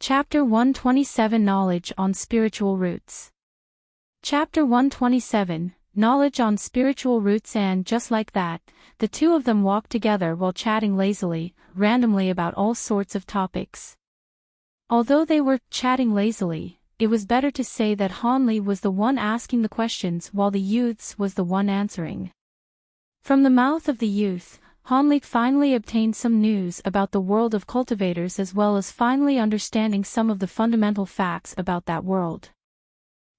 Chapter 127 Knowledge on Spiritual Roots. Chapter 127 Knowledge on Spiritual Roots. And just like that, the two of them walked together while chatting lazily, randomly about all sorts of topics. Although they were chatting lazily, it was better to say that Hanli was the one asking the questions while the youths was the one answering. From the mouth of the youth, Hanli finally obtained some news about the world of cultivators, as well as finally understanding some of the fundamental facts about that world.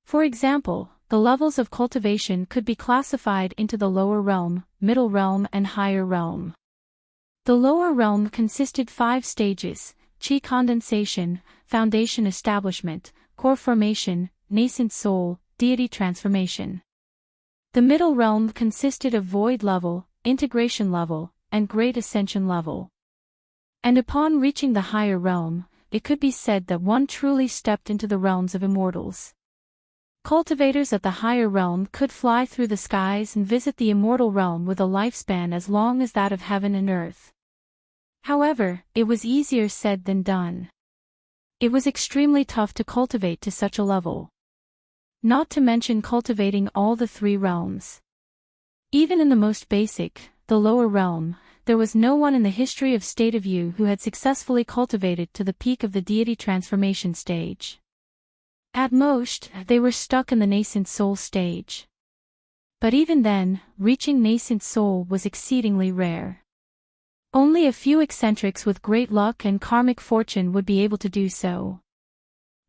For example, the levels of cultivation could be classified into the lower realm, middle realm and higher realm. The lower realm consisted 5 stages: chi condensation, foundation establishment, core formation, nascent soul, deity transformation. The middle realm consisted of void level, integration level, and great ascension level. And upon reaching the higher realm, it could be said that one truly stepped into the realms of immortals. Cultivators at the higher realm could fly through the skies and visit the immortal realm with a lifespan as long as that of heaven and earth. However, it was easier said than done. It was extremely tough to cultivate to such a level. Not to mention cultivating all the 3 realms. Even in the most basic, the lower realm, there was no one in the history of State of You who had successfully cultivated to the peak of the deity transformation stage. At most, they were stuck in the nascent soul stage. But even then, reaching nascent soul was exceedingly rare. Only a few eccentrics with great luck and karmic fortune would be able to do so.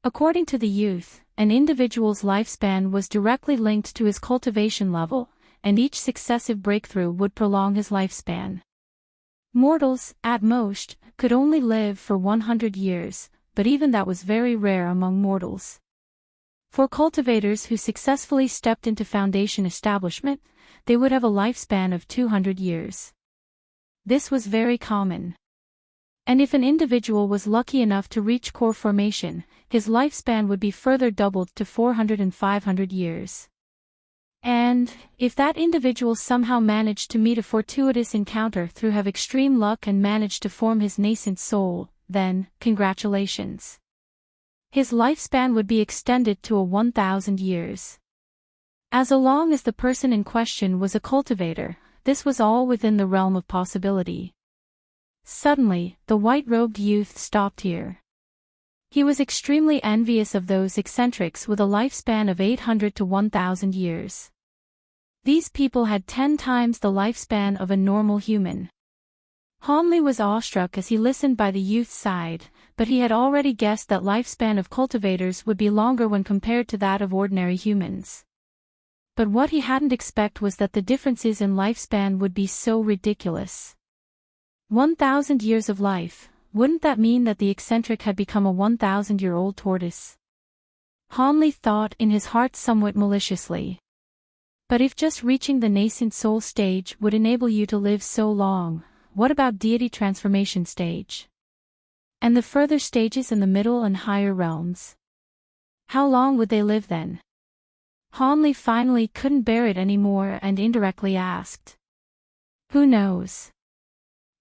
According to the youth, an individual's lifespan was directly linked to his cultivation level, and each successive breakthrough would prolong his lifespan. Mortals, at most, could only live for 100 years, but even that was very rare among mortals. For cultivators who successfully stepped into foundation establishment, they would have a lifespan of 200 years. This was very common. And if an individual was lucky enough to reach core formation, his lifespan would be further doubled to 400 and 500 years. And, if that individual somehow managed to meet a fortuitous encounter through have extreme luck and managed to form his nascent soul, then, congratulations. His lifespan would be extended to 1,000 years. As long as the person in question was a cultivator, this was all within the realm of possibility. Suddenly, the white-robed youth stopped here. He was extremely envious of those eccentrics with a lifespan of 800 to 1,000 years. These people had 10 times the lifespan of a normal human. Hanli was awestruck as he listened by the youth's side, but he had already guessed that lifespan of cultivators would be longer when compared to that of ordinary humans. But what he hadn't expected was that the differences in lifespan would be so ridiculous. 1,000 years of life. Wouldn't that mean that the eccentric had become a 1,000-year-old tortoise? Hanli thought in his heart somewhat maliciously. But if just reaching the nascent soul stage would enable you to live so long, what about deity transformation stage? And the further stages in the middle and higher realms? How long would they live then? Hanli finally couldn't bear it anymore and indirectly asked. Who knows?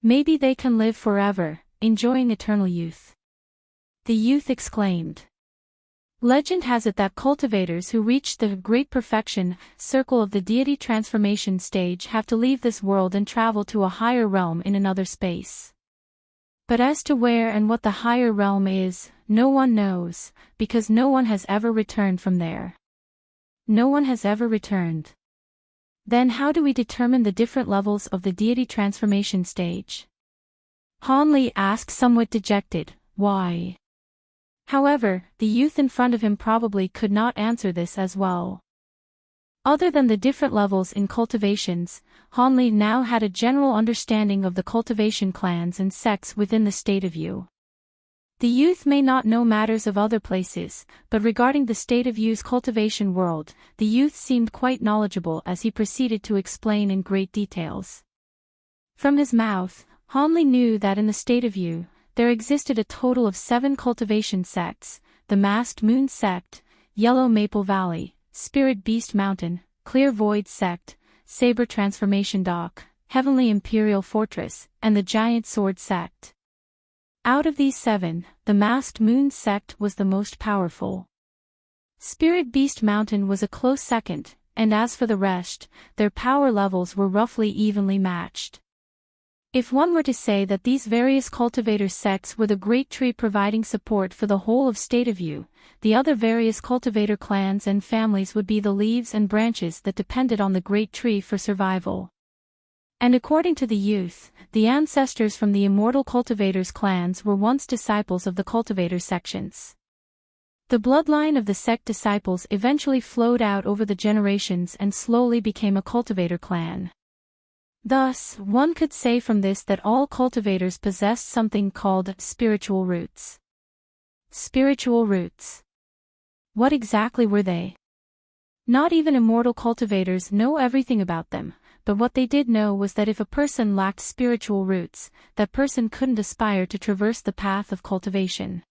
Maybe they can live forever, enjoying eternal youth. The youth exclaimed. Legend has it that cultivators who reach the great perfection circle of the deity transformation stage have to leave this world and travel to a higher realm in another space. But as to where and what the higher realm is, no one knows, because no one has ever returned from there. No one has ever returned. Then how do we determine the different levels of the deity transformation stage? Hanli asked, somewhat dejected. Why? However, the youth in front of him probably could not answer this as well. Other than the different levels in cultivations, Hanli now had a general understanding of the cultivation clans and sects within the State of You. The youth may not know matters of other places, but regarding the State of You's cultivation world, the youth seemed quite knowledgeable as he proceeded to explain in great details. From his mouth, Hanli knew that in the State of You, there existed a total of 7 cultivation sects: the Masked Moon Sect, Yellow Maple Valley, Spirit Beast Mountain, Clear Void Sect, Saber Transformation Dock, Heavenly Imperial Fortress, and the Giant Sword Sect. Out of these 7, the Masked Moon sect was the most powerful. Spirit Beast Mountain was a close second, and as for the rest, their power levels were roughly evenly matched. If one were to say that these various cultivator sects were the great tree providing support for the whole of State of View, the other various cultivator clans and families would be the leaves and branches that depended on the great tree for survival. And according to the youth, the ancestors from the immortal cultivators' clans were once disciples of the cultivator sections. The bloodline of the sect disciples eventually flowed out over the generations and slowly became a cultivator clan. Thus, one could say from this that all cultivators possessed something called spiritual roots. Spiritual roots. What exactly were they? Not even immortal cultivators know everything about them, but what they did know was that if a person lacked spiritual roots, that person couldn't aspire to traverse the path of cultivation.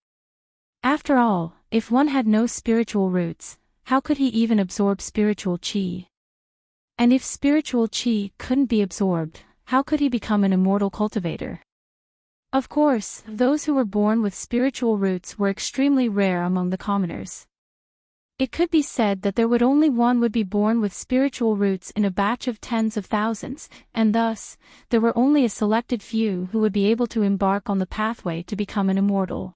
After all, if one had no spiritual roots, how could he even absorb spiritual chi? And if spiritual chi couldn't be absorbed, how could he become an immortal cultivator? Of course, those who were born with spiritual roots were extremely rare among the commoners. It could be said that there would only one would be born with spiritual roots in a batch of tens of thousands, and thus, there were only a selected few who would be able to embark on the pathway to become an immortal.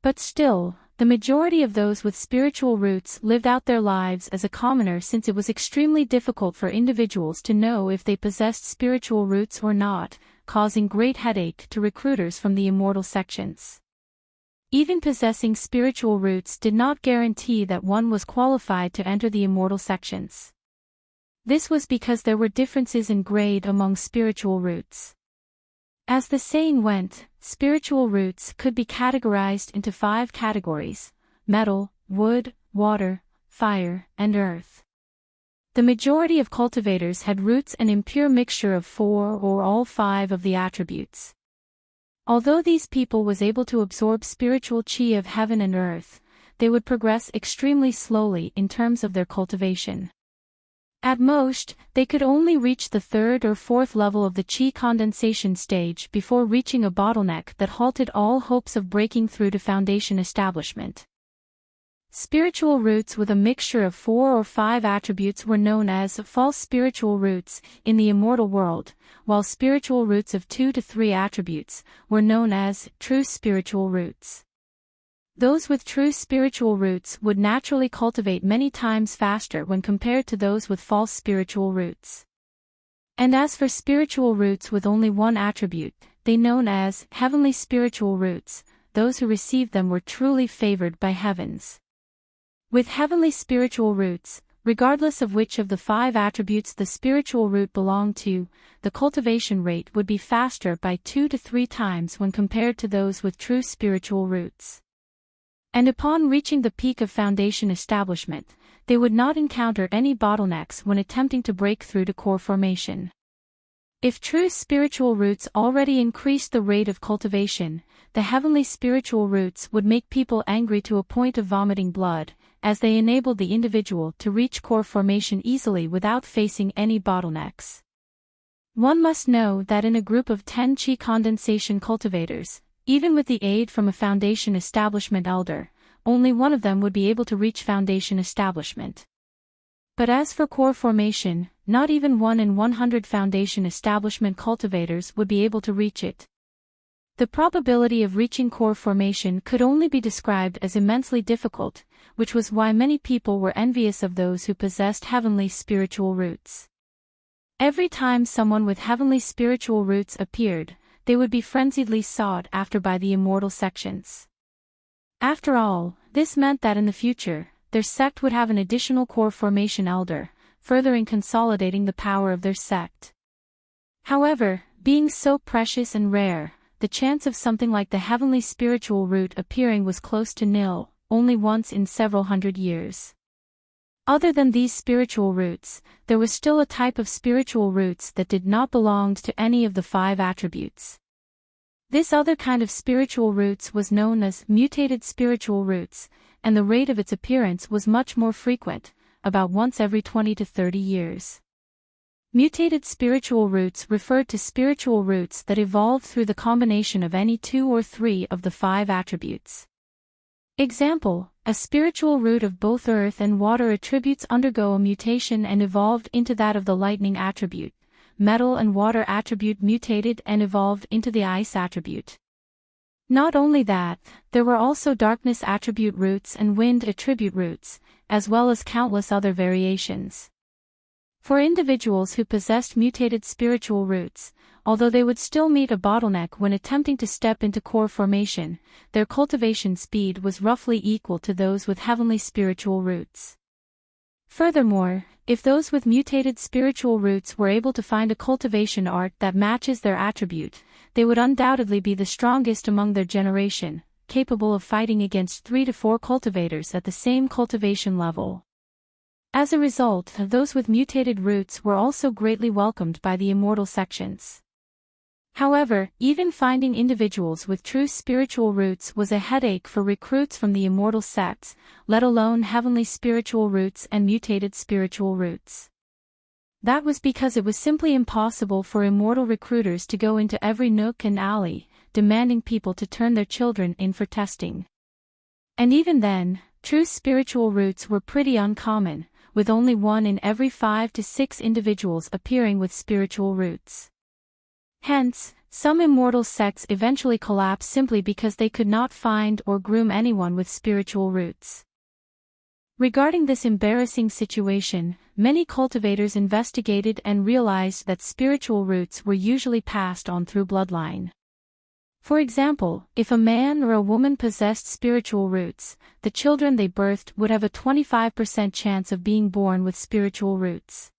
But still, the majority of those with spiritual roots lived out their lives as a commoner, since it was extremely difficult for individuals to know if they possessed spiritual roots or not, causing great headache to recruiters from the immortal sections. Even possessing spiritual roots did not guarantee that one was qualified to enter the immortal sections. This was because there were differences in grade among spiritual roots. As the saying went, spiritual roots could be categorized into 5 categories: metal, wood, water, fire, and earth. The majority of cultivators had roots an impure mixture of 4 or all 5 of the attributes. Although these people was able to absorb spiritual chi of heaven and earth, they would progress extremely slowly in terms of their cultivation. At most, they could only reach the 3rd or 4th level of the chi condensation stage before reaching a bottleneck that halted all hopes of breaking through to foundation establishment. Spiritual roots with a mixture of 4 or 5 attributes were known as false spiritual roots in the immortal world, while spiritual roots of 2 to 3 attributes were known as true spiritual roots. Those with true spiritual roots would naturally cultivate many times faster when compared to those with false spiritual roots. And as for spiritual roots with only 1 attribute, they known as heavenly spiritual roots, those who received them were truly favored by heavens. With heavenly spiritual roots, regardless of which of the 5 attributes the spiritual root belonged to, the cultivation rate would be faster by 2 to 3 times when compared to those with true spiritual roots. And upon reaching the peak of foundation establishment, they would not encounter any bottlenecks when attempting to break through to core formation. If true spiritual roots already increased the rate of cultivation, the heavenly spiritual roots would make people angry to a point of vomiting blood, as they enabled the individual to reach core formation easily without facing any bottlenecks. One must know that in a group of 10 chi condensation cultivators, even with the aid from a foundation establishment elder, only one of them would be able to reach foundation establishment. But as for core formation, not even 1 in 100 foundation establishment cultivators would be able to reach it. The probability of reaching core formation could only be described as immensely difficult, which was why many people were envious of those who possessed heavenly spiritual roots. Every time someone with heavenly spiritual roots appeared, they would be frenziedly sought after by the immortal sections. After all, this meant that in the future, their sect would have an additional core formation elder, furthering consolidating the power of their sect. However, being so precious and rare, the chance of something like the heavenly spiritual root appearing was close to nil, only once in several hundred years. Other than these spiritual roots, there was still a type of spiritual roots that did not belong to any of the 5 attributes. This other kind of spiritual roots was known as mutated spiritual roots, and the rate of its appearance was much more frequent, about once every 20 to 30 years. Mutated spiritual roots referred to spiritual roots that evolved through the combination of any 2 or 3 of the 5 attributes. Example: a spiritual root of both earth and water attributes undergo a mutation and evolved into that of the lightning attribute. Metal and water attribute mutated and evolved into the ice attribute. Not only that, there were also darkness attribute roots and wind attribute roots, as well as countless other variations. For individuals who possessed mutated spiritual roots, although they would still meet a bottleneck when attempting to step into core formation, their cultivation speed was roughly equal to those with heavenly spiritual roots. Furthermore, if those with mutated spiritual roots were able to find a cultivation art that matches their attribute, they would undoubtedly be the strongest among their generation, capable of fighting against 3 to 4 cultivators at the same cultivation level. As a result, those with mutated roots were also greatly welcomed by the immortal sections. However, even finding individuals with true spiritual roots was a headache for recruits from the immortal sects, let alone heavenly spiritual roots and mutated spiritual roots. That was because it was simply impossible for immortal recruiters to go into every nook and alley, demanding people to turn their children in for testing. And even then, true spiritual roots were pretty uncommon, with only 1 in every 5 to 6 individuals appearing with spiritual roots. Hence, some immortal sects eventually collapsed simply because they could not find or groom anyone with spiritual roots. Regarding this embarrassing situation, many cultivators investigated and realized that spiritual roots were usually passed on through bloodline. For example, if a man or a woman possessed spiritual roots, the children they birthed would have a 25% chance of being born with spiritual roots.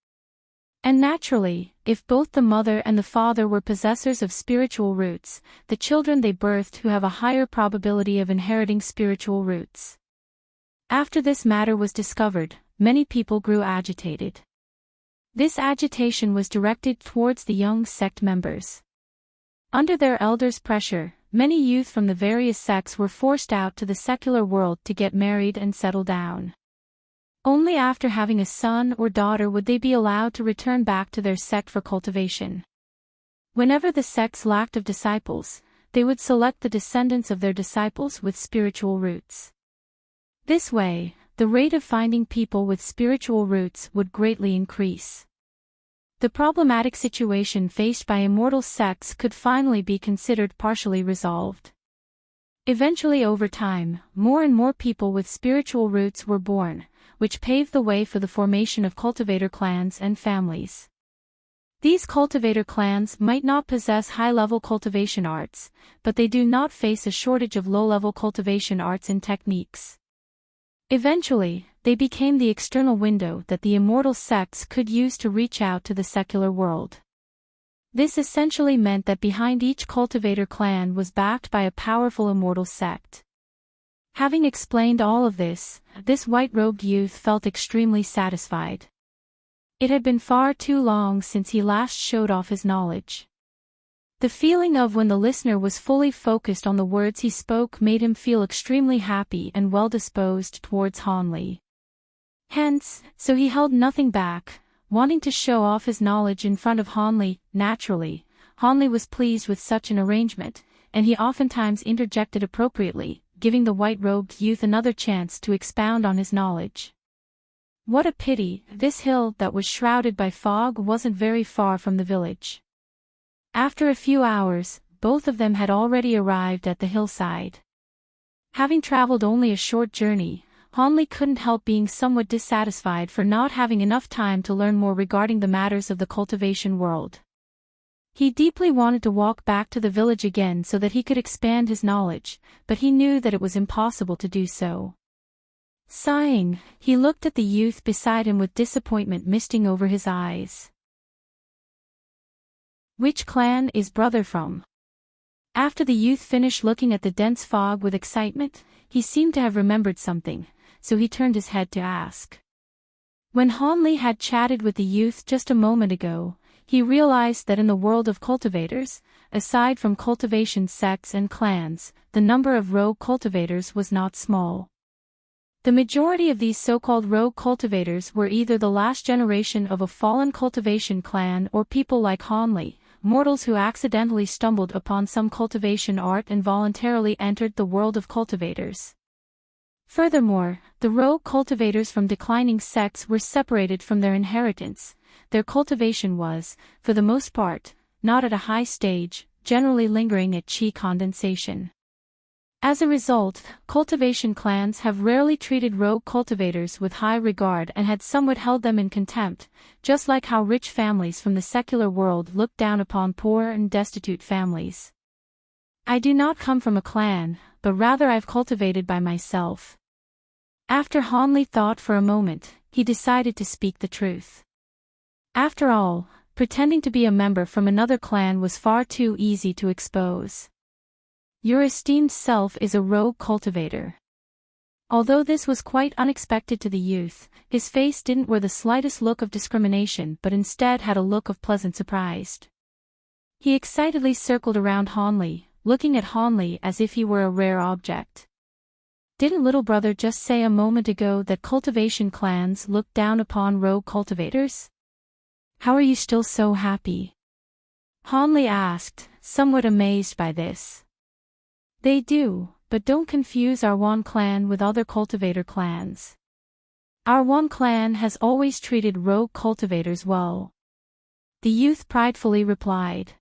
And naturally, if both the mother and the father were possessors of spiritual roots, the children they birthed who have a higher probability of inheriting spiritual roots. After this matter was discovered, many people grew agitated. This agitation was directed towards the young sect members. Under their elders' pressure, many youth from the various sects were forced out to the secular world to get married and settle down. Only after having a son or daughter would they be allowed to return back to their sect for cultivation. Whenever the sects lacked of disciples, they would select the descendants of their disciples with spiritual roots. This way, the rate of finding people with spiritual roots would greatly increase. The problematic situation faced by immortal sects could finally be considered partially resolved. Eventually, over time, more and more people with spiritual roots were born, which paved the way for the formation of cultivator clans and families. These cultivator clans might not possess high-level cultivation arts, but they do not face a shortage of low-level cultivation arts and techniques. Eventually, they became the external window that the immortal sects could use to reach out to the secular world. This essentially meant that behind each cultivator clan was backed by a powerful immortal sect. Having explained all of this white-robed youth felt extremely satisfied. It had been far too long since he last showed off his knowledge. The feeling of when the listener was fully focused on the words he spoke made him feel extremely happy and well-disposed towards Hanli. Hence, so he held nothing back, wanting to show off his knowledge in front of Hanli. Naturally, Hanli was pleased with such an arrangement, and he oftentimes interjected appropriately, giving the white-robed youth another chance to expound on his knowledge. What a pity, this hill that was shrouded by fog wasn't very far from the village. After a few hours, both of them had already arrived at the hillside. Having traveled only a short journey, Hanli couldn't help being somewhat dissatisfied for not having enough time to learn more regarding the matters of the cultivation world. He deeply wanted to walk back to the village again so that he could expand his knowledge, but he knew that it was impossible to do so. Sighing, he looked at the youth beside him with disappointment misting over his eyes. Which clan is brother from? After the youth finished looking at the dense fog with excitement, he seemed to have remembered something, so he turned his head to ask. When Hanli had chatted with the youth just a moment ago, he realized that in the world of cultivators, aside from cultivation sects and clans, the number of rogue cultivators was not small. The majority of these so-called rogue cultivators were either the last generation of a fallen cultivation clan or people like Hanli, mortals who accidentally stumbled upon some cultivation art and voluntarily entered the world of cultivators. Furthermore, the rogue cultivators from declining sects were separated from their inheritance. Their cultivation was, for the most part, not at a high stage, generally lingering at chi condensation. As a result, cultivation clans have rarely treated rogue cultivators with high regard and had somewhat held them in contempt, just like how rich families from the secular world look down upon poor and destitute families. I do not come from a clan, but rather I've cultivated by myself. After Hanli thought for a moment, he decided to speak the truth. After all, pretending to be a member from another clan was far too easy to expose. Your esteemed self is a rogue cultivator. Although this was quite unexpected to the youth, his face didn't wear the slightest look of discrimination but instead had a look of pleasant surprise. He excitedly circled around Hanli, looking at Hanli as if he were a rare object. Didn't little brother just say a moment ago that cultivation clans look down upon rogue cultivators? How are you still so happy? Hanli asked, somewhat amazed by this. They do, but don't confuse our Wan clan with other cultivator clans. Our Wan clan has always treated rogue cultivators well. The youth pridefully replied.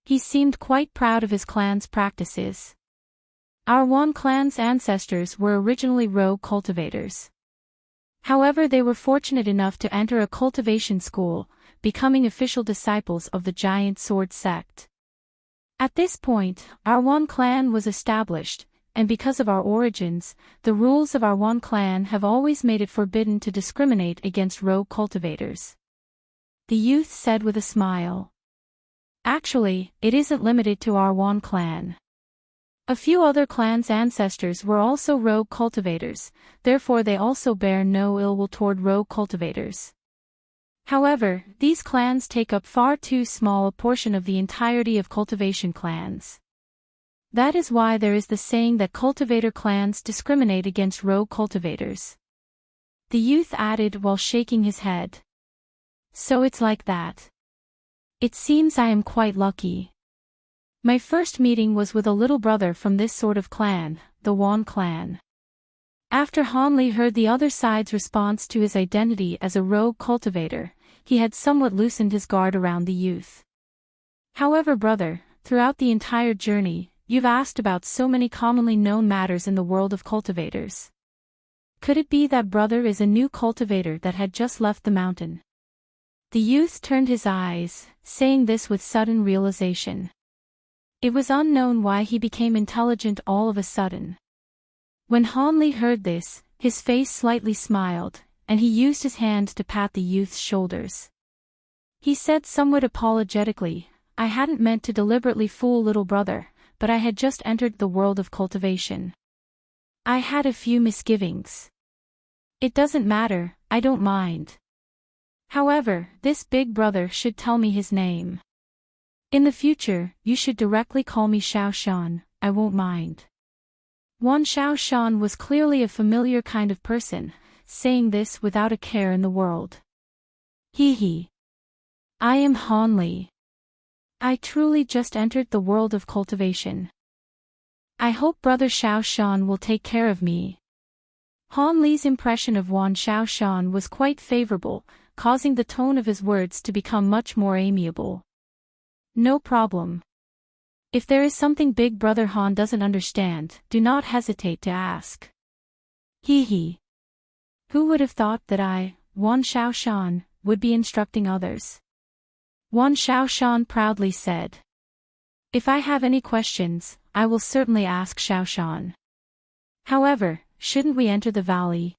He seemed quite proud of his clan's practices. Our Wan clan's ancestors were originally rogue cultivators. However, they were fortunate enough to enter a cultivation school, becoming official disciples of the giant sword sect. At this point, our Wan clan was established, and because of our origins, the rules of our Wan clan have always made it forbidden to discriminate against rogue cultivators. The youth said with a smile. Actually, it isn't limited to our Wan clan. A few other clans' ancestors were also rogue cultivators, therefore they also bear no ill will toward rogue cultivators. However, these clans take up far too small a portion of the entirety of cultivation clans. That is why there is the saying that cultivator clans discriminate against rogue cultivators. The youth added while shaking his head. So it's like that. It seems I am quite lucky. My first meeting was with a little brother from this sort of clan, the Wan clan. After Hanli heard the other side's response to his identity as a rogue cultivator, he had somewhat loosened his guard around the youth. However, brother, throughout the entire journey, you've asked about so many commonly known matters in the world of cultivators. Could it be that brother is a new cultivator that had just left the mountain? The youth turned his eyes, saying this with sudden realization. It was unknown why he became intelligent all of a sudden. When Hanli heard this, his face slightly smiled, and he used his hand to pat the youth's shoulders. He said somewhat apologetically, I hadn't meant to deliberately fool little brother, but I had just entered the world of cultivation. I had a few misgivings. It doesn't matter, I don't mind. However, this big brother should tell me his name. In the future, you should directly call me Xiao Shan, I won't mind. Wan Xiao Shan was clearly a familiar kind of person, saying this without a care in the world. Hee. I am Hanli. I truly just entered the world of cultivation. I hope brother Xiao Shan will take care of me. Hanli's impression of Wan Xiao Shan was quite favorable, causing the tone of his words to become much more amiable. No problem. If there is something Big Brother Han doesn't understand, do not hesitate to ask. Hee. Who would have thought that I, Wan Xiao Shan, would be instructing others? Wan Xiao Shan proudly said. If I have any questions, I will certainly ask Xiao Shan. However, shouldn't we enter the valley?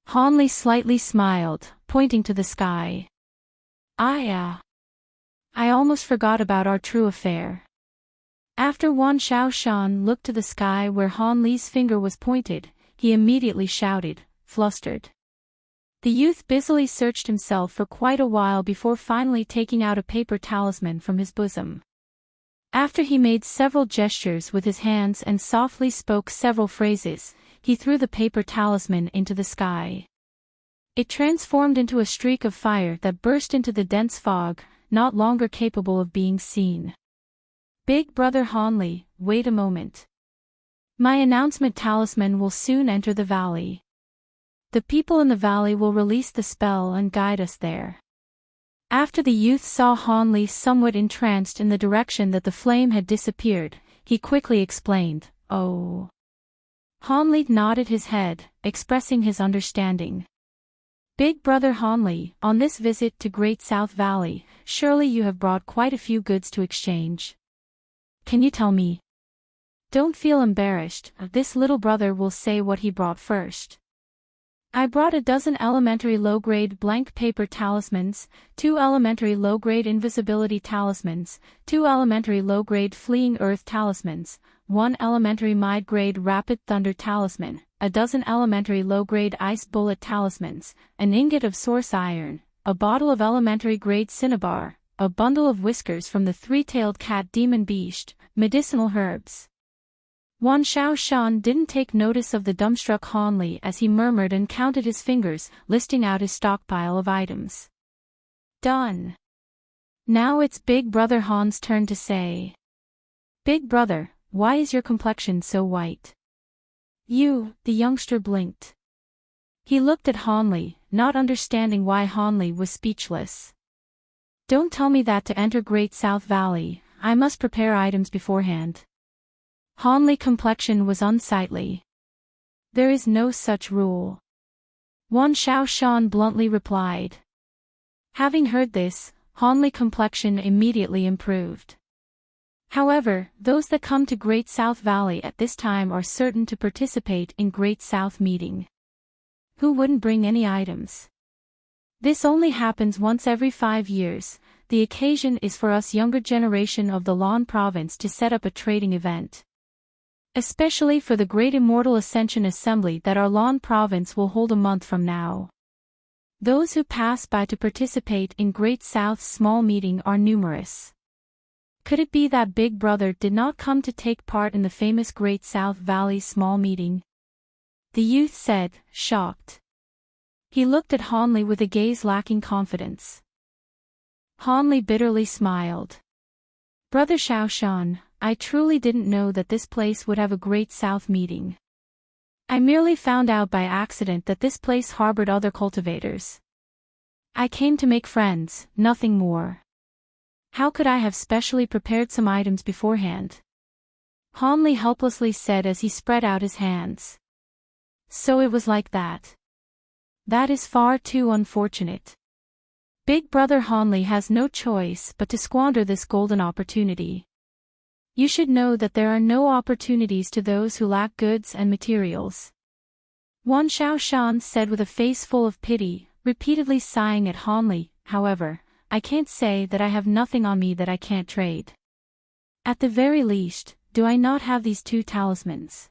Hanli slightly smiled, pointing to the sky. I almost forgot about our true affair. After Wan Xiao Shan looked to the sky where Hanli's finger was pointed, he immediately shouted, flustered. The youth busily searched himself for quite a while before finally taking out a paper talisman from his bosom. After he made several gestures with his hands and softly spoke several phrases, he threw the paper talisman into the sky. It transformed into a streak of fire that burst into the dense fog, not longer capable of being seen. Big Brother Hanley, wait a moment. My announcement talisman will soon enter the valley. The people in the valley will release the spell and guide us there. After the youth saw Hanley somewhat entranced in the direction that the flame had disappeared, he quickly explained, "Oh." Hanley nodded his head, expressing his understanding. Big Brother Hanley, on this visit to Great South Valley, surely you have brought quite a few goods to exchange. Can you tell me? Don't feel embarrassed, this little brother will say what he brought first. I brought a dozen elementary low-grade blank paper talismans, 2 elementary low-grade invisibility talismans, 2 elementary low-grade fleeing earth talismans, 1 elementary mid-grade rapid thunder talisman, a dozen elementary low-grade ice bullet talismans, an ingot of source iron, a bottle of elementary grade cinnabar, a bundle of whiskers from the three-tailed cat demon beast, medicinal herbs. Wan Xiao Shan didn't take notice of the dumbstruck Hanley as he murmured and counted his fingers, listing out his stockpile of items. Done. Now it's Big Brother Han's turn to say. Big Brother, why is your complexion so white? The youngster blinked. He looked at Hanley, not understanding why Hanley was speechless. Don't tell me that to enter Great South Valley, I must prepare items beforehand. Hanley complexion was unsightly. There is no such rule. Wan Xiao Shan bluntly replied. Having heard this, Hanley complexion immediately improved. However, those that come to Great South Valley at this time are certain to participate in Great South meeting. Who wouldn't bring any items? This only happens once every 5 years. The occasion is for us younger generation of the Lan province to set up a trading event. Especially for the Great Immortal Ascension Assembly that our Lan province will hold a month from now. Those who pass by to participate in Great South's small meeting are numerous. Could it be that Big Brother did not come to take part in the famous Great South Valley small meeting? The youth said, shocked. He looked at Hanley with a gaze lacking confidence. Hanley bitterly smiled. Brother Xiao Shan, I truly didn't know that this place would have a Great South meeting. I merely found out by accident that this place harbored other cultivators. I came to make friends, nothing more. How could I have specially prepared some items beforehand? Hanley helplessly said as he spread out his hands. So it was like that. That is far too unfortunate. Big Brother Hanley has no choice but to squander this golden opportunity. You should know that there are no opportunities to those who lack goods and materials. Wan Xiao Shan said with a face full of pity, repeatedly sighing at Hanley. However, I can't say that I have nothing on me that I can't trade. At the very least, do I not have these 2 talismans?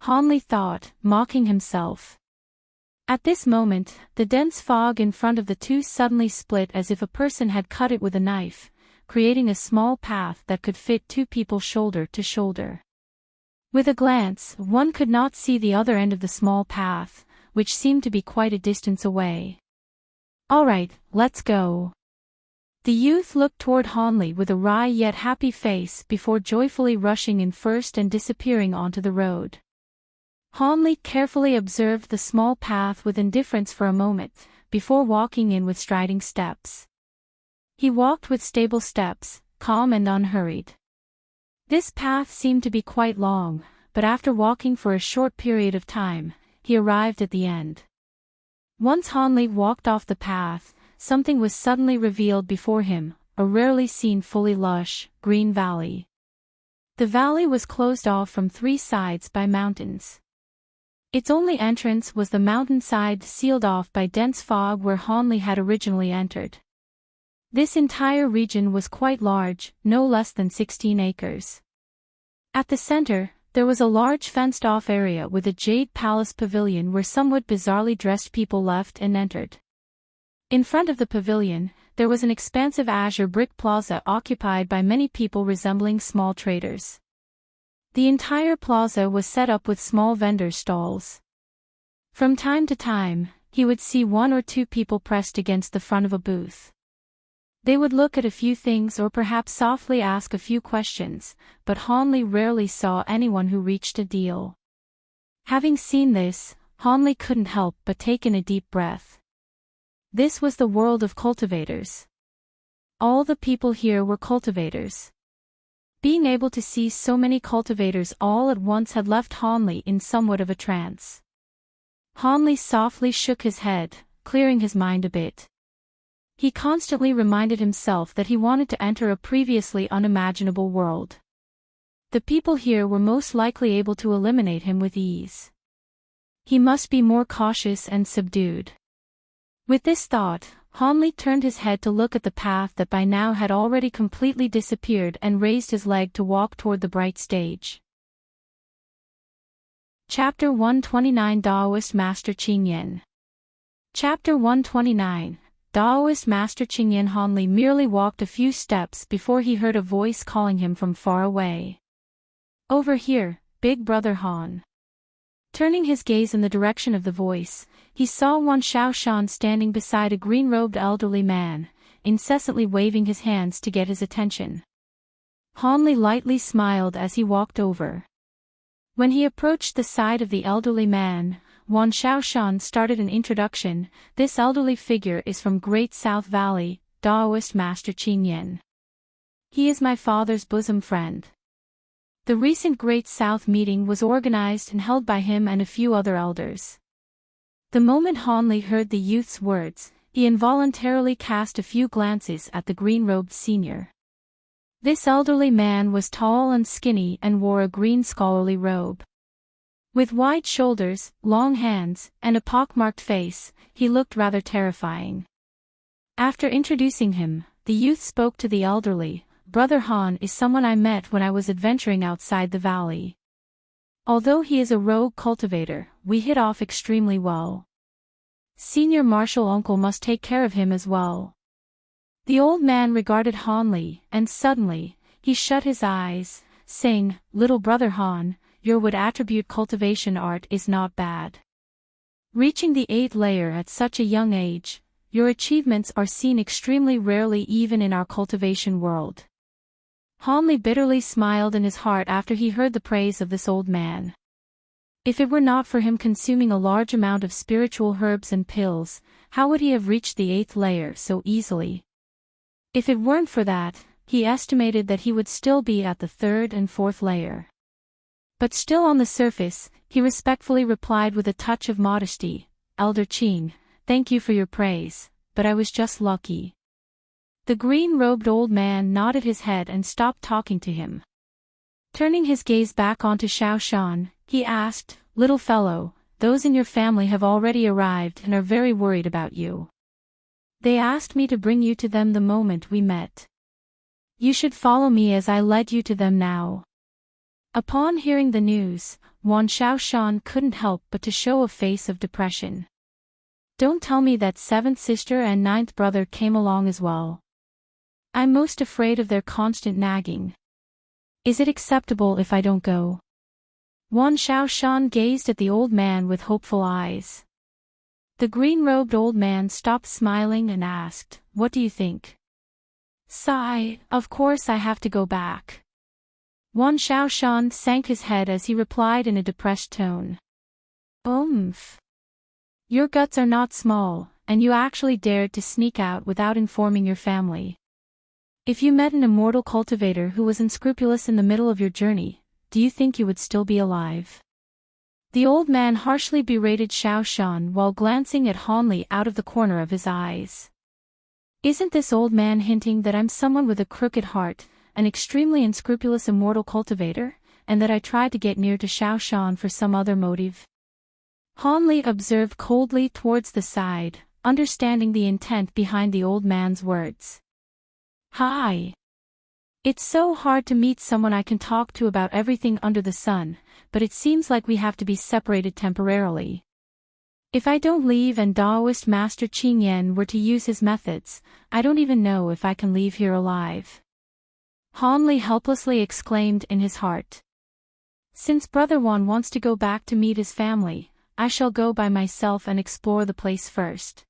Hanley thought, mocking himself. At this moment, the dense fog in front of the 2 suddenly split as if a person had cut it with a knife, creating a small path that could fit 2 people shoulder to shoulder. With a glance, one could not see the other end of the small path, which seemed to be quite a distance away. All right, let's go. The youth looked toward Hanley with a wry yet happy face before joyfully rushing in first and disappearing onto the road. Hanley carefully observed the small path with indifference for a moment, before walking in with striding steps. He walked with stable steps, calm and unhurried. This path seemed to be quite long, but after walking for a short period of time, he arrived at the end. Once Hanley walked off the path, something was suddenly revealed before him, a rarely seen fully lush, green valley. The valley was closed off from 3 sides by mountains. Its only entrance was the mountainside sealed off by dense fog where Hanley had originally entered. This entire region was quite large, no less than 16 acres. At the center, there was a large fenced-off area with a jade palace pavilion where somewhat bizarrely dressed people left and entered. In front of the pavilion, there was an expansive azure brick plaza occupied by many people resembling small traders. The entire plaza was set up with small vendor stalls. From time to time, he would see one or two people pressed against the front of a booth. They would look at a few things or perhaps softly ask a few questions, but Hanli rarely saw anyone who reached a deal. Having seen this, Hanli couldn't help but take in a deep breath. This was the world of cultivators. All the people here were cultivators. Being able to see so many cultivators all at once had left Hanli in somewhat of a trance. Hanli softly shook his head, clearing his mind a bit. He constantly reminded himself that he wanted to enter a previously unimaginable world. The people here were most likely able to eliminate him with ease. He must be more cautious and subdued. With this thought, Hanli turned his head to look at the path that by now had already completely disappeared and raised his leg to walk toward the bright stage. Chapter 129 Daoist Master Qingyan. Chapter 129 Daoist Master Qingyan. Hanli merely walked a few steps before he heard a voice calling him from far away. "Over here, big brother Han." Turning his gaze in the direction of the voice, he saw Wan Shaoshan standing beside a green-robed elderly man, incessantly waving his hands to get his attention. Hanli lightly smiled as he walked over. When he approached the side of the elderly man, Wan Shaoshan started an introduction. "This elderly figure is from Great South Valley, Daoist Master Qingyan. He is my father's bosom friend." The recent Great South meeting was organized and held by him and a few other elders. The moment Hanli heard the youth's words, he involuntarily cast a few glances at the green-robed senior. This elderly man was tall and skinny and wore a green scholarly robe. With wide shoulders, long hands, and a pockmarked face, he looked rather terrifying. After introducing him, the youth spoke to the elderly. "Brother Han is someone I met when I was adventuring outside the valley. Although he is a rogue cultivator, we hit off extremely well. Senior Marshal Uncle must take care of him as well." The old man regarded Hanli, and suddenly, he shut his eyes, saying, "Little brother Han, your wood attribute cultivation art is not bad. Reaching the 8th layer at such a young age, your achievements are seen extremely rarely even in our cultivation world." Hanli bitterly smiled in his heart after he heard the praise of this old man. If it were not for him consuming a large amount of spiritual herbs and pills, how would he have reached the 8th layer so easily? If it weren't for that, he estimated that he would still be at the 3rd and 4th layer. But still on the surface, he respectfully replied with a touch of modesty, "Elder Qing, thank you for your praise, but I was just lucky." The green-robed old man nodded his head and stopped talking to him. Turning his gaze back onto Shaoshan, he asked, "Little fellow, those in your family have already arrived and are very worried about you. They asked me to bring you to them the moment we met. You should follow me as I led you to them now." Upon hearing the news, Wan Shaoshan couldn't help but to show a face of depression. "Don't tell me that 7th sister and 9th brother came along as well. I'm most afraid of their constant nagging. Is it acceptable if I don't go?" Wan Shaoshan gazed at the old man with hopeful eyes. The green-robed old man stopped smiling and asked, "What do you think?" "Sigh, of course I have to go back." Wan Shaoshan sank his head as he replied in a depressed tone. "Oomph. Your guts are not small, and you actually dared to sneak out without informing your family. If you met an immortal cultivator who was unscrupulous in the middle of your journey, do you think you would still be alive?" The old man harshly berated Shaoshan while glancing at Hanli out of the corner of his eyes. Isn't this old man hinting that I'm someone with a crooked heart, an extremely unscrupulous immortal cultivator, and that I tried to get near to Shaoshan for some other motive? Hanli observed coldly towards the side, understanding the intent behind the old man's words. "Hi. It's so hard to meet someone I can talk to about everything under the sun, but it seems like we have to be separated temporarily. If I don't leave and Daoist Master Qingyan were to use his methods, I don't even know if I can leave here alive." Hanli helplessly exclaimed in his heart. Since Brother Juan wants to go back to meet his family, I shall go by myself and explore the place first.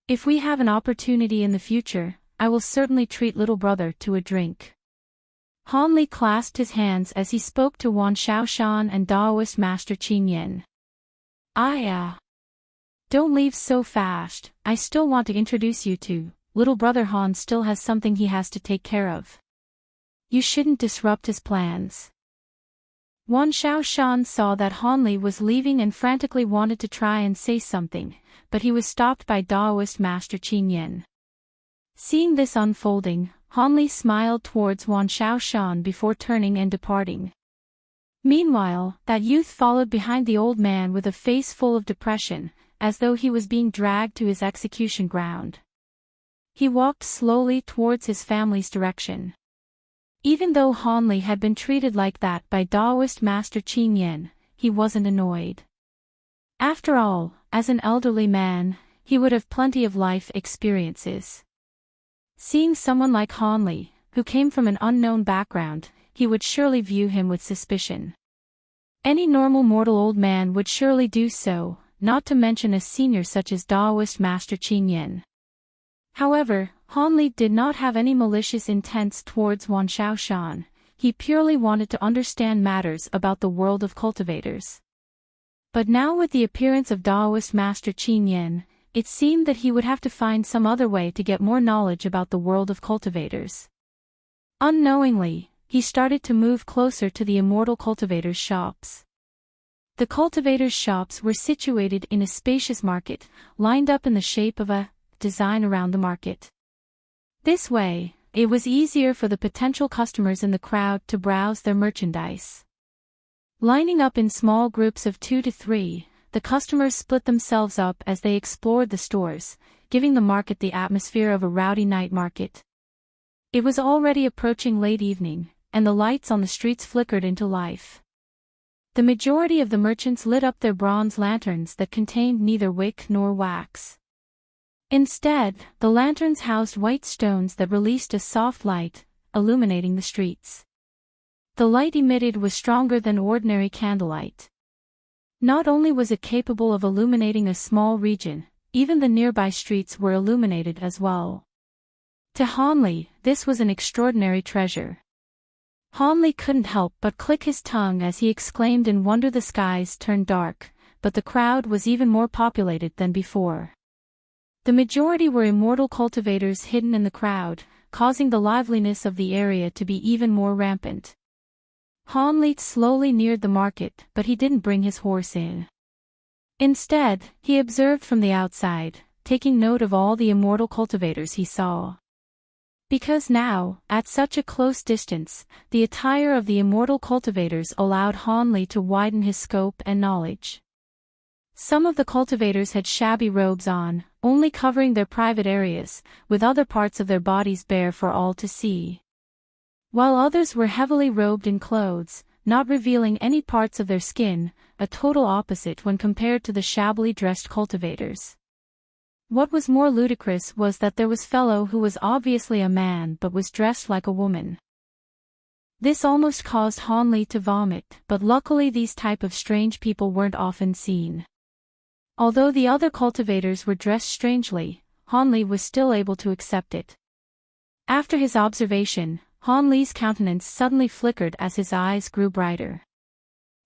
If we have an opportunity in the future, I will certainly treat little brother to a drink." Han Li clasped his hands as he spoke to Wan Shaoshan and Daoist Master Qin Yin. Don't leave so fast, I still want to introduce you to, little brother Han still has something he has to take care of. You shouldn't disrupt his plans." Wan Shaoshan saw that Han Li was leaving and frantically wanted to try and say something, but he was stopped by Daoist Master Qin Yin. Seeing this unfolding, Han Li smiled towards Wan Shaoshan before turning and departing. Meanwhile, that youth followed behind the old man with a face full of depression, as though he was being dragged to his execution ground. He walked slowly towards his family's direction. Even though Han Li had been treated like that by Daoist Master Qin Yin, he wasn't annoyed. After all, as an elderly man, he would have plenty of life experiences. Seeing someone like Han Li, who came from an unknown background, he would surely view him with suspicion. Any normal mortal old man would surely do so, not to mention a senior such as Daoist Master Qin Yin. However, Han Li did not have any malicious intents towards Wan Shaoshan, he purely wanted to understand matters about the world of cultivators. But now with the appearance of Daoist Master Qin Yin, it seemed that he would have to find some other way to get more knowledge about the world of cultivators. Unknowingly, he started to move closer to the immortal cultivators' shops. The cultivators' shops were situated in a spacious market, lined up in the shape of a design around the market. This way, it was easier for the potential customers in the crowd to browse their merchandise. Lining up in small groups of 2 to 3, the customers split themselves up as they explored the stores, giving the market the atmosphere of a rowdy night market. It was already approaching late evening, and the lights on the streets flickered into life. The majority of the merchants lit up their bronze lanterns that contained neither wick nor wax. Instead, the lanterns housed white stones that released a soft light, illuminating the streets. The light emitted was stronger than ordinary candlelight. Not only was it capable of illuminating a small region, even the nearby streets were illuminated as well. To Han Li, this was an extraordinary treasure. Han Li couldn't help but click his tongue as he exclaimed in wonder. The skies turned dark, but the crowd was even more populated than before. The majority were immortal cultivators hidden in the crowd, causing the liveliness of the area to be even more rampant. Han Li slowly neared the market, but he didn't bring his horse in. Instead, he observed from the outside, taking note of all the immortal cultivators he saw. Because now, at such a close distance, the attire of the immortal cultivators allowed Han Li to widen his scope and knowledge. Some of the cultivators had shabby robes on, only covering their private areas, with other parts of their bodies bare for all to see. While others were heavily robed in clothes, not revealing any parts of their skin, a total opposite when compared to the shabbily dressed cultivators. What was more ludicrous was that there was fellow who was obviously a man but was dressed like a woman. This almost caused Han Li to vomit, but luckily these type of strange people weren't often seen. Although the other cultivators were dressed strangely, Han Li was still able to accept it. After his observation, Han Li's countenance suddenly flickered as his eyes grew brighter.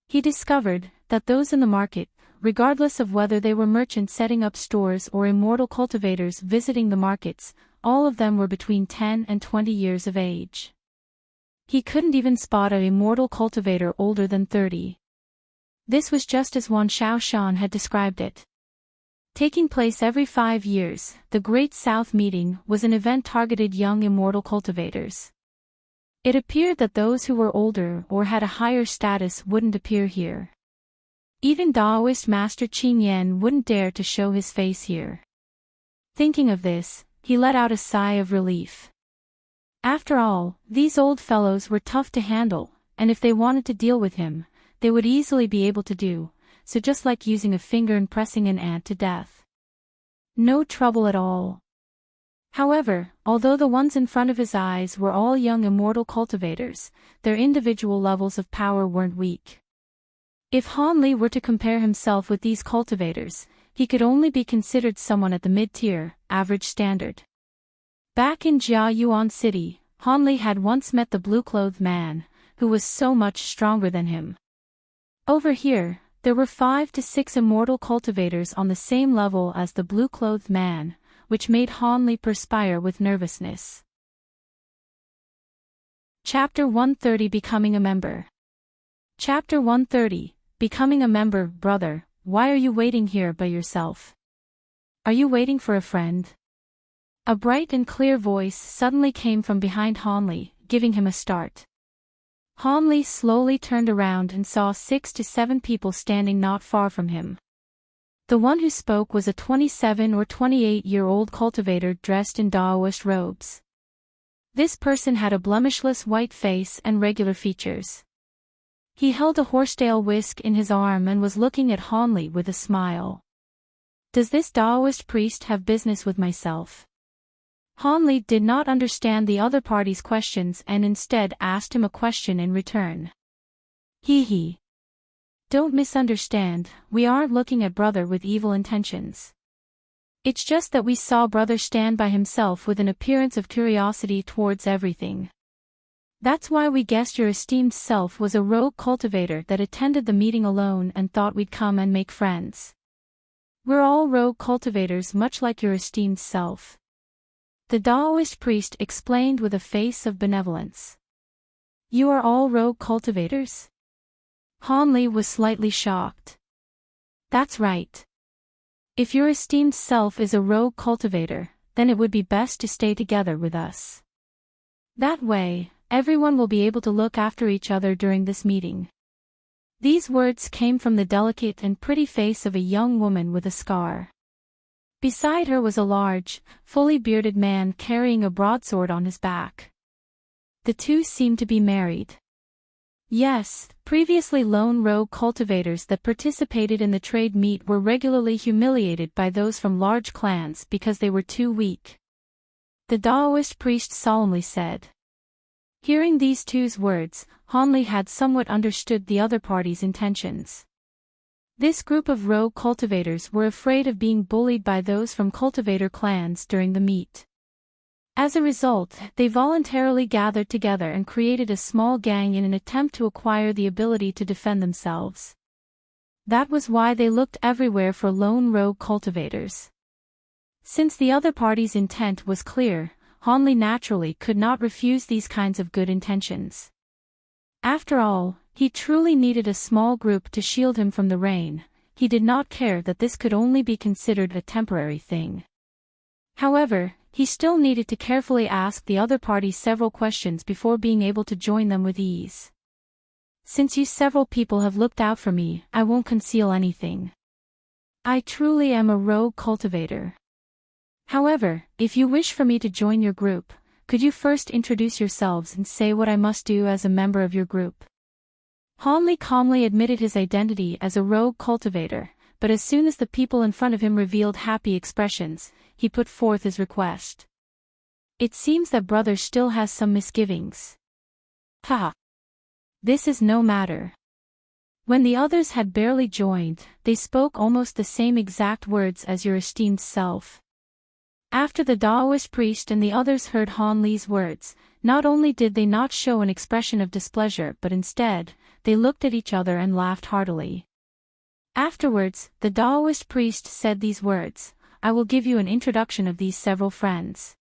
He discovered that those in the market, regardless of whether they were merchants setting up stores or immortal cultivators visiting the markets, all of them were between 10 and 20 years of age. He couldn't even spot an immortal cultivator older than 30. This was just as Wan Shaoshan had described it. Taking place every 5 years, the Great South Meeting was an event targeted young immortal cultivators. It appeared that those who were older or had a higher status wouldn't appear here. Even Daoist Master Qin Yin wouldn't dare to show his face here. Thinking of this, he let out a sigh of relief. After all, these old fellows were tough to handle, and if they wanted to deal with him, they would easily be able to do, so just like using a finger and pressing an ant to death. No trouble at all. However, although the ones in front of his eyes were all young immortal cultivators, their individual levels of power weren't weak. If Han Li were to compare himself with these cultivators, he could only be considered someone at the mid-tier, average standard. Back in Jiayuan City, Han Li had once met the blue-clothed man, who was so much stronger than him. Over here, there were 5 to 6 immortal cultivators on the same level as the blue-clothed man, which made Han Li perspire with nervousness. Chapter 130 Becoming a Member. Chapter 130, Becoming a Member. Brother, why are you waiting here by yourself? Are you waiting for a friend? A bright and clear voice suddenly came from behind Han Li, giving him a start. Han Li slowly turned around and saw 6 to 7 people standing not far from him. The one who spoke was a 27 or 28-year-old cultivator dressed in Daoist robes. This person had a blemishless white face and regular features. He held a horsetail whisk in his arm and was looking at Han Li with a smile. Does this Daoist priest have business with myself? Han Li did not understand the other party's questions and instead asked him a question in return. Hee. Don't misunderstand, we aren't looking at brother with evil intentions. It's just that we saw brother stand by himself with an appearance of curiosity towards everything. That's why we guessed your esteemed self was a rogue cultivator that attended the meeting alone and thought we'd come and make friends. We're all rogue cultivators much like your esteemed self. The Daoist priest explained with a face of benevolence. You are all rogue cultivators? Han Li was slightly shocked. That's right. If your esteemed self is a rogue cultivator, then it would be best to stay together with us. That way, everyone will be able to look after each other during this meeting. These words came from the delicate and pretty face of a young woman with a scar. Beside her was a large, fully bearded man carrying a broadsword on his back. The two seemed to be married. Yes, previously lone rogue cultivators that participated in the trade meet were regularly humiliated by those from large clans because they were too weak. The Daoist priest solemnly said. Hearing these two's words, Han Li had somewhat understood the other party's intentions. This group of rogue cultivators were afraid of being bullied by those from cultivator clans during the meet. As a result, they voluntarily gathered together and created a small gang in an attempt to acquire the ability to defend themselves. That was why they looked everywhere for lone rogue cultivators. Since the other party's intent was clear, Han Li naturally could not refuse these kinds of good intentions. After all, he truly needed a small group to shield him from the rain. He did not care that this could only be considered a temporary thing. However, he still needed to carefully ask the other party several questions before being able to join them with ease. Since you several people have looked out for me, I won't conceal anything. I truly am a rogue cultivator. However, if you wish for me to join your group, could you first introduce yourselves and say what I must do as a member of your group? Han Li calmly admitted his identity as a rogue cultivator, but as soon as the people in front of him revealed happy expressions, he put forth his request. It seems that brother still has some misgivings. Haha. This is no matter. When the others had barely joined, they spoke almost the same exact words as your esteemed self. After the Daoist priest and the others heard Han Li's words, not only did they not show an expression of displeasure but instead, they looked at each other and laughed heartily. Afterwards, the Daoist priest said these words, I will give you an introduction of these several friends.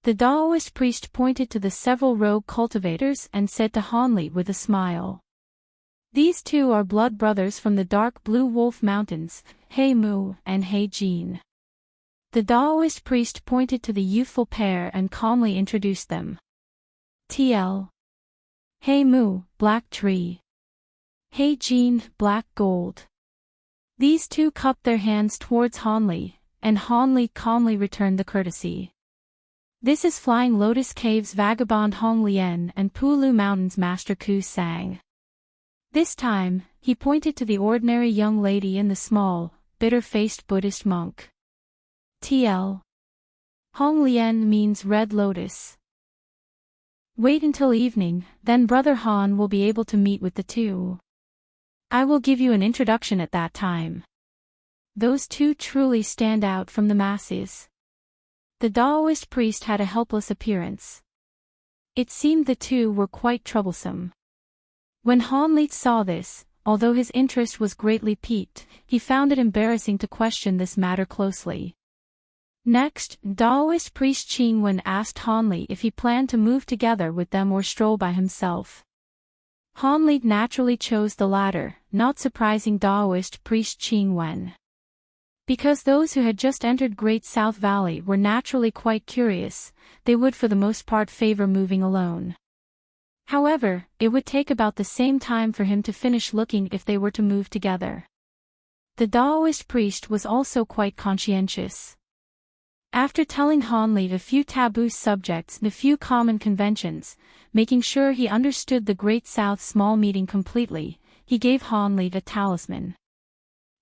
The Daoist priest pointed to the several rogue cultivators and said to Han Li with a smile. These two are blood brothers from the dark blue wolf mountains, He Mu and He Jin. The Daoist priest pointed to the youthful pair and calmly introduced them. TL. He Mu, black tree. He Jin, black gold. These two cupped their hands towards Han Li, and Han Li calmly returned the courtesy. This is Flying Lotus Cave's vagabond Hong Lian and Pulu Mountain's Master Ku Sang. This time, he pointed to the ordinary young lady and the small, bitter-faced Buddhist monk. TL. Hong Lian means red lotus. Wait until evening, then Brother Han will be able to meet with the two. I will give you an introduction at that time. Those two truly stand out from the masses. The Taoist priest had a helpless appearance. It seemed the two were quite troublesome. When Han Li saw this, although his interest was greatly piqued, he found it embarrassing to question this matter closely. Next, Taoist priest Qing Wen asked Han Li if he planned to move together with them or stroll by himself. Han Li naturally chose the latter, not surprising Taoist priest Qing Wen. Because those who had just entered Great South Valley were naturally quite curious, they would for the most part favor moving alone. However, it would take about the same time for him to finish looking if they were to move together. The Taoist priest was also quite conscientious. After telling Han Li a few taboo subjects and a few common conventions, making sure he understood the Great South small meeting completely, he gave Han Li a talisman.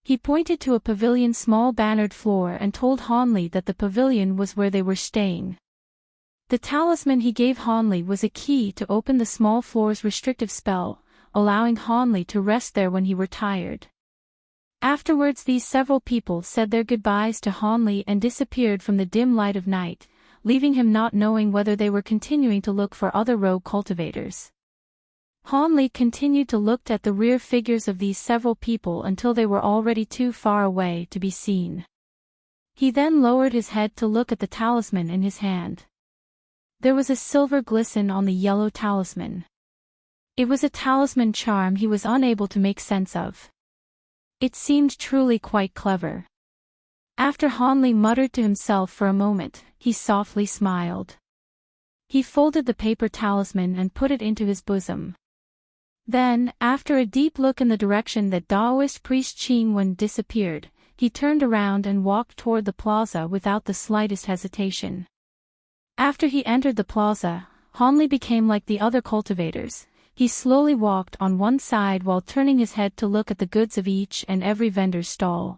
He pointed to a pavilion's small bannered floor and told Han Li that the pavilion was where they were staying. The talisman he gave Han Li was a key to open the small floor's restrictive spell, allowing Han Li to rest there when he were tired. Afterwards these several people said their goodbyes to Han Li and disappeared from the dim light of night, leaving him not knowing whether they were continuing to look for other rogue cultivators. Han Li continued to look at the rear figures of these several people until they were already too far away to be seen. He then lowered his head to look at the talisman in his hand. There was a silver glisten on the yellow talisman. It was a talisman charm he was unable to make sense of. It seemed truly quite clever. After Han Li muttered to himself for a moment, he softly smiled. He folded the paper talisman and put it into his bosom. Then, after a deep look in the direction that Taoist priest Qing Wen disappeared, he turned around and walked toward the plaza without the slightest hesitation. After he entered the plaza, Han Li became like the other cultivators. He slowly walked on one side while turning his head to look at the goods of each and every vendor's stall.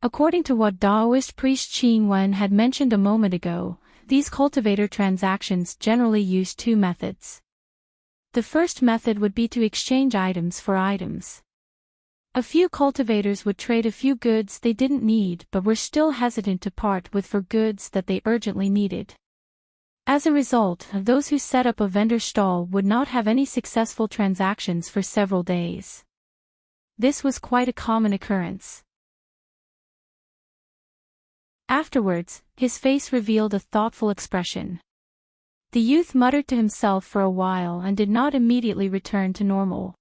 According to what Taoist priest Qing Wen had mentioned a moment ago, these cultivator transactions generally use two methods. The first method would be to exchange items for items. A few cultivators would trade a few goods they didn't need but were still hesitant to part with for goods that they urgently needed. As a result, those who set up a vendor stall would not have any successful transactions for several days. This was quite a common occurrence. Afterwards, his face revealed a thoughtful expression. The youth muttered to himself for a while and did not immediately return to normal.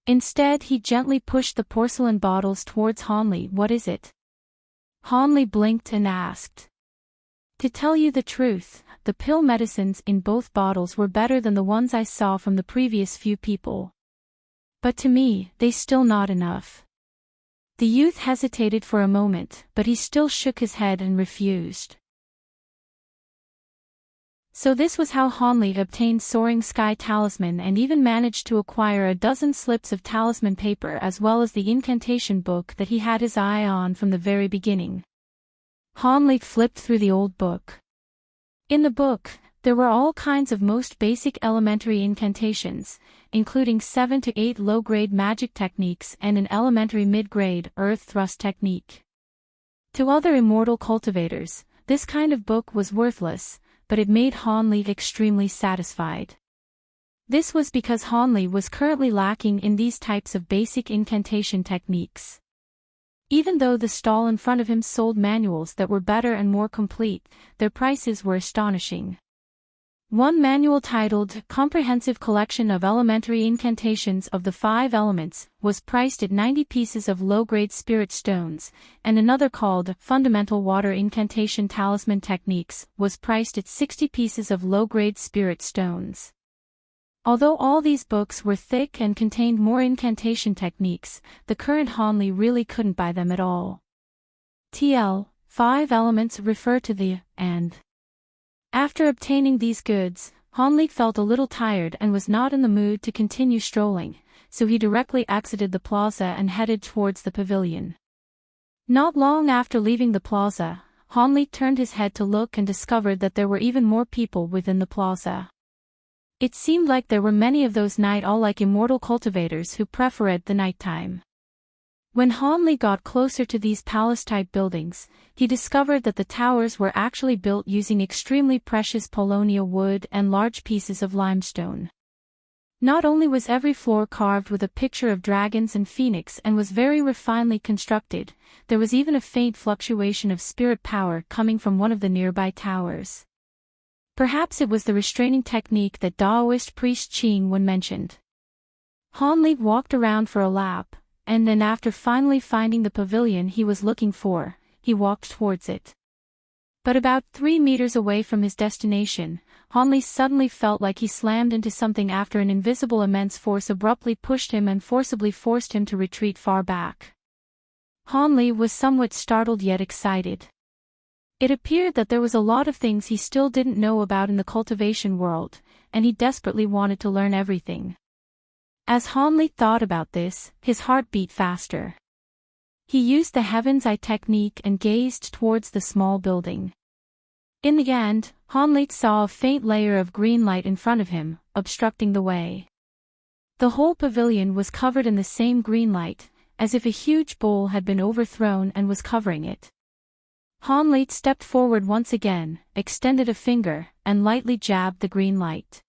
Instead, he gently pushed the porcelain bottles towards Han Li. "What is it?" Han Li blinked and asked. "To tell you the truth, the pill medicines in both bottles were better than the ones I saw from the previous few people. But to me, they still not enough." The youth hesitated for a moment, but he still shook his head and refused. So this was how Han Li obtained Soaring Sky Talisman and even managed to acquire a dozen slips of talisman paper as well as the incantation book that he had his eye on from the very beginning. Han Li flipped through the old book. In the book, there were all kinds of most basic elementary incantations, including 7 to 8 low-grade magic techniques and an elementary mid-grade earth thrust technique. To other immortal cultivators, this kind of book was worthless, but it made Han Li extremely satisfied. This was because Han Li was currently lacking in these types of basic incantation techniques. Even though the stall in front of him sold manuals that were better and more complete, their prices were astonishing. One manual titled Comprehensive Collection of Elementary Incantations of the 5 Elements was priced at 90 pieces of low-grade spirit stones, and another called Fundamental Water Incantation Talisman Techniques was priced at 60 pieces of low-grade spirit stones. Although all these books were thick and contained more incantation techniques, the current Han Li really couldn't buy them at all. TL 5 elements refer to the and. After obtaining these goods, Han Li felt a little tired and was not in the mood to continue strolling, so he directly exited the plaza and headed towards the pavilion. Not long after leaving the plaza, Hanli turned his head to look and discovered that there were even more people within the plaza. It seemed like there were many of those night owl like immortal cultivators who preferred the nighttime. When Hanli got closer to these palace-type buildings, he discovered that the towers were actually built using extremely precious Polonia wood and large pieces of limestone. Not only was every floor carved with a picture of dragons and phoenix and was very refinedly constructed, there was even a faint fluctuation of spirit power coming from one of the nearby towers. Perhaps it was the restraining technique that Taoist priest Qing Wen mentioned. Hanli walked around for a lap, and then after finally finding the pavilion he was looking for, he walked towards it. But about 3 meters away from his destination, Hanli suddenly felt like he slammed into something after an invisible immense force abruptly pushed him and forcibly forced him to retreat far back. Hanli was somewhat startled yet excited. It appeared that there was a lot of things he still didn't know about in the cultivation world, and he desperately wanted to learn everything. As Hanli thought about this, his heart beat faster. He used the Heaven's Eye technique and gazed towards the small building. In the end, Hanli saw a faint layer of green light in front of him, obstructing the way. The whole pavilion was covered in the same green light, as if a huge bowl had been overthrown and was covering it. Hanli stepped forward once again, extended a finger, and lightly jabbed the green light.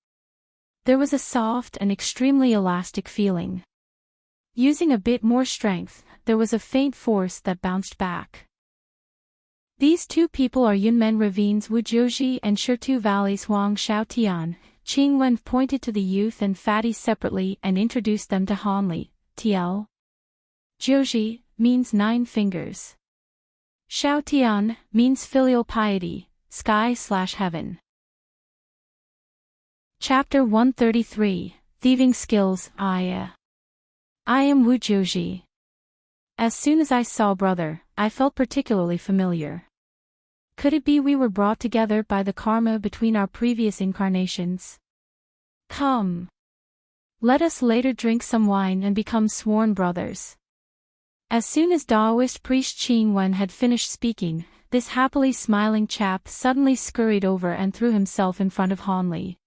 There was a soft and extremely elastic feeling. Using a bit more strength, there was a faint force that bounced back. These two people are Yunmen Ravines Wu Jiuzhi and Shirtu Valley's Huang Xiaotian. Qing Wen pointed to the youth and fatty separately and introduced them to Hanli. TL. Jiuzhi means 9 fingers. Xiaotian means filial piety, sky/heaven. Chapter 133, Thieving Skills. I am Wu Jiuzhi. As soon as I saw brother, I felt particularly familiar. Could it be we were brought together by the karma between our previous incarnations? Come. Let us later drink some wine and become sworn brothers. As soon as Taoist priest Qing Wen had finished speaking, this happily smiling chap suddenly scurried over and threw himself in front of Hanli.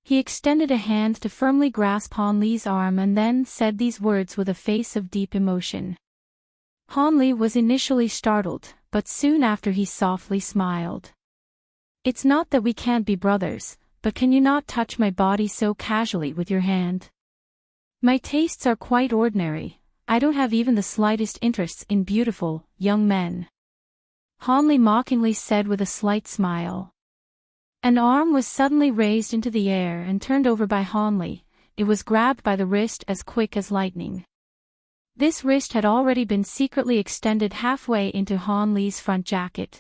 He extended a hand to firmly grasp Hanli's arm and then said these words with a face of deep emotion. Hanli was initially startled, but soon after he softly smiled. It's not that we can't be brothers, but can you not touch my body so casually with your hand? My tastes are quite ordinary, I don't have even the slightest interest in beautiful, young men. Hanli mockingly said with a slight smile. An arm was suddenly raised into the air and turned over by Hanli. It was grabbed by the wrist as quick as lightning. This wrist had already been secretly extended halfway into Hanli's front jacket.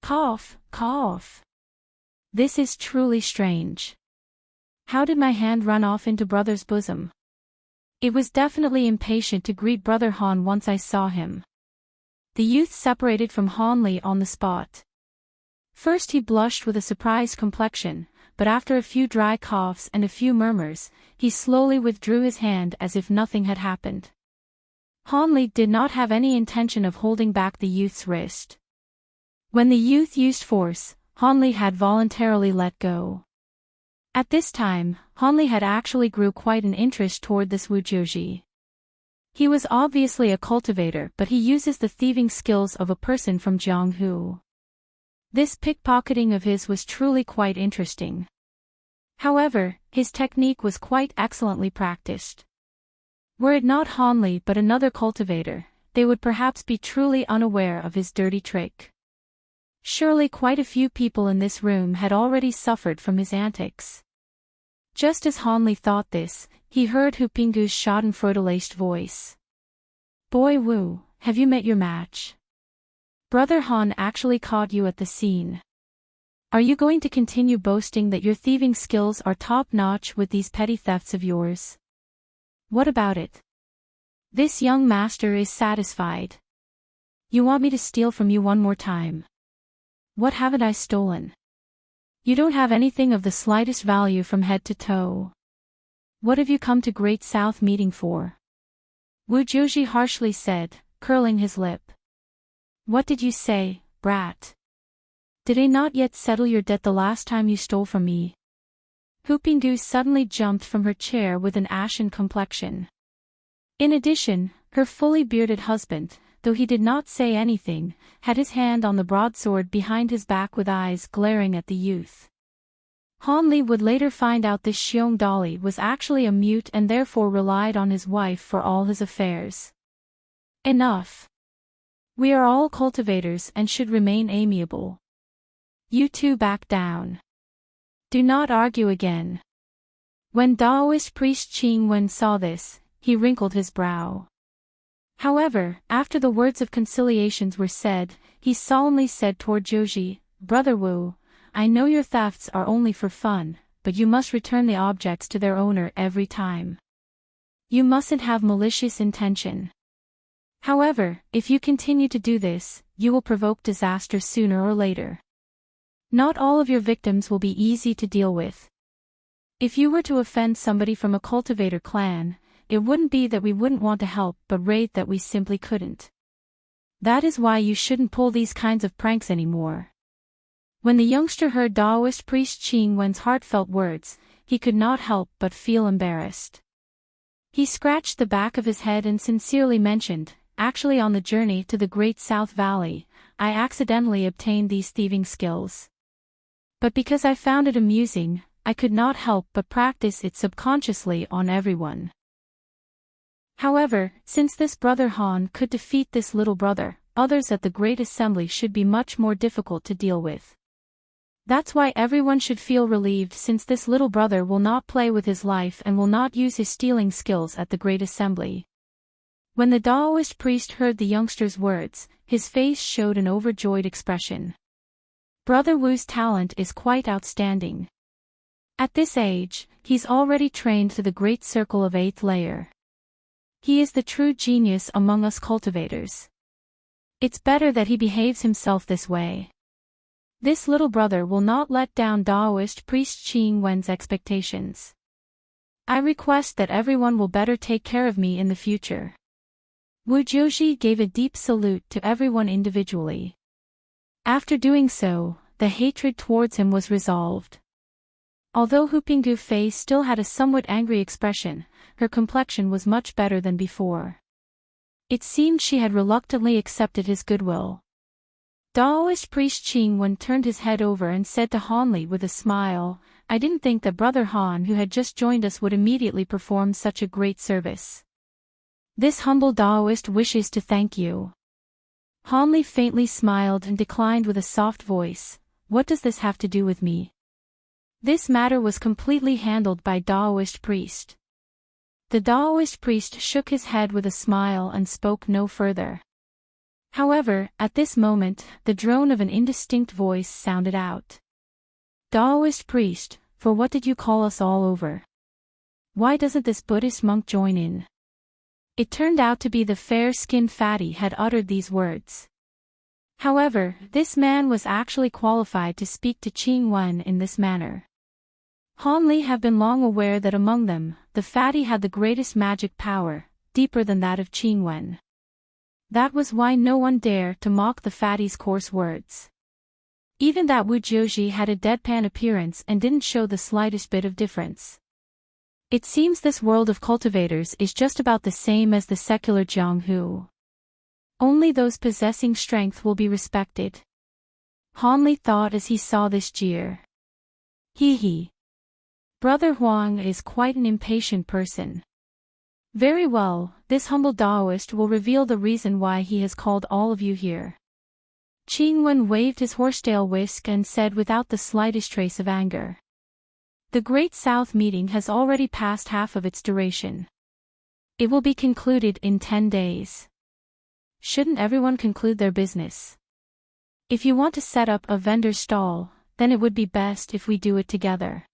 Cough, cough. This is truly strange. How did my hand run off into brother's bosom? It was definitely impatient to greet brother Han once I saw him. The youth separated from Hanli on the spot. First he blushed with a surprised complexion, but after a few dry coughs and a few murmurs, he slowly withdrew his hand as if nothing had happened. Hanli did not have any intention of holding back the youth's wrist. When the youth used force, Hanli had voluntarily let go. At this time, Hanli had actually grew quite an interest toward this Wu Jiuzhi. He was obviously a cultivator, but he uses the thieving skills of a person from Jianghu. This pickpocketing of his was truly quite interesting. However, his technique was quite excellently practiced. Were it not Hanli but another cultivator, they would perhaps be truly unaware of his dirty trick. Surely quite a few people in this room had already suffered from his antics. Just as Hanli thought this, he heard Hu Pingu's schadenfreude-laced voice. Boy Wu, have you met your match? Brother Han actually caught you at the scene. Are you going to continue boasting that your thieving skills are top-notch with these petty thefts of yours? What about it? This young master is satisfied. You want me to steal from you one more time? What haven't I stolen? You don't have anything of the slightest value from head to toe. What have you come to Great South meeting for? Wu Jiuzhi harshly said, curling his lip. What did you say, brat. Did I not yet settle your debt the last time you stole from me? Hoopingu suddenly jumped from her chair with an ashen complexion. In addition, her fully bearded husband, though he did not say anything, had his hand on the broadsword behind his back with eyes glaring at the youth. Hanli would later find out this Xiong Dali was actually a mute and therefore relied on his wife for all his affairs. Enough. We are all cultivators and should remain amiable. You two back down. Do not argue again. When Taoist priest Qing Wen saw this, he wrinkled his brow. However, after the words of conciliations were said, he solemnly said toward Joji, Brother Wu, I know your thefts are only for fun, but you must return the objects to their owner every time. You mustn't have malicious intention. However, if you continue to do this, you will provoke disaster sooner or later. Not all of your victims will be easy to deal with. If you were to offend somebody from a cultivator clan, it wouldn't be that we wouldn't want to help but rate that we simply couldn't. That is why you shouldn't pull these kinds of pranks anymore. When the youngster heard Taoist priest Qing Wen's heartfelt words, he could not help but feel embarrassed. He scratched the back of his head and sincerely mentioned, actually on the journey to the Great South Valley, I accidentally obtained these thieving skills. But because I found it amusing, I could not help but practice it subconsciously on everyone. However, since this brother Han could defeat this little brother, others at the Great Assembly should be much more difficult to deal with. That's why everyone should feel relieved since this little brother will not play with his life and will not use his stealing skills at the Great Assembly. When the Taoist priest heard the youngster's words, his face showed an overjoyed expression. Brother Wu's talent is quite outstanding. At this age, he's already trained to the great circle of 8th layer. He is the true genius among us cultivators. It's better that he behaves himself this way. This little brother will not let down Taoist priest Qing Wen's expectations. I request that everyone will better take care of me in the future. Wu Jiuji gave a deep salute to everyone individually. After doing so, the hatred towards him was resolved. Although Hoopingu's face still had a somewhat angry expression, her complexion was much better than before. It seemed she had reluctantly accepted his goodwill. Taoist priest Qing Wen turned his head over and said to Hanli with a smile, I didn't think that Brother Han who had just joined us would immediately perform such a great service. This humble Taoist wishes to thank you. Hanli faintly smiled and declined with a soft voice, what does this have to do with me? This matter was completely handled by Taoist priest. The Taoist priest shook his head with a smile and spoke no further. However, at this moment, the drone of an indistinct voice sounded out. Taoist priest, for what did you call us all over? Why doesn't this Buddhist monk join in? It turned out to be the fair-skinned fatty had uttered these words. However, this man was actually qualified to speak to Qing Wen in this manner. Hanli have been long aware that among them, the fatty had the greatest magic power, deeper than that of Qing Wen. That was why no one dared to mock the fatty's coarse words. Even that Wu Jiuji had a deadpan appearance and didn't show the slightest bit of difference. It seems this world of cultivators is just about the same as the secular Jianghu. Only those possessing strength will be respected. Hanli thought as he saw this jeer. He. Brother Huang is quite an impatient person. Very well, this humble Taoist will reveal the reason why he has called all of you here. Qing Wen waved his horsetail whisk and said without the slightest trace of anger. The Great South meeting has already passed half of its duration. It will be concluded in 10 days. Shouldn't everyone conclude their business? If you want to set up a vendor's stall, then it would be best if we do it together.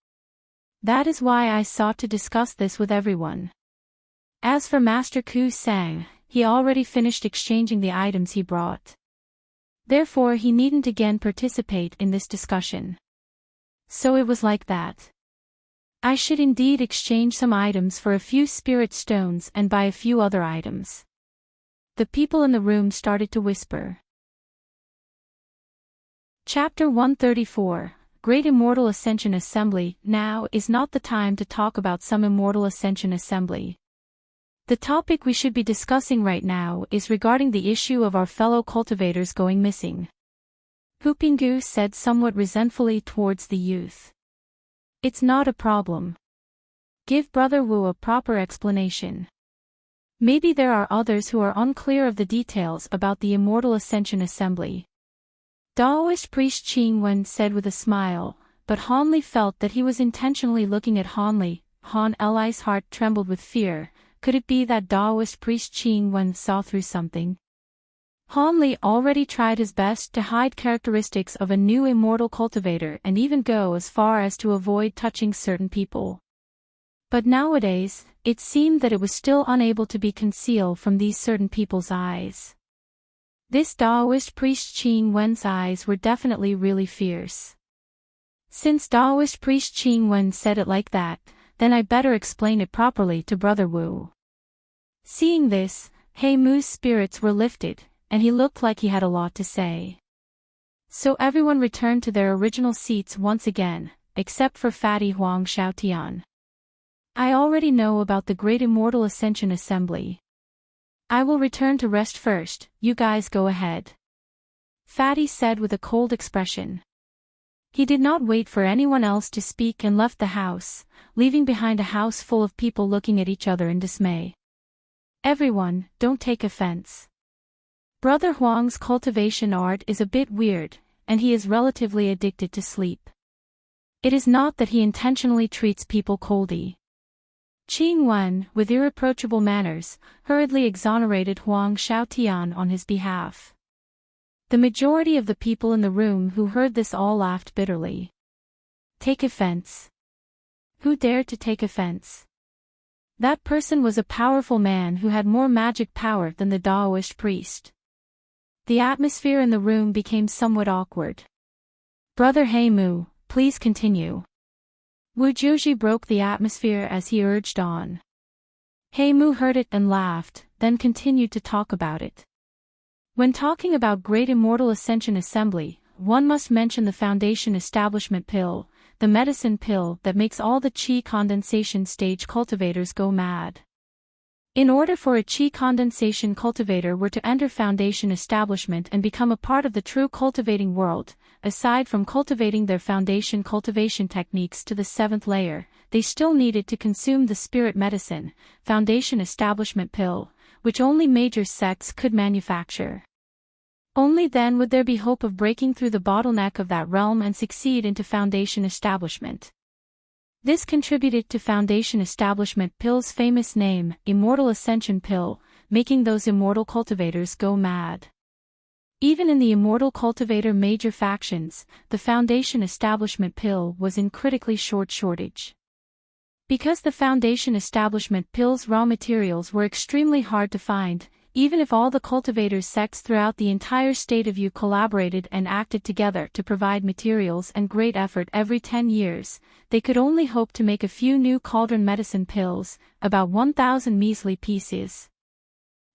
That is why I sought to discuss this with everyone. As for Master Ku Sang, he already finished exchanging the items he brought. Therefore he needn't again participate in this discussion. So it was like that. I should indeed exchange some items for a few spirit stones and buy a few other items. The people in the room started to whisper. Chapter 134, Great Immortal Ascension Assembly. Now is not the time to talk about some immortal ascension assembly. The topic we should be discussing right now is regarding the issue of our fellow cultivators going missing. Hupingu said somewhat resentfully towards the youth. It's not a problem. Give Brother Wu a proper explanation. Maybe there are others who are unclear of the details about the Immortal Ascension Assembly. Daoist priest Qing Wen said with a smile, but Han Li felt that he was intentionally looking at Han Li. Han Li's heart trembled with fear. Could it be that Daoist priest Qing Wen saw through something? Han Li already tried his best to hide characteristics of a new immortal cultivator and even go as far as to avoid touching certain people. But nowadays, it seemed that it was still unable to be concealed from these certain people's eyes. This Daoist priest Qing Wen's eyes were definitely really fierce. Since Daoist priest Qing Wen said it like that, then I better explain it properly to Brother Wu. Seeing this, He Mu's spirits were lifted, and he looked like he had a lot to say. So everyone returned to their original seats once again, except for Fatty Huang Xiaotian. I already know about the Great Immortal Ascension Assembly. I will return to rest first, you guys go ahead. Fatty said with a cold expression. He did not wait for anyone else to speak and left the house, leaving behind a house full of people looking at each other in dismay. Everyone, don't take offense. Brother Huang's cultivation art is a bit weird, and he is relatively addicted to sleep. It is not that he intentionally treats people coldly. Qing Wen, with irreproachable manners, hurriedly exonerated Huang Xiaotian on his behalf. The majority of the people in the room who heard this all laughed bitterly. Take offense. Who dared to take offense? That person was a powerful man who had more magic power than the Daoist priest. The atmosphere in the room became somewhat awkward. Brother He Mu, please continue. Wu Jiuji broke the atmosphere as he urged on. He Mu heard it and laughed, then continued to talk about it. When talking about Great Immortal Ascension Assembly, one must mention the Foundation Establishment Pill, the medicine pill that makes all the Qi condensation stage cultivators go mad. In order for a Qi condensation cultivator were to enter Foundation Establishment and become a part of the true cultivating world, aside from cultivating their foundation cultivation techniques to the 7th layer, they still needed to consume the spirit medicine, Foundation Establishment Pill, which only major sects could manufacture. Only then would there be hope of breaking through the bottleneck of that realm and succeed into Foundation Establishment. This contributed to Foundation Establishment Pill's famous name, Immortal Ascension Pill, making those immortal cultivators go mad. Even in the immortal cultivator major factions, the Foundation Establishment Pill was in critically short shortage. Because the Foundation Establishment Pill's raw materials were extremely hard to find, even if all the cultivators sects throughout the entire state of Yu collaborated and acted together to provide materials and great effort every 10 years, they could only hope to make a few new cauldron medicine pills, about 1,000 measly pieces.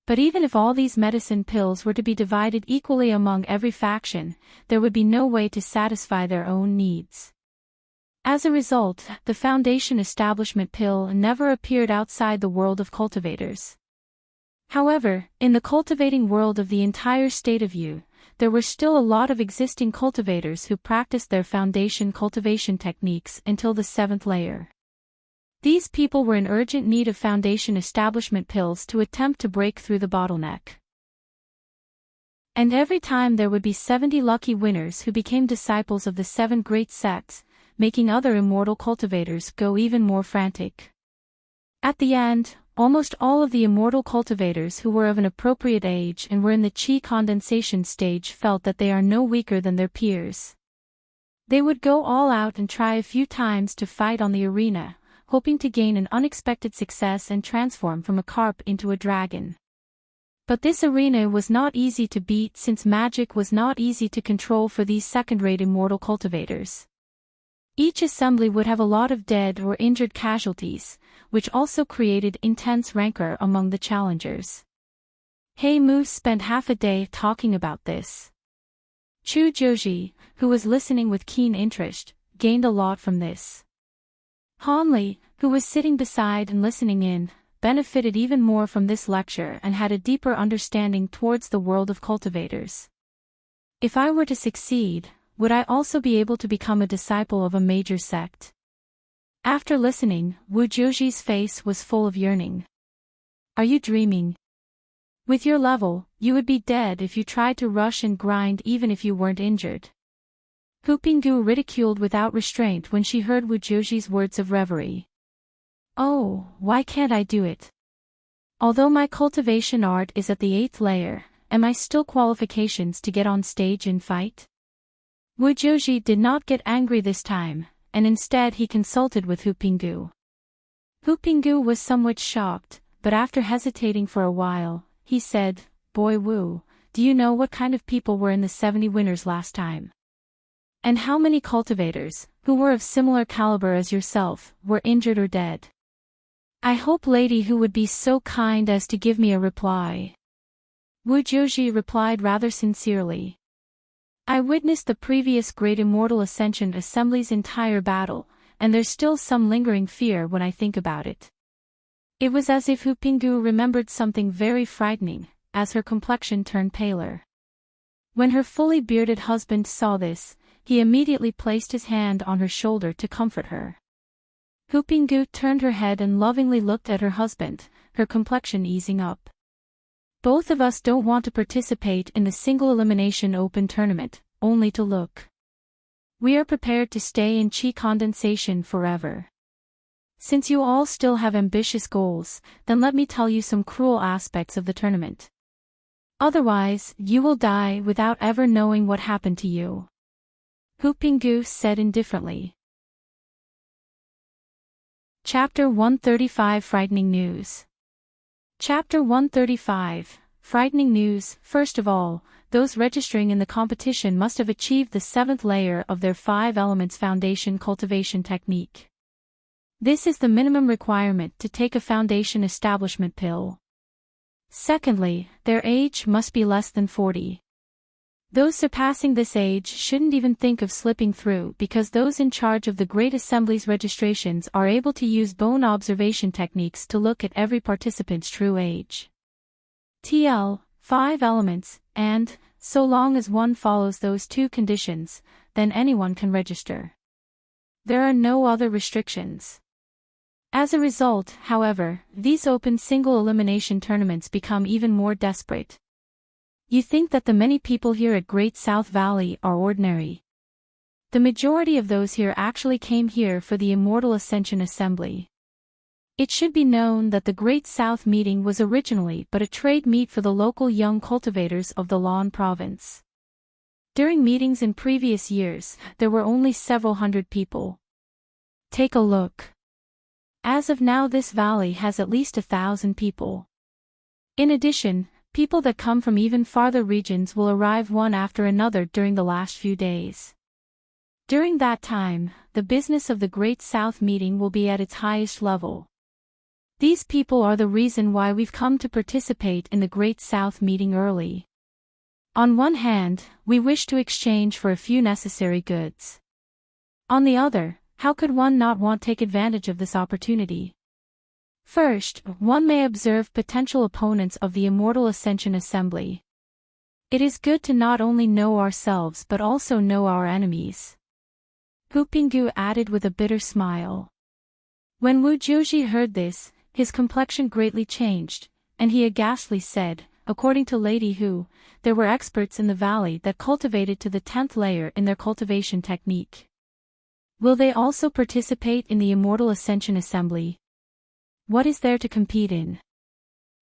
But even if all these medicine pills were to be divided equally among every faction, there would be no way to satisfy their own needs. As a result, the Foundation Establishment Pill never appeared outside the world of cultivators. However, in the cultivating world of the entire state of Yu, there were still a lot of existing cultivators who practiced their foundation cultivation techniques until the 7th layer. These people were in urgent need of Foundation Establishment Pills to attempt to break through the bottleneck. And every time there would be 70 lucky winners who became disciples of the 7 great sects, making other immortal cultivators go even more frantic. At the end, almost all of the immortal cultivators who were of an appropriate age and were in the Qi condensation stage felt that they are no weaker than their peers. They would go all out and try a few times to fight on the arena, hoping to gain an unexpected success and transform from a carp into a dragon. But this arena was not easy to beat since magic was not easy to control for these second-rate immortal cultivators. Each assembly would have a lot of dead or injured casualties, which also created intense rancor among the challengers. He Mu spent half a day talking about this. Chu Joji, who was listening with keen interest, gained a lot from this. Han Li, who was sitting beside and listening in, benefited even more from this lecture and had a deeper understanding towards the world of cultivators. If I were to succeed, would I also be able to become a disciple of a major sect? After listening, Wu Joji's face was full of yearning. Are you dreaming? With your level, you would be dead if you tried to rush and grind even if you weren't injured. Hu Pinggu ridiculed without restraint when she heard Wu Joji's words of reverie. Oh, why can't I do it? Although my cultivation art is at the 8th layer, am I still qualifications to get on stage and fight? Wu Joji did not get angry this time, and instead he consulted with Hu Pinggu. Hu Pinggu was somewhat shocked, but after hesitating for a while, he said, Boy Wu, do you know what kind of people were in the 70 winners last time? And how many cultivators, who were of similar caliber as yourself, were injured or dead? I hope lady who would be so kind as to give me a reply. Wu Joji replied rather sincerely. I witnessed the previous Great Immortal Ascension Assembly's entire battle, and there's still some lingering fear when I think about it. It was as if Hu Pinggu remembered something very frightening, as her complexion turned paler. When her fully bearded husband saw this, he immediately placed his hand on her shoulder to comfort her. Hu Pinggu turned her head and lovingly looked at her husband, her complexion easing up. Both of us don't want to participate in the single elimination open tournament, only to look. We are prepared to stay in chi condensation forever. Since you all still have ambitious goals, then let me tell you some cruel aspects of the tournament. Otherwise, you will die without ever knowing what happened to you. Hu Pinggu said indifferently. Chapter 135 Frightening News. Chapter 135, Frightening News. First of all, those registering in the competition must have achieved the 7th layer of their 5 elements foundation cultivation technique. This is the minimum requirement to take a foundation establishment pill. Secondly, their age must be less than 40. Those surpassing this age shouldn't even think of slipping through because those in charge of the Great Assembly's registrations are able to use bone observation techniques to look at every participant's true age. TL, 5 elements, and, so long as one follows those 2 conditions, then anyone can register. There are no other restrictions. As a result, however, these open single elimination tournaments become even more desperate. You think that the many people here at Great South Valley are ordinary. The majority of those here actually came here for the Immortal Ascension Assembly. It should be known that the Great South meeting was originally but a trade meet for the local young cultivators of the Lan province. During meetings in previous years, there were only several hundred people. Take a look. As of now, this valley has at least 1,000 people. In addition, people that come from even farther regions will arrive one after another during the last few days. During that time, the business of the Great South meeting will be at its highest level. These people are the reason why we've come to participate in the Great South meeting early. On one hand, we wish to exchange for a few necessary goods. On the other, how could one not want to take advantage of this opportunity? First, one may observe potential opponents of the Immortal Ascension Assembly. It is good to not only know ourselves but also know our enemies. Hu Pinggu added with a bitter smile. When Wu Joji heard this, his complexion greatly changed, and he aghastly said, according to Lady Hu, there were experts in the valley that cultivated to the 10th layer in their cultivation technique. Will they also participate in the Immortal Ascension Assembly? What is there to compete in?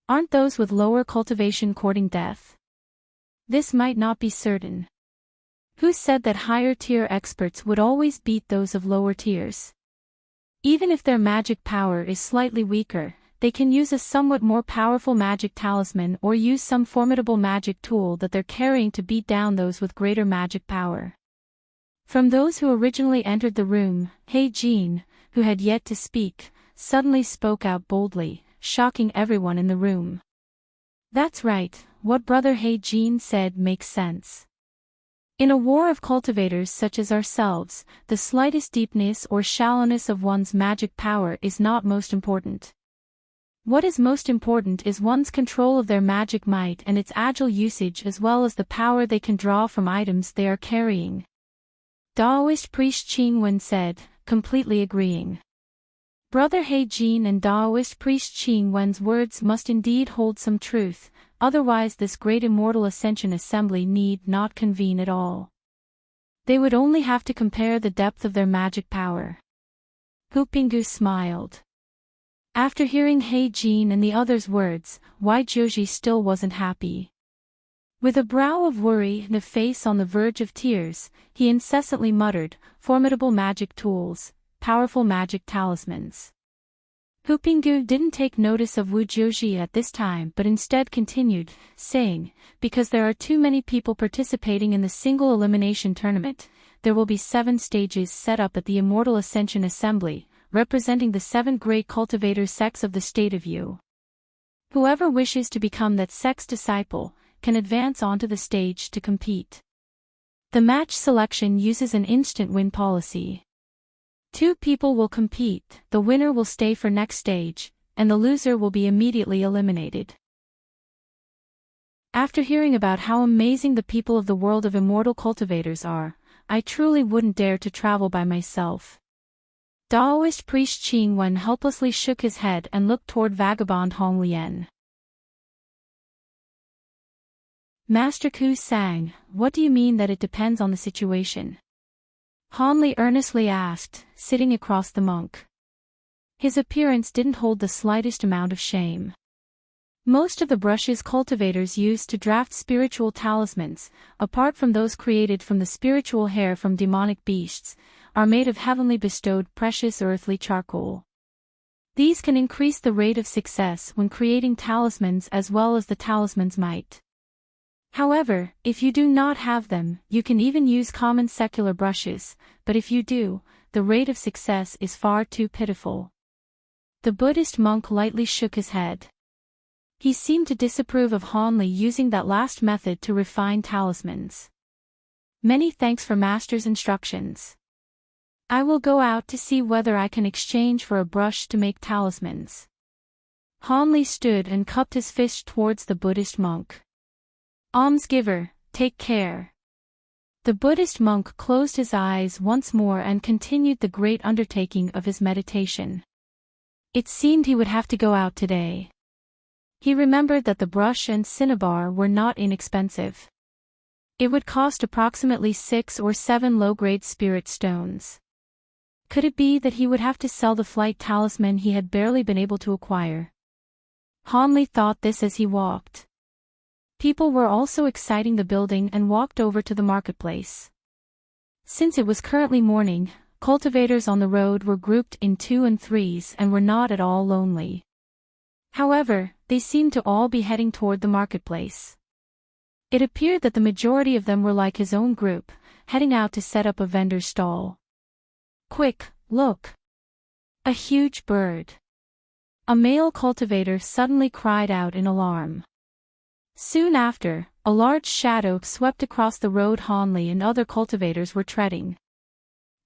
Aren't those with lower cultivation courting death? This might not be certain. Who said that higher tier experts would always beat those of lower tiers? Even if their magic power is slightly weaker, they can use a somewhat more powerful magic talisman or use some formidable magic tool that they're carrying to beat down those with greater magic power. From those who originally entered the room, He Jin, who had yet to speak, suddenly spoke out boldly, shocking everyone in the room. That's right, what Brother He Jin said makes sense. In a war of cultivators such as ourselves, the slightest deepness or shallowness of one's magic power is not most important. What is most important is one's control of their magic might and its agile usage, as well as the power they can draw from items they are carrying. Taoist priest Qing Wen said, completely agreeing. Brother He Jin and Taoist priest Qing Wen's words must indeed hold some truth, otherwise this great immortal ascension assembly need not convene at all. They would only have to compare the depth of their magic power. Hu Pinggu smiled. After hearing He Jin and the others' words, Wei Jiuji still wasn't happy. With a brow of worry and a face on the verge of tears, he incessantly muttered, formidable magic tools, powerful magic talismans. Hu Pinggu didn't take notice of Wu Jiuji at this time but instead continued, saying, because there are too many people participating in the single elimination tournament, there will be 7 stages set up at the Immortal Ascension Assembly, representing the 7 great cultivator sects of the state of Yu. Whoever wishes to become that sect's disciple, can advance onto the stage to compete. The match selection uses an instant win policy. 2 people will compete, the winner will stay for next stage, and the loser will be immediately eliminated. After hearing about how amazing the people of the world of immortal cultivators are, I truly wouldn't dare to travel by myself. Taoist priest Qing Wen helplessly shook his head and looked toward vagabond Hong Lian. Master Ku sang, what do you mean that it depends on the situation? Han Li earnestly asked, sitting across the monk. His appearance didn't hold the slightest amount of shame. Most of the brushes cultivators use to draft spiritual talismans, apart from those created from the spiritual hair from demonic beasts, are made of heavenly bestowed precious earthly charcoal. These can increase the rate of success when creating talismans as well as the talisman's might. However, if you do not have them, you can even use common secular brushes, but if you do, the rate of success is far too pitiful. The Buddhist monk lightly shook his head. He seemed to disapprove of Han Li using that last method to refine talismans. Many thanks for Master's instructions. I will go out to see whether I can exchange for a brush to make talismans. Han Li stood and cupped his fist towards the Buddhist monk. Almsgiver, take care. The Buddhist monk closed his eyes once more and continued the great undertaking of his meditation. It seemed he would have to go out today. He remembered that the brush and cinnabar were not inexpensive. It would cost approximately 6 or 7 low-grade spirit stones. Could it be that he would have to sell the flight talisman he had barely been able to acquire? Han Li thought this as he walked. People were also exciting the building and walked over to the marketplace. Since it was currently morning, cultivators on the road were grouped in 2 and 3s and were not at all lonely. However, they seemed to all be heading toward the marketplace. It appeared that the majority of them were like his own group, heading out to set up a vendor's stall. Quick, look! A huge bird. A male cultivator suddenly cried out in alarm. Soon after, a large shadow swept across the road Han Li and other cultivators were treading.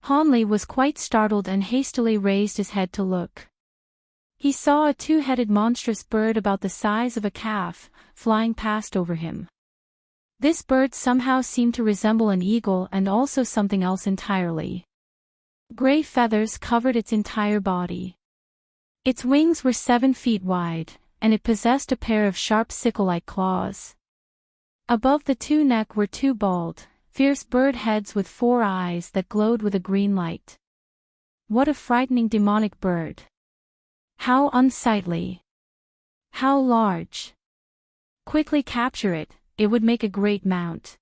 Han Li was quite startled and hastily raised his head to look. He saw a 2-headed monstrous bird about the size of a calf, flying past over him. This bird somehow seemed to resemble an eagle and also something else entirely. Gray feathers covered its entire body. Its wings were 7 feet wide, and it possessed a pair of sharp sickle-like claws. Above the 2 neck were 2 bald, fierce bird heads with 4 eyes that glowed with a green light. What a frightening demonic bird! How unsightly! How large! Quickly capture it, it would make a great mount.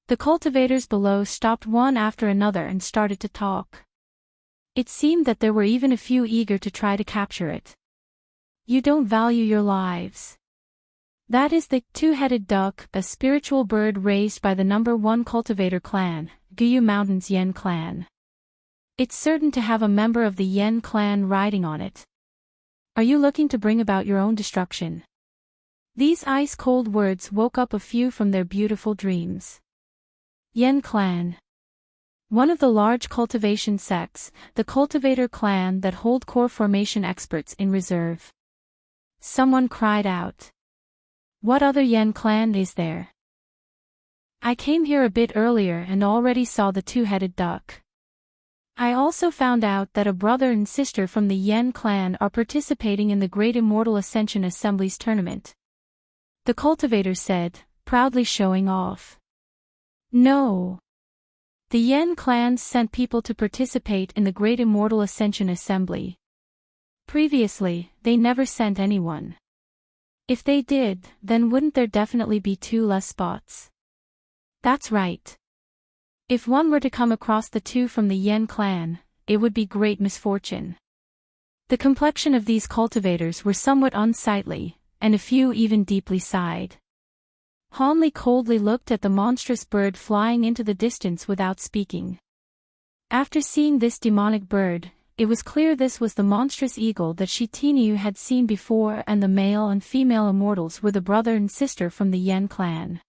The cultivators below stopped one after another and started to talk. It seemed that there were even a few eager to try to capture it. You don't value your lives. That is the 2-headed duck, a spiritual bird raised by the number 1 cultivator clan, Guyu Mountain's Yen clan. It's certain to have a member of the Yen clan riding on it. Are you looking to bring about your own destruction? These ice-cold words woke up a few from their beautiful dreams. Yen clan. One of the large cultivation sects, the cultivator clan that hold core formation experts in reserve. Someone cried out. What other Yen clan is there? I came here a bit earlier and already saw the two-headed duck. I also found out that a brother and sister from the Yen clan are participating in the Great Immortal Ascension Assembly's tournament. The cultivator said, proudly showing off. No. The Yen clans sent people to participate in the Great Immortal Ascension Assembly. Previously, they never sent anyone. If they did, then wouldn't there definitely be 2 less spots? That's right. If one were to come across the 2 from the Yen clan, it would be great misfortune. The complexion of these cultivators were somewhat unsightly, and a few even deeply sighed. Hanli coldly looked at the monstrous bird flying into the distance without speaking. After seeing this demonic bird, it was clear this was the monstrous eagle that Shitinu had seen before, and the male and female immortals were the brother and sister from the Yen clan.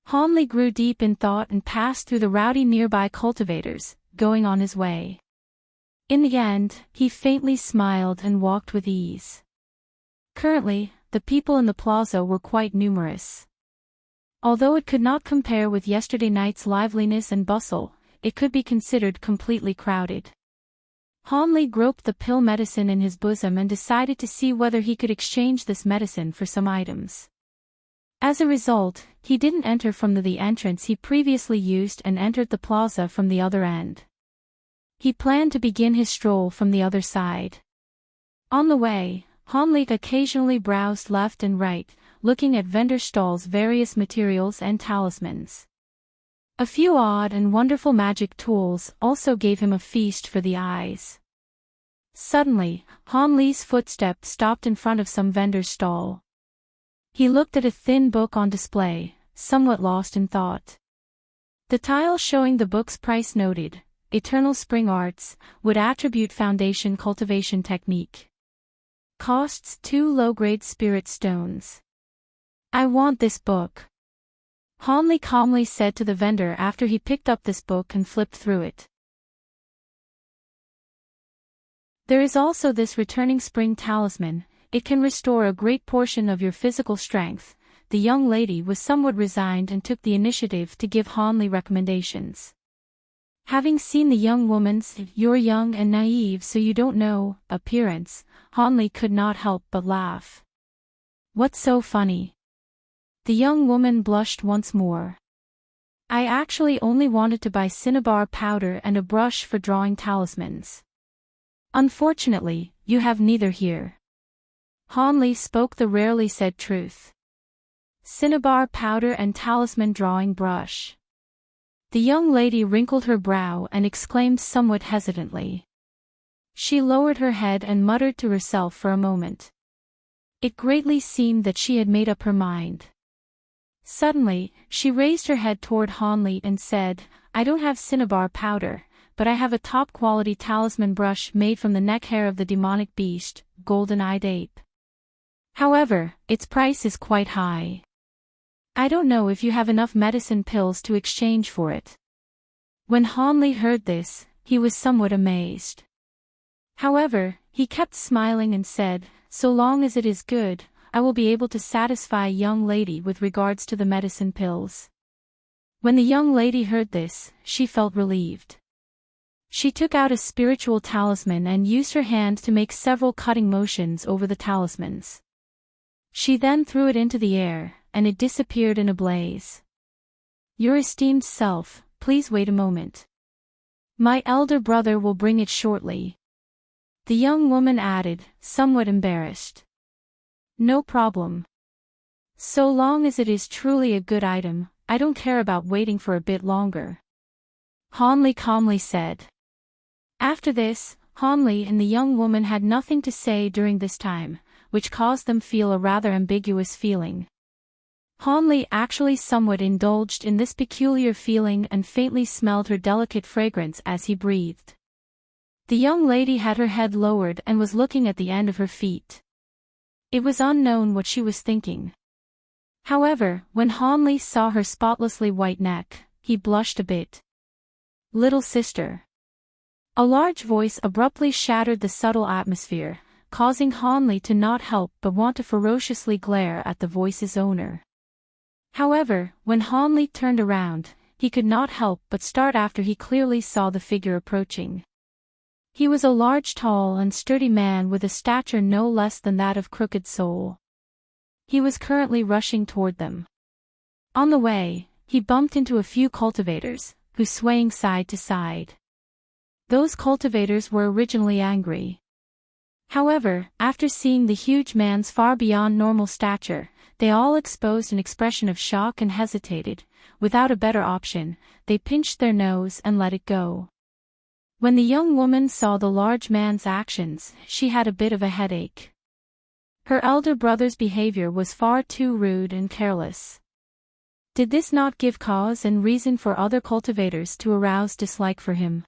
Hanli grew deep in thought and passed through the rowdy nearby cultivators, going on his way. In the end, he faintly smiled and walked with ease. Currently, the people in the plaza were quite numerous. Although it could not compare with yesterday night's liveliness and bustle, it could be considered completely crowded. Hanli groped the pill medicine in his bosom and decided to see whether he could exchange this medicine for some items. As a result, he didn't enter from the entrance he previously used and entered the plaza from the other end. He planned to begin his stroll from the other side. On the way, Hanli occasionally browsed left and right, looking at vendor stalls' various materials and talismans. A few odd and wonderful magic tools also gave him a feast for the eyes. Suddenly, Hanli's footstep stopped in front of some vendor's stall. He looked at a thin book on display, somewhat lost in thought. The tile showing the book's price noted, Eternal Spring Arts, Wood Attribute Foundation Cultivation Technique. Costs 2 low-grade spirit stones. I want this book. Hanli calmly said to the vendor after he picked up this book and flipped through it. There is also this returning spring talisman. It can restore a great portion of your physical strength. The young lady was somewhat resigned and took the initiative to give Hanli recommendations. Having seen the young woman's "you're young and naive so you don't know" appearance, Hanli could not help but laugh. What's so funny? The young woman blushed once more. I actually only wanted to buy cinnabar powder and a brush for drawing talismans. Unfortunately, you have neither here. Hanli spoke the rarely said truth. Cinnabar powder and talisman drawing brush. The young lady wrinkled her brow and exclaimed somewhat hesitantly. She lowered her head and muttered to herself for a moment. It greatly seemed that she had made up her mind. Suddenly, she raised her head toward Hanli and said, I don't have cinnabar powder, but I have a top-quality talisman brush made from the neck hair of the demonic beast, golden-eyed ape. However, its price is quite high. I don't know if you have enough medicine pills to exchange for it. When Hanli heard this, he was somewhat amazed. However, he kept smiling and said, so long as it is good, I will be able to satisfy a young lady with regards to the medicine pills. When the young lady heard this, she felt relieved. She took out a spiritual talisman and used her hand to make several cutting motions over the talismans. She then threw it into the air, and it disappeared in a blaze. Your esteemed self, please wait a moment. My elder brother will bring it shortly. The young woman added, somewhat embarrassed. No problem. So long as it is truly a good item, I don't care about waiting for a bit longer. Hanli calmly said. After this, Hanli and the young woman had nothing to say during this time, which caused them feel a rather ambiguous feeling. Hanli actually somewhat indulged in this peculiar feeling and faintly smelled her delicate fragrance as he breathed. The young lady had her head lowered and was looking at the end of her feet. It was unknown what she was thinking. However, when Hanli saw her spotlessly white neck, he blushed a bit. "Little sister." A large voice abruptly shattered the subtle atmosphere, causing Hanli to not help but want to ferociously glare at the voice's owner. However, when Hanli turned around, he could not help but start after he clearly saw the figure approaching. He was a large, tall and sturdy man with a stature no less than that of Crooked Soul. He was currently rushing toward them. On the way, he bumped into a few cultivators, who swaying side to side. Those cultivators were originally angry. However, after seeing the huge man's far beyond normal stature, they all exposed an expression of shock and hesitated. Without a better option, they pinched their nose and let it go. When the young woman saw the large man's actions, she had a bit of a headache. Her elder brother's behavior was far too rude and careless. Did this not give cause and reason for other cultivators to arouse dislike for him?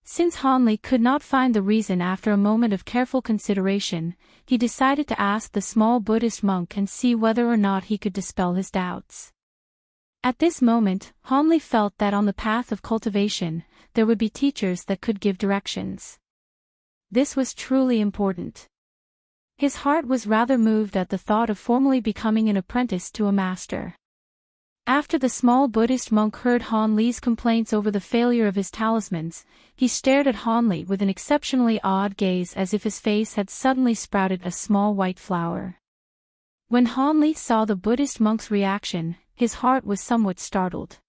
Since Hanli could not find the reason after a moment of careful consideration, he decided to ask the small Buddhist monk and see whether or not he could dispel his doubts. At this moment, Hanli felt that on the path of cultivation, there would be teachers that could give directions. This was truly important. His heart was rather moved at the thought of formally becoming an apprentice to a master. After the small Buddhist monk heard Hanli's complaints over the failure of his talismans, he stared at Hanli with an exceptionally odd gaze as if his face had suddenly sprouted a small white flower. When Hanli saw the Buddhist monk's reaction, his heart was somewhat startled.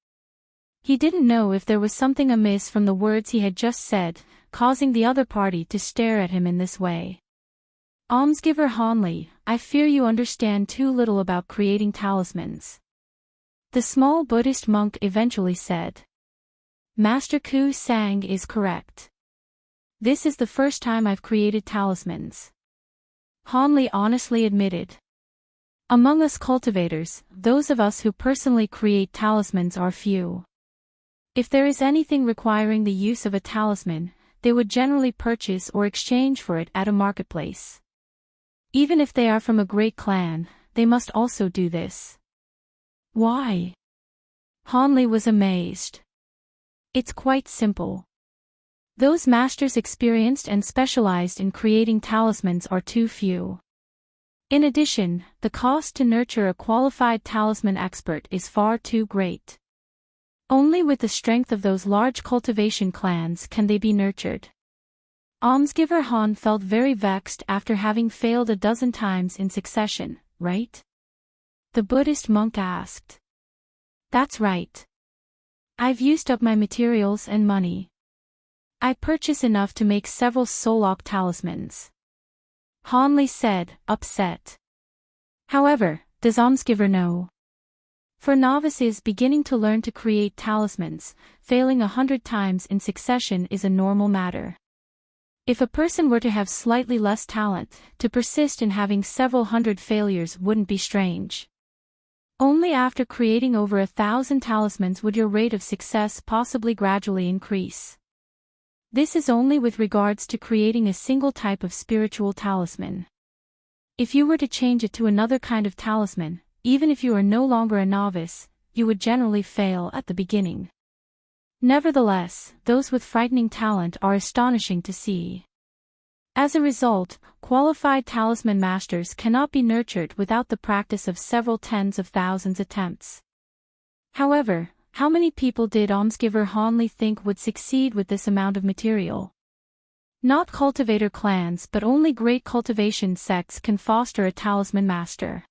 He didn't know if there was something amiss from the words he had just said, causing the other party to stare at him in this way. "Almsgiver Hanli, I fear you understand too little about creating talismans," the small Buddhist monk eventually said. "Master Ku Sang is correct. This is the first time I've created talismans," Hanli honestly admitted. "Among us cultivators, those of us who personally create talismans are few. If there is anything requiring the use of a talisman, they would generally purchase or exchange for it at a marketplace. Even if they are from a great clan, they must also do this." "Why?" Hanli was amazed. "It's quite simple. Those masters experienced and specialized in creating talismans are too few. In addition, the cost to nurture a qualified talisman expert is far too great. Only with the strength of those large cultivation clans can they be nurtured." Almsgiver Han felt very vexed after having failed a dozen times in succession, right? The Buddhist monk asked. "That's right. I've used up my materials and money. I purchase enough to make several Solok talismans," Hanli said, upset. "However, does Almsgiver know? For novices beginning to learn to create talismans, failing 100 times in succession is a normal matter. If a person were to have slightly less talent, to persist in having several hundred failures wouldn't be strange. Only after creating over 1,000 talismans would your rate of success possibly gradually increase. This is only with regards to creating a single type of spiritual talisman. If you were to change it to another kind of talisman, even if you are no longer a novice, you would generally fail at the beginning. Nevertheless, those with frightening talent are astonishing to see. As a result, qualified talisman masters cannot be nurtured without the practice of several tens of thousands attempts. However, how many people did Almsgiver Hanli think would succeed with this amount of material? Not cultivator clans but only great cultivation sects can foster a talisman master.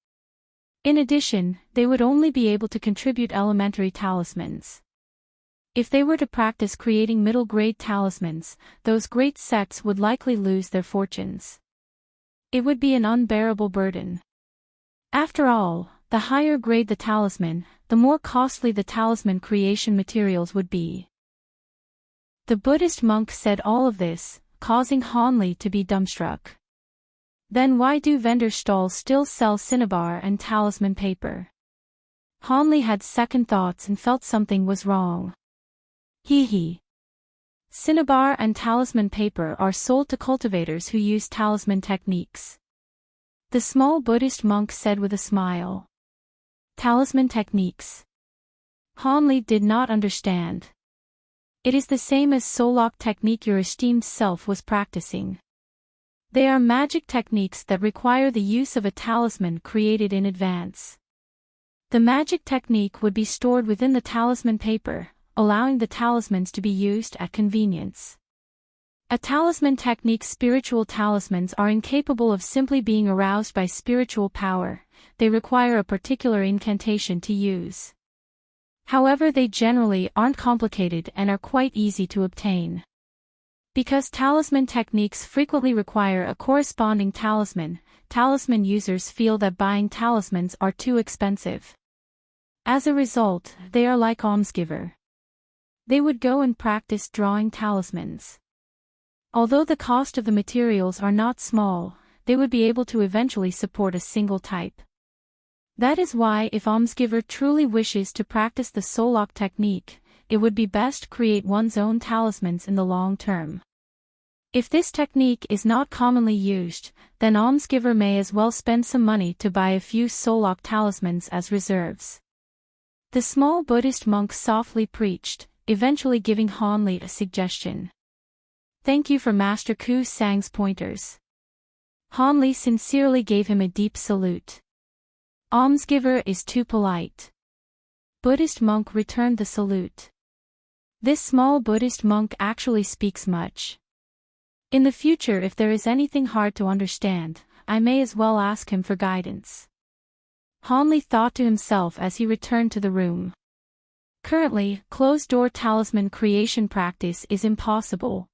In addition, they would only be able to contribute elementary talismans. If they were to practice creating middle-grade talismans, those great sects would likely lose their fortunes. It would be an unbearable burden. After all, the higher grade the talisman, the more costly the talisman creation materials would be. The Buddhist monk said all of this, causing Hanli to be dumbstruck. Then why do vendor stalls still sell cinnabar and talisman paper? Hanli had second thoughts and felt something was wrong. Hee. Cinnabar and talisman paper are sold to cultivators who use talisman techniques, the small Buddhist monk said with a smile. Talisman techniques. Hanli did not understand. It is the same as Solok technique your esteemed self was practicing. They are magic techniques that require the use of a talisman created in advance. The magic technique would be stored within the talisman paper, allowing the talismans to be used at convenience. A talisman technique. Spiritual talismans are incapable of simply being aroused by spiritual power, they require a particular incantation to use. However, they generally aren't complicated and are quite easy to obtain. Because talisman techniques frequently require a corresponding talisman, talisman users feel that buying talismans are too expensive. As a result, they are like almsgiver. They would go and practice drawing talismans. Although the cost of the materials are not small, they would be able to eventually support a single type. That is why if almsgiver truly wishes to practice the Solok technique, it would be best to create one's own talismans in the long term. If this technique is not commonly used, then almsgiver may as well spend some money to buy a few Solok talismans as reserves. The small Buddhist monk softly preached, eventually giving Hanli a suggestion. Thank you for Master Ku Sang's pointers. Hanli sincerely gave him a deep salute. Almsgiver is too polite. Buddhist monk returned the salute. This small Buddhist monk actually speaks much. In the future, if there is anything hard to understand, I may as well ask him for guidance. Hanli thought to himself as he returned to the room. Currently, closed-door talisman creation practice is impossible.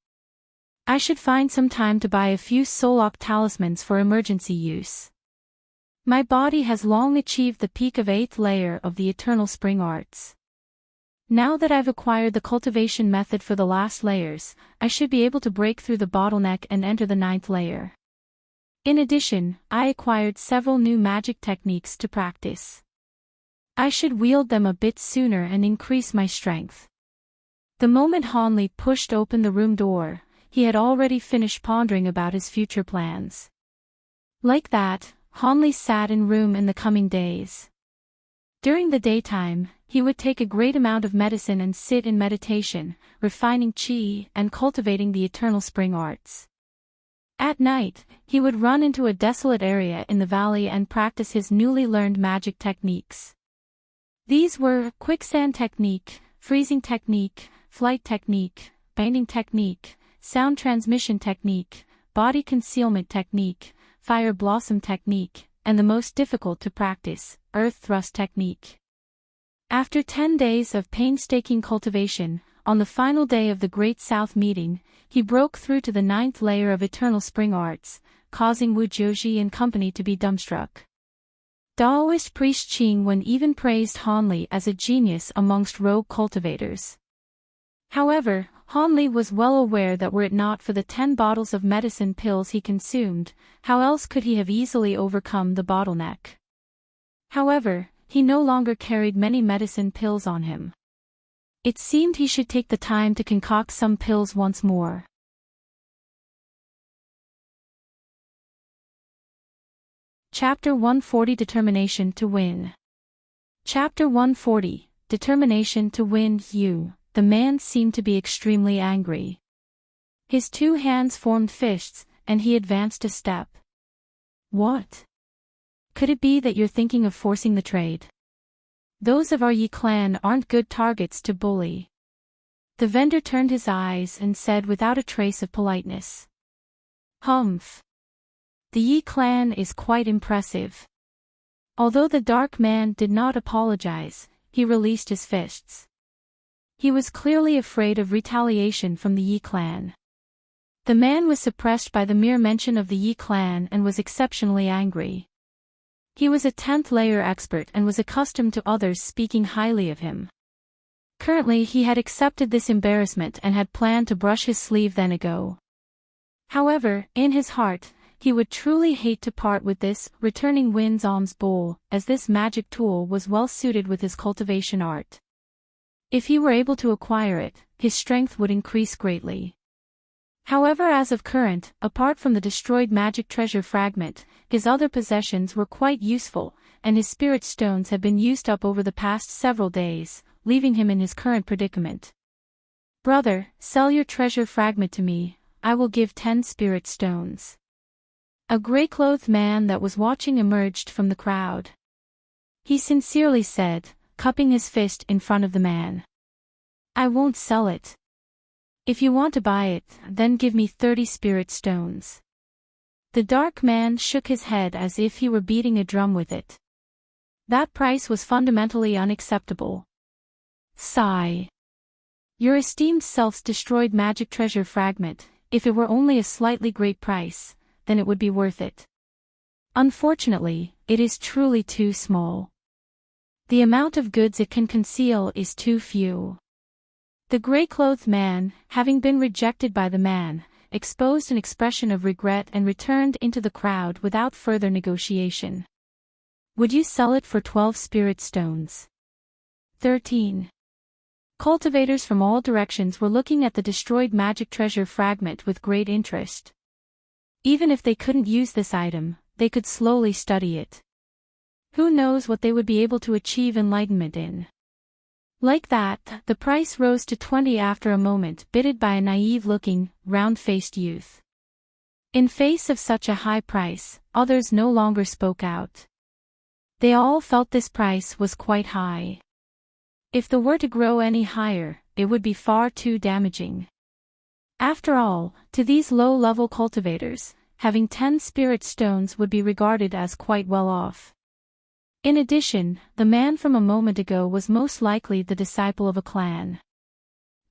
I should find some time to buy a few Solok talismans for emergency use. My body has long achieved the peak of 8th layer of the eternal spring arts. Now that I've acquired the cultivation method for the last layers, I should be able to break through the bottleneck and enter the 9th layer. In addition, I acquired several new magic techniques to practice. I should wield them a bit sooner and increase my strength. The moment Hanli pushed open the room door, he had already finished pondering about his future plans. Like that, Hanli sat in room in the coming days. During the daytime, he would take a great amount of medicine and sit in meditation, refining qi and cultivating the eternal spring arts. At night, he would run into a desolate area in the valley and practice his newly learned magic techniques. These were quicksand technique, freezing technique, flight technique, binding technique, sound transmission technique, body concealment technique, fire blossom technique, and the most difficult to practice, earth thrust technique. After 10 days of painstaking cultivation, on the final day of the Great South Meeting, he broke through to the 9th layer of eternal spring arts, causing Wu Jiuji and company to be dumbstruck. Daoist priest Qing Wen even praised Hanli as a genius amongst rogue cultivators. However, Hanli was well aware that were it not for the 10 bottles of medicine pills he consumed, how else could he have easily overcome the bottleneck? However, he no longer carried many medicine pills on him. It seemed he should take the time to concoct some pills once more. Chapter 140 Determination to Win. Chapter 140 Determination to Win. The man seemed to be extremely angry. His 2 hands formed fists, and he advanced a step. What? Could it be that you're thinking of forcing the trade? Those of our Yi clan aren't good targets to bully. The vendor turned his eyes and said without a trace of politeness. Humph. The Yi clan is quite impressive. Although the dark man did not apologize, he released his fists. He was clearly afraid of retaliation from the Yi clan. The man was suppressed by the mere mention of the Yi clan and was exceptionally angry. He was a 10th layer expert and was accustomed to others speaking highly of him. Currently he had accepted this embarrassment and had planned to brush his sleeve then ago. However, in his heart, he would truly hate to part with this returning Win's alms bowl, as this magic tool was well suited with his cultivation art. If he were able to acquire it, his strength would increase greatly. However, as of current, apart from the destroyed magic treasure fragment, his other possessions were quite useful, and his spirit stones had been used up over the past several days, leaving him in his current predicament. "Brother, sell your treasure fragment to me, I will give 10 spirit stones." A gray-clothed man that was watching emerged from the crowd. He sincerely said, cupping his fist in front of the man, "I won't sell it. If you want to buy it, then give me 30 spirit stones." The dark man shook his head as if he were beating a drum with it. That price was fundamentally unacceptable. Sigh. Your esteemed self's destroyed magic treasure fragment, if it were only a slightly great price, then it would be worth it. Unfortunately, it is truly too small. The amount of goods it can conceal is too few. The gray-clothed man, having been rejected by the man, exposed an expression of regret and returned into the crowd without further negotiation. "Would you sell it for 12 spirit stones?" 13. Cultivators from all directions were looking at the destroyed magic treasure fragment with great interest. Even if they couldn't use this item, they could slowly study it. Who knows what they would be able to achieve enlightenment in. Like that, the price rose to 20 after a moment, bidded by a naive-looking, round-faced youth. In face of such a high price, others no longer spoke out. They all felt this price was quite high. If the were to grow any higher, it would be far too damaging. After all, to these low-level cultivators, having 10 spirit stones would be regarded as quite well off. In addition, the man from a moment ago was most likely the disciple of a clan.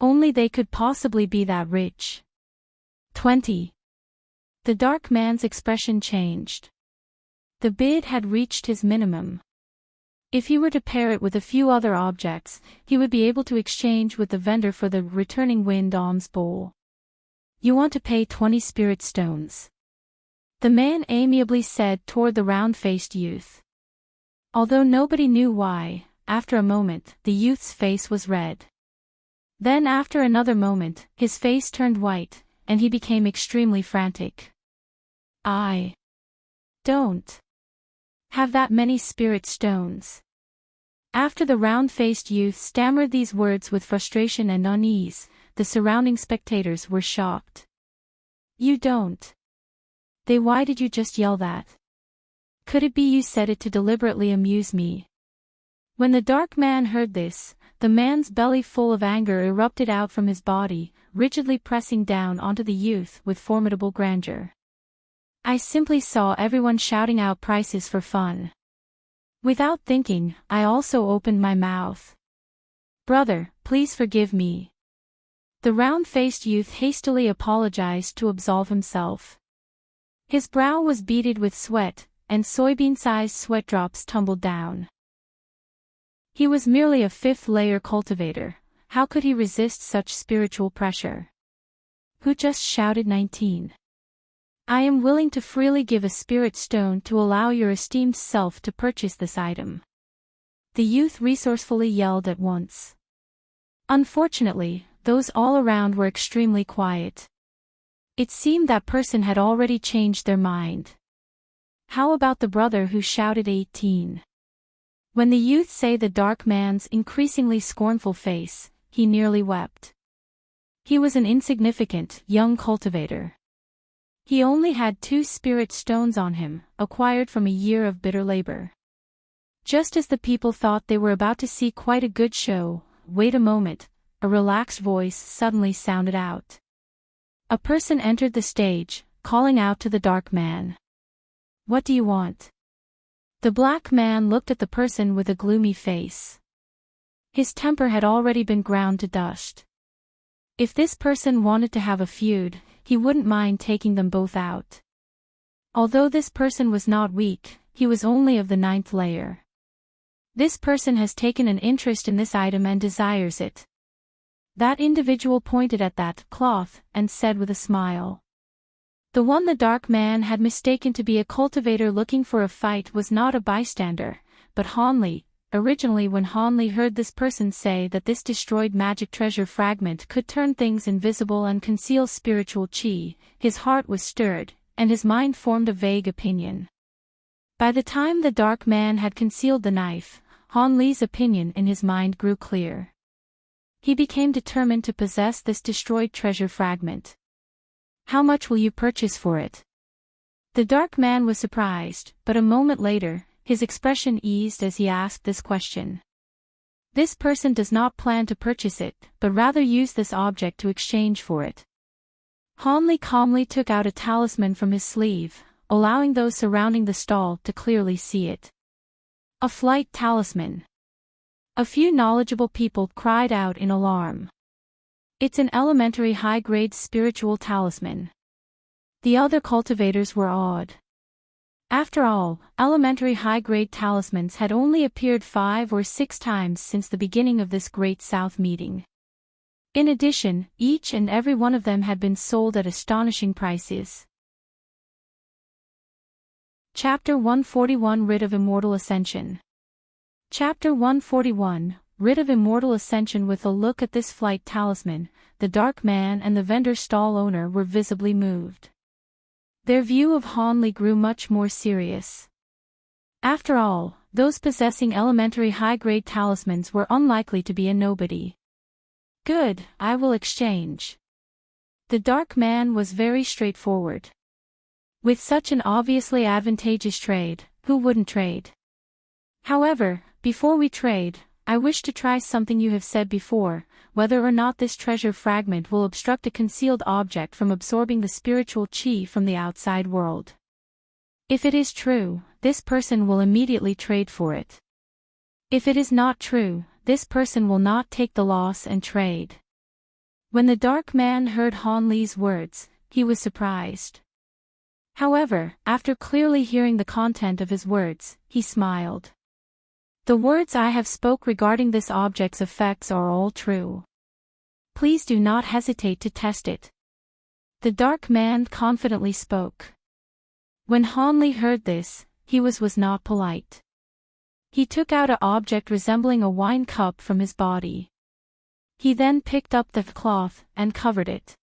Only they could possibly be that rich. 20. The dark man's expression changed. The bid had reached his minimum. If he were to pair it with a few other objects, he would be able to exchange with the vendor for the returning wind alms bowl. "You want to pay 20 spirit stones?" the man amiably said toward the round-faced youth. Although nobody knew why, after a moment, the youth's face was red. Then after another moment, his face turned white, and he became extremely frantic. "I don't have that many spirit stones." After the round-faced youth stammered these words with frustration and unease, the surrounding spectators were shocked. "You don't? Then why did you just yell that? Could it be you said it to deliberately amuse me?" When the dark man heard this, the man's belly full of anger erupted out from his body, rigidly pressing down onto the youth with formidable grandeur. "I simply saw everyone shouting out prices for fun. Without thinking, I also opened my mouth. Brother, please forgive me." The round-faced youth hastily apologized to absolve himself. His brow was beaded with sweat, and soybean-sized sweat drops tumbled down. He was merely a fifth-layer cultivator. How could he resist such spiritual pressure? Who just shouted 19? "I am willing to freely give a spirit stone to allow your esteemed self to purchase this item." The youth resourcefully yelled at once. Unfortunately, those all around were extremely quiet. It seemed that person had already changed their mind. How about the brother who shouted 18? When the youth saw the dark man's increasingly scornful face, he nearly wept. He was an insignificant, young cultivator. He only had 2 spirit stones on him, acquired from a year of bitter labor. Just as the people thought they were about to see quite a good show, "Wait a moment," a relaxed voice suddenly sounded out. A person entered the stage, calling out to the dark man. "What do you want?" The black man looked at the person with a gloomy face. His temper had already been ground to dust. If this person wanted to have a feud, he wouldn't mind taking them both out. Although this person was not weak, he was only of the 9th layer. This person has taken an interest in this item and desires it. That individual pointed at that cloth and said with a smile. The one the dark man had mistaken to be a cultivator looking for a fight was not a bystander, but Hanli. Originally, when Hanli heard this person say that this destroyed magic treasure fragment could turn things invisible and conceal spiritual chi, his heart was stirred, and his mind formed a vague opinion. By the time the dark man had concealed the knife, Han Li's opinion in his mind grew clear. He became determined to possess this destroyed treasure fragment. How much will you purchase for it? The dark man was surprised, but a moment later, his expression eased as he asked this question. This person does not plan to purchase it, but rather use this object to exchange for it. Han Li calmly took out a talisman from his sleeve, allowing those surrounding the stall to clearly see it. A flight talisman. A few knowledgeable people cried out in alarm. It's an elementary high-grade spiritual talisman. The other cultivators were awed. After all, elementary high-grade talismans had only appeared 5 or 6 times since the beginning of this Great South meeting. In addition, each and every one of them had been sold at astonishing prices. Chapter 141 Writ of Immortal Ascension. Chapter 141 Writ of Immortal Ascension. With a look at this flight talisman, the dark man and the vendor stall owner were visibly moved. Their view of Han Li grew much more serious. After all, those possessing elementary high-grade talismans were unlikely to be a nobody. Good, I will exchange. The dark man was very straightforward. With such an obviously advantageous trade, who wouldn't trade? However, before we trade, I wish to try something you have said before, whether or not this treasure fragment will obstruct a concealed object from absorbing the spiritual chi from the outside world. If it is true, this person will immediately trade for it. If it is not true, this person will not take the loss and trade. When the dark man heard Han Li's words, he was surprised. However, after clearly hearing the content of his words, he smiled. The words I have spoke regarding this object's effects are all true. Please do not hesitate to test it. The dark man confidently spoke. When Han Li heard this, he was not polite. He took out an object resembling a wine cup from his body. He then picked up the cloth and covered it.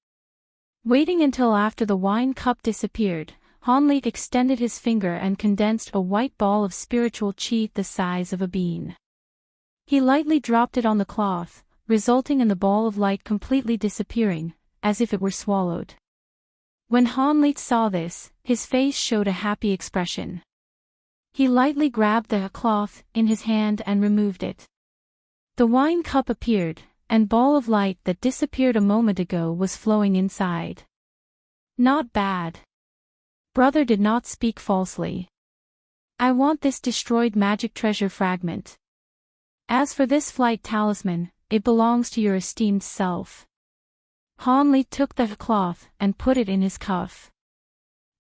Waiting until after the wine cup disappeared, Han Li extended his finger and condensed a white ball of spiritual chi the size of a bean. He lightly dropped it on the cloth, resulting in the ball of light completely disappearing, as if it were swallowed. When Han Li saw this, his face showed a happy expression. He lightly grabbed the cloth in his hand and removed it. The wine cup appeared, and ball of light that disappeared a moment ago was flowing inside. Not bad. Brother did not speak falsely. I want this destroyed magic treasure fragment. As for this flight talisman, it belongs to your esteemed self. Han Li took the cloth and put it in his cuff.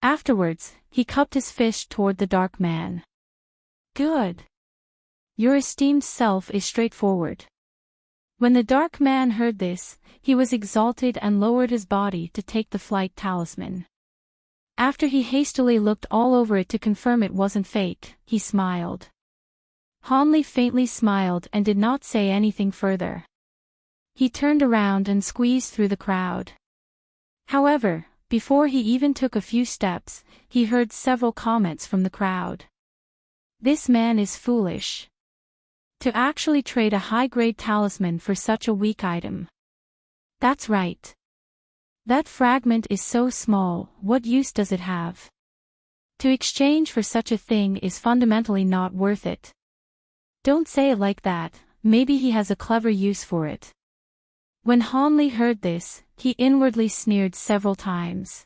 Afterwards, he cupped his fist toward the dark man. Good. Your esteemed self is straightforward. When the dark man heard this, he was exalted and lowered his body to take the flight talisman. After he hastily looked all over it to confirm it wasn't fake, he smiled. Han Li faintly smiled and did not say anything further. He turned around and squeezed through the crowd. However, before he even took a few steps, he heard several comments from the crowd. This man is foolish. To actually trade a high-grade talisman for such a weak item. That's right. That fragment is so small, what use does it have? To exchange for such a thing is fundamentally not worth it. Don't say it like that, maybe he has a clever use for it. When Han Li heard this, he inwardly sneered several times.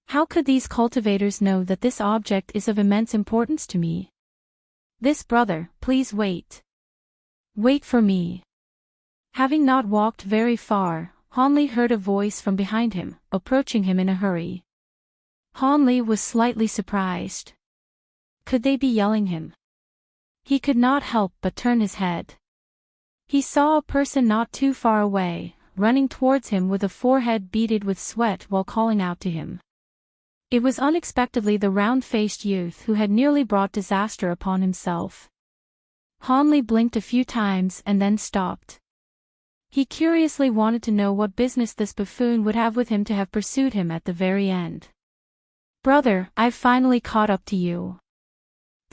How could these cultivators know that this object is of immense importance to me? This brother, please wait. Wait for me. Having not walked very far, Han Li heard a voice from behind him, approaching him in a hurry. Han Li was slightly surprised. Could they be yelling him? He could not help but turn his head. He saw a person not too far away, running towards him with a forehead beaded with sweat while calling out to him. It was unexpectedly the round-faced youth who had nearly brought disaster upon himself. Han Li blinked a few times and then stopped. He curiously wanted to know what business this buffoon would have with him to have pursued him at the very end. Brother, I've finally caught up to you.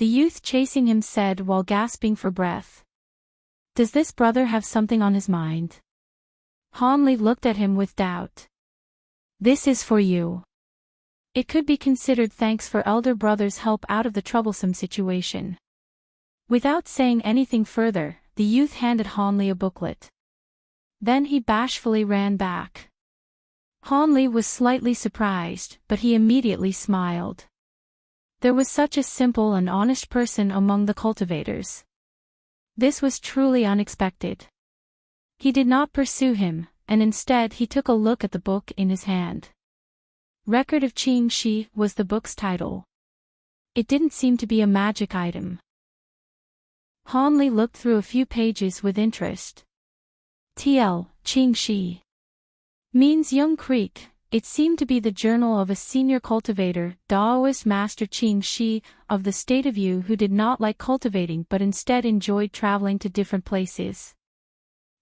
the youth chasing him said while gasping for breath. "Does this brother have something on his mind?" Hanli looked at him with doubt. "This is for you." It could be considered thanks for elder brother's help out of the troublesome situation. Without saying anything further, the youth handed Hanli a booklet. Then he bashfully ran back. Hanli was slightly surprised, but he immediately smiled. There was such a simple and honest person among the cultivators. This was truly unexpected. He did not pursue him, and instead he took a look at the book in his hand. Record of Qing Shi was the book's title. It didn't seem to be a magic item. Hanli looked through a few pages with interest. TL, Qing Shi. Means Young Creek. It seemed to be the journal of a senior cultivator, Taoist master Qing Shi, of the state of Yu, who did not like cultivating but instead enjoyed traveling to different places.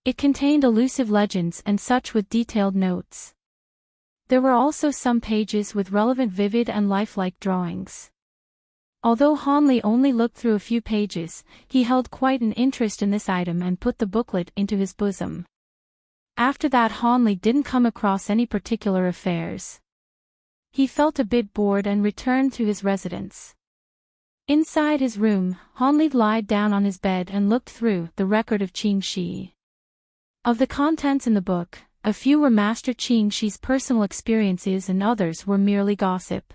It contained elusive legends and such with detailed notes. There were also some pages with relevant vivid and lifelike drawings. Although Hanli only looked through a few pages, he held quite an interest in this item and put the booklet into his bosom. After that Hanli didn't come across any particular affairs. He felt a bit bored and returned to his residence. Inside his room, Hanli lied down on his bed and looked through the record of Qing Shi. Of the contents in the book, a few were Master Qing Shi's personal experiences and others were merely gossip.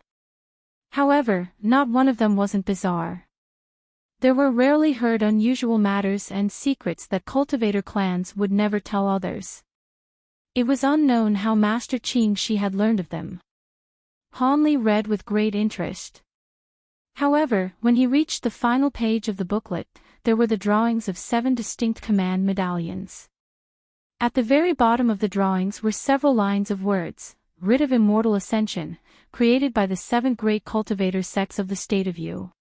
However, not one of them wasn't bizarre. There were rarely heard unusual matters and secrets that cultivator clans would never tell others. It was unknown how Master Qing Shi had learned of them. Hanli read with great interest. However, when he reached the final page of the booklet, there were the drawings of 7 distinct command medallions. At the very bottom of the drawings were several lines of words, "Writ of Immortal Ascension, created by the 7 great cultivator sects of the state of Yu."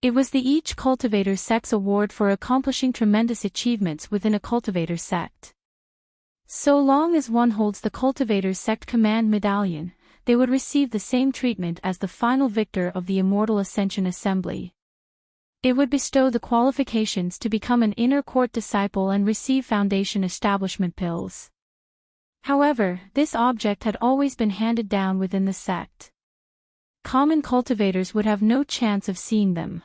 It was the each cultivator sect's award for accomplishing tremendous achievements within a cultivator sect. So long as one holds the cultivator sect command medallion, they would receive the same treatment as the final victor of the Immortal Ascension Assembly. It would bestow the qualifications to become an inner court disciple and receive foundation establishment pills. However, this object had always been handed down within the sect. Common cultivators would have no chance of seeing them.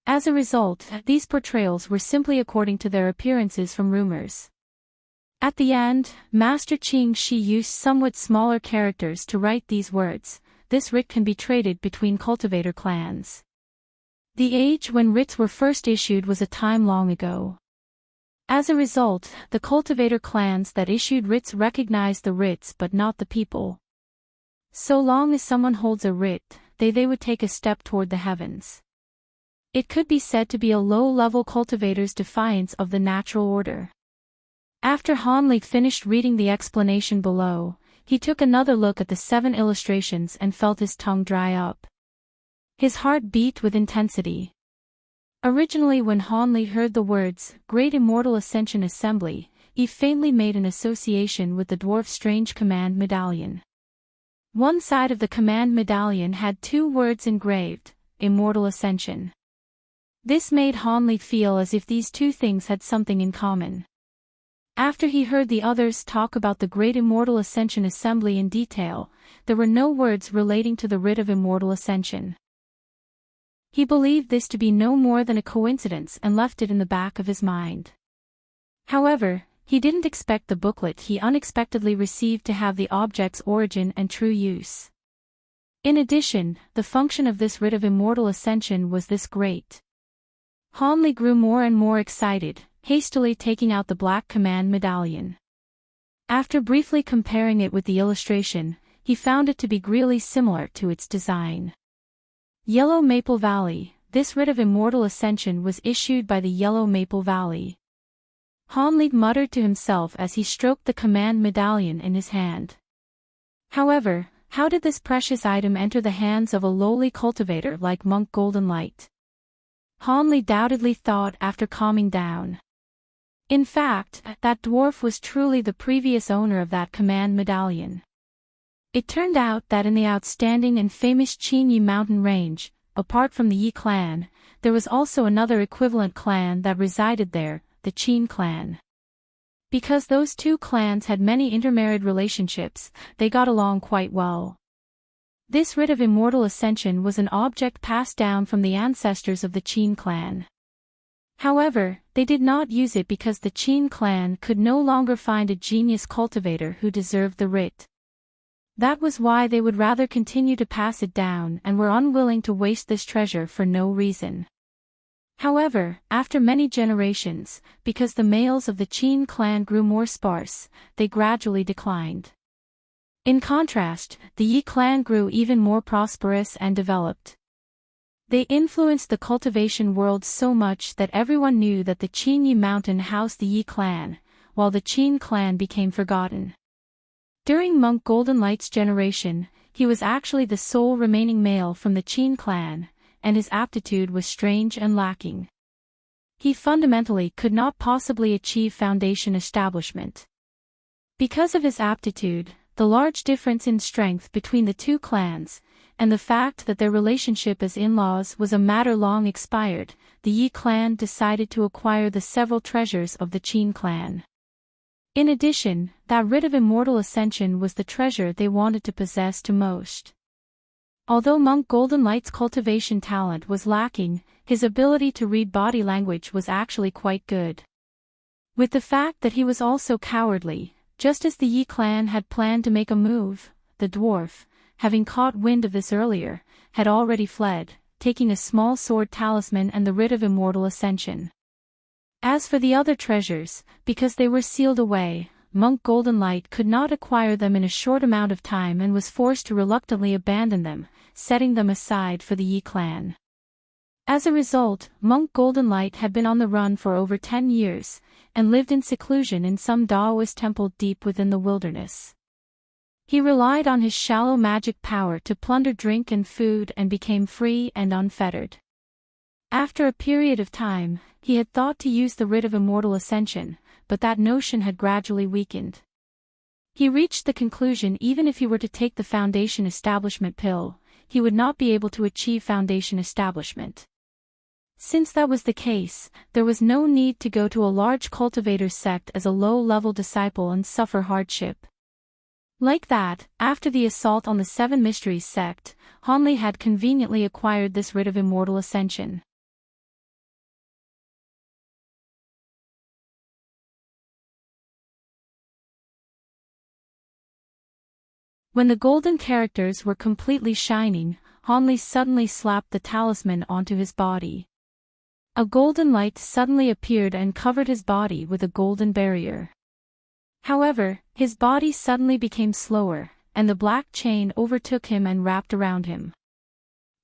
As a result, these portrayals were simply according to their appearances from rumors. At the end, Master Qing Shi used somewhat smaller characters to write these words: "This writ can be traded between cultivator clans." The age when writs were first issued was a time long ago. As a result, the cultivator clans that issued writs recognized the writs but not the people. So long as someone holds a writ, they would take a step toward the heavens. It could be said to be a low-level cultivator's defiance of the natural order. After Hanli finished reading the explanation below, he took another look at the 7 illustrations and felt his tongue dry up. His heart beat with intensity. Originally, when Hanli heard the words, "Great Immortal Ascension Assembly," he faintly made an association with the dwarf's strange command medallion. One side of the command medallion had 2 words engraved, "Immortal Ascension." This made Hanli feel as if these 2 things had something in common. After he heard the others talk about the Great Immortal Ascension Assembly in detail, there were no words relating to the writ of Immortal Ascension. He believed this to be no more than a coincidence and left it in the back of his mind. However, he didn't expect the booklet he unexpectedly received to have the object's origin and true use. In addition, the function of this writ of Immortal Ascension was this great. Hanli grew more and more excited, hastily taking out the black command medallion. After briefly comparing it with the illustration, he found it to be really similar to its design. Yellow Maple Valley. This writ of Immortal Ascension was issued by the Yellow Maple Valley. Hanli muttered to himself as he stroked the command medallion in his hand. However, how did this precious item enter the hands of a lowly cultivator like Monk Golden Light? Hanli doubtedly thought after calming down. In fact, that dwarf was truly the previous owner of that command medallion. It turned out that in the outstanding and famous Qingyi mountain range, apart from the Yi clan, there was also another equivalent clan that resided there, the Qin clan. Because those two clans had many intermarried relationships, they got along quite well. This rite of immortal ascension was an object passed down from the ancestors of the Qin clan. However, they did not use it because the Qin clan could no longer find a genius cultivator who deserved the rite. That was why they would rather continue to pass it down and were unwilling to waste this treasure for no reason. However, after many generations, because the males of the Qin clan grew more sparse, they gradually declined. In contrast, the Yi clan grew even more prosperous and developed. They influenced the cultivation world so much that everyone knew that the Qin Yi mountain housed the Yi clan, while the Qin clan became forgotten. During Monk Golden Light's generation, he was actually the sole remaining male from the Qin clan, and his aptitude was strange and lacking. He fundamentally could not possibly achieve foundation establishment. Because of his aptitude, the large difference in strength between the two clans, and the fact that their relationship as in-laws was a matter long expired, the Yi clan decided to acquire the several treasures of the Qin clan. In addition, that rite of immortal ascension was the treasure they wanted to possess to most. Although Monk Golden Light's cultivation talent was lacking, his ability to read body language was actually quite good. With the fact that he was also cowardly, just as the Yi clan had planned to make a move, the dwarf, having caught wind of this earlier, had already fled, taking a small sword talisman and the rite of immortal ascension. As for the other treasures, because they were sealed away, Monk Golden Light could not acquire them in a short amount of time and was forced to reluctantly abandon them, setting them aside for the Yi clan. As a result, Monk Golden Light had been on the run for over 10 years, and lived in seclusion in some Taoist temple deep within the wilderness. He relied on his shallow magic power to plunder drink and food and became free and unfettered. After a period of time, he had thought to use the rite of immortal ascension, but that notion had gradually weakened. He reached the conclusion even if he were to take the foundation establishment pill, he would not be able to achieve foundation establishment. Since that was the case, there was no need to go to a large cultivator's sect as a low-level disciple and suffer hardship. Like that, after the assault on the Seven Mysteries sect, Hanli had conveniently acquired this rite of immortal ascension. When the golden characters were completely shining, Hanli suddenly slapped the talisman onto his body. A golden light suddenly appeared and covered his body with a golden barrier. However, his body suddenly became slower, and the black chain overtook him and wrapped around him.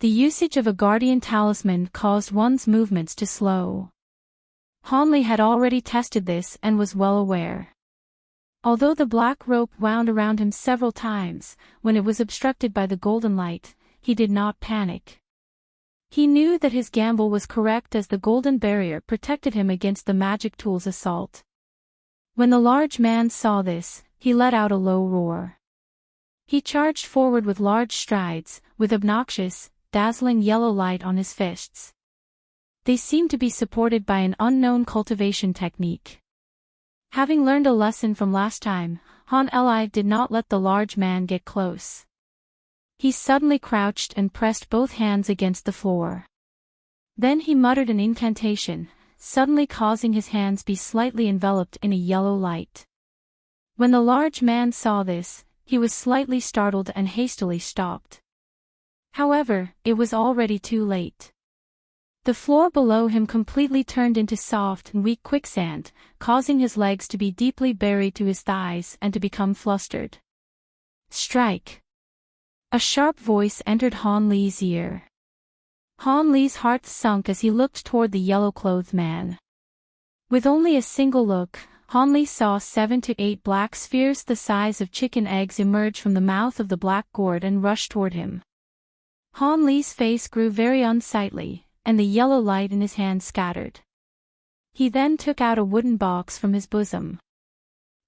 The usage of a guardian talisman caused one's movements to slow. Hanli had already tested this and was well aware. Although the black rope wound around him several times, when it was obstructed by the golden light, he did not panic. He knew that his gamble was correct as the golden barrier protected him against the magic tool's assault. When the large man saw this, he let out a low roar. He charged forward with large strides, with obnoxious, dazzling yellow light on his fists. They seemed to be supported by an unknown cultivation technique. Having learned a lesson from last time, Han Li did not let the large man get close. He suddenly crouched and pressed both hands against the floor. Then he muttered an incantation, suddenly causing his hands be slightly enveloped in a yellow light. When the large man saw this, he was slightly startled and hastily stopped. However, it was already too late. The floor below him completely turned into soft and weak quicksand, causing his legs to be deeply buried to his thighs and to become flustered. Strike! A sharp voice entered Han Li's ear. Han Li's heart sunk as he looked toward the yellow-clothed man. With only a single look, Han Li saw 7 to 8 black spheres the size of chicken eggs emerge from the mouth of the black gourd and rush toward him. Han Li's face grew very unsightly, and the yellow light in his hand scattered. He then took out a wooden box from his bosom.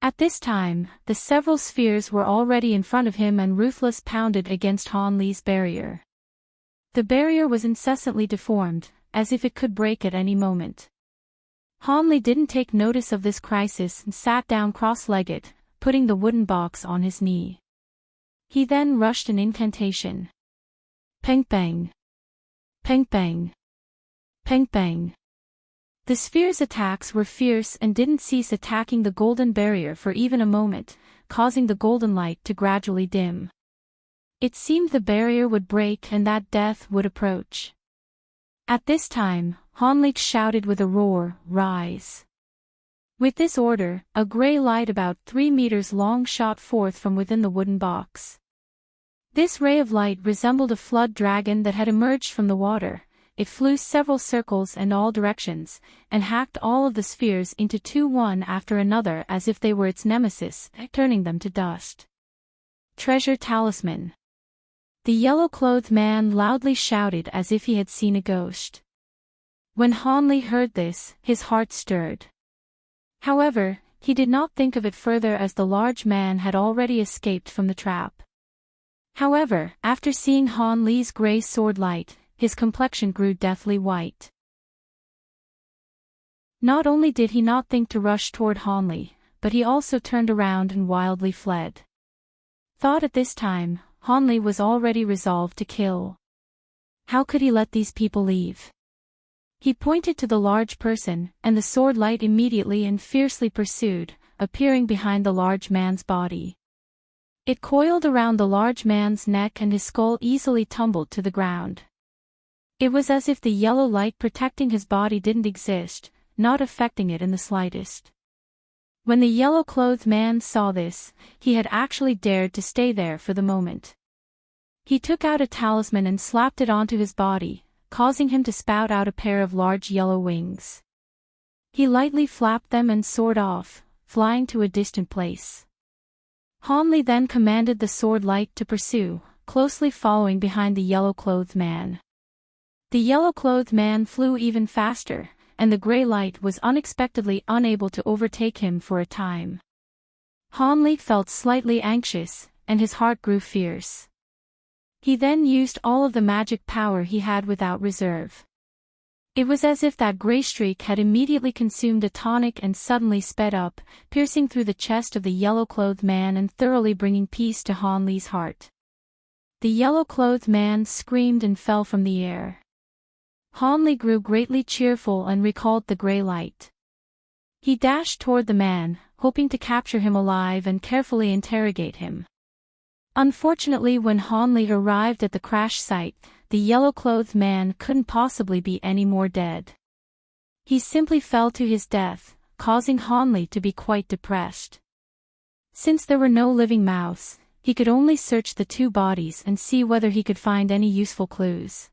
At this time, the several spheres were already in front of him and ruthless pounded against Han Li's barrier. The barrier was incessantly deformed, as if it could break at any moment. Hanli didn't take notice of this crisis and sat down cross-legged, putting the wooden box on his knee. He then rushed an incantation. Peng bang. Peng bang. Peng bang. The sphere's attacks were fierce and didn't cease attacking the golden barrier for even a moment, causing the golden light to gradually dim. It seemed the barrier would break and that death would approach. At this time, Hanli shouted with a roar, "Rise!" With this order, a grey light about 3 meters long shot forth from within the wooden box. This ray of light resembled a flood dragon that had emerged from the water. It flew several circles in all directions, and hacked all of the spheres into two one after another as if they were its nemesis, turning them to dust. Treasure talisman. The yellow-clothed man loudly shouted as if he had seen a ghost. When Hanli heard this, his heart stirred. However, he did not think of it further as the large man had already escaped from the trap. However, after seeing Hanli's grey sword light, his complexion grew deathly white. Not only did he not think to rush toward Hanli, but he also turned around and wildly fled. Thought at this time, Hanli was already resolved to kill. How could he let these people leave? He pointed to the large person, and the sword light immediately and fiercely pursued, appearing behind the large man's body. It coiled around the large man's neck and his skull easily tumbled to the ground. It was as if the yellow light protecting his body didn't exist, not affecting it in the slightest. When the yellow-clothed man saw this, he had actually dared to stay there for the moment. He took out a talisman and slapped it onto his body, causing him to spout out a pair of large yellow wings. He lightly flapped them and soared off, flying to a distant place. Hanli then commanded the sword light to pursue, closely following behind the yellow-clothed man. The yellow-clothed man flew even faster, and the grey light was unexpectedly unable to overtake him for a time. Hanli felt slightly anxious, and his heart grew fierce. He then used all of the magic power he had without reserve. It was as if that grey streak had immediately consumed a tonic and suddenly sped up, piercing through the chest of the yellow-clothed man and thoroughly bringing peace to Hanli's heart. The yellow-clothed man screamed and fell from the air. Hanli grew greatly cheerful and recalled the grey light. He dashed toward the man, hoping to capture him alive and carefully interrogate him. Unfortunately, when Hanli arrived at the crash site, the yellow-clothed man couldn't possibly be any more dead. He simply fell to his death, causing Hanli to be quite depressed. Since there were no living mouths, he could only search the two bodies and see whether he could find any useful clues.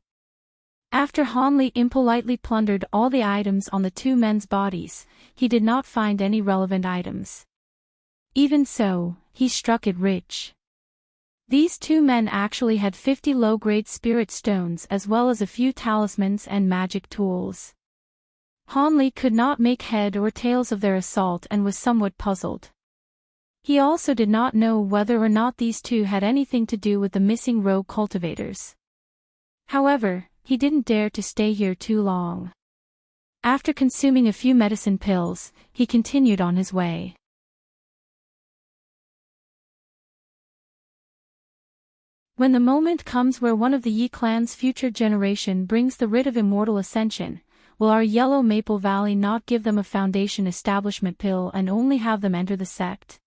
After Hanli impolitely plundered all the items on the two men's bodies, he did not find any relevant items. Even so, he struck it rich. These two men actually had 50 low-grade spirit stones as well as a few talismans and magic tools. Hanli could not make head or tails of their assault and was somewhat puzzled. He also did not know whether or not these two had anything to do with the missing rogue cultivators. However, he didn't dare to stay here too long. After consuming a few medicine pills, he continued on his way. When the moment comes where one of the Yi clan's future generation brings the writ of immortal ascension, will our Yellow Maple Valley not give them a foundation establishment pill and only have them enter the sect?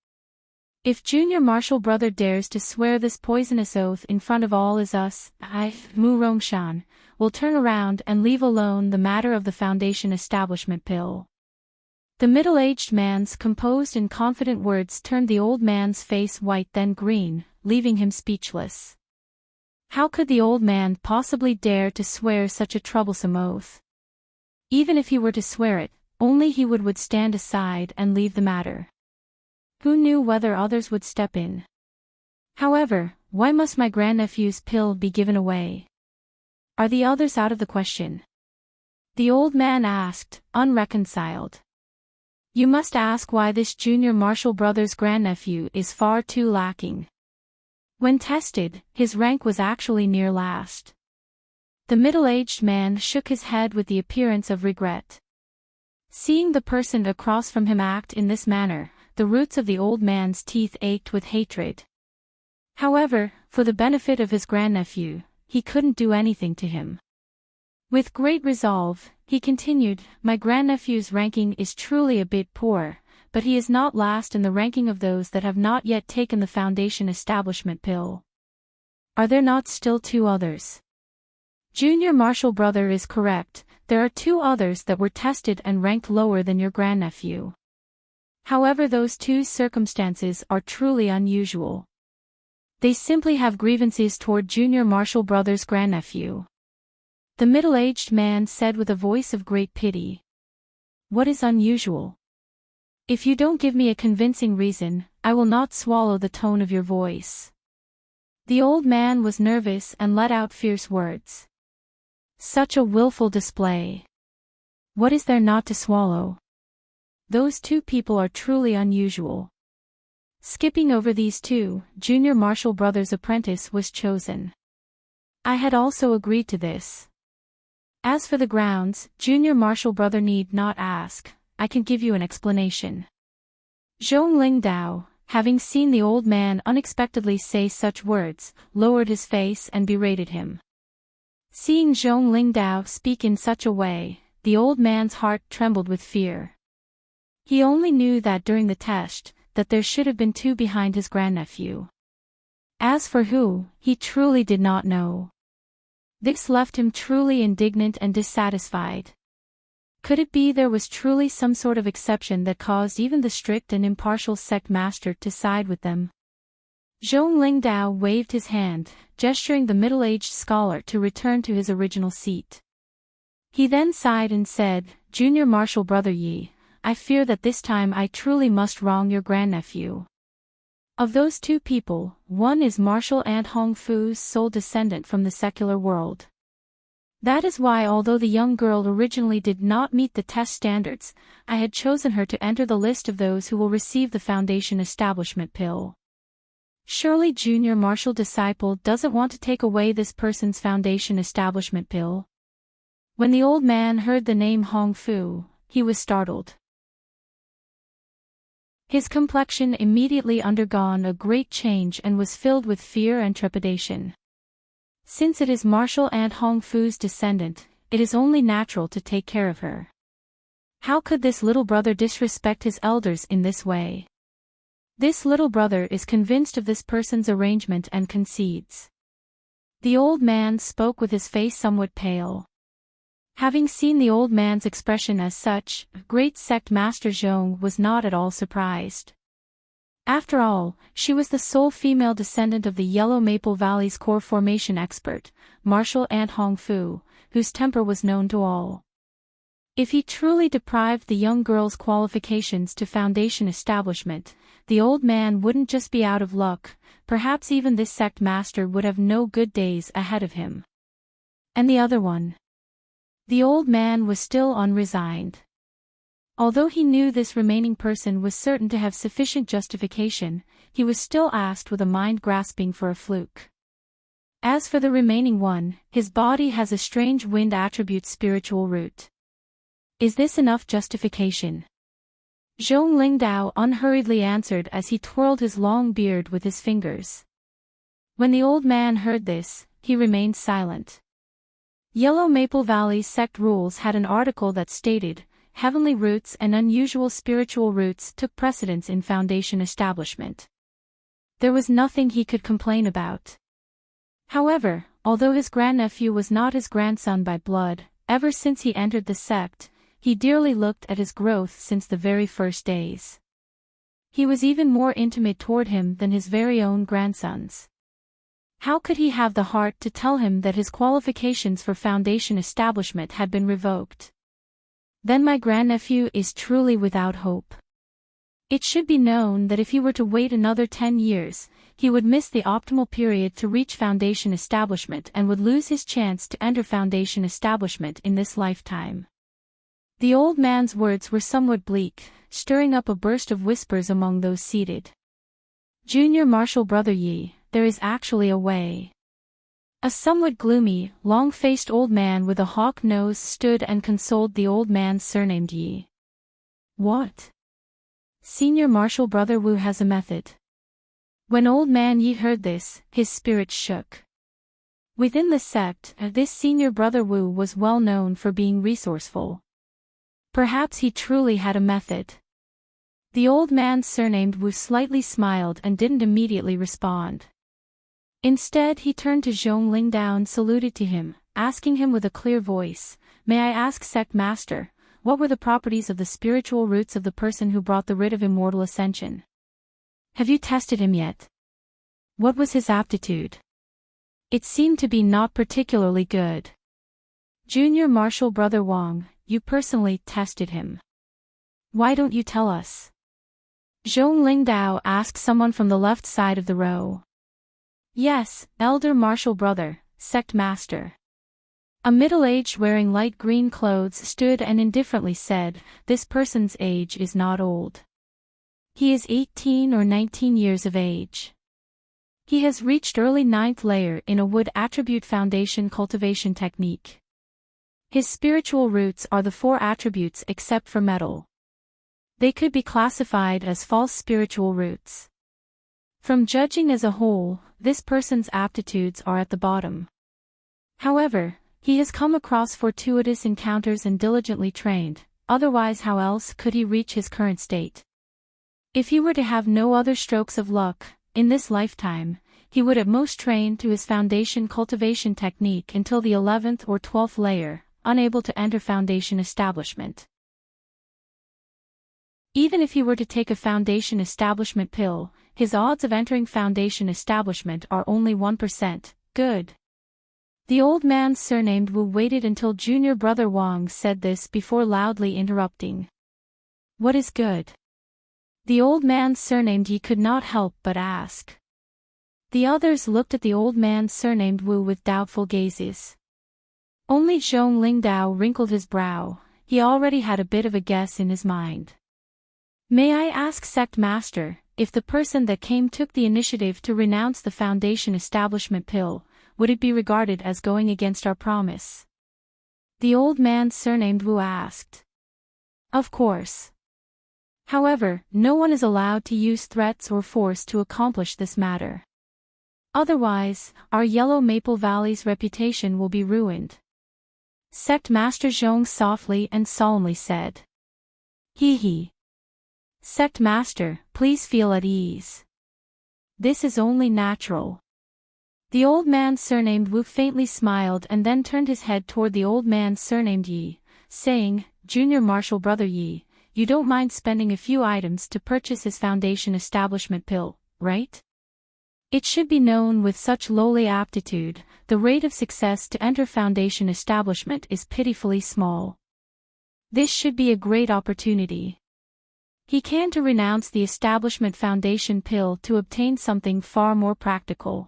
If Junior Marshall Brother dares to swear this poisonous oath in front of all is us, Mu Rongshan, will turn around and leave alone the matter of the foundation establishment pill. The middle-aged man's composed and confident words turned the old man's face white then green, leaving him speechless. How could the old man possibly dare to swear such a troublesome oath? Even if he were to swear it, only he would stand aside and leave the matter. Who knew whether others would step in? However, why must my grandnephew's pill be given away? Are the others out of the question? The old man asked, unreconciled. You must ask why this Junior Marshall Brothers' grandnephew is far too lacking. When tested, his rank was actually near last. The middle-aged man shook his head with the appearance of regret. Seeing the person across from him act in this manner, the roots of the old man's teeth ached with hatred. However, for the benefit of his grandnephew, he couldn't do anything to him. With great resolve, he continued, "My grandnephew's ranking is truly a bit poor, but he is not last in the ranking of those that have not yet taken the foundation establishment pill. Are there not still 2 others? Junior Marshall brother is correct, there are 2 others that were tested and ranked lower than your grandnephew. However, those 2 circumstances are truly unusual. They simply have grievances toward Junior Marshall brother's grandnephew." The middle-aged man said with a voice of great pity. "What is unusual? If you don't give me a convincing reason, I will not swallow the tone of your voice." The old man was nervous and let out fierce words. "Such a willful display. What is there not to swallow? Those 2 people are truly unusual." Skipping over these 2, Junior Marshall brother's apprentice was chosen. I had also agreed to this. As for the grounds, Junior Marshall brother need not ask, I can give you an explanation. Zhong Lingdao, having seen the old man unexpectedly say such words, lowered his face and berated him. Seeing Zhong Lingdao speak in such a way, the old man's heart trembled with fear. He only knew that during the test, that there should have been 2 behind his grandnephew. As for who, he truly did not know. This left him truly indignant and dissatisfied. Could it be there was truly some sort of exception that caused even the strict and impartial sect master to side with them? Zhong Lingdao waved his hand, gesturing the middle-aged scholar to return to his original seat. He then sighed and said, "Junior Marshall brother Yi, I fear that this time I truly must wrong your grandnephew. Of those 2 people, one is Marshall and Hong Fu's sole descendant from the secular world. That is why, although the young girl originally did not meet the test standards, I had chosen her to enter the list of those who will receive the foundation establishment pill. Surely Junior Marshall disciple doesn't want to take away this person's foundation establishment pill." When the old man heard the name Hong Fu, he was startled. His complexion immediately undergone a great change and was filled with fear and trepidation. Since it is Marshall and Hong Fu's descendant, it is only natural to take care of her. How could this little brother disrespect his elders in this way? This little brother is convinced of this person's arrangement and concedes. The old man spoke with his face somewhat pale. Having seen the old man's expression as such, great sect master Zhong was not at all surprised. After all, she was the sole female descendant of the Yellow Maple Valley's core formation expert, Marshall and Hong Fu, whose temper was known to all. If he truly deprived the young girl's qualifications to foundation establishment, the old man wouldn't just be out of luck, perhaps even this sect master would have no good days ahead of him. And the other one? The old man was still unresigned. Although he knew this remaining person was certain to have sufficient justification, he was still asked with a mind grasping for a fluke. As for the remaining one, his body has a strange wind attribute spiritual root. Is this enough justification? Zhong Lingdao unhurriedly answered as he twirled his long beard with his fingers. When the old man heard this, he remained silent. Yellow Maple Valley's sect rules had an article that stated, heavenly roots and unusual spiritual roots took precedence in foundation establishment. There was nothing he could complain about. However, although his grandnephew was not his grandson by blood, ever since he entered the sect, he dearly looked at his growth since the very first days. He was even more intimate toward him than his very own grandsons. How could he have the heart to tell him that his qualifications for foundation establishment had been revoked? Then my grandnephew is truly without hope. It should be known that if he were to wait another 10 years, he would miss the optimal period to reach foundation establishment and would lose his chance to enter foundation establishment in this lifetime. The old man's words were somewhat bleak, stirring up a burst of whispers among those seated. Junior Marshall brother Yi, there is actually a way. A somewhat gloomy, long-faced old man with a hawk nose stood and consoled the old man surnamed Yi. What? Senior Marshal Brother Wu has a method. When old man Yi heard this, his spirit shook. Within the sect, this senior Brother Wu was well known for being resourceful. Perhaps he truly had a method. The old man surnamed Wu slightly smiled and didn't immediately respond. Instead he turned to Zhong Lingdao and saluted to him, asking him with a clear voice, "May I ask, sect master, what were the properties of the spiritual roots of the person who brought the writ of immortal ascension? Have you tested him yet? What was his aptitude? It seemed to be not particularly good." Junior Marshal Brother Wang, you personally tested him. Why don't you tell us? Zhong Lingdao asked someone from the left side of the row. Yes, Elder Marshal Brother, Sect Master. A middle-aged wearing light green clothes stood and indifferently said, "This person's age is not old. He is 18 or 19 years of age. He has reached early 9th layer in a wood attribute foundation cultivation technique. His spiritual roots are the 4 attributes except for metal. They could be classified as false spiritual roots. From judging as a whole, this person's aptitudes are at the bottom. However, he has come across fortuitous encounters and diligently trained, otherwise how else could he reach his current state? If he were to have no other strokes of luck, in this lifetime, he would at most train through his foundation cultivation technique until the 11th or 12th layer, unable to enter foundation establishment. Even if he were to take a foundation establishment pill, his odds of entering foundation establishment are only 1%, good." The old man surnamed Wu waited until Junior Brother Wang said this before loudly interrupting. "What is good?" The old man surnamed Yi could not help but ask. The others looked at the old man surnamed Wu with doubtful gazes. Only Zhong Lingdao wrinkled his brow, he already had a bit of a guess in his mind. "May I ask, Sect Master, if the person that came took the initiative to renounce the foundation establishment pill, would it be regarded as going against our promise?" The old man surnamed Wu asked. "Of course. However, no one is allowed to use threats or force to accomplish this matter. Otherwise, our Yellow Maple Valley's reputation will be ruined." Sect Master Zhong softly and solemnly said. "Hee hee. Sect Master, please feel at ease. This is only natural." The old man surnamed Wu faintly smiled and then turned his head toward the old man surnamed Yi, saying, "Junior Marshal Brother Yi, you don't mind spending a few items to purchase his foundation establishment pill, right? It should be known with such lowly aptitude, the rate of success to enter foundation establishment is pitifully small. This should be a great opportunity. He can to renounce the establishment foundation pill to obtain something far more practical."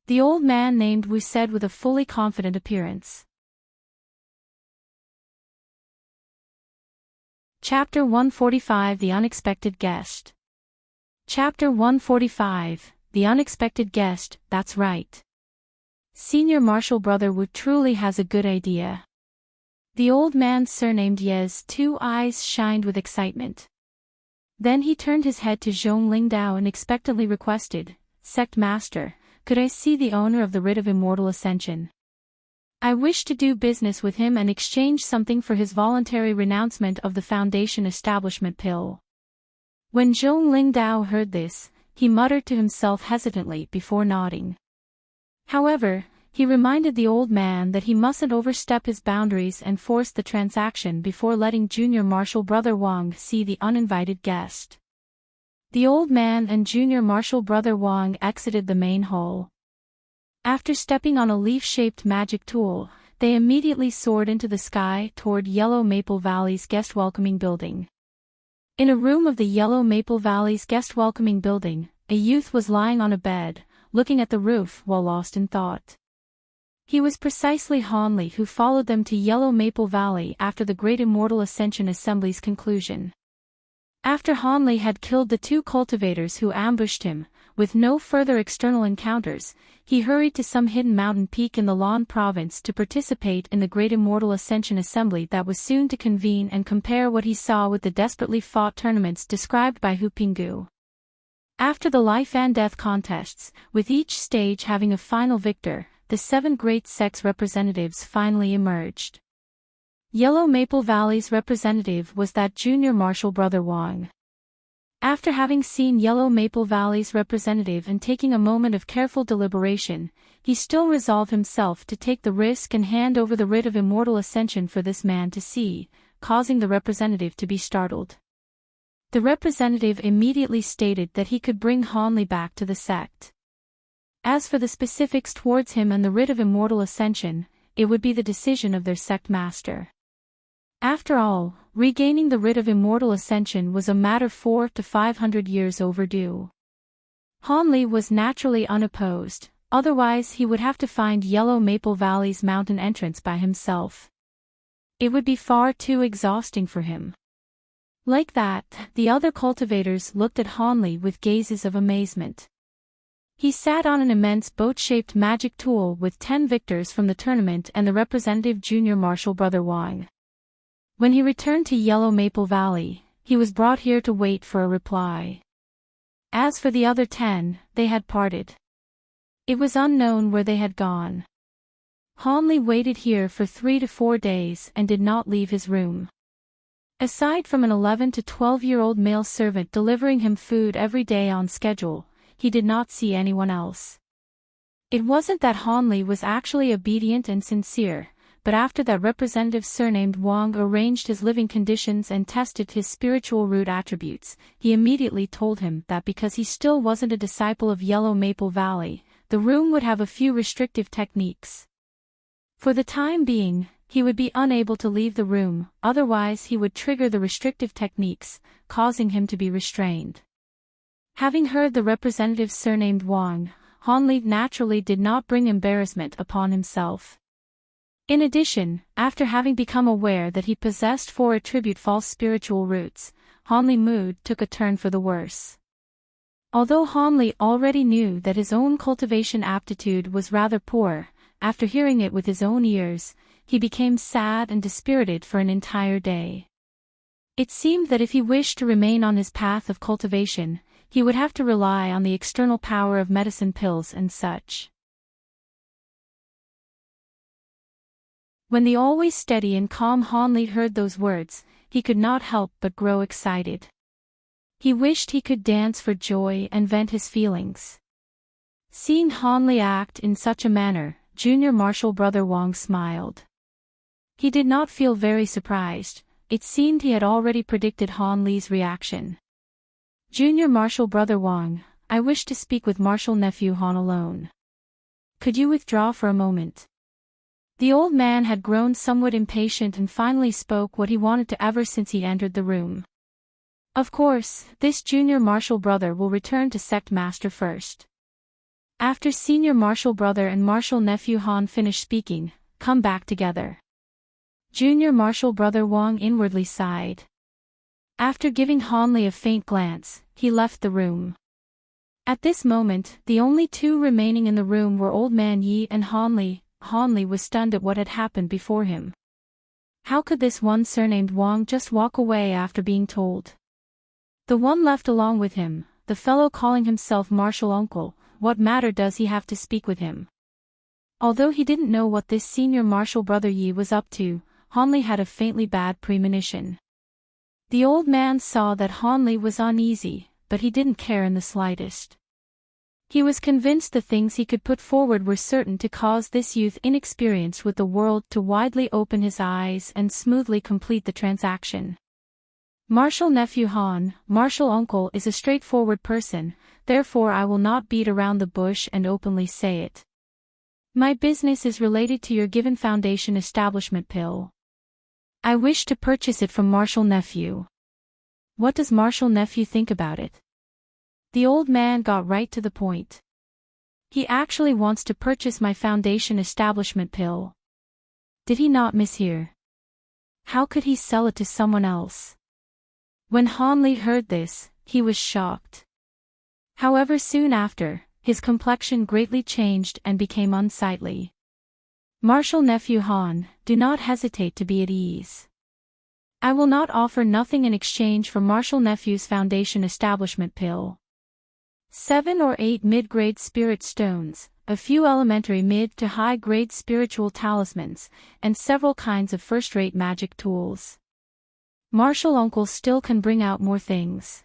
The old man named Wu said with a fully confident appearance. Chapter 145 The Unexpected Guest. Chapter 145 The Unexpected Guest, that's right. Senior Marshal Brother Wu truly has a good idea. The old man surnamed Ye's 2 eyes shined with excitement. Then he turned his head to Zhong Lingdao and expectantly requested, "Sect Master, could I see the owner of the writ of immortal ascension? I wish to do business with him and exchange something for his voluntary renouncement of the foundation establishment pill." When Zhong Lingdao heard this, he muttered to himself hesitantly before nodding. However, he reminded the old man that he mustn't overstep his boundaries and force the transaction before letting Junior Marshal Brother Wang see the uninvited guest. The old man and Junior Marshal Brother Wang exited the main hall. After stepping on a leaf-shaped magic tool, they immediately soared into the sky toward Yellow Maple Valley's guest welcoming building. In a room of the Yellow Maple Valley's guest welcoming building, a youth was lying on a bed, looking at the roof while lost in thought. He was precisely Hanli who followed them to Yellow Maple Valley after the Great Immortal Ascension Assembly's conclusion. After Hanli had killed the 2 cultivators who ambushed him, with no further external encounters, he hurried to some hidden mountain peak in the Lan province to participate in the Great Immortal Ascension Assembly that was soon to convene and compare what he saw with the desperately fought tournaments described by Hu Pinggu. After the life and death contests, with each stage having a final victor, the 7 great sects representatives finally emerged. Yellow Maple Valley's representative was that junior martial brother Wang. After having seen Yellow Maple Valley's representative and taking a moment of careful deliberation, he still resolved himself to take the risk and hand over the writ of immortal ascension for this man to see, causing the representative to be startled. The representative immediately stated that he could bring Hanli back to the sect. As for the specifics towards him and the writ of immortal ascension, it would be the decision of their sect master. After all, regaining the writ of immortal ascension was a matter 400 to 500 years overdue. Hanli was naturally unopposed, otherwise he would have to find Yellow Maple Valley's mountain entrance by himself. It would be far too exhausting for him. Like that, the other cultivators looked at Hanli with gazes of amazement. He sat on an immense boat-shaped magic tool with 10 victors from the tournament and the representative junior martial brother Wang. When he returned to Yellow Maple Valley, he was brought here to wait for a reply. As for the other 10, they had parted. It was unknown where they had gone. Hanli waited here for 3 to 4 days and did not leave his room. Aside from an 11 to 12-year-old male servant delivering him food every day on schedule, he did not see anyone else. It wasn't that Hanli was actually obedient and sincere, but after that representative surnamed Wang arranged his living conditions and tested his spiritual root attributes, he immediately told him that because he still wasn't a disciple of Yellow Maple Valley, the room would have a few restrictive techniques. For the time being, he would be unable to leave the room, otherwise he would trigger the restrictive techniques, causing him to be restrained. Having heard the representative surnamed Wang, Hanli naturally did not bring embarrassment upon himself. In addition, after having become aware that he possessed 4 attribute false spiritual roots, Hanli's mood took a turn for the worse. Although Hanli already knew that his own cultivation aptitude was rather poor, after hearing it with his own ears, he became sad and dispirited for an entire day. It seemed that if he wished to remain on his path of cultivation, he would have to rely on the external power of medicine pills and such. When the always steady and calm Hanli heard those words, he could not help but grow excited. He wished he could dance for joy and vent his feelings. Seeing Hanli act in such a manner, junior martial brother Wang smiled. He did not feel very surprised, it seemed he had already predicted Hanli's reaction. Junior martial brother Wang, I wish to speak with martial nephew Han alone. Could you withdraw for a moment? The old man had grown somewhat impatient and finally spoke what he wanted to ever since he entered the room. Of course, this junior martial brother will return to sect master first. After senior martial brother and martial nephew Han finish speaking, come back together. Junior martial brother Wang inwardly sighed. After giving Hanli a faint glance, he left the room. At this moment, the only 2 remaining in the room were Old Man Yi and Hanli. Hanli was stunned at what had happened before him. How could this one surnamed Wang just walk away after being told? The one left along with him, the fellow calling himself martial uncle, what matter does he have to speak with him? Although he didn't know what this senior martial brother Yi was up to, Hanli had a faintly bad premonition. The old man saw that Hanli was uneasy, but he didn't care in the slightest. He was convinced the things he could put forward were certain to cause this youth inexperienced with the world to widely open his eyes and smoothly complete the transaction. Martial nephew Han, martial uncle is a straightforward person, therefore I will not beat around the bush and openly say it. My business is related to your given foundation establishment pill. I wish to purchase it from martial nephew. What does martial nephew think about it? The old man got right to the point. He actually wants to purchase my foundation establishment pill. Did he not mishear? How could he sell it to someone else? When Hanli heard this, he was shocked. However, soon after, his complexion greatly changed and became unsightly. Martial nephew Han, do not hesitate to be at ease. I will not offer nothing in exchange for Martial nephew's foundation establishment pill. 7 or 8 mid-grade spirit stones, a few elementary mid to high-grade spiritual talismans, and several kinds of first-rate magic tools. Martial uncle still can bring out more things.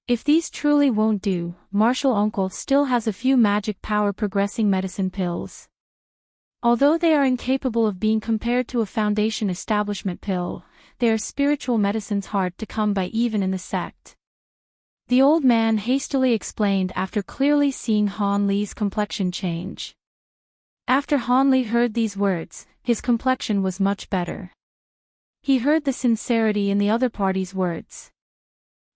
If these truly won't do, Martial uncle still has a few magic power progressing medicine pills. Although they are incapable of being compared to a foundation establishment pill, they are spiritual medicines hard to come by even in the sect. The old man hastily explained after clearly seeing Han Li's complexion change. After Han Li heard these words, his complexion was much better. He heard the sincerity in the other party's words.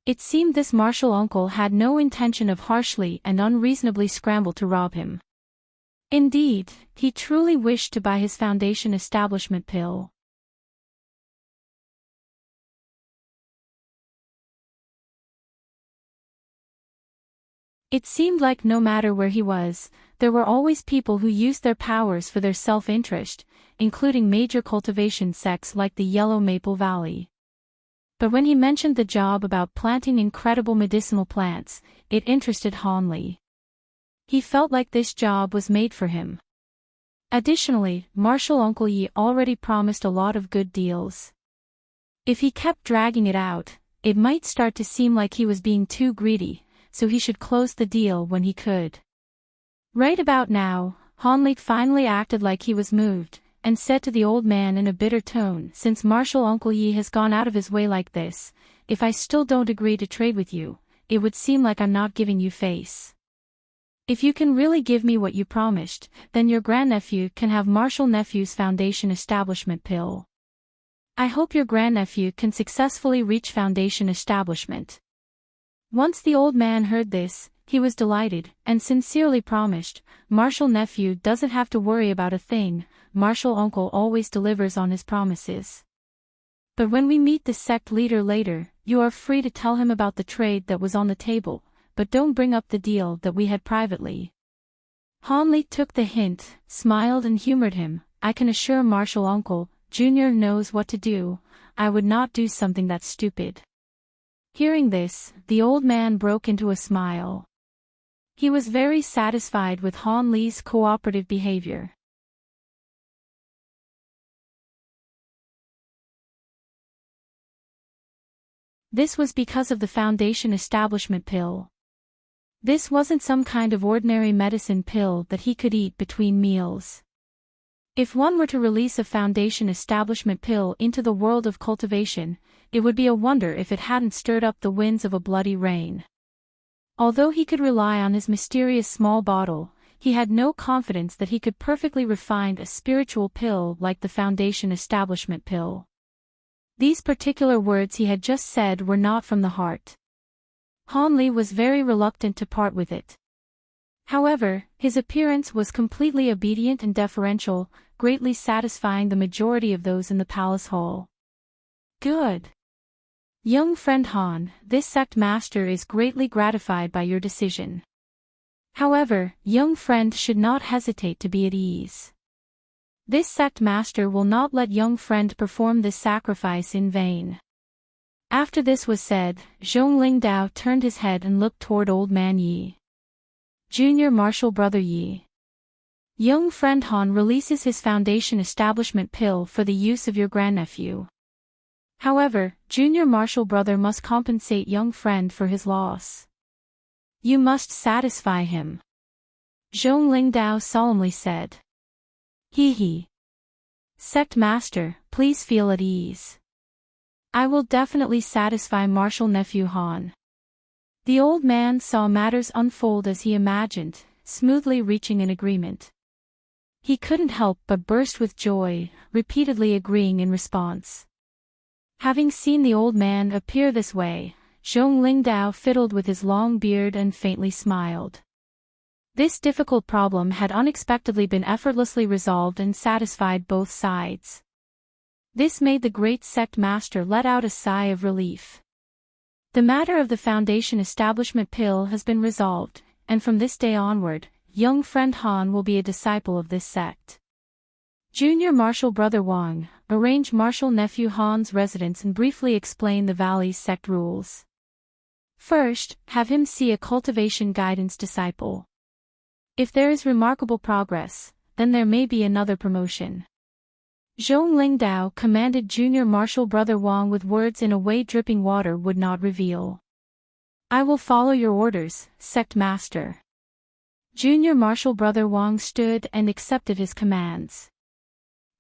It seemed this martial uncle had no intention of harshly and unreasonably scramble to rob him. Indeed, he truly wished to buy his foundation establishment pill. It seemed like no matter where he was, there were always people who used their powers for their self-interest, including major cultivation sects like the Yellow Maple Valley. But when he mentioned the job about planting incredible medicinal plants, it interested Han Li. He felt like this job was made for him. Additionally, Martial Uncle Yi already promised a lot of good deals. If he kept dragging it out, it might start to seem like he was being too greedy, so he should close the deal when he could. Right about now, Han Li finally acted like he was moved, and said to the old man in a bitter tone, "Since Martial Uncle Yi has gone out of his way like this, if I still don't agree to trade with you, it would seem like I'm not giving you face. If you can really give me what you promised, then your grandnephew can have Martial nephew's foundation establishment pill. I hope your grandnephew can successfully reach foundation establishment." Once the old man heard this, he was delighted, and sincerely promised, "Martial nephew doesn't have to worry about a thing, Martial uncle always delivers on his promises. But when we meet the sect leader later, you are free to tell him about the trade that was on the table, but don't bring up the deal that we had privately." Han Li took the hint, smiled and humored him. "I can assure Martial uncle, Junior knows what to do. I would not do something that stupid." Hearing this, the old man broke into a smile. He was very satisfied with Han Li's cooperative behavior. This was because of the foundation establishment pill. This wasn't some kind of ordinary medicine pill that he could eat between meals. If one were to release a foundation establishment pill into the world of cultivation, it would be a wonder if it hadn't stirred up the winds of a bloody rain. Although he could rely on his mysterious small bottle, he had no confidence that he could perfectly refine a spiritual pill like the foundation establishment pill. These particular words he had just said were not from the heart. Han Li was very reluctant to part with it. However, his appearance was completely obedient and deferential, greatly satisfying the majority of those in the palace hall. "Good. Young friend Han, this sect master is greatly gratified by your decision. However, young friend should not hesitate to be at ease. This sect master will not let young friend perform this sacrifice in vain." After this was said, Zhong Lingdao turned his head and looked toward old man Yi. "Junior Martial brother Yi. Young friend Han releases his foundation establishment pill for the use of your grandnephew. However, junior Martial brother must compensate young friend for his loss. You must satisfy him," Zhong Lingdao solemnly said. "He. Sect master, please feel at ease. I will definitely satisfy Martial nephew Han." The old man saw matters unfold as he imagined, smoothly reaching an agreement. He couldn't help but burst with joy, repeatedly agreeing in response. Having seen the old man appear this way, Zhong Lingdao fiddled with his long beard and faintly smiled. This difficult problem had unexpectedly been effortlessly resolved and satisfied both sides. This made the great sect master let out a sigh of relief. The matter of the foundation establishment pill has been resolved, and from this day onward, young friend Han will be a disciple of this sect. Junior Marshal Brother Wang, arrange Marshal Nephew Han's residence and briefly explain the valley's sect rules. First, have him see a cultivation guidance disciple. If there is remarkable progress, then there may be another promotion. Zhong Lingdao commanded Junior Marshal Brother Wang with words in a way dripping water would not reveal. I will follow your orders, sect master. Junior Marshal Brother Wang stood and accepted his commands.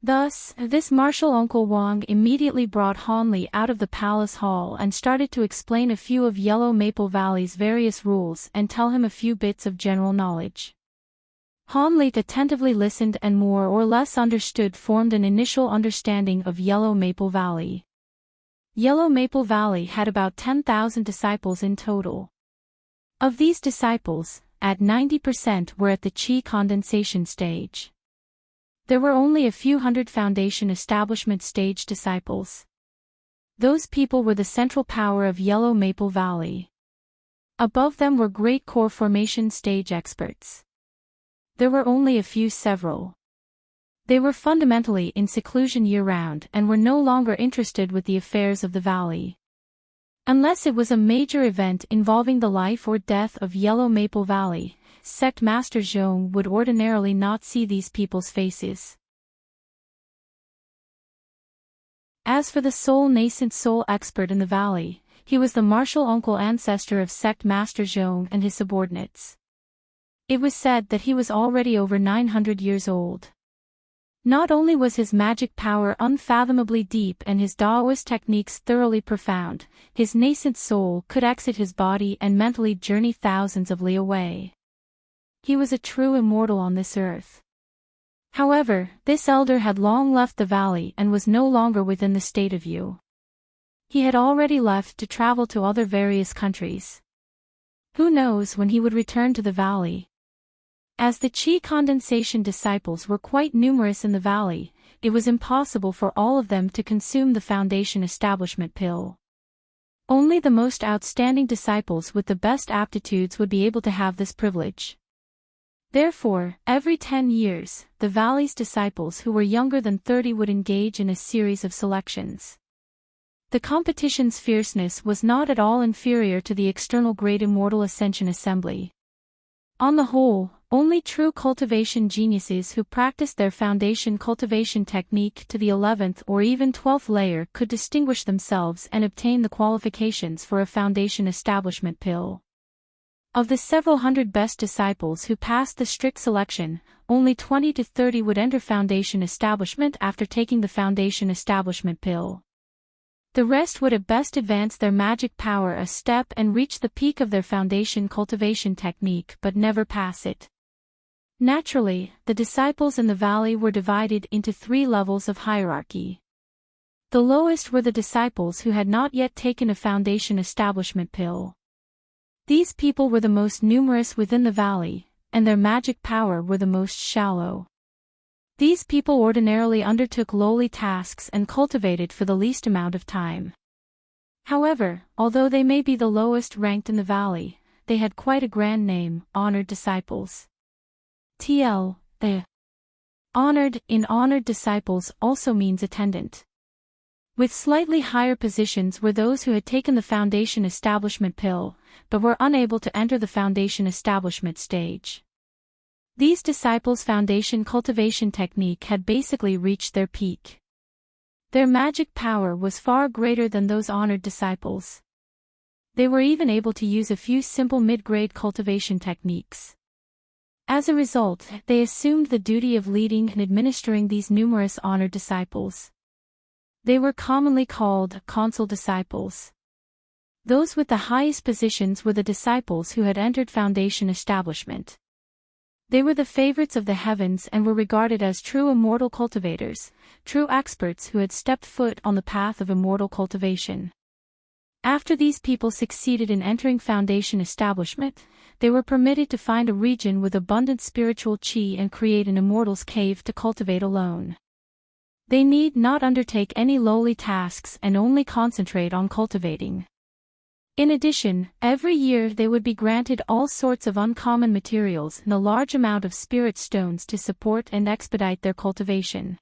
Thus, this Marshal Uncle Wang immediately brought Han Li out of the palace hall and started to explain a few of Yellow Maple Valley's various rules and tell him a few bits of general knowledge. Han Li attentively listened and more or less understood, formed an initial understanding of Yellow Maple Valley. Yellow Maple Valley had about 10,000 disciples in total. Of these disciples, at 90% were at the Qi condensation stage. There were only a few hundred foundation establishment stage disciples. Those people were the central power of Yellow Maple Valley. Above them were great core formation stage experts. There were only a few several. They were fundamentally in seclusion year-round and were no longer interested with the affairs of the valley. Unless it was a major event involving the life or death of Yellow Maple Valley, Sect Master Zhong would ordinarily not see these people's faces. As for the sole nascent soul expert in the valley, he was the martial uncle ancestor of Sect Master Zhong and his subordinates. It was said that he was already over 900 years old. Not only was his magic power unfathomably deep and his Daoist techniques thoroughly profound, his nascent soul could exit his body and mentally journey thousands of li away. He was a true immortal on this earth. However, this elder had long left the valley and was no longer within the state of Yu. He had already left to travel to other various countries. Who knows when he would return to the valley? As the Qi condensation disciples were quite numerous in the valley, it was impossible for all of them to consume the foundation establishment pill. Only the most outstanding disciples with the best aptitudes would be able to have this privilege. Therefore, every 10 years, the valley's disciples who were younger than 30 would engage in a series of selections. The competition's fierceness was not at all inferior to the external Great Immortal Ascension Assembly. On the whole, only true cultivation geniuses who practiced their foundation cultivation technique to the 11th or even 12th layer could distinguish themselves and obtain the qualifications for a foundation establishment pill. Of the several hundred best disciples who passed the strict selection, only 20 to 30 would enter foundation establishment after taking the foundation establishment pill. The rest would at best advance their magic power a step and reach the peak of their foundation cultivation technique but never pass it. Naturally, the disciples in the valley were divided into 3 levels of hierarchy. The lowest were the disciples who had not yet taken a foundation establishment pill. These people were the most numerous within the valley, and their magic power were the most shallow. These people ordinarily undertook lowly tasks and cultivated for the least amount of time. However, although they may be the lowest ranked in the valley, they had quite a grand name, honored disciples. The honored in honored disciples also means attendant. With slightly higher positions were those who had taken the foundation establishment pill, but were unable to enter the foundation establishment stage. These disciples' foundation cultivation technique had basically reached their peak. Their magic power was far greater than those honored disciples. They were even able to use a few simple mid-grade cultivation techniques. As a result, they assumed the duty of leading and administering these numerous honored disciples. They were commonly called consul disciples. Those with the highest positions were the disciples who had entered foundation establishment. They were the favorites of the heavens and were regarded as true immortal cultivators, true experts who had stepped foot on the path of immortal cultivation. After these people succeeded in entering foundation establishment, they were permitted to find a region with abundant spiritual qi and create an immortal's cave to cultivate alone. They need not undertake any lowly tasks and only concentrate on cultivating. In addition, every year they would be granted all sorts of uncommon materials and a large amount of spirit stones to support and expedite their cultivation.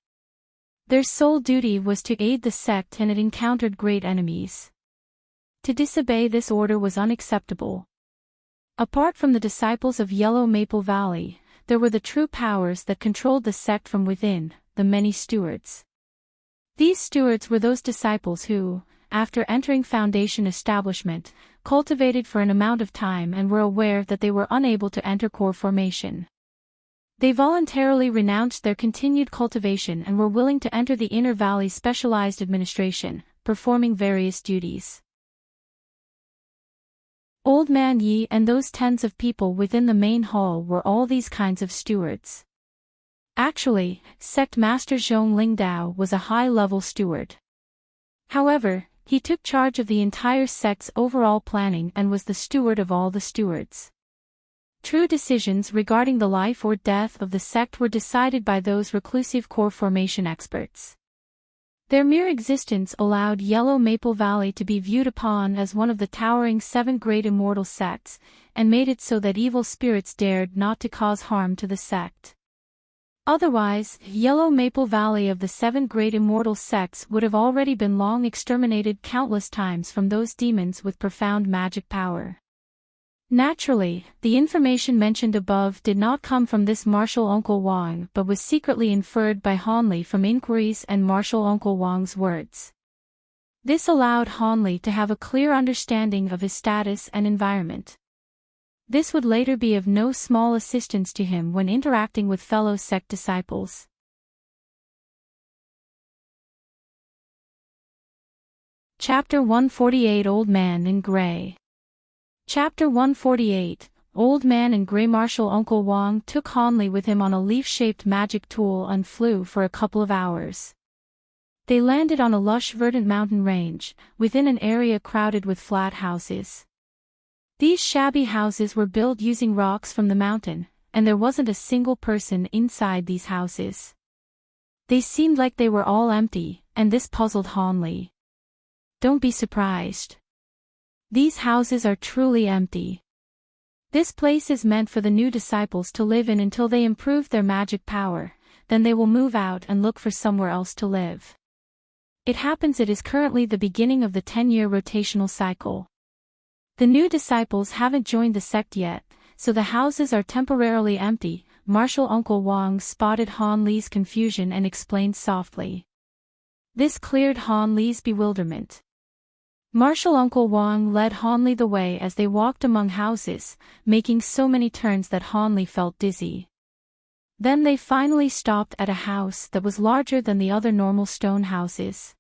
Their sole duty was to aid the sect, and it encountered great enemies. To disobey this order was unacceptable. Apart from the disciples of Yellow Maple Valley, there were the true powers that controlled the sect from within, the many stewards. These stewards were those disciples who, after entering Foundation establishment, cultivated for an amount of time and were aware that they were unable to enter core formation. They voluntarily renounced their continued cultivation and were willing to enter the Inner Valley specialized administration, performing various duties. Old Man Yi and those tens of people within the main hall were all these kinds of stewards. Actually, Sect Master Zhong Lingdao was a high-level steward. However, he took charge of the entire sect's overall planning and was the steward of all the stewards. True decisions regarding the life or death of the sect were decided by those reclusive core formation experts. Their mere existence allowed Yellow Maple Valley to be viewed upon as one of the towering 7 great immortal sects, and made it so that evil spirits dared not to cause harm to the sect. Otherwise, Yellow Maple Valley of the 7 great immortal sects would have already been long exterminated countless times from those demons with profound magic power. Naturally, the information mentioned above did not come from this Martial Uncle Wang but was secretly inferred by Hanli from inquiries and Martial Uncle Wang's words. This allowed Hanli to have a clear understanding of his status and environment. This would later be of no small assistance to him when interacting with fellow sect disciples. Chapter 148 Old Man in Grey. Chapter 148 Old Man in Grey. Martial Uncle Wang took Hanli with him on a leaf-shaped magic tool and flew for a couple of hours. They landed on a lush verdant mountain range, within an area crowded with flat houses. These shabby houses were built using rocks from the mountain, and there wasn't a single person inside these houses. They seemed like they were all empty, and this puzzled Hanli. Don't be surprised. These houses are truly empty. This place is meant for the new disciples to live in until they improve their magic power, then they will move out and look for somewhere else to live. It happens it is currently the beginning of the 10-year rotational cycle. The new disciples haven't joined the sect yet, so the houses are temporarily empty. Martial Uncle Wang spotted Hanli's confusion and explained softly. This cleared Hanli's bewilderment. Martial Uncle Wang led Hanli the way as they walked among houses, making so many turns that Hanli felt dizzy. Then they finally stopped at a house that was larger than the other normal stone houses.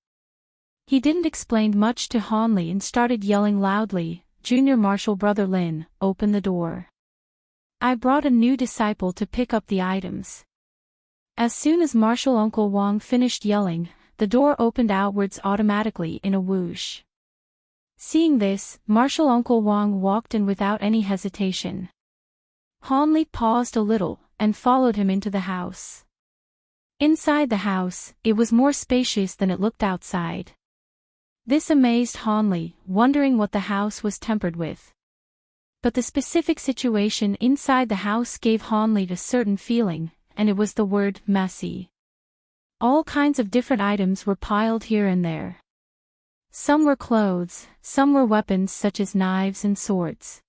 He didn't explain much to Hanli and started yelling loudly, "Junior Martial Brother Lin, open the door. I brought a new disciple to pick up the items." As soon as Martial Uncle Wang finished yelling, the door opened outwards automatically in a whoosh. Seeing this, Martial Uncle Wang walked in without any hesitation. Hanli paused a little, and followed him into the house. Inside the house, it was more spacious than it looked outside. This amazed Hanli, wondering what the house was tempered with. But the specific situation inside the house gave Hanli a certain feeling, and it was the word messy. All kinds of different items were piled here and there. Some were clothes, some were weapons such as knives and swords.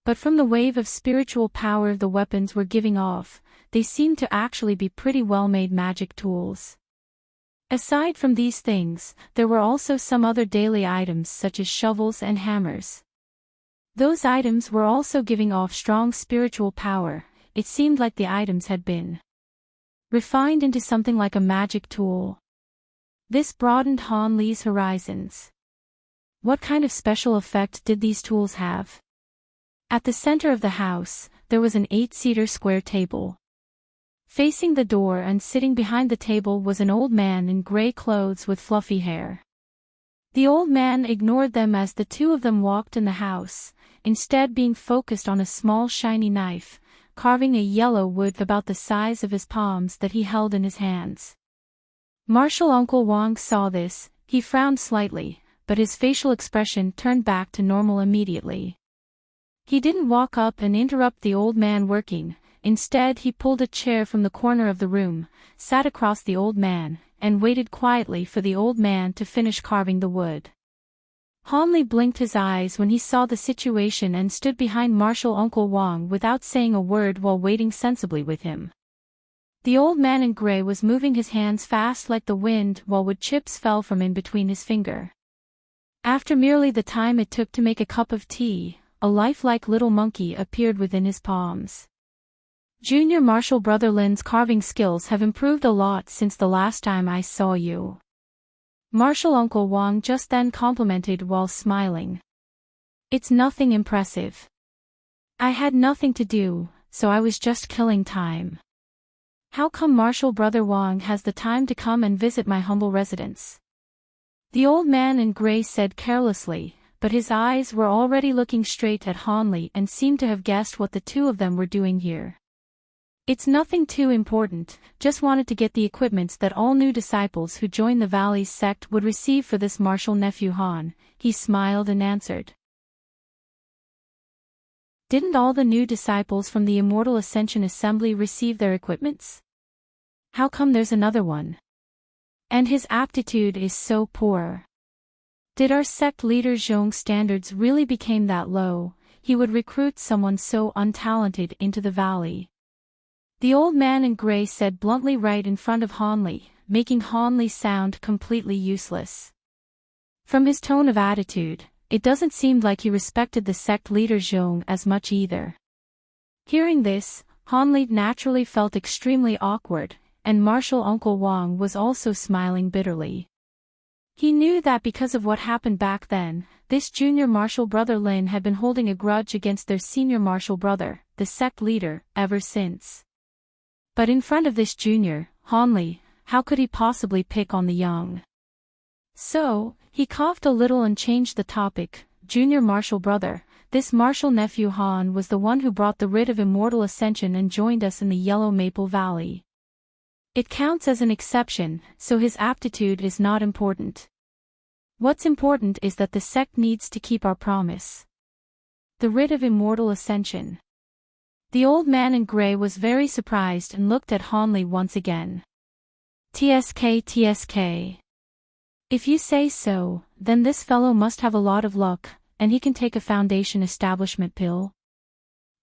But from the wave of spiritual power the weapons were giving off, they seemed to actually be pretty well-made magic tools. Aside from these things, there were also some other daily items such as shovels and hammers. Those items were also giving off strong spiritual power. It seemed like the items had been refined into something like a magic tool. This broadened Hanli's horizons. What kind of special effect did these tools have? At the center of the house, there was an 8-seater square table. Facing the door and sitting behind the table was an old man in gray clothes with fluffy hair. The old man ignored them as the two of them walked in the house, instead being focused on a small shiny knife, carving a yellow wood about the size of his palms that he held in his hands. Martial Uncle Wang saw this. He frowned slightly, but his facial expression turned back to normal immediately. He didn't walk up and interrupt the old man working. Instead, he pulled a chair from the corner of the room, sat across the old man, and waited quietly for the old man to finish carving the wood. Hanli blinked his eyes when he saw the situation and stood behind Martial Uncle Wang without saying a word while waiting sensibly with him. The old man in gray was moving his hands fast like the wind while wood chips fell from in between his finger. After merely the time it took to make a cup of tea, a lifelike little monkey appeared within his palms. Junior Martial Brother Lin's carving skills have improved a lot since the last time I saw you. Martial Uncle Wang just then complimented while smiling. It's nothing impressive. I had nothing to do, so I was just killing time. How come Martial Brother Wang has the time to come and visit my humble residence? The old man in gray said carelessly, but his eyes were already looking straight at Hanli and seemed to have guessed what the two of them were doing here. It's nothing too important, just wanted to get the equipments that all new disciples who join the Valley's sect would receive for this martial nephew Han, he smiled and answered. Didn't all the new disciples from the Immortal Ascension Assembly receive their equipments? How come there's another one? And his aptitude is so poor. Did our sect leader Zhong's standards really become that low? He would recruit someone so untalented into the valley. The old man in gray said bluntly right in front of Hanli, making Hanli sound completely useless. From his tone of attitude, it doesn't seem like he respected the sect leader Zhong as much either. Hearing this, Hanli naturally felt extremely awkward, and Martial Uncle Wang was also smiling bitterly. He knew that because of what happened back then, this junior martial brother Lin had been holding a grudge against their senior martial brother, the sect leader, ever since. But in front of this junior, Hanli, how could he possibly pick on the young? So, he coughed a little and changed the topic. Junior martial brother, this martial nephew Han was the one who brought the writ of immortal ascension and joined us in the Yellow Maple Valley. It counts as an exception, so his aptitude is not important. What's important is that the sect needs to keep our promise. The writ of immortal ascension. The old man in gray was very surprised and looked at Hanli once again. TSK. If you say so, then this fellow must have a lot of luck, and he can take a foundation establishment pill.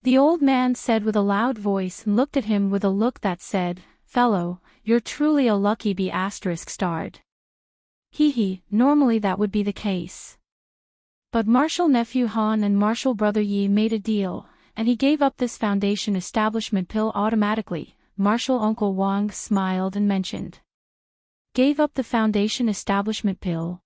The old man said with a loud voice and looked at him with a look that said, Fellow, you're truly a lucky B*****. Hee, normally that would be the case. But martial nephew Han and martial brother Yi made a deal, and he gave up this foundation establishment pill automatically. Martial Uncle Wang smiled and mentioned. Gave up the foundation establishment pill.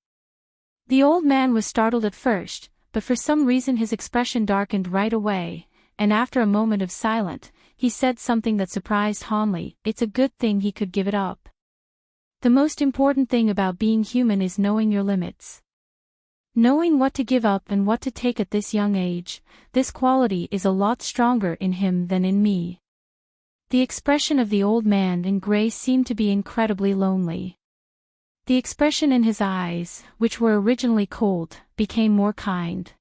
The old man was startled at first, but for some reason his expression darkened right away, and after a moment of silence, he said something that surprised Hanli. It's a good thing he could give it up. The most important thing about being human is knowing your limits. Knowing what to give up and what to take at this young age, this quality is a lot stronger in him than in me. The expression of the old man in gray seemed to be incredibly lonely. The expression in his eyes, which were originally cold, became more kind.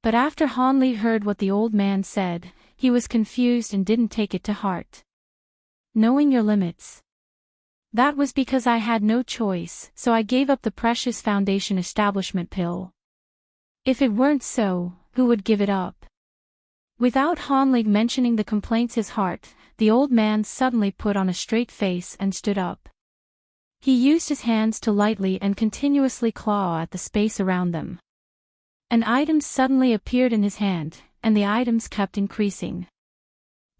But after Hanli heard what the old man said, he was confused and didn't take it to heart. Knowing your limits. That was because I had no choice, so I gave up the precious foundation establishment pill. If it weren't so, who would give it up? Without Hanli mentioning the complaints his heart, the old man suddenly put on a straight face and stood up. He used his hands to lightly and continuously claw at the space around them. An item suddenly appeared in his hand, and the items kept increasing.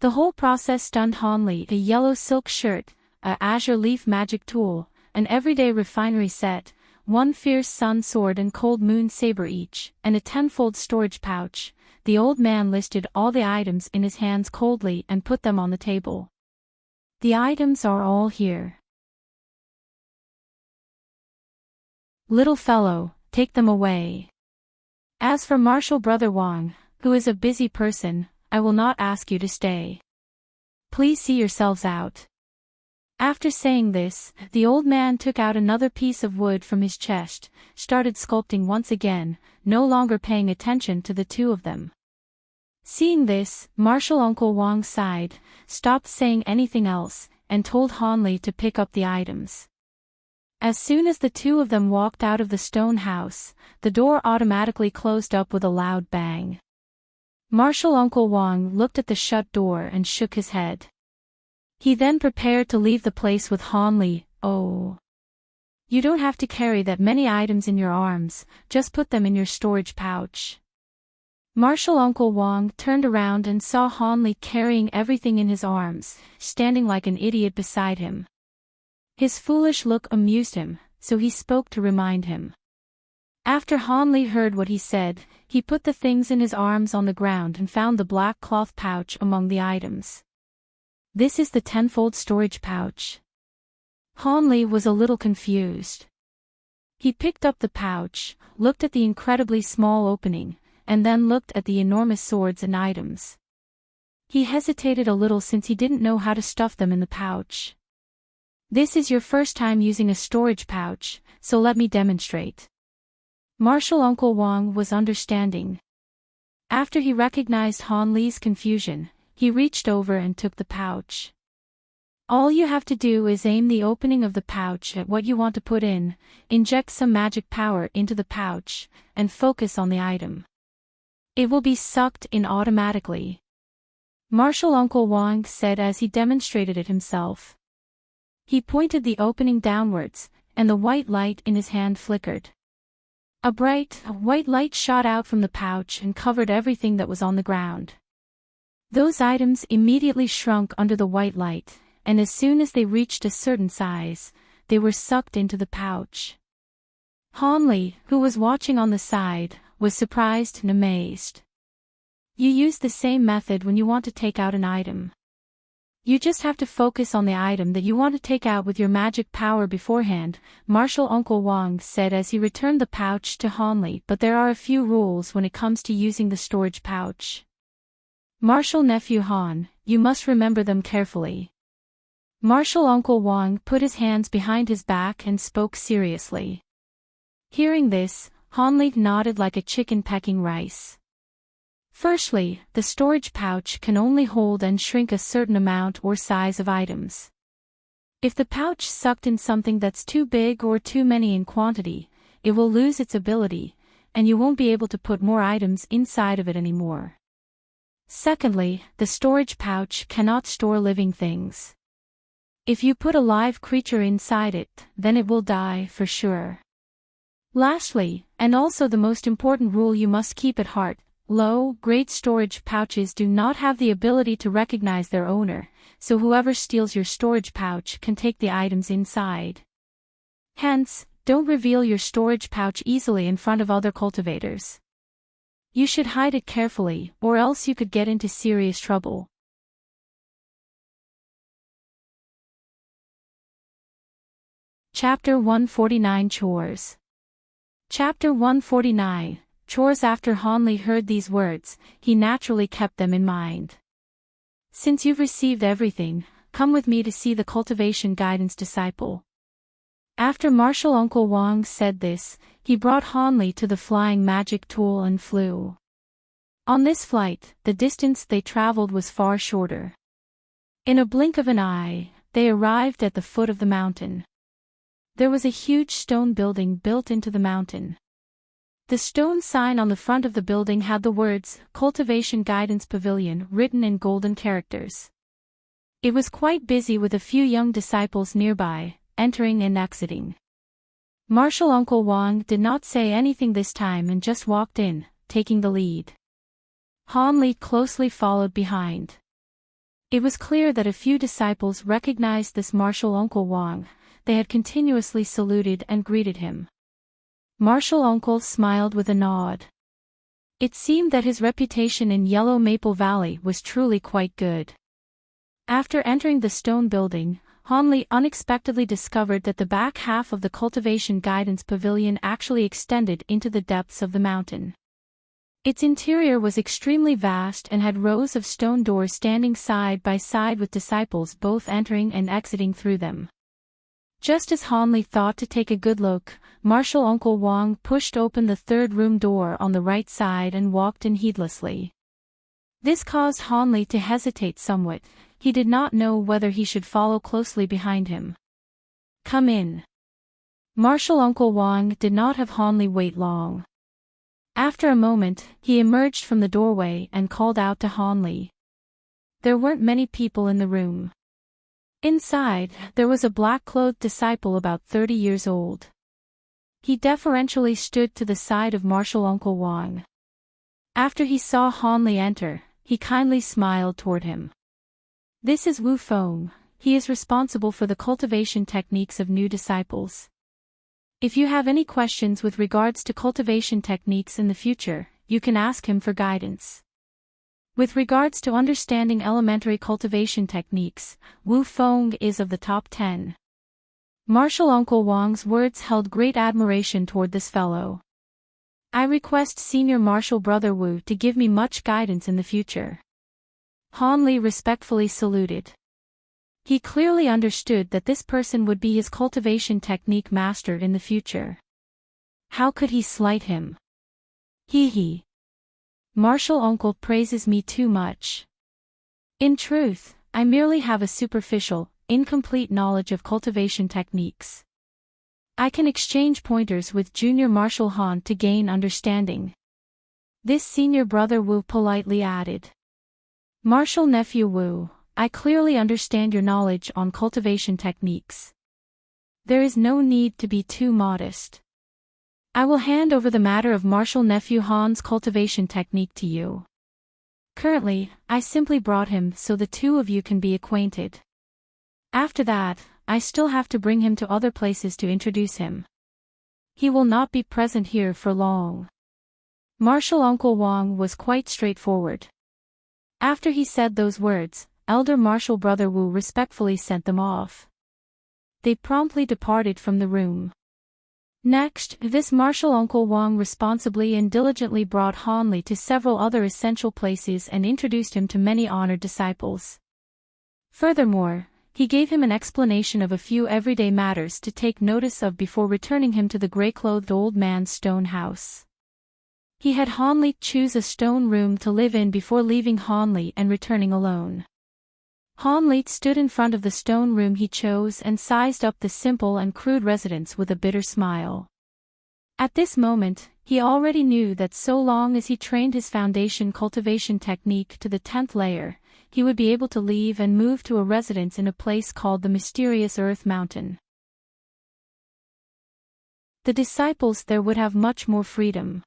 The whole process stunned Hanli. A yellow silk shirt, a azure leaf magic tool, an everyday refinery set, one fierce sun sword and cold moon saber each, and a tenfold storage pouch. The old man listed all the items in his hands coldly and put them on the table. The items are all here. Little fellow, take them away. As for martial brother Wang, who is a busy person, I will not ask you to stay. Please see yourselves out. After saying this, the old man took out another piece of wood from his chest, started sculpting once again, no longer paying attention to the two of them. Seeing this, Martial Uncle Wang sighed, stopped saying anything else, and told Hanli to pick up the items. As soon as the two of them walked out of the stone house, the door automatically closed up with a loud bang. Martial Uncle Wang looked at the shut door and shook his head. He then prepared to leave the place with Hanli. "Oh, you don't have to carry that many items in your arms, just put them in your storage pouch." Martial Uncle Wang turned around and saw Hanli carrying everything in his arms, standing like an idiot beside him. His foolish look amused him, so he spoke to remind him. After Hanli heard what he said, he put the things in his arms on the ground and found the black cloth pouch among the items. "This is the tenfold storage pouch." Hanli was a little confused. He picked up the pouch, looked at the incredibly small opening, and then looked at the enormous swords and items. He hesitated a little since he didn't know how to stuff them in the pouch. "This is your first time using a storage pouch, so let me demonstrate." Martial Uncle Wang was understanding. After he recognized Hanli's confusion, he reached over and took the pouch. "All you have to do is aim the opening of the pouch at what you want to put in, inject some magic power into the pouch, and focus on the item. It will be sucked in automatically," Martial Uncle Wang said as he demonstrated it himself. He pointed the opening downwards, and the white light in his hand flickered. A bright, white light shot out from the pouch and covered everything that was on the ground. Those items immediately shrunk under the white light, and as soon as they reached a certain size, they were sucked into the pouch. Hanli, who was watching on the side, was surprised and amazed. You use the same method when you want to take out an item. You just have to focus on the item that you want to take out with your magic power beforehand, Martial Uncle Wang said as he returned the pouch to Hanli. "But there are a few rules when it comes to using the storage pouch. Martial Nephew Han, you must remember them carefully." Martial Uncle Wang put his hands behind his back and spoke seriously. Hearing this, Hanli nodded like a chicken pecking rice. Firstly, the storage pouch can only hold and shrink a certain amount or size of items. If the pouch sucked in something that's too big or too many in quantity, it will lose its ability, and you won't be able to put more items inside of it anymore. Secondly, the storage pouch cannot store living things. If you put a live creature inside it, then it will die for sure. Lastly, and also the most important rule you must keep at heart, low-grade storage pouches do not have the ability to recognize their owner, so whoever steals your storage pouch can take the items inside. Hence, don't reveal your storage pouch easily in front of other cultivators. You should hide it carefully, or else you could get into serious trouble. Chapter 149 Chores. Chapter 149, Chores. After Hanli heard these words, he naturally kept them in mind. "Since you've received everything, come with me to see the cultivation guidance disciple." After Martial Uncle Wang said this, he brought Hanli to the flying magic tool and flew. On this flight, the distance they traveled was far shorter. In a blink of an eye, they arrived at the foot of the mountain. There was a huge stone building built into the mountain. The stone sign on the front of the building had the words, "Cultivation Guidance Pavilion," written in golden characters. It was quite busy with a few young disciples nearby, entering and exiting. Martial Uncle Wang did not say anything this time and just walked in, taking the lead. Hanli closely followed behind. It was clear that a few disciples recognized this Martial Uncle Wang. They had continuously saluted and greeted him. Martial Uncle smiled with a nod. It seemed that his reputation in Yellow Maple Valley was truly quite good. After entering the stone building, Hanli unexpectedly discovered that the back half of the Cultivation Guidance Pavilion actually extended into the depths of the mountain. Its interior was extremely vast and had rows of stone doors standing side by side with disciples both entering and exiting through them. Just as Han Li thought to take a good look, Martial Uncle Wang pushed open the third room door on the right side and walked in heedlessly. This caused Han Li to hesitate somewhat. He did not know whether he should follow closely behind him. "Come in." Martial Uncle Wang did not have Han Li wait long. After a moment, he emerged from the doorway and called out to Han Li. There weren't many people in the room. Inside, there was a black-clothed disciple about 30 years old. He deferentially stood to the side of Martial Uncle Wang. After he saw Han Li enter, he kindly smiled toward him. "This is Wu Feng. He is responsible for the cultivation techniques of new disciples. If you have any questions with regards to cultivation techniques in the future, you can ask him for guidance. With regards to understanding elementary cultivation techniques, Wu Feng is of the top 10. Martial Uncle Wang's words held great admiration toward this fellow. "I request Senior Martial Brother Wu to give me much guidance in the future." Han Li respectfully saluted. He clearly understood that this person would be his cultivation technique master in the future. How could he slight him? He. Martial Uncle praises me too much. In truth, I merely have a superficial, incomplete knowledge of cultivation techniques. I can exchange pointers with Junior Martial Han to gain understanding. This Senior Brother Wu politely added. Martial Nephew Wu, I clearly understand your knowledge on cultivation techniques. There is no need to be too modest. I will hand over the matter of Martial Nephew Han's cultivation technique to you. Currently, I simply brought him so the two of you can be acquainted. After that, I still have to bring him to other places to introduce him. He will not be present here for long. Martial Uncle Wang was quite straightforward. After he said those words, Elder Martial Brother Wu respectfully sent them off. They promptly departed from the room. Next, this Martial Uncle Wang responsibly and diligently brought Han Li to several other essential places and introduced him to many honored disciples. Furthermore, he gave him an explanation of a few everyday matters to take notice of before returning him to the gray-clothed old man's stone house. He had Han Li choose a stone room to live in before leaving Han Li and returning alone. Han Li stood in front of the stone room he chose and sized up the simple and crude residence with a bitter smile. At this moment, he already knew that so long as he trained his foundation cultivation technique to the 10th layer, he would be able to leave and move to a residence in a place called the Mysterious Earth Mountain. The disciples there would have much more freedom.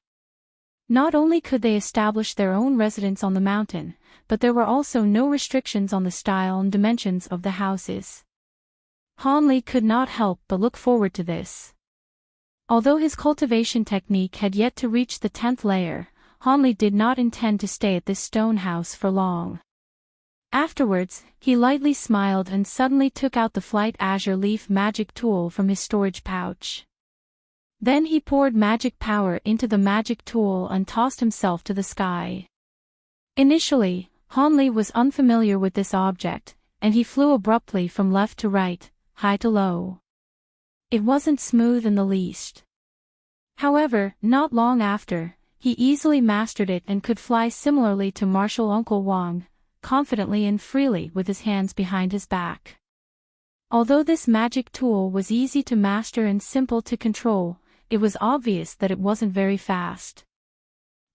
Not only could they establish their own residence on the mountain, but there were also no restrictions on the style and dimensions of the houses. Han Li could not help but look forward to this. Although his cultivation technique had yet to reach the 10th layer, Han Li did not intend to stay at this stone house for long. Afterwards, he lightly smiled and suddenly took out the Flight Azure Leaf magic tool from his storage pouch. Then he poured magic power into the magic tool and tossed himself to the sky. Initially, Han Li was unfamiliar with this object, and he flew abruptly from left to right, high to low. It wasn't smooth in the least. However, not long after, he easily mastered it and could fly similarly to Martial Uncle Wang, confidently and freely with his hands behind his back. Although this magic tool was easy to master and simple to control, it was obvious that it wasn't very fast.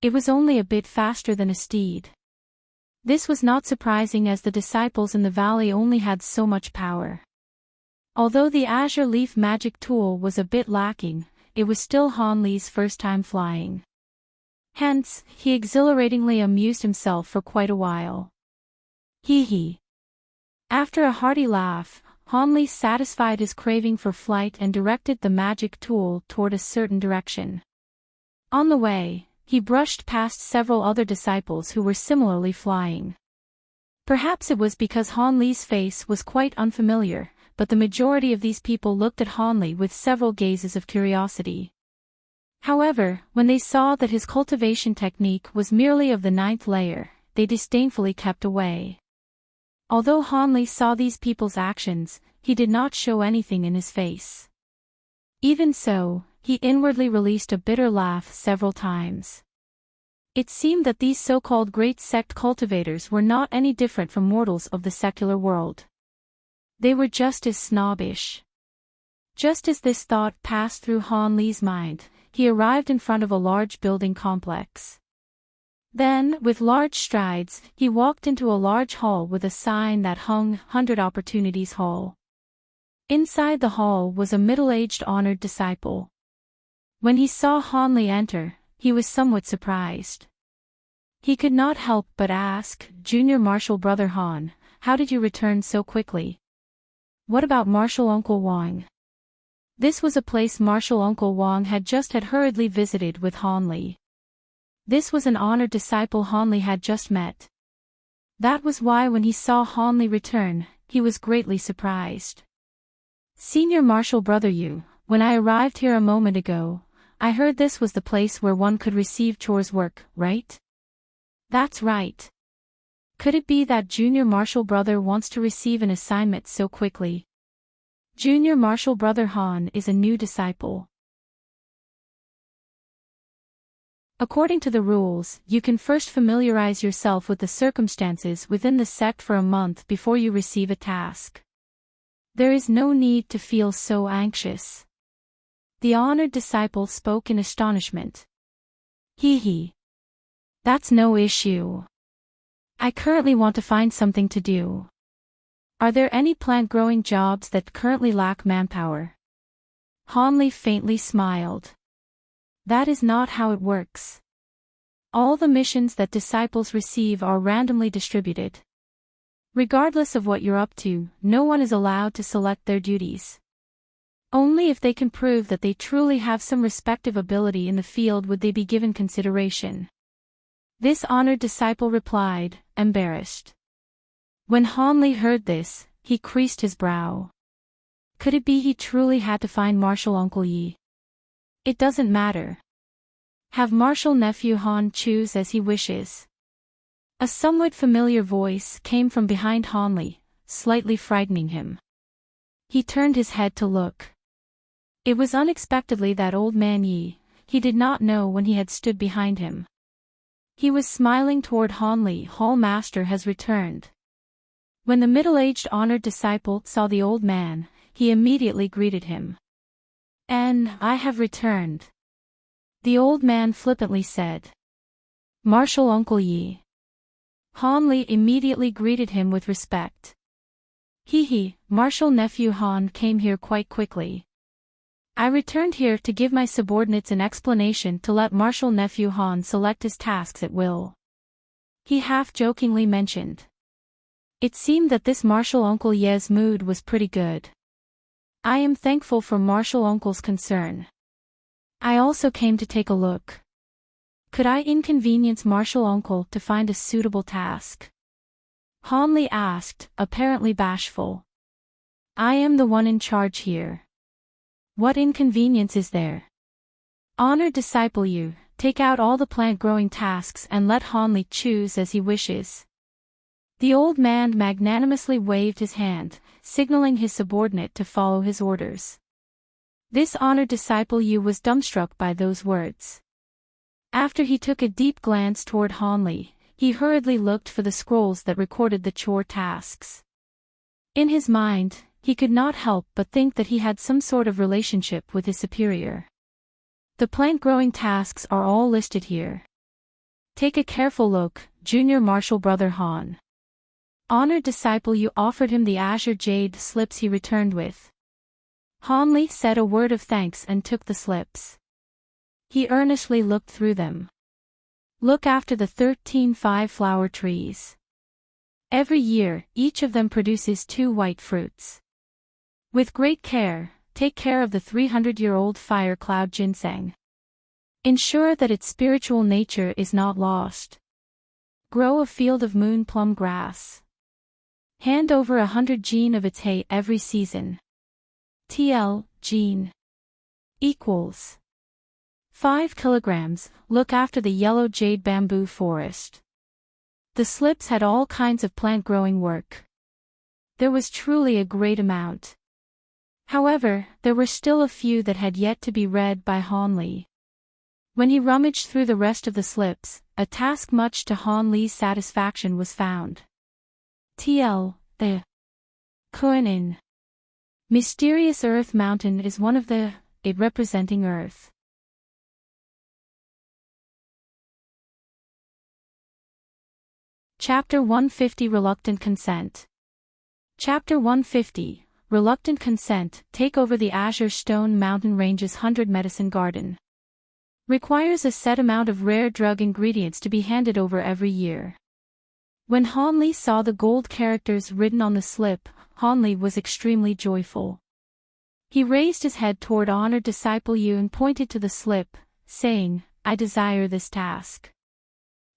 It was only a bit faster than a steed. This was not surprising as the disciples in the valley only had so much power. Although the Azure Leaf magic tool was a bit lacking, it was still Han Li's first time flying. Hence, he exhilaratingly amused himself for quite a while. Hee. After a hearty laugh, Han Li satisfied his craving for flight and directed the magic tool toward a certain direction. On the way, he brushed past several other disciples who were similarly flying. Perhaps it was because Han Li's face was quite unfamiliar, but the majority of these people looked at Han Li with several gazes of curiosity. However, when they saw that his cultivation technique was merely of the 9th layer, they disdainfully kept away. Although Hanli saw these people's actions, he did not show anything in his face. Even so, he inwardly released a bitter laugh several times. It seemed that these so-called great sect cultivators were not any different from mortals of the secular world. They were just as snobbish. Just as this thought passed through Han Li's mind, he arrived in front of a large building complex. Then, with large strides, he walked into a large hall with a sign that hung, 100 Opportunities Hall. Inside the hall was a middle-aged honored disciple. When he saw Han Li enter, he was somewhat surprised. He could not help but ask, "Junior Martial Brother Han, how did you return so quickly? What about Martial Uncle Wang?" This was a place Martial Uncle Wang had hurriedly visited with Han Li. This was an honored disciple Han Li had just met. That was why when he saw Han Li return, he was greatly surprised. "Senior Martial Brother Yu, when I arrived here a moment ago, I heard this was the place where one could receive chores work, right?" "That's right. Could it be that Junior Martial Brother wants to receive an assignment so quickly?" Junior Martial Brother Han is a new disciple. According to the rules, you can first familiarize yourself with the circumstances within the sect for a month before you receive a task. There is no need to feel so anxious. The honored disciple spoke in astonishment. Hee. That's no issue. I currently want to find something to do. Are there any plant-growing jobs that currently lack manpower? Han Li faintly smiled. That is not how it works. All the missions that disciples receive are randomly distributed. Regardless of what you're up to, no one is allowed to select their duties. Only if they can prove that they truly have some respective ability in the field would they be given consideration. This honored disciple replied, embarrassed. When Han Li heard this, he creased his brow. Could it be he truly had to find Martial Uncle Yi? It doesn't matter. Have Martial Nephew Han choose as he wishes. A somewhat familiar voice came from behind Han Li, slightly frightening him. He turned his head to look. It was unexpectedly that old man Yi. He did not know when he had stood behind him. He was smiling toward Han Li. Hall Master has returned. When the middle-aged honored disciple saw the old man, he immediately greeted him. "And I have returned," the old man flippantly said. "Martial Uncle Yi." Han Li immediately greeted him with respect. Martial Nephew Han came here quite quickly. I returned here to give my subordinates an explanation to let Martial Nephew Han select his tasks at will. He half-jokingly mentioned. It seemed that this Martial Uncle Ye's mood was pretty good. I am thankful for Martial Uncle's concern. I also came to take a look. Could I inconvenience Martial Uncle to find a suitable task? Han Li asked, apparently bashful. I am the one in charge here. What inconvenience is there? Honored disciple Yu, take out all the plant-growing tasks and let Han Li choose as he wishes. The old man magnanimously waved his hand, signaling his subordinate to follow his orders. This honored disciple Yu was dumbstruck by those words. After he took a deep glance toward Han Li, he hurriedly looked for the scrolls that recorded the chore tasks. In his mind, he could not help but think that he had some sort of relationship with his superior. The plant-growing tasks are all listed here. Take a careful look, Junior Martial Brother Han. Honored disciple Yu offered him the azure jade slips he returned with. Han Li said a word of thanks and took the slips. He earnestly looked through them. Look after the 13 5-flower trees. Every year, each of them produces 2 white fruits. With great care, take care of the 300-year-old fire cloud ginseng. Ensure that its spiritual nature is not lost. Grow a field of moon plum grass. Hand over 100 gene of its hay every season. TL, gene. Equals. 5 kilograms, look after the yellow jade bamboo forest. The slips had all kinds of plant-growing work. There was truly a great amount. However, there were still a few that had yet to be read by Han Li. When he rummaged through the rest of the slips, a task much to Han Li's satisfaction was found. TL, the Kuan-in. Mysterious Earth Mountain is one of the, it representing Earth. Chapter 150 Reluctant Consent. Chapter 150, Reluctant Consent, take over the Azure Stone Mountain Range's 100 Medicine Garden. Requires a set amount of rare drug ingredients to be handed over every year. When Han Li saw the gold characters written on the slip, Han Li was extremely joyful. He raised his head toward honored disciple Yu and pointed to the slip, saying, I desire this task.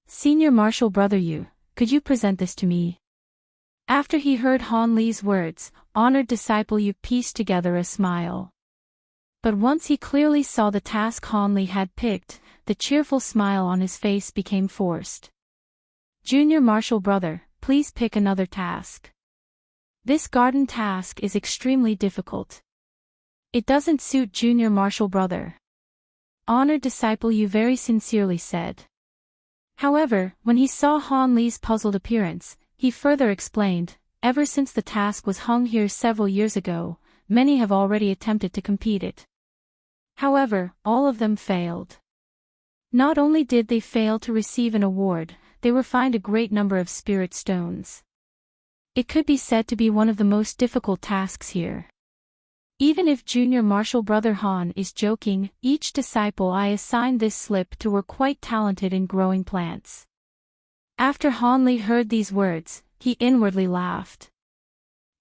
Senior Marshal Brother Yu, could you present this to me? After he heard Han Li's words, honored disciple Yu pieced together a smile. But once he clearly saw the task Han Li had picked, the cheerful smile on his face became forced. Junior Marshal Brother, please pick another task. This garden task is extremely difficult. It doesn't suit Junior Marshal Brother. Honored disciple Yu very sincerely said. However, when he saw Han Li's puzzled appearance, he further explained, ever since the task was hung here several years ago, many have already attempted to compete it. However, all of them failed. Not only did they fail to receive an award, they were fined a great number of spirit stones. It could be said to be one of the most difficult tasks here. Even if Junior Marshal Brother Han is joking, each disciple I assigned this slip to were quite talented in growing plants. After Han Li heard these words, he inwardly laughed.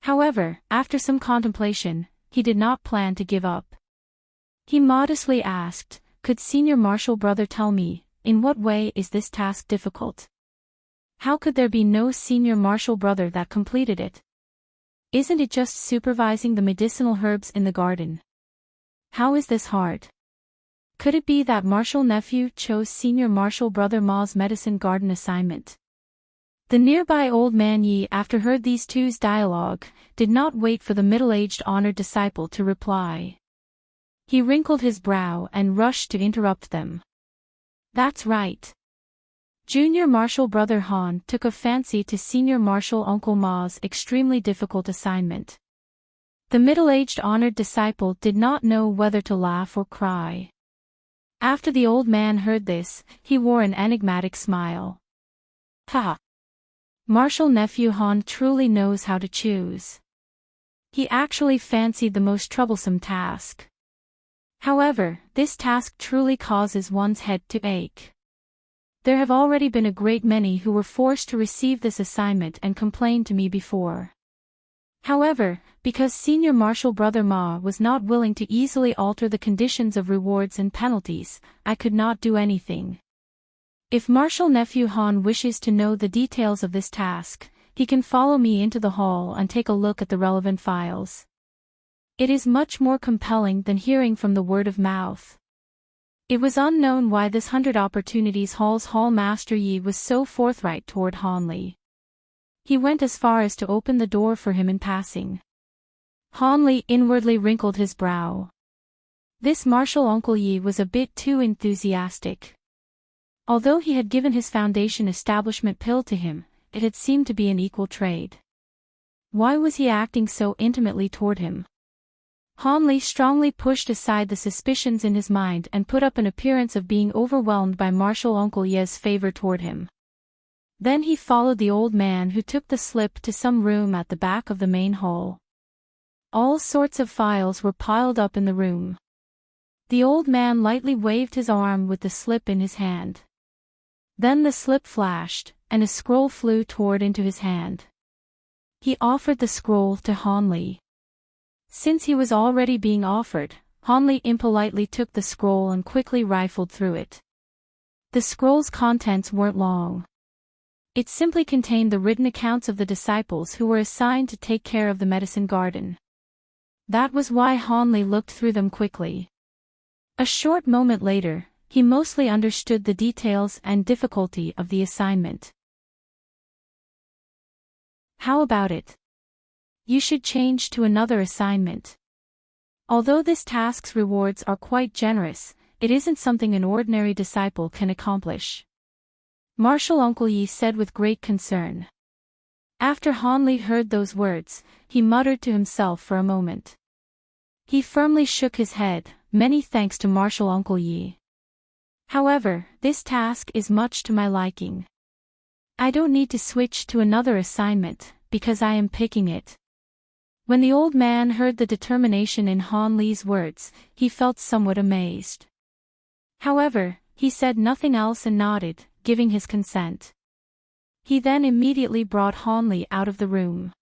However, after some contemplation, he did not plan to give up. He modestly asked, could Senior Marshal Brother tell me, in what way is this task difficult? How could there be no Senior Marshal Brother that completed it? Isn't it just supervising the medicinal herbs in the garden? How is this hard? Could it be that Marshal Nephew chose Senior Marshal Brother Ma's medicine garden assignment? The nearby old man Yi, after heard these two's dialogue, did not wait for the middle-aged honored disciple to reply. He wrinkled his brow and rushed to interrupt them. That's right. Junior Marshal Brother Han took a fancy to Senior Marshal Uncle Ma's extremely difficult assignment. The middle-aged honored disciple did not know whether to laugh or cry. After the old man heard this, he wore an enigmatic smile. Ha! Marshal Nephew Han truly knows how to choose. He actually fancied the most troublesome task. However, this task truly causes one's head to ache. There have already been a great many who were forced to receive this assignment and complained to me before. However, because Senior Marshal Brother Ma was not willing to easily alter the conditions of rewards and penalties, I could not do anything. If Marshal Nephew Han wishes to know the details of this task, he can follow me into the hall and take a look at the relevant files. It is much more compelling than hearing from the word of mouth. It was unknown why this 100 Opportunities Hall's Hall Master Yi was so forthright toward Han Li. He went as far as to open the door for him in passing. Han Li inwardly wrinkled his brow. This Marshal Uncle Yi was a bit too enthusiastic. Although he had given his foundation establishment pill to him, it had seemed to be an equal trade. Why was he acting so intimately toward him? Han Li strongly pushed aside the suspicions in his mind and put up an appearance of being overwhelmed by Marshal Uncle Ye's favor toward him. Then he followed the old man who took the slip to some room at the back of the main hall. All sorts of files were piled up in the room. The old man lightly waved his arm with the slip in his hand. Then the slip flashed, and a scroll flew toward into his hand. He offered the scroll to Han Li. Since he was already being offered, Han Li impolitely took the scroll and quickly rifled through it. The scroll's contents weren't long. It simply contained the written accounts of the disciples who were assigned to take care of the medicine garden. That was why Han Li looked through them quickly. A short moment later, he mostly understood the details and difficulty of the assignment. How about it? You should change to another assignment. Although this task's rewards are quite generous, it isn't something an ordinary disciple can accomplish. Marshal Uncle Yi said with great concern. After Han Li heard those words, he muttered to himself for a moment. He firmly shook his head, many thanks to Marshal Uncle Yi. However, this task is much to my liking. I don't need to switch to another assignment, because I am picking it. When the old man heard the determination in Han Li's words, he felt somewhat amazed. However, he said nothing else and nodded, giving his consent. He then immediately brought Han Li out of the room.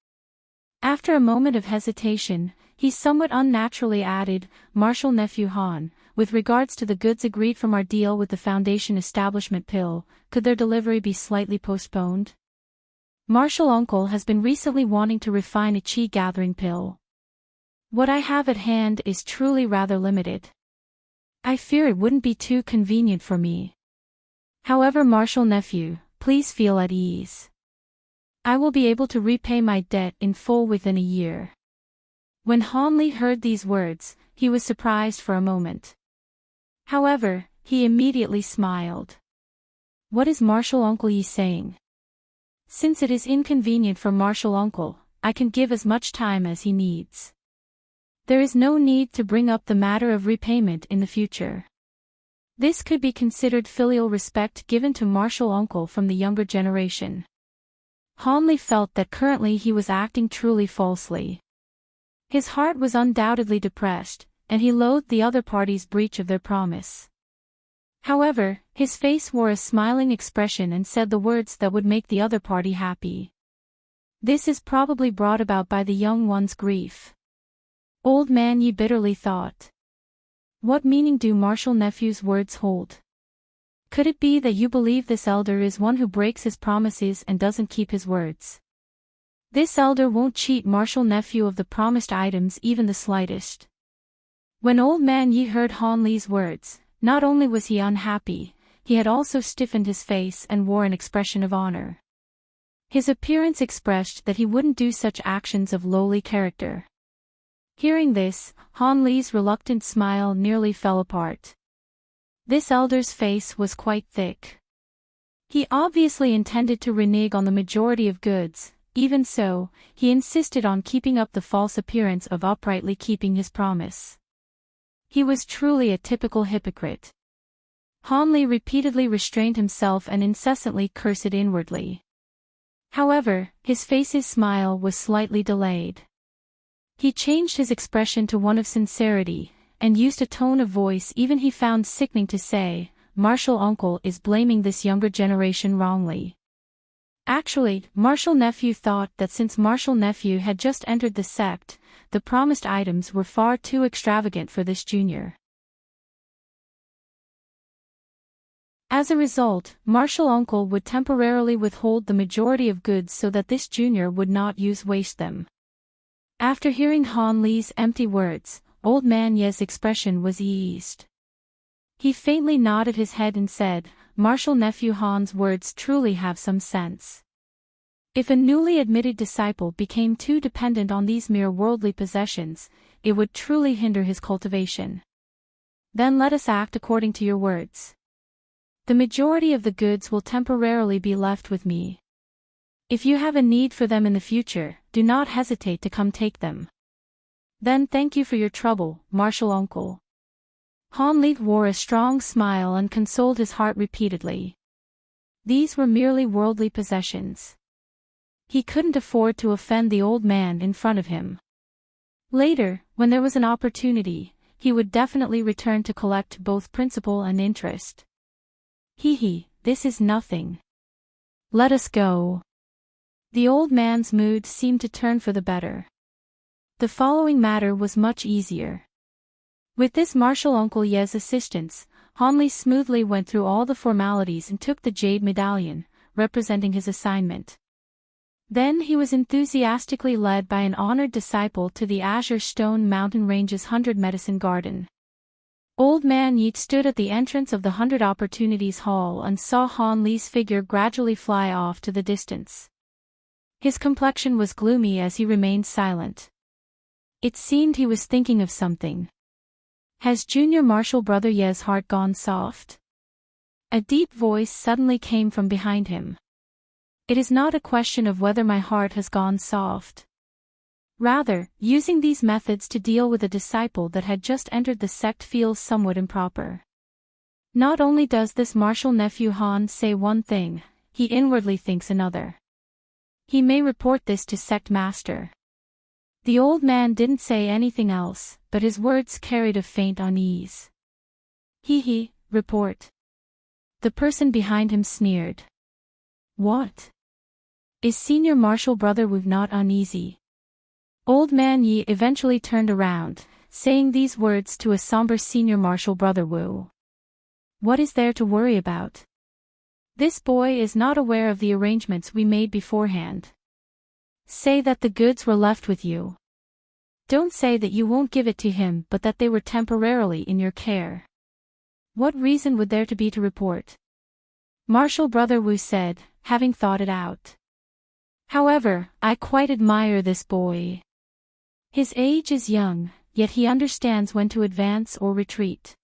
After a moment of hesitation, he somewhat unnaturally added, Marshal Nephew Han, with regards to the goods agreed from our deal with the Foundation Establishment Pill, could their delivery be slightly postponed? Marshal Uncle has been recently wanting to refine a qi gathering pill. What I have at hand is truly rather limited. I fear it wouldn't be too convenient for me. However, Marshal Nephew, please feel at ease. I will be able to repay my debt in full within a year. When Han Li heard these words, he was surprised for a moment. However, he immediately smiled. What is Marshal Uncle Yi saying? Since it is inconvenient for Marshal Uncle, I can give as much time as he needs. There is no need to bring up the matter of repayment in the future. This could be considered filial respect given to Marshal Uncle from the younger generation. Han Li felt that currently he was acting truly falsely. His heart was undoubtedly depressed, and he loathed the other party's breach of their promise. However, his face wore a smiling expression and said the words that would make the other party happy. This is probably brought about by the young one's grief. Old Man Yi bitterly thought. What meaning do Marshal Nephew's words hold? Could it be that you believe this elder is one who breaks his promises and doesn't keep his words? This elder won't cheat Marshal Nephew of the promised items even the slightest. When Old Man Yi heard Han Li's words, not only was he unhappy, he had also stiffened his face and wore an expression of honor. His appearance expressed that he wouldn't do such actions of lowly character. Hearing this, Han Li's reluctant smile nearly fell apart. This elder's face was quite thick. He obviously intended to renege on the majority of goods. Even so, he insisted on keeping up the false appearance of uprightly keeping his promise. He was truly a typical hypocrite. Han Li repeatedly restrained himself and incessantly cursed inwardly. However, his face's smile was slightly delayed. He changed his expression to one of sincerity, and used a tone of voice even he found sickening to say, Marshal Uncle is blaming this younger generation wrongly. Actually, Marshal Nephew thought that since Marshal Nephew had just entered the sect, the promised items were far too extravagant for this junior. As a result, Marshal Uncle would temporarily withhold the majority of goods so that this junior would not waste them. After hearing Han Li's empty words, Old Man Ye's expression was eased. He faintly nodded his head and said, Marshal Nephew Han's words truly have some sense. If a newly admitted disciple became too dependent on these mere worldly possessions, it would truly hinder his cultivation. Then let us act according to your words. The majority of the goods will temporarily be left with me. If you have a need for them in the future, do not hesitate to come take them. Then thank you for your trouble, Marshal Uncle. Han Li wore a strong smile and consoled his heart repeatedly. These were merely worldly possessions. He couldn't afford to offend the old man in front of him. Later, when there was an opportunity, he would definitely return to collect both principal and interest. This is nothing. Let us go. The old man's mood seemed to turn for the better. The following matter was much easier. With this Marshal Uncle Ye's assistance, Han Li smoothly went through all the formalities and took the jade medallion, representing his assignment. Then he was enthusiastically led by an honored disciple to the Azure Stone Mountain Range's 100 Medicine Garden. Old Man Yeet stood at the entrance of the 100 Opportunities Hall and saw Han Li's figure gradually fly off to the distance. His complexion was gloomy as he remained silent. It seemed he was thinking of something. Has Junior Marshal Brother Ye's heart gone soft? A deep voice suddenly came from behind him. It is not a question of whether my heart has gone soft. Rather, using these methods to deal with a disciple that had just entered the sect feels somewhat improper. Not only does this martial nephew Han say one thing, he inwardly thinks another. He may report this to sect master. The old man didn't say anything else, but his words carried a faint unease. He, report. The person behind him sneered. What? Is Senior Marshal Brother Wu not uneasy? Old Man Yi eventually turned around, saying these words to a somber Senior Marshal Brother Wu. What is there to worry about? This boy is not aware of the arrangements we made beforehand. Say that the goods were left with you. Don't say that you won't give it to him but that they were temporarily in your care. What reason would there to be to report? Marshal Brother Wu said, having thought it out. However, I quite admire this boy. His age is young, yet he understands when to advance or retreat.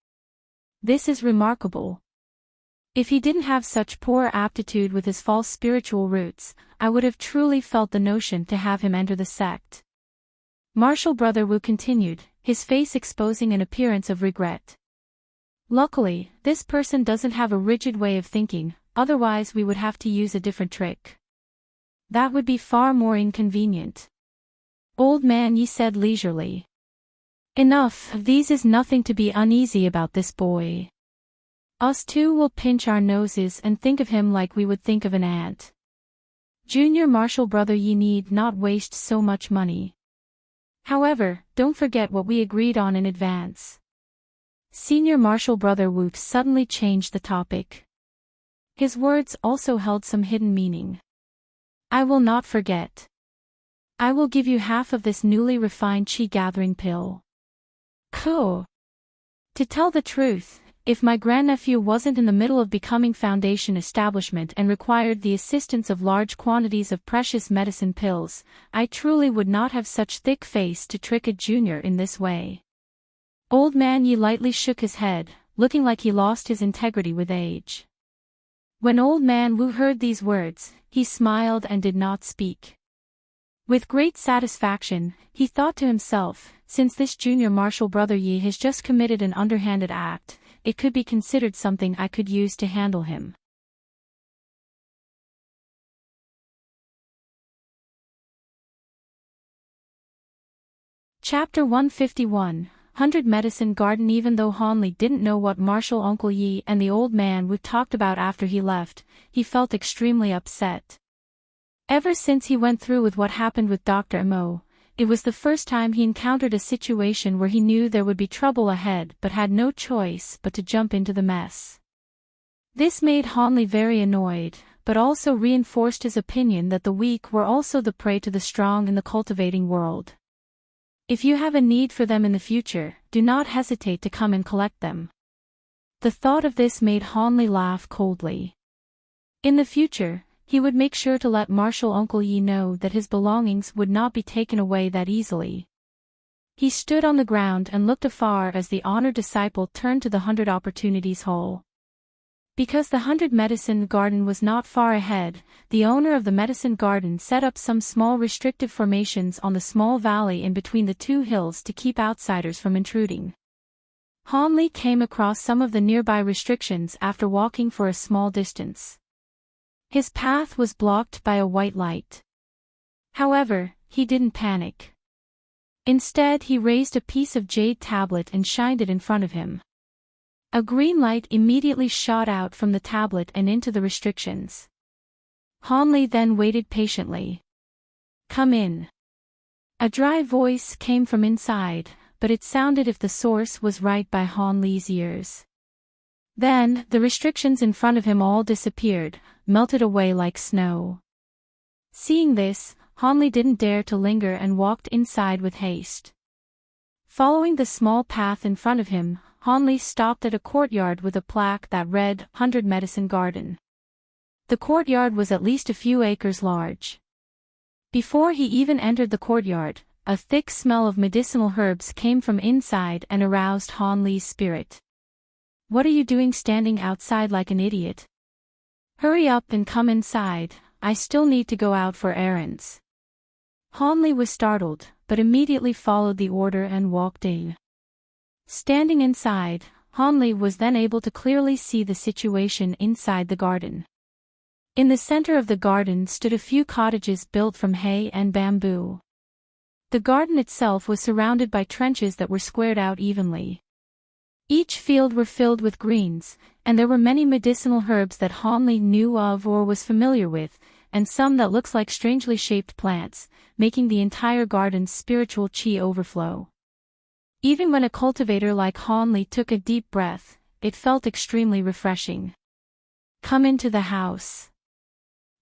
This is remarkable. If he didn't have such poor aptitude with his false spiritual roots, I would have truly felt the notion to have him enter the sect. Marshal Brother Wu continued, his face exposing an appearance of regret. Luckily, this person doesn't have a rigid way of thinking, otherwise we would have to use a different trick. That would be far more inconvenient. Old Man Yi said leisurely. Enough, these is nothing to be uneasy about this boy. Us too will pinch our noses and think of him like we would think of an ant. Junior Marshal Brother Yi need not waste so much money. However, don't forget what we agreed on in advance. Senior Marshal Brother Wu suddenly changed the topic. His words also held some hidden meaning. I will not forget. I will give you half of this newly refined chi gathering pill. Cool. To tell the truth, if my grandnephew wasn't in the middle of becoming foundation establishment and required the assistance of large quantities of precious medicine pills, I truly would not have such thick face to trick a junior in this way. Old Man Yi lightly shook his head, looking like he lost his integrity with age. When Old Man Wu heard these words, he smiled and did not speak. With great satisfaction, he thought to himself, since this Junior Marshal Brother Yi has just committed an underhanded act, it could be considered something I could use to handle him. Chapter 151, 100 Medicine Garden. Even though Han Li didn't know what Marshal Uncle Yi and the old man Wu talked about after he left, he felt extremely upset. Ever since he went through with what happened with Dr. Mo, it was the first time he encountered a situation where he knew there would be trouble ahead but had no choice but to jump into the mess. This made Han Li very annoyed, but also reinforced his opinion that the weak were also the prey to the strong in the cultivating world. If you have a need for them in the future, do not hesitate to come and collect them. The thought of this made Han Li laugh coldly. In the future, he would make sure to let Marshal Uncle Yi know that his belongings would not be taken away that easily. He stood on the ground and looked afar as the honored disciple turned to the 100 Opportunities Hole. Because the 100 Medicine Garden was not far ahead, the owner of the medicine garden set up some small restrictive formations on the small valley in between the two hills to keep outsiders from intruding. Han Li came across some of the nearby restrictions after walking for a small distance. His path was blocked by a white light. However, he didn't panic. Instead, he raised a piece of jade tablet and shined it in front of him. A green light immediately shot out from the tablet and into the restrictions. Han Li then waited patiently. Come in. A dry voice came from inside, but it sounded if the source was right by Han Li's ears. Then, the restrictions in front of him all disappeared, melted away like snow. Seeing this, Han Li didn't dare to linger and walked inside with haste. Following the small path in front of him, Hanli stopped at a courtyard with a plaque that read, 100 Medicine Garden. The courtyard was at least a few acres large. Before he even entered the courtyard, a thick smell of medicinal herbs came from inside and aroused Hanli's spirit. "What are you doing standing outside like an idiot? Hurry up and come inside, I still need to go out for errands." Hanli was startled, but immediately followed the order and walked in. Standing inside, Hanli was then able to clearly see the situation inside the garden. In the center of the garden stood a few cottages built from hay and bamboo. The garden itself was surrounded by trenches that were squared out evenly. Each field were filled with greens, and there were many medicinal herbs that Hanli knew of or was familiar with, and some that looked like strangely shaped plants, making the entire garden's spiritual chi overflow. Even when a cultivator like Hanli took a deep breath, it felt extremely refreshing. "Come into the house."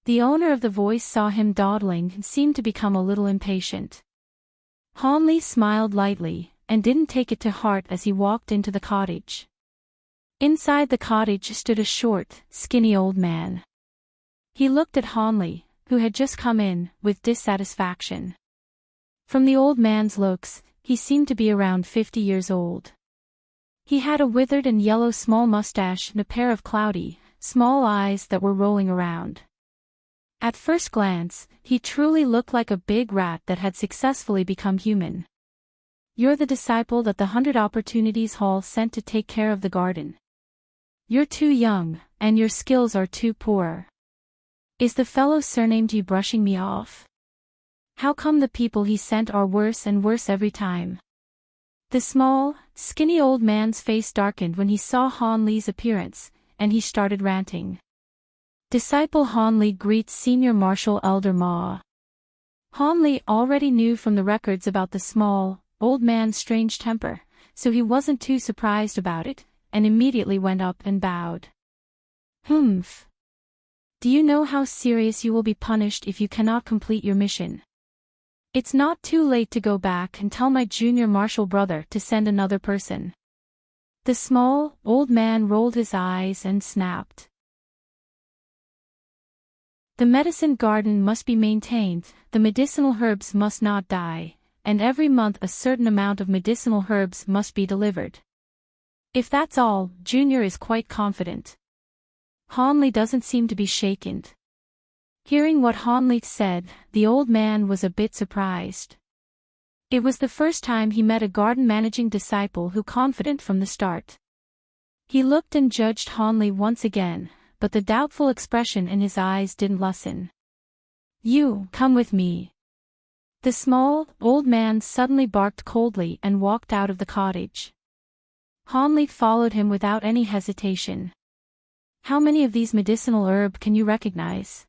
The owner of the voice saw him dawdling and seemed to become a little impatient. Hanli smiled lightly, and didn't take it to heart as he walked into the cottage. Inside the cottage stood a short, skinny old man. He looked at Hanli, who had just come in, with dissatisfaction. From the old man's looks, he seemed to be around 50 years old. He had a withered and yellow small mustache and a pair of cloudy, small eyes that were rolling around. At first glance, he truly looked like a big rat that had successfully become human. "You're the disciple that the 100 Opportunities Hall sent to take care of the garden. You're too young, and your skills are too poor. Is the fellow surnamed you brushing me off? How come the people he sent are worse and worse every time?" The small, skinny old man's face darkened when he saw Hanli's appearance, and he started ranting. "Disciple Hanli greets Senior Marshal Elder Ma." Hanli already knew from the records about the small, old man's strange temper, so he wasn't too surprised about it, and immediately went up and bowed. "Humph. Do you know how serious you will be punished if you cannot complete your mission? It's not too late to go back and tell my junior marshal brother to send another person." The small, old man rolled his eyes and snapped. "The medicine garden must be maintained, the medicinal herbs must not die, and every month a certain amount of medicinal herbs must be delivered. If that's all, Junior is quite confident." Hanli doesn't seem to be shaken. Hearing what Hanli said, the old man was a bit surprised. It was the first time he met a garden managing disciple who confident from the start. He looked and judged Hanli once again, but the doubtful expression in his eyes didn't lessen. "You, come with me." The small, old man suddenly barked coldly and walked out of the cottage. Hanli followed him without any hesitation. "How many of these medicinal herbs can you recognize?"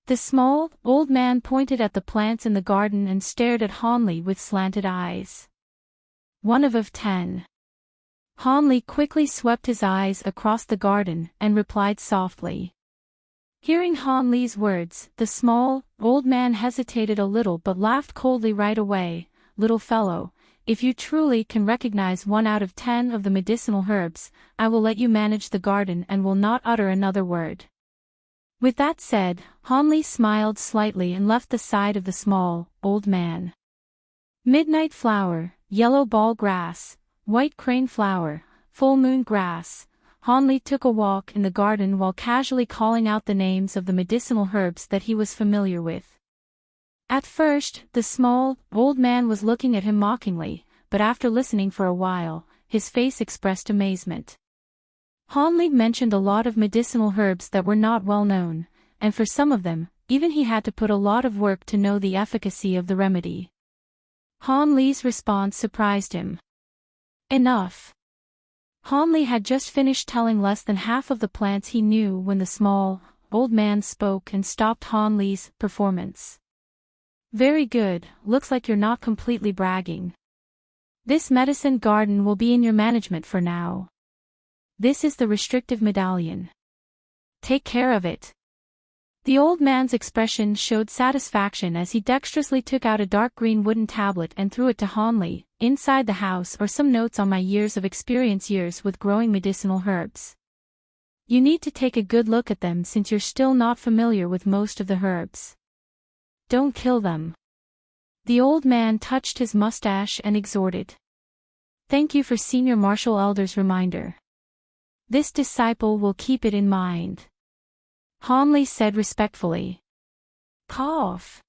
The small, old man pointed at the plants in the garden and stared at Hanli with slanted eyes. "One of 10. Hanli quickly swept his eyes across the garden and replied softly. Hearing Hanli's words, the small, old man hesitated a little but laughed coldly right away. "Little fellow, if you truly can recognize 1 out of 10 of the medicinal herbs, I will let you manage the garden and will not utter another word." With that said, Hanli smiled slightly and left the side of the small, old man. Midnight flower, yellow ball grass, white crane flower, full moon grass. Hanli took a walk in the garden while casually calling out the names of the medicinal herbs that he was familiar with. At first, the small, old man was looking at him mockingly, but after listening for a while, his face expressed amazement. Hanli mentioned a lot of medicinal herbs that were not well known, and for some of them, even he had to put a lot of work to know the efficacy of the remedy. Hanli's response surprised him. Enough. Hanli had just finished telling less than half of the plants he knew when the small, old man spoke and stopped Hanli's performance. Very good, looks like you're not completely bragging. This medicine garden will be in your management for now. This is the restrictive medallion. Take care of it. The old man's expression showed satisfaction as he dexterously took out a dark green wooden tablet and threw it to Hanley. Inside the house are some notes on my years of experience with growing medicinal herbs. You need to take a good look at them since you're still not familiar with most of the herbs. Don't kill them. The old man touched his mustache and exhorted. Thank you for Senior Martial Elder's reminder. This disciple will keep it in mind. Hanley said respectfully. Cough.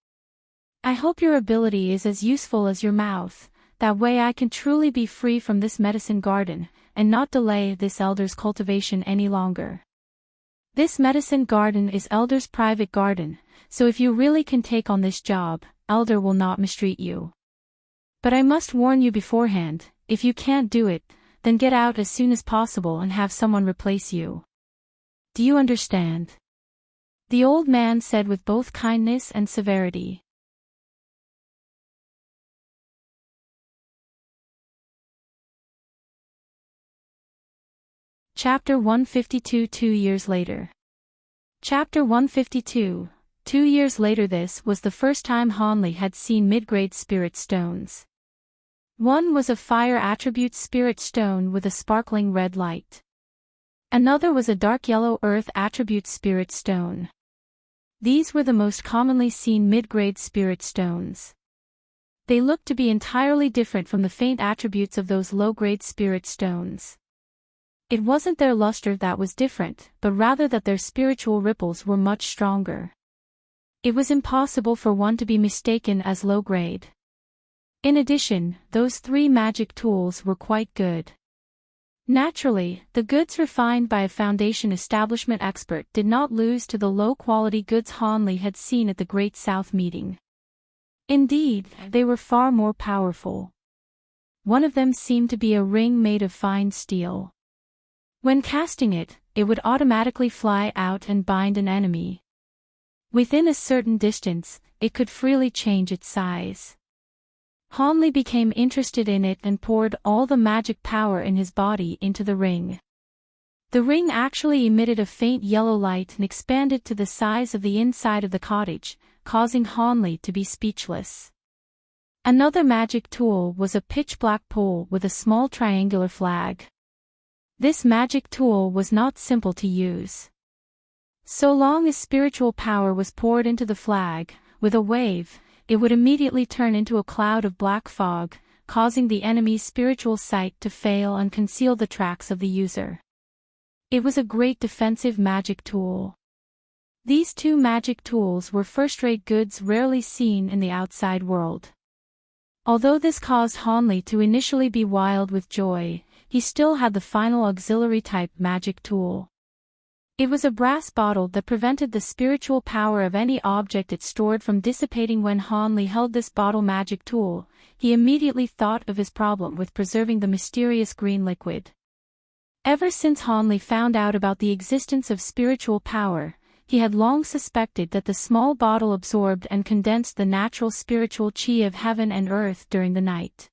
I hope your ability is as useful as your mouth, that way I can truly be free from this medicine garden, and not delay this elder's cultivation any longer. This medicine garden is elder's private garden, so if you really can take on this job, elder will not mistreat you. But I must warn you beforehand, if you can't do it, then get out as soon as possible and have someone replace you. Do you understand? The old man said with both kindness and severity. Chapter 152 2 years later. Chapter 152, 2 years later. This was the first time Hanley had seen mid-grade spirit stones. One was a fire attribute spirit stone with a sparkling red light. Another was a dark yellow earth attribute spirit stone. These were the most commonly seen mid-grade spirit stones. They looked to be entirely different from the faint attributes of those low-grade spirit stones. It wasn't their luster that was different, but rather that their spiritual ripples were much stronger. It was impossible for one to be mistaken as low-grade. In addition, those three magic tools were quite good. Naturally, the goods refined by a Foundation establishment expert did not lose to the low-quality goods Hanley had seen at the Great South meeting. Indeed, they were far more powerful. One of them seemed to be a ring made of fine steel. When casting it, it would automatically fly out and bind an enemy. Within a certain distance, it could freely change its size. Hanley became interested in it and poured all the magic power in his body into the ring. The ring actually emitted a faint yellow light and expanded to the size of the inside of the cottage, causing Hanley to be speechless. Another magic tool was a pitch-black pole with a small triangular flag. This magic tool was not simple to use. So long as spiritual power was poured into the flag, with a wave, it would immediately turn into a cloud of black fog, causing the enemy's spiritual sight to fail and conceal the tracks of the user. It was a great defensive magic tool. These two magic tools were first-rate goods rarely seen in the outside world. Although this caused Hanley to initially be wild with joy, he still had the final auxiliary-type magic tool. It was a brass bottle that prevented the spiritual power of any object it stored from dissipating. When Hanley held this bottle magic tool, he immediately thought of his problem with preserving the mysterious green liquid. Ever since Hanley found out about the existence of spiritual power, he had long suspected that the small bottle absorbed and condensed the natural spiritual chi of heaven and earth during the night.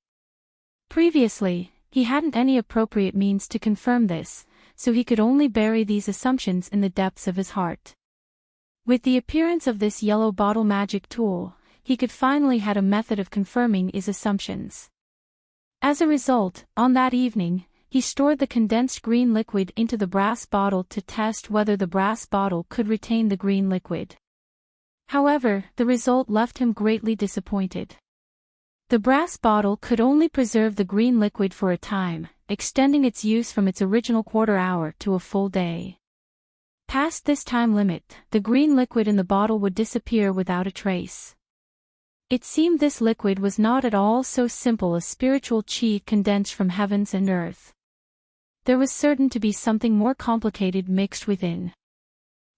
Previously, he hadn't any appropriate means to confirm this, so he could only bury these assumptions in the depths of his heart. With the appearance of this yellow bottle magic tool, he could finally had a method of confirming his assumptions. As a result, on that evening, he stored the condensed green liquid into the brass bottle to test whether the brass bottle could retain the green liquid. However, the result left him greatly disappointed. The brass bottle could only preserve the green liquid for a time, extending its use from its original quarter hour to a full day. Past this time limit, the green liquid in the bottle would disappear without a trace. It seemed this liquid was not at all so simple as spiritual chi condensed from heavens and earth. There was certain to be something more complicated mixed within.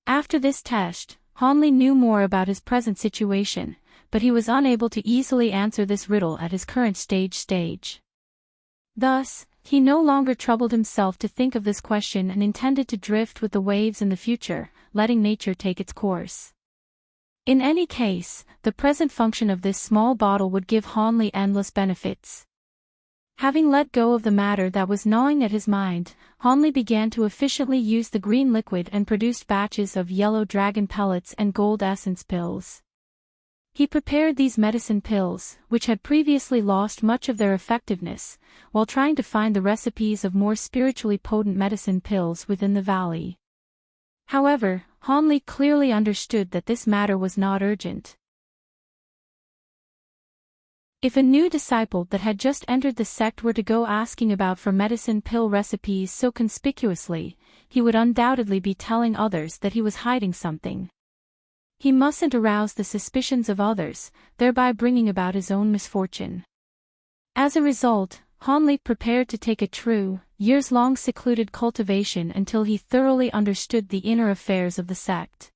After this test, Hanley knew more about his present situation, but he was unable to easily answer this riddle at his current stage. Thus, he no longer troubled himself to think of this question and intended to drift with the waves in the future, letting nature take its course. In any case, the present function of this small bottle would give Hanley endless benefits. Having let go of the matter that was gnawing at his mind, Hanli began to efficiently use the green liquid and produced batches of yellow dragon pellets and gold essence pills. He prepared these medicine pills, which had previously lost much of their effectiveness, while trying to find the recipes of more spiritually potent medicine pills within the valley. However, Hanli clearly understood that this matter was not urgent. If a new disciple that had just entered the sect were to go asking about for medicine pill recipes so conspicuously, he would undoubtedly be telling others that he was hiding something. He mustn't arouse the suspicions of others, thereby bringing about his own misfortune. As a result, Hanli prepared to take a true, years-long secluded cultivation until he thoroughly understood the inner affairs of the sect.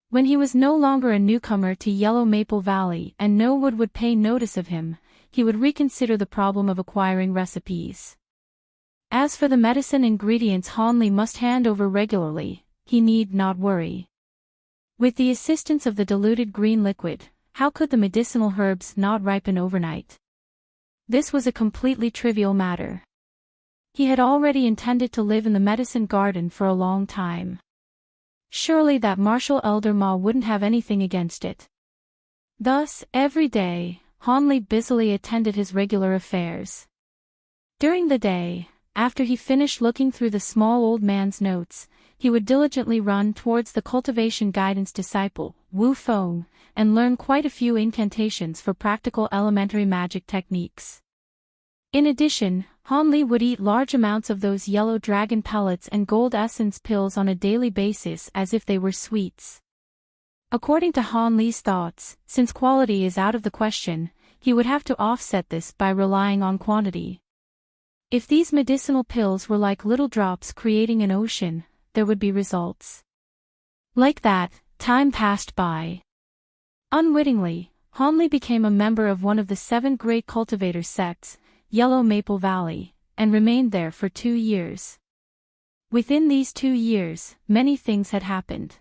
When he was no longer a newcomer to Yellow Maple Valley and no one would pay notice of him, he would reconsider the problem of acquiring recipes. As for the medicine ingredients Hanli must hand over regularly, he need not worry. With the assistance of the diluted green liquid, how could the medicinal herbs not ripen overnight? This was a completely trivial matter. He had already intended to live in the medicine garden for a long time. Surely that martial elder Ma wouldn't have anything against it. Thus, every day, Hanli busily attended his regular affairs. During the day, after he finished looking through the small old man's notes, he would diligently run towards the cultivation guidance disciple, Wu Feng, and learn quite a few incantations for practical elementary magic techniques. In addition, Hanli would eat large amounts of those yellow dragon pellets and gold essence pills on a daily basis as if they were sweets. According to Hanli's thoughts, since quality is out of the question, he would have to offset this by relying on quantity. If these medicinal pills were like little drops creating an ocean, there would be results. Like that, time passed by. Unwittingly, Hanli became a member of one of the 7 great cultivator sects, Yellow Maple Valley, and remained there for 2 years. Within these 2 years, many things had happened.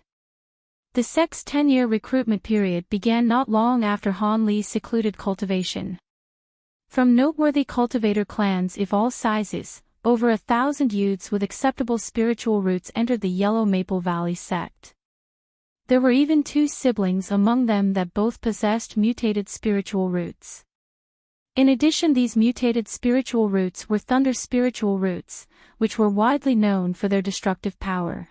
The sect's 10-year recruitment period began not long after Hanli's secluded cultivation. From noteworthy cultivator clans of all sizes, over 1,000 youths with acceptable spiritual roots entered the Yellow Maple Valley sect. There were even 2 siblings among them that both possessed mutated spiritual roots. In addition, these mutated spiritual roots were thunder spiritual roots, which were widely known for their destructive power.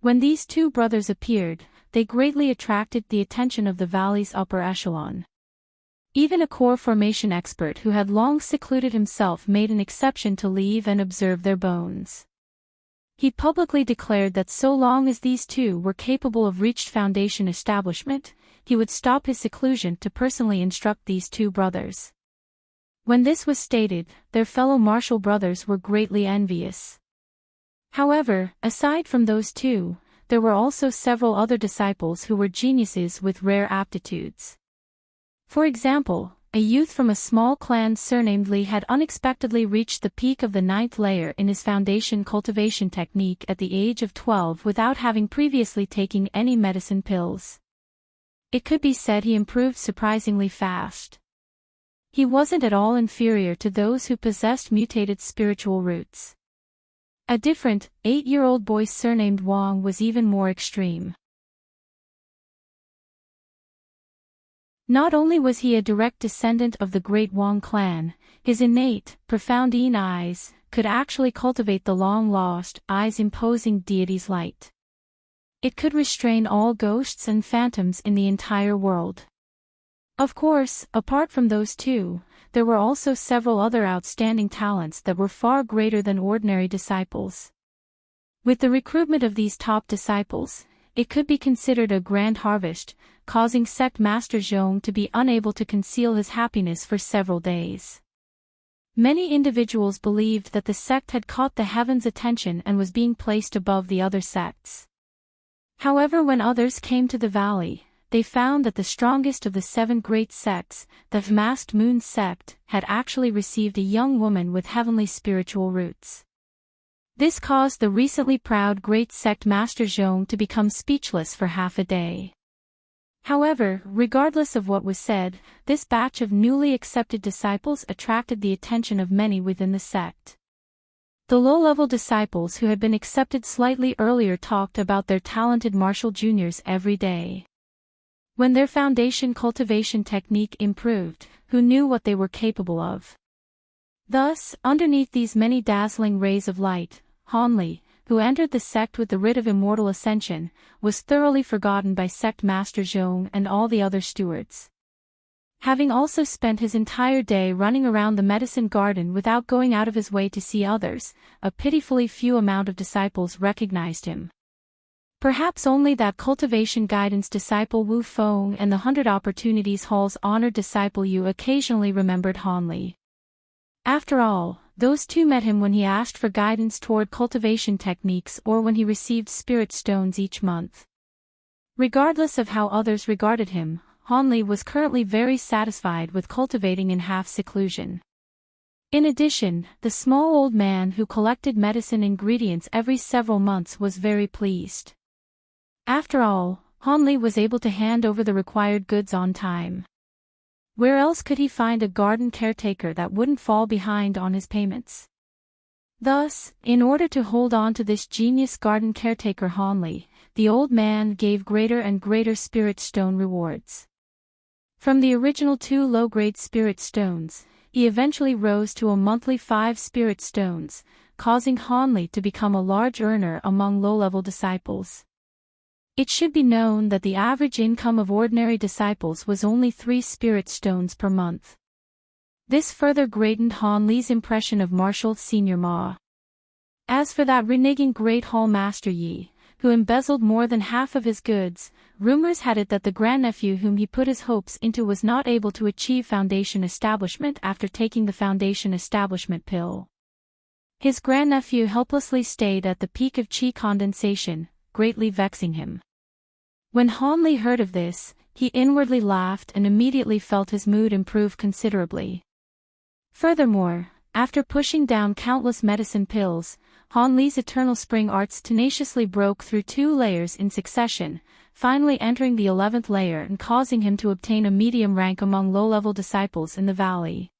When these 2 brothers appeared, they greatly attracted the attention of the valley's upper echelon. Even a core formation expert who had long secluded himself made an exception to leave and observe their bones. He publicly declared that so long as these 2 were capable of reached foundation establishment, he would stop his seclusion to personally instruct these 2 brothers. When this was stated, their fellow martial brothers were greatly envious. However, aside from those 2, there were also several other disciples who were geniuses with rare aptitudes. For example, a youth from a small clan surnamed Li had unexpectedly reached the peak of the 9th layer in his foundation cultivation technique at the age of 12 without having previously taken any medicine pills. It could be said he improved surprisingly fast. He wasn't at all inferior to those who possessed mutated spiritual roots. A different, 8-year-old boy surnamed Wang was even more extreme. Not only was he a direct descendant of the great Wang clan, his innate, profound eyes could actually cultivate the long-lost, eyes-imposing deity's light. It could restrain all ghosts and phantoms in the entire world. Of course, apart from those 2, there were also several other outstanding talents that were far greater than ordinary disciples. With the recruitment of these top disciples, it could be considered a grand harvest, causing sect master Zhong to be unable to conceal his happiness for several days. Many individuals believed that the sect had caught the heavens' attention and was being placed above the other sects. However, when others came to the valley, they found that the strongest of the 7 great sects, the Masked Moon sect, had actually received a young woman with heavenly spiritual roots. This caused the recently proud great sect master Zhong to become speechless for half a day. However, regardless of what was said, this batch of newly accepted disciples attracted the attention of many within the sect. The low-level disciples who had been accepted slightly earlier talked about their talented martial juniors every day. When their foundation cultivation technique improved, who knew what they were capable of? Thus, underneath these many dazzling rays of light, Hanli, who entered the sect with the rite of immortal ascension, was thoroughly forgotten by sect master Zhong and all the other stewards. Having also spent his entire day running around the medicine garden without going out of his way to see others, a pitifully few amount of disciples recognized him. Perhaps only that cultivation guidance disciple Wu Feng and the 100 Opportunities Hall's honored disciple Yu occasionally remembered Hanli. After all, those two met him when he asked for guidance toward cultivation techniques or when he received spirit stones each month. Regardless of how others regarded him, Hanli was currently very satisfied with cultivating in half-seclusion. In addition, the small old man who collected medicine ingredients every several months was very pleased. After all, Hanli was able to hand over the required goods on time. Where else could he find a garden caretaker that wouldn't fall behind on his payments? Thus, in order to hold on to this genius garden caretaker Hanli, the old man gave greater and greater spirit stone rewards. From the original 2 low-grade spirit stones, he eventually rose to a monthly 5 spirit stones, causing Hanli to become a large earner among low-level disciples. It should be known that the average income of ordinary disciples was only 3 spirit stones per month. This further greatened Hanli's impression of martial senior Ma. As for that reneging Great Hall Master Yi, who embezzled more than half of his goods, rumors had it that the grandnephew whom he put his hopes into was not able to achieve foundation establishment after taking the foundation establishment pill. His grandnephew helplessly stayed at the peak of chi condensation, greatly vexing him. When Hanli heard of this, he inwardly laughed and immediately felt his mood improve considerably. Furthermore, after pushing down countless medicine pills, Hanli's eternal spring arts tenaciously broke through 2 layers in succession, finally entering the 11th layer and causing him to obtain a medium rank among low-level disciples in the valley.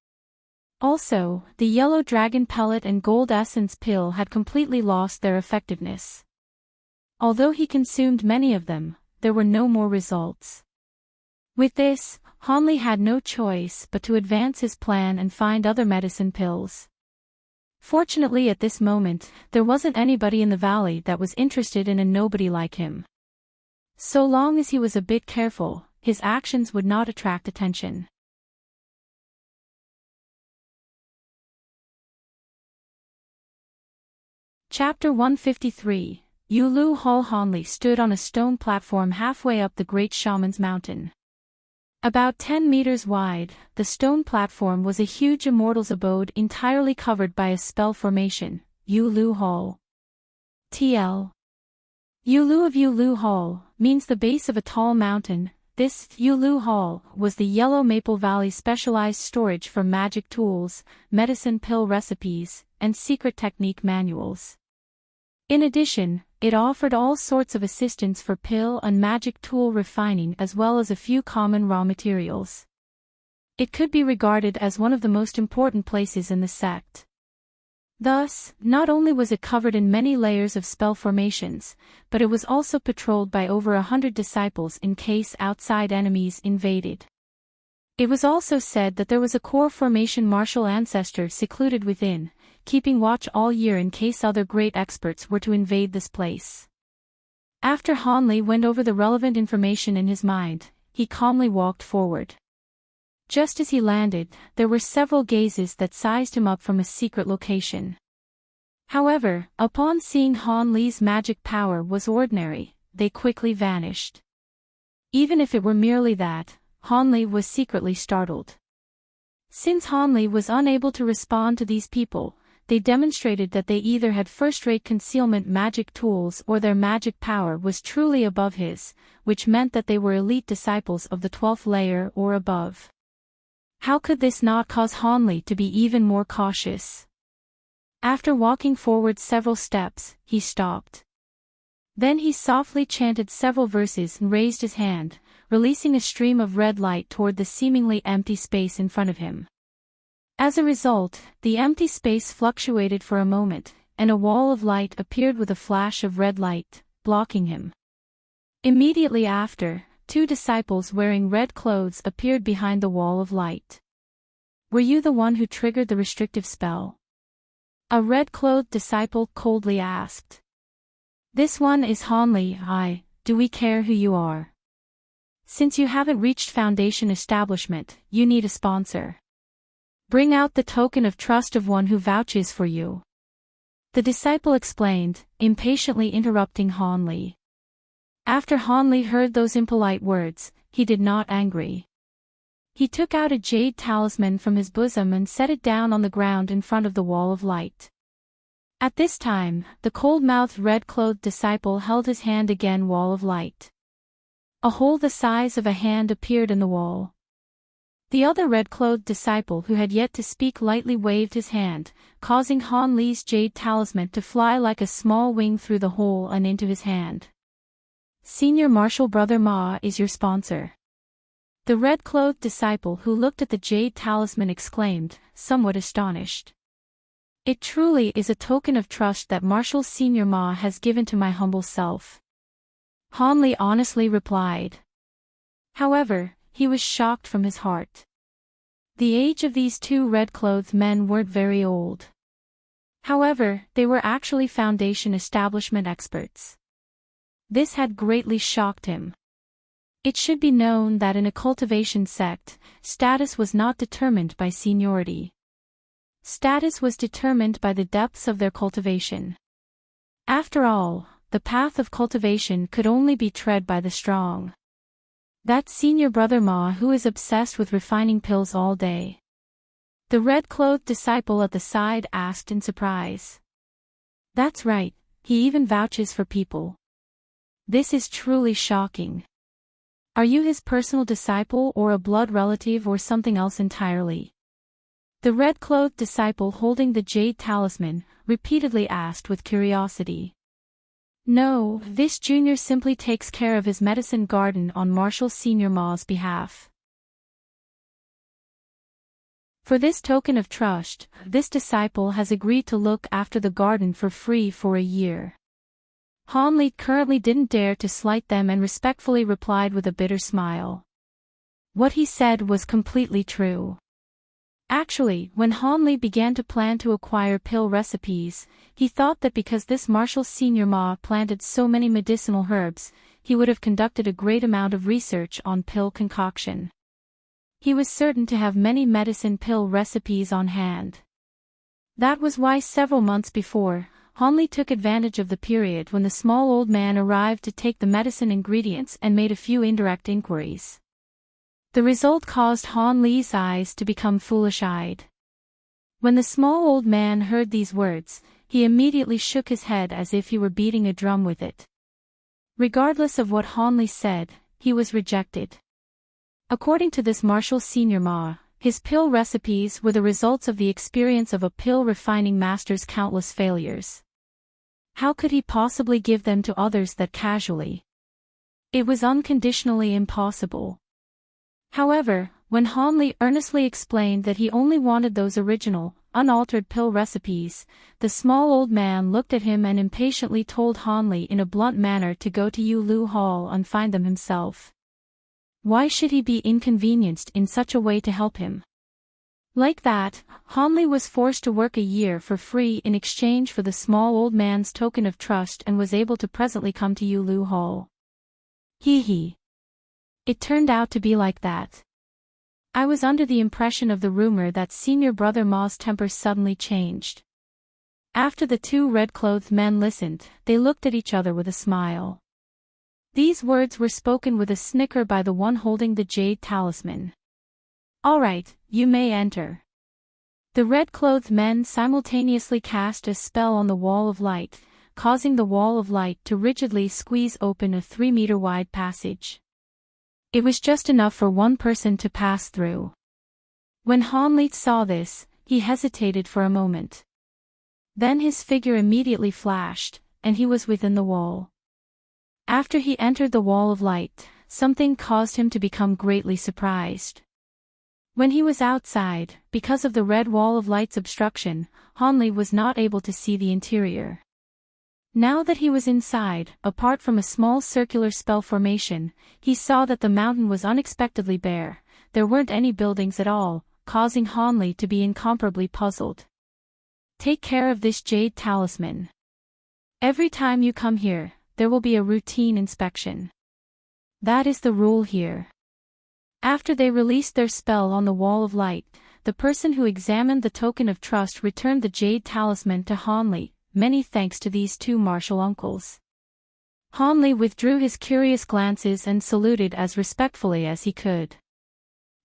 Also, the yellow dragon pellet and gold essence pill had completely lost their effectiveness. Although he consumed many of them, there were no more results. With this, Hanli had no choice but to advance his plan and find other medicine pills. Fortunately at this moment, there wasn't anybody in the valley that was interested in a nobody like him. So long as he was a bit careful, his actions would not attract attention. Chapter 153. Yulu Hall. Hanli stood on a stone platform halfway up the Great Shaman's Mountain. About 10 meters wide, the stone platform was a huge immortal's abode entirely covered by a spell formation, Yulu Hall. TL. Yulu of Yulu Hall means the base of a tall mountain. This Yulu Hall was the Yellow Maple Valley specialized storage for magic tools, medicine pill recipes, and secret technique manuals. In addition, it offered all sorts of assistance for pill and magic tool refining as well as a few common raw materials. It could be regarded as one of the most important places in the sect. Thus, not only was it covered in many layers of spell formations, but it was also patrolled by over 100 disciples in case outside enemies invaded. It was also said that there was a core formation martial ancestor secluded within, keeping watch all year in case other great experts were to invade this place. After Hanli went over the relevant information in his mind, he calmly walked forward. Just as he landed, there were several gazes that sized him up from a secret location. However, upon seeing Hanli's magic power was ordinary, they quickly vanished. Even if it were merely that, Hanli was secretly startled. Since Hanli was unable to respond to these people, they demonstrated that they either had first-rate concealment magic tools or their magic power was truly above his, which meant that they were elite disciples of the 12th layer or above. How could this not cause Hanli to be even more cautious? After walking forward several steps, he stopped. Then he softly chanted several verses and raised his hand, releasing a stream of red light toward the seemingly empty space in front of him. As a result, the empty space fluctuated for a moment, and a wall of light appeared with a flash of red light, blocking him. Immediately after, two disciples wearing red clothes appeared behind the wall of light. "Were you the one who triggered the restrictive spell?" a red-clothed disciple coldly asked. "This one is Hanli. Do we care who you are? Since you haven't reached Foundation establishment, you need a sponsor. Bring out the token of trust of one who vouches for you," the disciple explained, impatiently interrupting Hanli. After Hanli heard those impolite words, he did not angry. He took out a jade talisman from his bosom and set it down on the ground in front of the wall of light. At this time, the cold-mouthed red-clothed disciple held his hand again wall of light. A hole the size of a hand appeared in the wall. The other red-clothed disciple who had yet to speak lightly waved his hand, causing Han Li's jade talisman to fly like a small wing through the hole and into his hand. "Senior Marshal Brother Ma is your sponsor," the red-clothed disciple who looked at the jade talisman exclaimed, somewhat astonished. "It truly is a token of trust that Marshal Senior Ma has given to my humble self," Han Li honestly replied. However, he was shocked from his heart. The age of these two red-clothed men weren't very old. However, they were actually Foundation establishment experts. This had greatly shocked him. It should be known that in a cultivation sect, status was not determined by seniority. Status was determined by the depths of their cultivation. After all, the path of cultivation could only be tread by the strong. "That Senior Brother Ma who is obsessed with refining pills all day?" the red-clothed disciple at the side asked in surprise. "That's right, he even vouches for people. This is truly shocking. Are you his personal disciple or a blood relative or something else entirely?" the red-clothed disciple holding the jade talisman repeatedly asked with curiosity. "No, this junior simply takes care of his medicine garden on Marshal Senior Ma's behalf. For this token of trust, this disciple has agreed to look after the garden for free for a year." Han Li currently didn't dare to slight them and respectfully replied with a bitter smile. What he said was completely true. Actually, when Han Li began to plan to acquire pill recipes, he thought that because this Marshal Senior Ma planted so many medicinal herbs, he would have conducted a great amount of research on pill concoction. He was certain to have many medicine pill recipes on hand. That was why several months before, Han Li took advantage of the period when the small old man arrived to take the medicine ingredients and made a few indirect inquiries. The result caused Han Li's eyes to become foolish-eyed. When the small old man heard these words, he immediately shook his head as if he were beating a drum with it. Regardless of what Han Li said, he was rejected. According to this Marshal Senior Ma, his pill recipes were the results of the experience of a pill refining master's countless failures. How could he possibly give them to others that casually? It was unconditionally impossible. However, when Han Li earnestly explained that he only wanted those original, unaltered pill recipes, the small old man looked at him and impatiently told Han Li in a blunt manner to go to Yu Lu Hall and find them himself. Why should he be inconvenienced in such a way to help him? Like that, Han Li was forced to work a year for free in exchange for the small old man's token of trust and was able to presently come to Yu Lu Hall. Hee. It turned out to be like that. I was under the impression of the rumor that Senior Brother Ma's temper suddenly changed. After the two red-clothed men listened, they looked at each other with a smile. These words were spoken with a snicker by the one holding the jade talisman. "All right, you may enter." The red-clothed men simultaneously cast a spell on the wall of light, causing the wall of light to rigidly squeeze open a 3-meter-wide passage. It was just enough for one person to pass through. When Han Li saw this, he hesitated for a moment. Then his figure immediately flashed, and he was within the wall. After he entered the wall of light, something caused him to become greatly surprised. When he was outside, because of the red wall of light's obstruction, Hanli was not able to see the interior. Now that he was inside, apart from a small circular spell formation, he saw that the mountain was unexpectedly bare. There weren't any buildings at all, causing Hanli to be incomparably puzzled. Take care of this jade talisman. Every time you come here, there will be a routine inspection. That is the rule here. After they released their spell on the wall of light, the person who examined the token of trust returned the jade talisman to Hanli. Many thanks to these two martial uncles. Hanli withdrew his curious glances and saluted as respectfully as he could.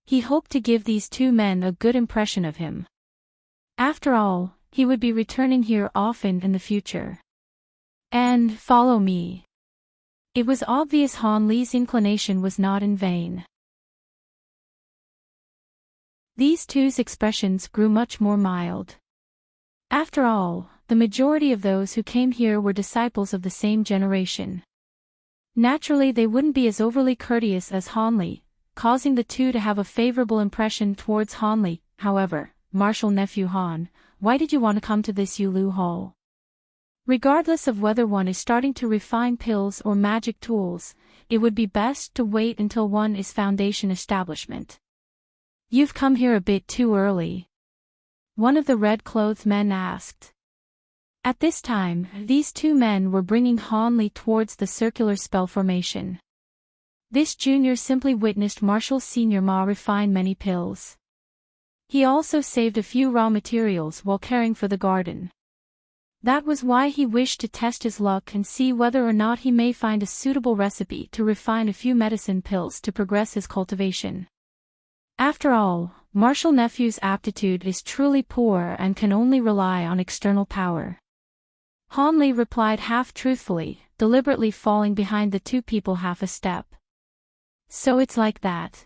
He hoped to give these two men a good impression of him. After all, he would be returning here often in the future. And follow me. It was obvious Hanli's inclination was not in vain. These two's expressions grew much more mild. After all, the majority of those who came here were disciples of the same generation. Naturally, they wouldn't be as overly courteous as Hanli, causing the two to have a favorable impression towards Hanli. However, martial nephew Han, why did you want to come to this Yulu Hall? Regardless of whether one is starting to refine pills or magic tools, it would be best to wait until one is foundation establishment. You've come here a bit too early. One of the red-clothed men asked. At this time, these two men were bringing Hanli towards the circular spell formation. This junior simply witnessed Marshal Senior Ma refine many pills. He also saved a few raw materials while caring for the garden. That was why he wished to test his luck and see whether or not he may find a suitable recipe to refine a few medicine pills to progress his cultivation. After all, Martial Nephew's aptitude is truly poor and can only rely on external power. Hanli replied half-truthfully, deliberately falling behind the two people half a step. So it's like that.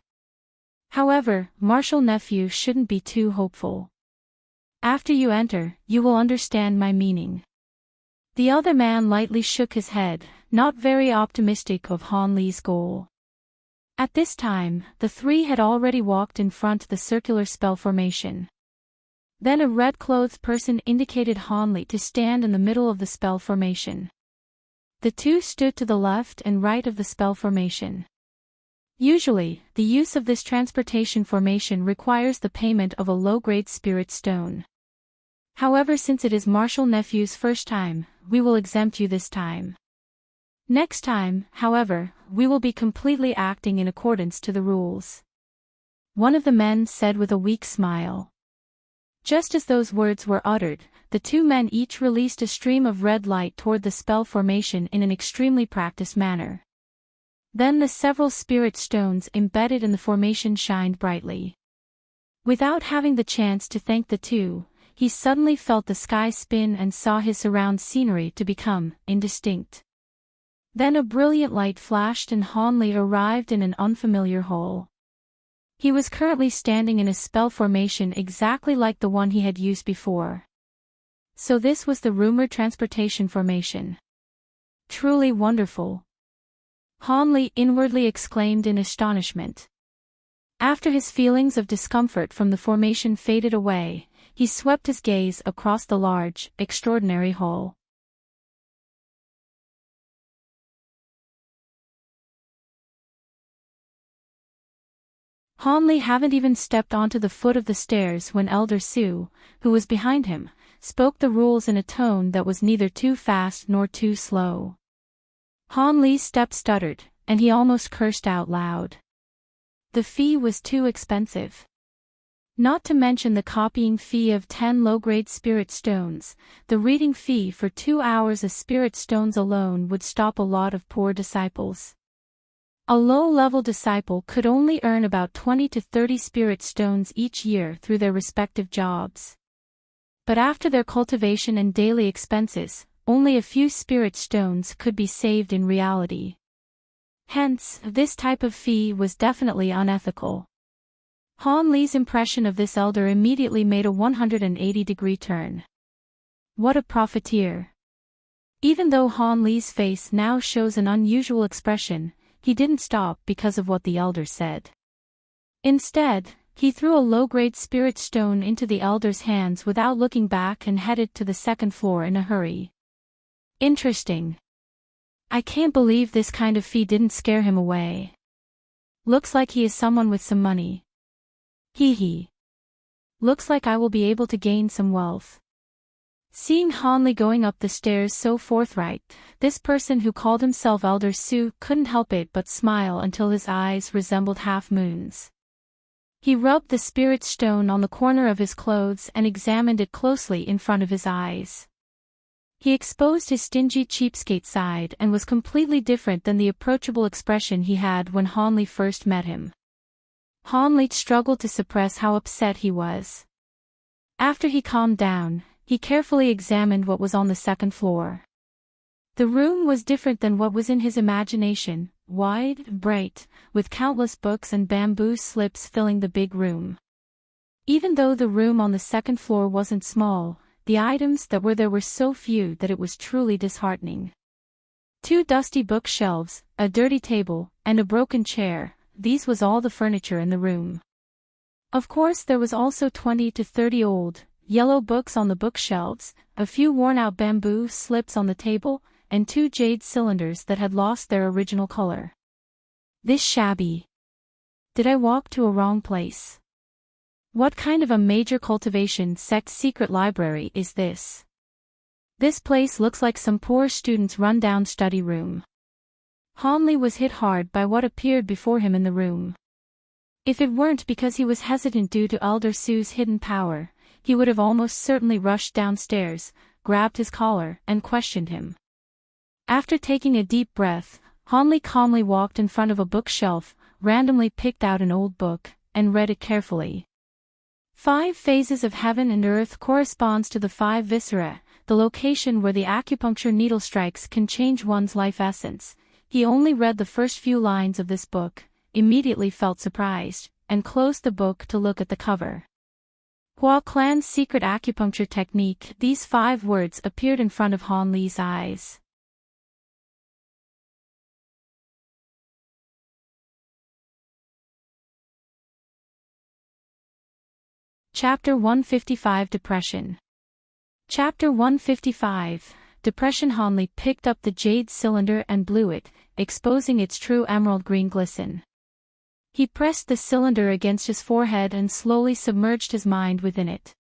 However, Martial Nephew shouldn't be too hopeful. After you enter, you will understand my meaning. The other man lightly shook his head, not very optimistic of Hanli's goal. At this time, the three had already walked in front of the circular spell formation. Then a red-clothed person indicated Hanli to stand in the middle of the spell formation. The two stood to the left and right of the spell formation. Usually, the use of this transportation formation requires the payment of a low-grade spirit stone. However, since it is Martial Nephew's first time, we will exempt you this time. Next time, however, we will be completely acting in accordance to the rules. One of the men said with a weak smile. Just as those words were uttered, the two men each released a stream of red light toward the spell formation in an extremely practiced manner. Then the several spirit stones embedded in the formation shined brightly. Without having the chance to thank the two, he suddenly felt the sky spin and saw his surround scenery to become indistinct. Then a brilliant light flashed and Hanli arrived in an unfamiliar hole. He was currently standing in a spell formation exactly like the one he had used before. So this was the rumored transportation formation. Truly wonderful. Hanli inwardly exclaimed in astonishment. After his feelings of discomfort from the formation faded away, he swept his gaze across the large, extraordinary hall. Hanli hadn't even stepped onto the foot of the stairs when Elder Su, who was behind him, spoke the rules in a tone that was neither too fast nor too slow. Hanli's step stuttered, and he almost cursed out loud. The fee was too expensive. Not to mention the copying fee of 10 low-grade spirit stones, the reading fee for 2 hours of spirit stones alone would stop a lot of poor disciples. A low-level disciple could only earn about 20 to 30 spirit stones each year through their respective jobs. But after their cultivation and daily expenses, only a few spirit stones could be saved in reality. Hence, this type of fee was definitely unethical. Hanli's impression of this elder immediately made a 180-degree turn. What a profiteer! Even though Hanli's face now shows an unusual expression, he didn't stop because of what the elder said. Instead, he threw a low-grade spirit stone into the elder's hands without looking back and headed to the second floor in a hurry. Interesting. I can't believe this kind of fee didn't scare him away. Looks like he is someone with some money. Hee hee. Looks like I will be able to gain some wealth. Seeing Hanli going up the stairs so forthright, this person who called himself Elder Su couldn't help it but smile until his eyes resembled half-moons. He rubbed the spirit stone on the corner of his clothes and examined it closely in front of his eyes. He exposed his stingy cheapskate side and was completely different than the approachable expression he had when Hanli first met him. Hanli struggled to suppress how upset he was. After he calmed down, he carefully examined what was on the second floor. The room was different than what was in his imagination, wide, bright, with countless books and bamboo slips filling the big room. Even though the room on the second floor wasn't small, the items that were there were so few that it was truly disheartening. 2 dusty bookshelves, a dirty table, and a broken chair, these was all the furniture in the room. Of course there was also 20 to 30 old, yellow books on the bookshelves, a few worn-out bamboo slips on the table, and 2 jade cylinders that had lost their original color. This shabby. Did I walk to a wrong place? What kind of a major cultivation sect secret library is this? This place looks like some poor student's run-down study room. Hanli was hit hard by what appeared before him in the room. If it weren't because he was hesitant due to Elder Su's hidden power, he would have almost certainly rushed downstairs, grabbed his collar, and questioned him. After taking a deep breath, Hanli calmly walked in front of a bookshelf, randomly picked out an old book, and read it carefully. 5 phases of heaven and earth corresponds to the 5 viscera, the location where the acupuncture needle strikes can change one's life essence. He only read the first few lines of this book, immediately felt surprised, and closed the book to look at the cover. Hua Clan's secret acupuncture technique. These 5 words appeared in front of Hanli's eyes. Chapter 155 Depression. Chapter 155 Depression. Hanli picked up the jade cylinder and blew it, exposing its true emerald green glisten. He pressed the cylinder against his forehead and slowly submerged his mind within it.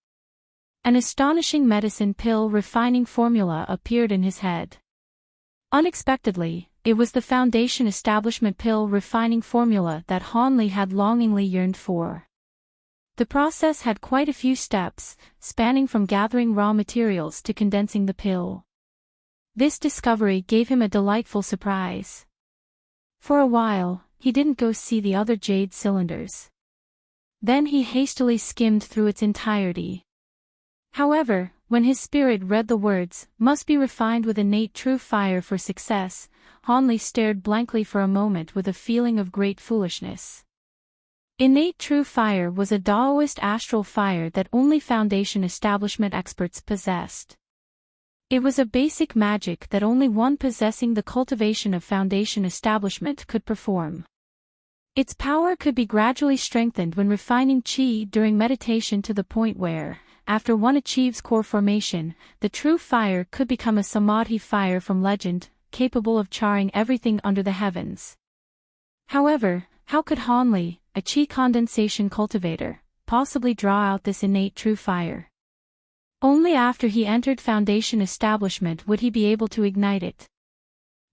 An astonishing medicine pill refining formula appeared in his head. Unexpectedly, it was the Foundation Establishment pill refining formula that Hanli had longingly yearned for. The process had quite a few steps, spanning from gathering raw materials to condensing the pill. This discovery gave him a delightful surprise. For a while, he didn't go see the other jade cylinders. Then he hastily skimmed through its entirety. However, when his spirit read the words, "must be refined with innate true fire for success," Hanli stared blankly for a moment with a feeling of great foolishness. Innate true fire was a Taoist astral fire that only Foundation Establishment experts possessed. It was a basic magic that only one possessing the cultivation of Foundation Establishment could perform. Its power could be gradually strengthened when refining qi during meditation to the point where, after one achieves core formation, the true fire could become a samadhi fire from legend, capable of charring everything under the heavens. However, how could Hanli, a qi condensation cultivator, possibly draw out this innate true fire? Only after he entered Foundation Establishment would he be able to ignite it.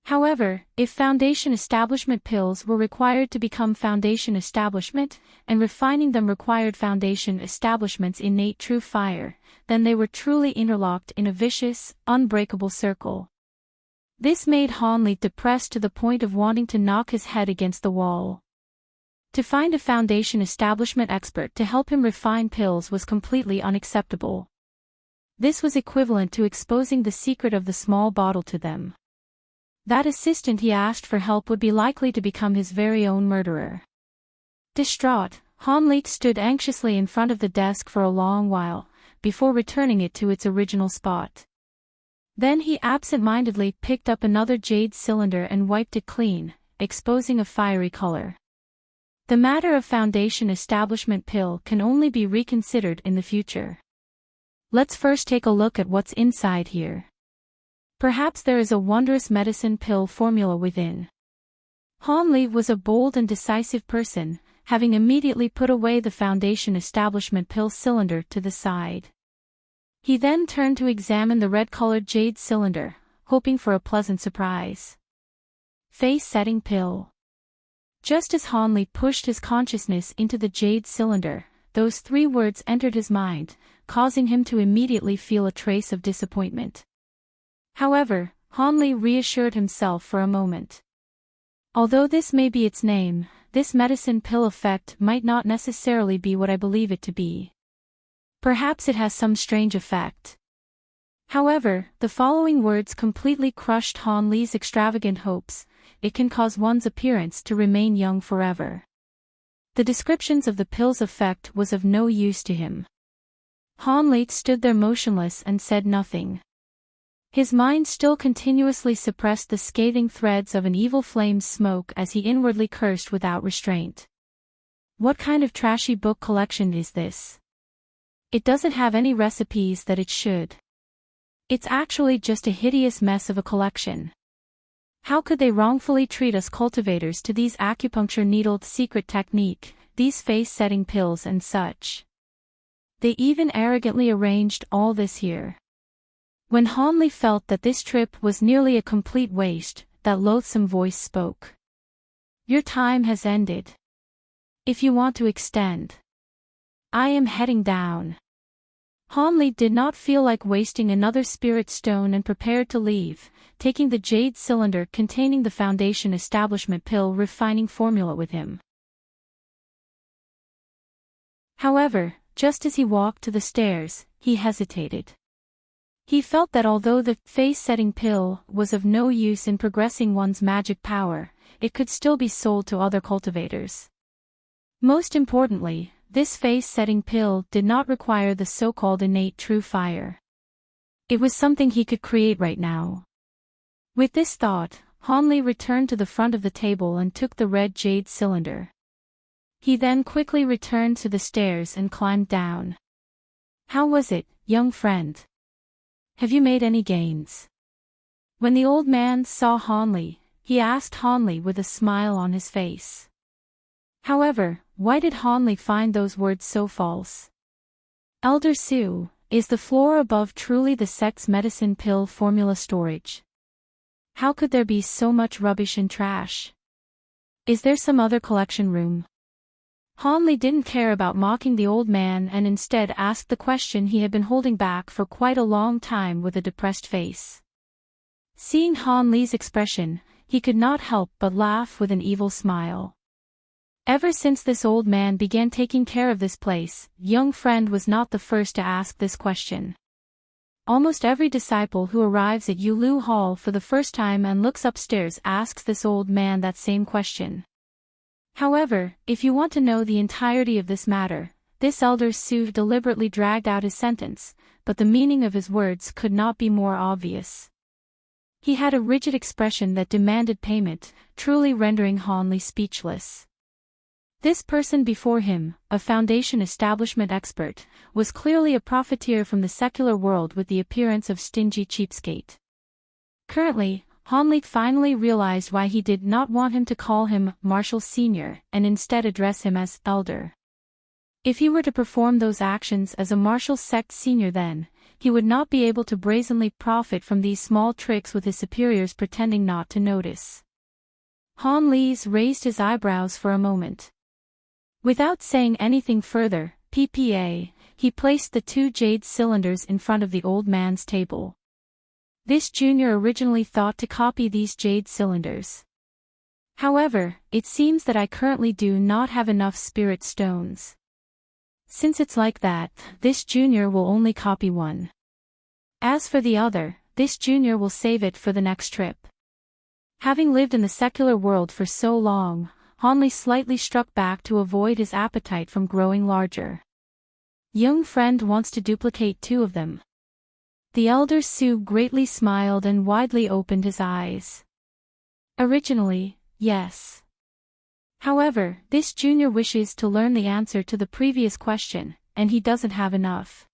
However, if Foundation Establishment pills were required to become Foundation Establishment, and refining them required Foundation Establishment's innate true fire, then they were truly interlocked in a vicious, unbreakable circle. This made Hanli depressed to the point of wanting to knock his head against the wall. To find a Foundation Establishment expert to help him refine pills was completely unacceptable. This was equivalent to exposing the secret of the small bottle to them. That assistant he asked for help would be likely to become his very own murderer. Distraught, Hanli stood anxiously in front of the desk for a long while, before returning it to its original spot. Then he absent-mindedly picked up another jade cylinder and wiped it clean, exposing a fiery color. The matter of foundation establishment pill can only be reconsidered in the future. Let's first take a look at what's inside here. Perhaps there is a wondrous medicine pill formula within. Hanli was a bold and decisive person, having immediately put away the foundation establishment pill cylinder to the side. He then turned to examine the red-colored jade cylinder, hoping for a pleasant surprise. Face-setting pill. Just as Hanli pushed his consciousness into the jade cylinder, those 3 words entered his mind, causing him to immediately feel a trace of disappointment. However, Hanli reassured himself for a moment. Although this may be its name, this medicine pill effect might not necessarily be what I believe it to be. Perhaps it has some strange effect. However, the following words completely crushed Hanli's extravagant hopes. It can cause one's appearance to remain young forever. The descriptions of the pill's effect was of no use to him. Hanli stood there motionless and said nothing. His mind still continuously suppressed the scathing threads of an evil flame's smoke as he inwardly cursed without restraint. What kind of trashy book collection is this? It doesn't have any recipes that it should. It's actually just a hideous mess of a collection. How could they wrongfully treat us cultivators to these acupuncture-needled secret technique, these face-setting pills and such? They even arrogantly arranged all this here. When Hanli felt that this trip was nearly a complete waste, that loathsome voice spoke. Your time has ended. If you want to extend, I am heading down. Hanli did not feel like wasting another spirit stone and prepared to leave, taking the jade cylinder containing the foundation establishment pill refining formula with him. However, just as he walked to the stairs, he hesitated. He felt that although the face-setting pill was of no use in progressing one's magic power, it could still be sold to other cultivators. Most importantly, this face-setting pill did not require the so-called innate true fire. It was something he could create right now. With this thought, Hanli returned to the front of the table and took the red jade cylinder. He then quickly returned to the stairs and climbed down. How was it, young friend? Have you made any gains? When the old man saw Hanli, he asked Hanli with a smile on his face. However, why did Hanli find those words so false? Elder Sue, is the floor above truly the sect's medicine pill formula storage? How could there be so much rubbish and trash? Is there some other collection room? Hanli didn't care about mocking the old man and instead asked the question he had been holding back for quite a long time with a depressed face. Seeing Hanli's expression, he could not help but laugh with an evil smile. Ever since this old man began taking care of this place, young friend was not the first to ask this question. Almost every disciple who arrives at Yulu Hall for the first time and looks upstairs asks this old man that same question. However, if you want to know the entirety of this matter, this elder Sue deliberately dragged out his sentence, but the meaning of his words could not be more obvious. He had a rigid expression that demanded payment, truly rendering Hanli speechless. This person before him, a foundation establishment expert, was clearly a profiteer from the secular world with the appearance of stingy cheapskate. Currently, Hanli finally realized why he did not want him to call him Marshal Senior and instead address him as Elder. If he were to perform those actions as a Marshal Sect Senior, then he would not be able to brazenly profit from these small tricks with his superiors pretending not to notice. Hanli raised his eyebrows for a moment. Without saying anything further, PPA, he placed the 2 jade cylinders in front of the old man's table. This junior originally thought to copy these jade cylinders. However, it seems that I currently do not have enough spirit stones. Since it's like that, this junior will only copy one. As for the other, this junior will save it for the next trip. Having lived in the secular world for so long, Hanli slightly struck back to avoid his appetite from growing larger. Young friend wants to duplicate 2 of them. The elder Sue greatly smiled and widely opened his eyes. Originally, yes. However, this junior wishes to learn the answer to the previous question, and he doesn't have enough.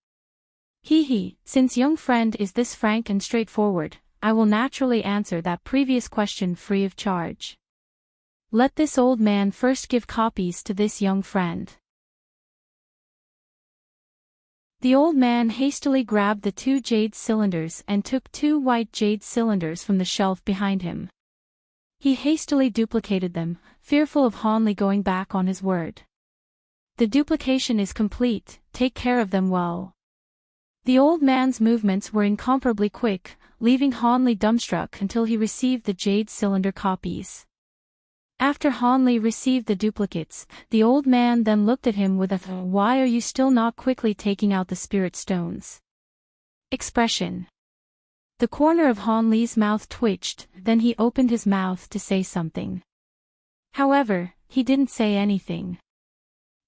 Since young friend is this frank and straightforward, I will naturally answer that previous question free of charge. Let this old man first give copies to this young friend. The old man hastily grabbed the 2 jade cylinders and took 2 white jade cylinders from the shelf behind him. He hastily duplicated them, fearful of Hanli going back on his word. The duplication is complete, take care of them well. The old man's movements were incomparably quick, leaving Hanli dumbstruck until he received the jade cylinder copies. After Hanli received the duplicates, the old man then looked at him with a "Why are you still not quickly taking out the spirit stones?" expression. The corner of Hanli's mouth twitched, then he opened his mouth to say something. However, he didn't say anything.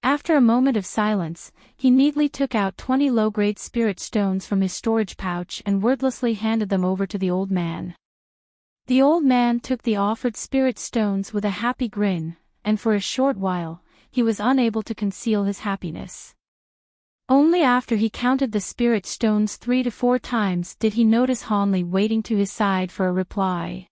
After a moment of silence, he neatly took out 20 low-grade spirit stones from his storage pouch and wordlessly handed them over to the old man. The old man took the offered spirit stones with a happy grin, and for a short while, he was unable to conceal his happiness. Only after he counted the spirit stones 3 to 4 times did he notice Hanli waiting to his side for a reply.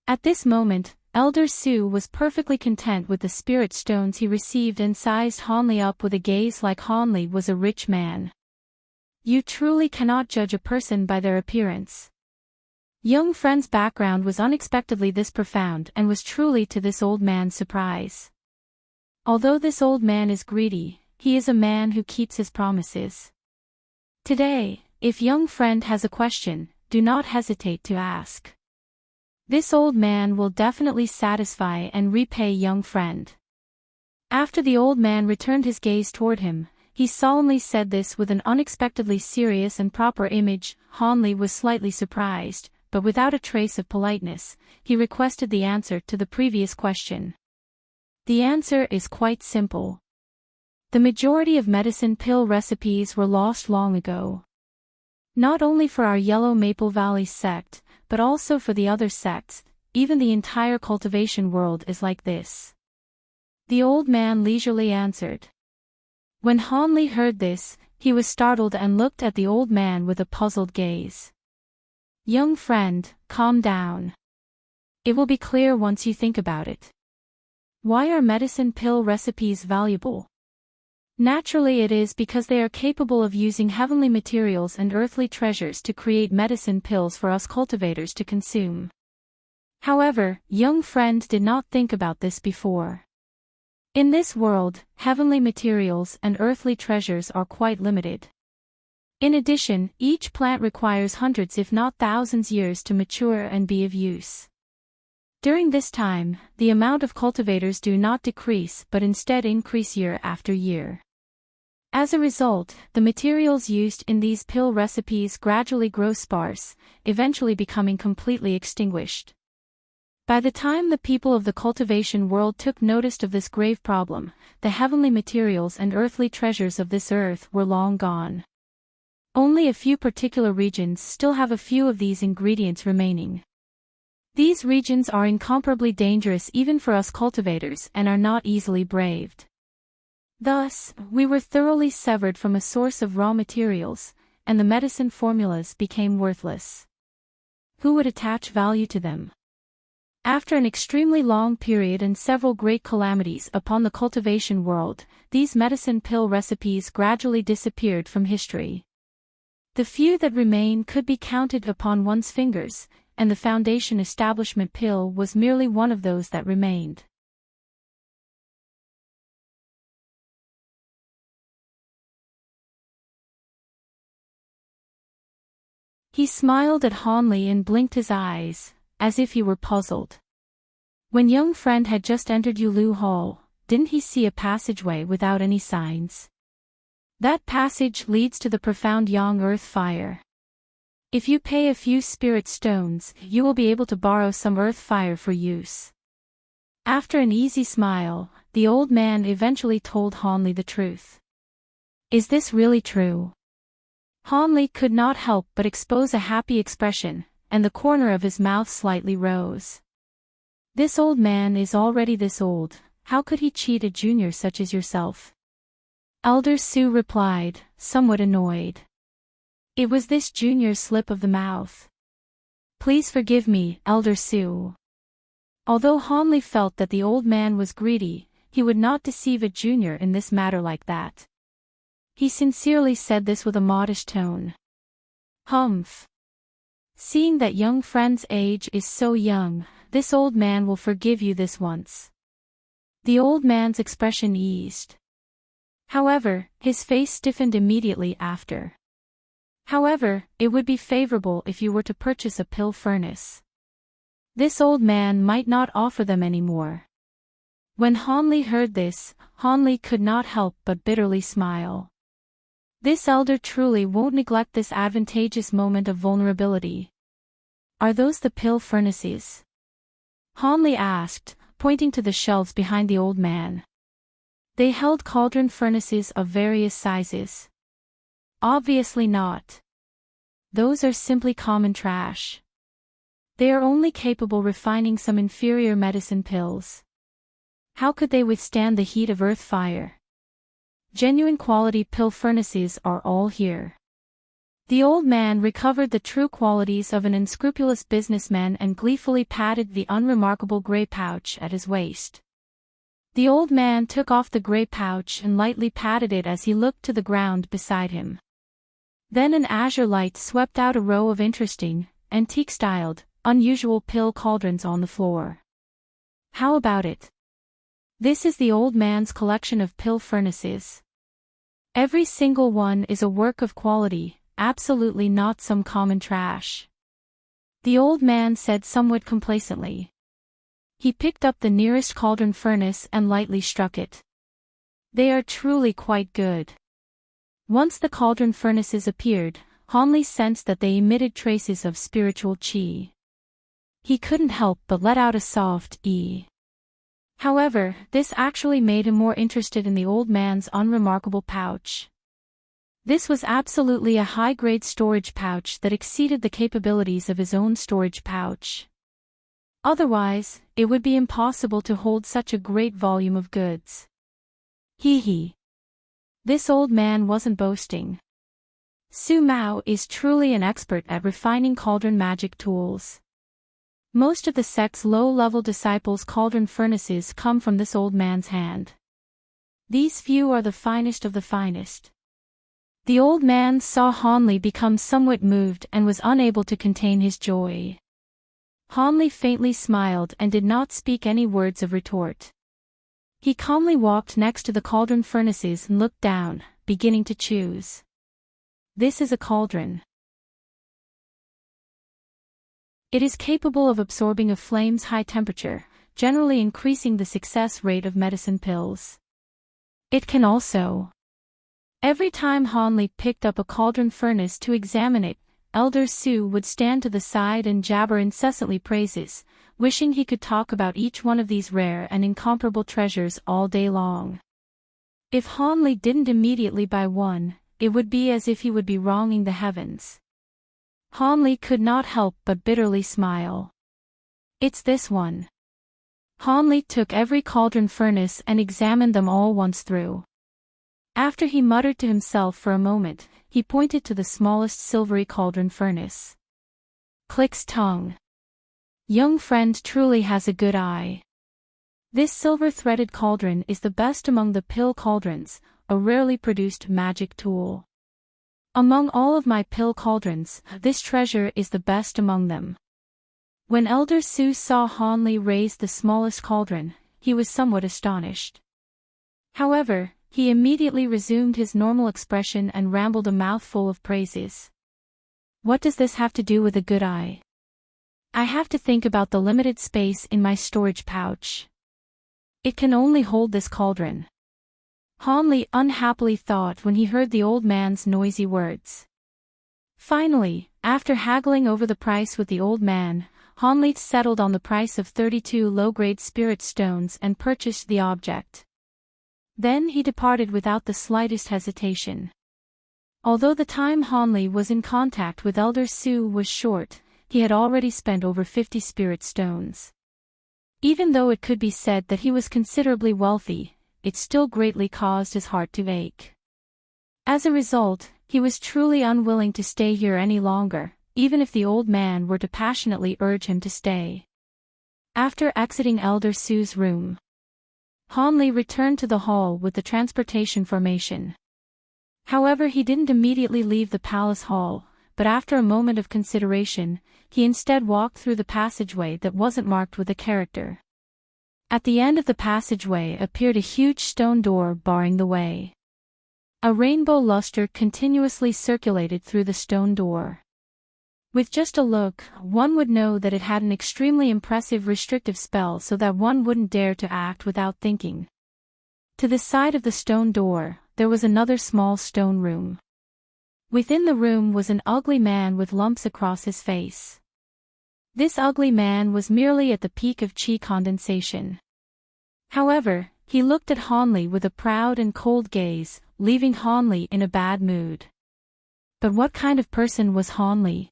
At this moment, Elder Su was perfectly content with the spirit stones he received and sized Hanli up with a gaze like Hanli was a rich man. You truly cannot judge a person by their appearance. Young friend's background was unexpectedly this profound and was truly to this old man's surprise. Although this old man is greedy, he is a man who keeps his promises. Today, if young friend has a question, do not hesitate to ask. This old man will definitely satisfy and repay young friend. After the old man returned his gaze toward him, he solemnly said this with an unexpectedly serious and proper image. Hanli was slightly surprised, but without a trace of politeness, he requested the answer to the previous question. The answer is quite simple. The majority of medicine pill recipes were lost long ago. Not only for our Yellow Maple Valley sect, but also for the other sects, even the entire cultivation world is like this. The old man leisurely answered. When Hanli heard this, he was startled and looked at the old man with a puzzled gaze. Young friend, calm down. It will be clear once you think about it. Why are medicine pill recipes valuable? Naturally it is because they are capable of using heavenly materials and earthly treasures to create medicine pills for us cultivators to consume. However, young friend did not think about this before. In this world, heavenly materials and earthly treasures are quite limited. In addition, each plant requires hundreds if not thousands years to mature and be of use. During this time, the amount of cultivators do not decrease but instead increase year after year. As a result, the materials used in these pill recipes gradually grow sparse, eventually becoming completely extinguished. By the time the people of the cultivation world took notice of this grave problem, the heavenly materials and earthly treasures of this earth were long gone. Only a few particular regions still have a few of these ingredients remaining. These regions are incomparably dangerous even for us cultivators and are not easily braved. Thus, we were thoroughly severed from a source of raw materials, and the medicine formulas became worthless. Who would attach value to them? After an extremely long period and several great calamities upon the cultivation world, these medicine pill recipes gradually disappeared from history. The few that remain could be counted upon one's fingers, and the Foundation Establishment pill was merely one of those that remained. He smiled at Hanli and blinked his eyes, as if he were puzzled. When young friend had just entered Yulu Hall, didn't he see a passageway without any signs? That passage leads to the profound Yang Earth Fire. If you pay a few spirit stones, you will be able to borrow some earth fire for use. After an easy smile, the old man eventually told Hanli the truth. Is this really true? Hanli could not help but expose a happy expression, and the corner of his mouth slightly rose. This old man is already this old, how could he cheat a junior such as yourself? Elder Sue replied, somewhat annoyed. It was this junior's slip of the mouth. Please forgive me, Elder Sue. Although Hanley felt that the old man was greedy, he would not deceive a junior in this matter like that. He sincerely said this with a modish tone. Humph. Seeing that young friend's age is so young, this old man will forgive you this once. The old man's expression eased. However, his face stiffened immediately after. However, it would be favorable if you were to purchase a pill furnace. This old man might not offer them any more. When Hanley heard this, Hanley could not help but bitterly smile. This elder truly won't neglect this advantageous moment of vulnerability. Are those the pill furnaces? Hanley asked, pointing to the shelves behind the old man. They held cauldron furnaces of various sizes. Obviously not. Those are simply common trash. They are only capable of refining some inferior medicine pills. How could they withstand the heat of earth fire? Genuine quality pill furnaces are all here. The old man recovered the true qualities of an unscrupulous businessman and gleefully patted the unremarkable gray pouch at his waist. The old man took off the gray pouch and lightly patted it as he looked to the ground beside him. Then an azure light swept out a row of interesting, antique-styled, unusual pill cauldrons on the floor. How about it? This is the old man's collection of pill furnaces. Every single one is a work of quality, absolutely not some common trash. The old man said somewhat complacently. He picked up the nearest cauldron furnace and lightly struck it. They are truly quite good. Once the cauldron furnaces appeared, Hanley sensed that they emitted traces of spiritual chi. He couldn't help but let out a soft "ee." However, this actually made him more interested in the old man's unremarkable pouch. This was absolutely a high-grade storage pouch that exceeded the capabilities of his own storage pouch. Otherwise, it would be impossible to hold such a great volume of goods. Hee hee. This old man wasn't boasting. Su Mao is truly an expert at refining cauldron magic tools. Most of the sect's low-level disciples' cauldron furnaces come from this old man's hand. These few are the finest of the finest. The old man saw Hanley become somewhat moved and was unable to contain his joy. Hanley faintly smiled and did not speak any words of retort. He calmly walked next to the cauldron furnaces and looked down, beginning to choose. This is a cauldron. It is capable of absorbing a flame's high temperature, generally increasing the success rate of medicine pills. It can also. Every time Hanley picked up a cauldron furnace to examine it, Elder Sue would stand to the side and jabber incessantly praises, wishing he could talk about each one of these rare and incomparable treasures all day long. If Hanley didn't immediately buy one, it would be as if he would be wronging the heavens. Hanley could not help but bitterly smile. It's this one. Hanley took every cauldron furnace and examined them all once through. After he muttered to himself for a moment, he pointed to the smallest silvery cauldron furnace. Click's tongue. Young friend truly has a good eye. This silver-threaded cauldron is the best among the pill cauldrons, a rarely produced magic tool. Among all of my pill cauldrons, this treasure is the best among them. When Elder Sue saw Hanley raise the smallest cauldron, he was somewhat astonished. However, he immediately resumed his normal expression and rambled a mouthful of praises. What does this have to do with a good eye? I have to think about the limited space in my storage pouch. It can only hold this cauldron. Hanley unhappily thought when he heard the old man's noisy words. Finally, after haggling over the price with the old man, Hanley settled on the price of 32 low-grade spirit stones and purchased the object. Then he departed without the slightest hesitation. Although the time Hanley was in contact with Elder Sue was short, he had already spent over 50 spirit stones. Even though it could be said that he was considerably wealthy, it still greatly caused his heart to ache. As a result, he was truly unwilling to stay here any longer, even if the old man were to passionately urge him to stay. After exiting Elder Sue's room, Hanli returned to the hall with the transportation formation. However, he didn't immediately leave the palace hall, but after a moment of consideration, he instead walked through the passageway that wasn't marked with a character. At the end of the passageway appeared a huge stone door barring the way. A rainbow luster continuously circulated through the stone door. With just a look, one would know that it had an extremely impressive restrictive spell so that one wouldn't dare to act without thinking. To the side of the stone door, there was another small stone room. Within the room was an ugly man with lumps across his face. This ugly man was merely at the peak of chi condensation. However, he looked at Hanli with a proud and cold gaze, leaving Hanli in a bad mood. But what kind of person was Hanli?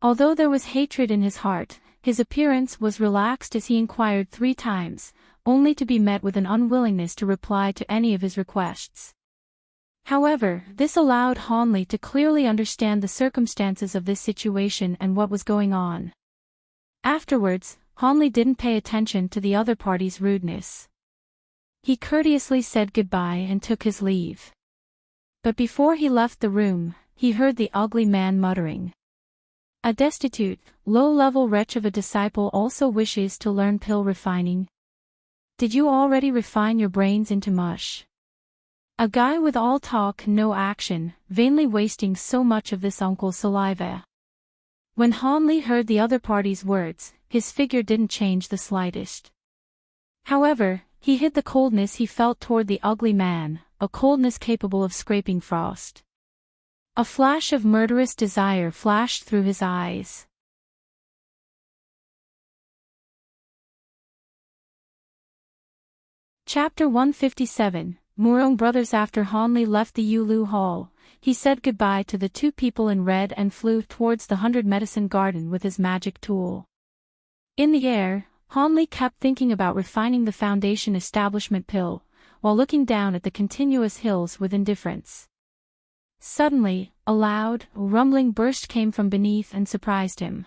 Although there was hatred in his heart, his appearance was relaxed as he inquired 3 times, only to be met with an unwillingness to reply to any of his requests. However, this allowed Hanli to clearly understand the circumstances of this situation and what was going on. Afterwards, Hanli didn't pay attention to the other party's rudeness. He courteously said goodbye and took his leave. But before he left the room, he heard the ugly man muttering. A destitute, low-level wretch of a disciple also wishes to learn pill refining. Did you already refine your brains into mush? A guy with all talk no action, vainly wasting so much of this uncle's saliva. When Hanli heard the other party's words, his figure didn't change the slightest. However, he hid the coldness he felt toward the ugly man, a coldness capable of scraping frost. A flash of murderous desire flashed through his eyes. Chapter 157, Murong Brothers. After Hanli left the Yulu Hall, he said goodbye to the 2 people in red and flew towards the 100 Medicine Garden with his magic tool. In the air, Hanli kept thinking about refining the Foundation establishment pill, while looking down at the continuous hills with indifference. Suddenly, a loud, rumbling burst came from beneath and surprised him.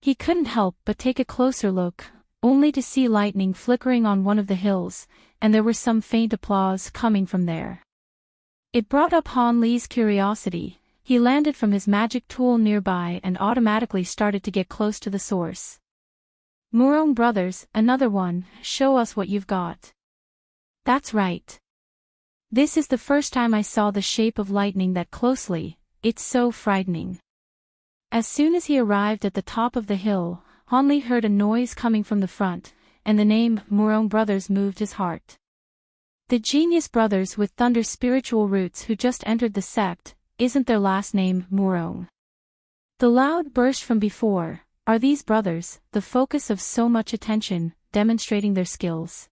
He couldn't help but take a closer look, only to see lightning flickering on one of the hills, and there was some faint applause coming from there. It brought up Hanli's curiosity. He landed from his magic tool nearby and automatically started to get close to the source. Murong Brothers, another one, show us what you've got. That's right. This is the first time I saw the shape of lightning that closely, it's so frightening. As soon as he arrived at the top of the hill, Hanli heard a noise coming from the front, and the name Murong Brothers moved his heart. The genius brothers with thunder spiritual roots who just entered the sect, isn't their last name Murong? The loud burst from before, are these brothers, the focus of so much attention, demonstrating their skills?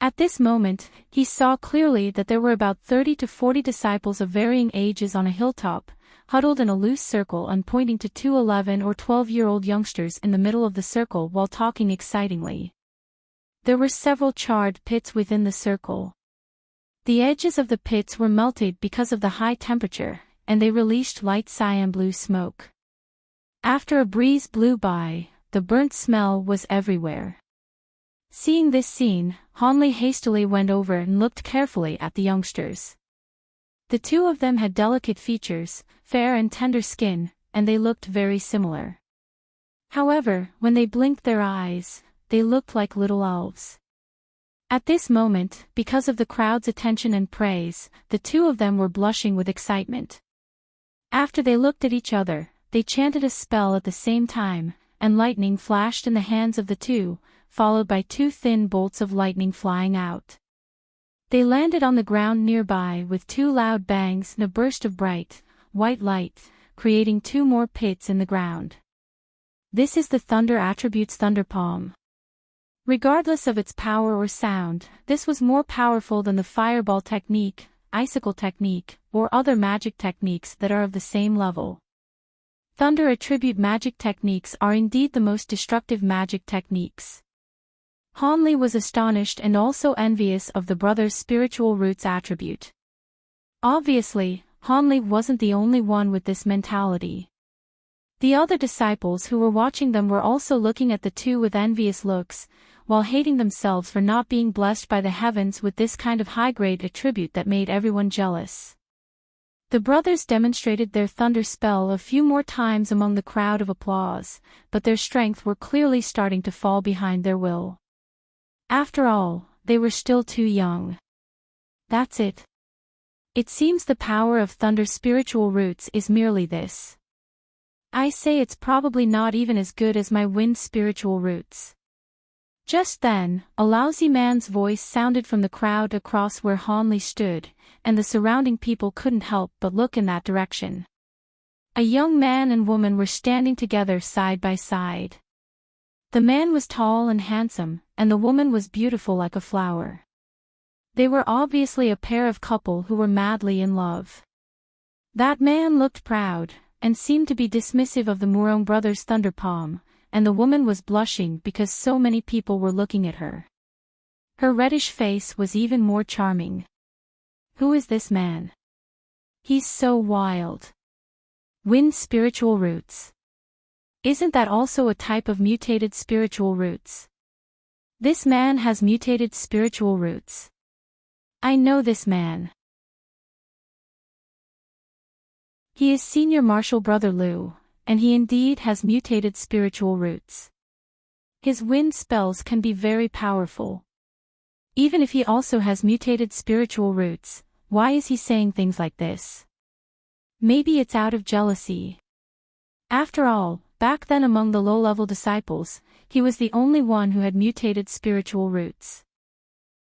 At this moment, he saw clearly that there were about 30 to 40 disciples of varying ages on a hilltop, huddled in a loose circle and pointing to 2 11 or 12-year-old youngsters in the middle of the circle while talking excitingly. There were several charred pits within the circle. The edges of the pits were melted because of the high temperature, and they released light cyan blue smoke. After a breeze blew by, the burnt smell was everywhere. Seeing this scene, Hanli hastily went over and looked carefully at the youngsters. The 2 of them had delicate features, fair and tender skin, and they looked very similar. However, when they blinked their eyes, they looked like little elves. At this moment, because of the crowd's attention and praise, the 2 of them were blushing with excitement. After they looked at each other, they chanted a spell at the same time, and lightning flashed in the hands of the 2, followed by 2 thin bolts of lightning flying out. They landed on the ground nearby with 2 loud bangs and a burst of bright, white light, creating 2 more pits in the ground. This is the thunder attribute's thunder palm. Regardless of its power or sound, this was more powerful than the fireball technique, icicle technique, or other magic techniques that are of the same level. Thunder attribute magic techniques are indeed the most destructive magic techniques. Hanli was astonished and also envious of the brother's spiritual roots attribute. Obviously, Hanli wasn't the only one with this mentality. The other disciples who were watching them were also looking at the two with envious looks, while hating themselves for not being blessed by the heavens with this kind of high-grade attribute that made everyone jealous. The brothers demonstrated their thunder spell a few more times among the crowd of applause, but their strength were clearly starting to fall behind their will. After all, they were still too young. That's it. It seems the power of Thunder's spiritual roots is merely this. I say it's probably not even as good as my wind's spiritual roots. Just then, a lousy man's voice sounded from the crowd across where Hanli stood, and the surrounding people couldn't help but look in that direction. A young man and woman were standing together side by side. The man was tall and handsome, and the woman was beautiful like a flower. They were obviously a pair of couple who were madly in love. That man looked proud, and seemed to be dismissive of the Murong brothers' thunder palm, and the woman was blushing because so many people were looking at her. Her reddish face was even more charming. Who is this man? He's so wild. Wind spiritual roots. Isn't that also a type of mutated spiritual roots? This man has mutated spiritual roots. I know this man. He is senior martial brother Lu, and he indeed has mutated spiritual roots. His wind spells can be very powerful. Even if he also has mutated spiritual roots, why is he saying things like this? Maybe it's out of jealousy. After all, back then among the low-level disciples, he was the only one who had mutated spiritual roots.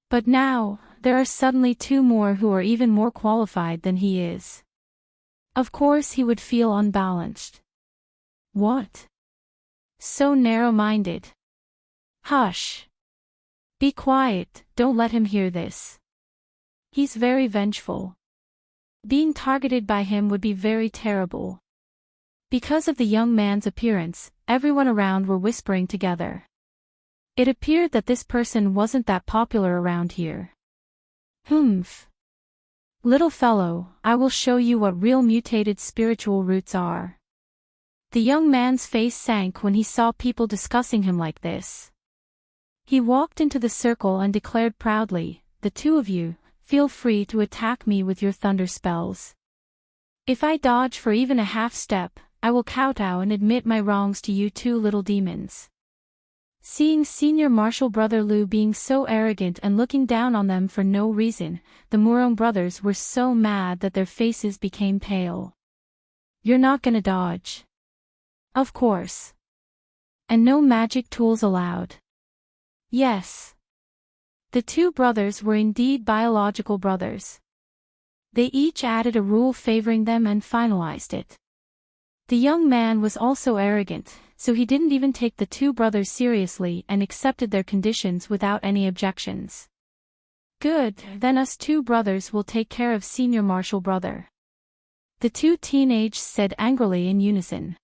But now, there are suddenly two more who are even more qualified than he is. Of course he would feel unbalanced. What? So narrow-minded. Hush. Be quiet, don't let him hear this. He's very vengeful. Being targeted by him would be very terrible. Because of the young man's appearance, everyone around were whispering together. It appeared that this person wasn't that popular around here. Humph. Little fellow, I will show you what real mutated spiritual roots are. The young man's face sank when he saw people discussing him like this. He walked into the circle and declared proudly, "The two of you, feel free to attack me with your thunder spells. If I dodge for even a half step, I will kowtow and admit my wrongs to you two little demons." Seeing senior martial brother Lu being so arrogant and looking down on them for no reason, the Murong brothers were so mad that their faces became pale. "You're not gonna dodge." "Of course. And no magic tools allowed." "Yes." The two brothers were indeed biological brothers. They each added a rule favoring them and finalized it. The young man was also arrogant, so he didn't even take the two brothers seriously and accepted their conditions without any objections. "Good, then us two brothers will take care of senior martial brother," the two teenagers said angrily in unison.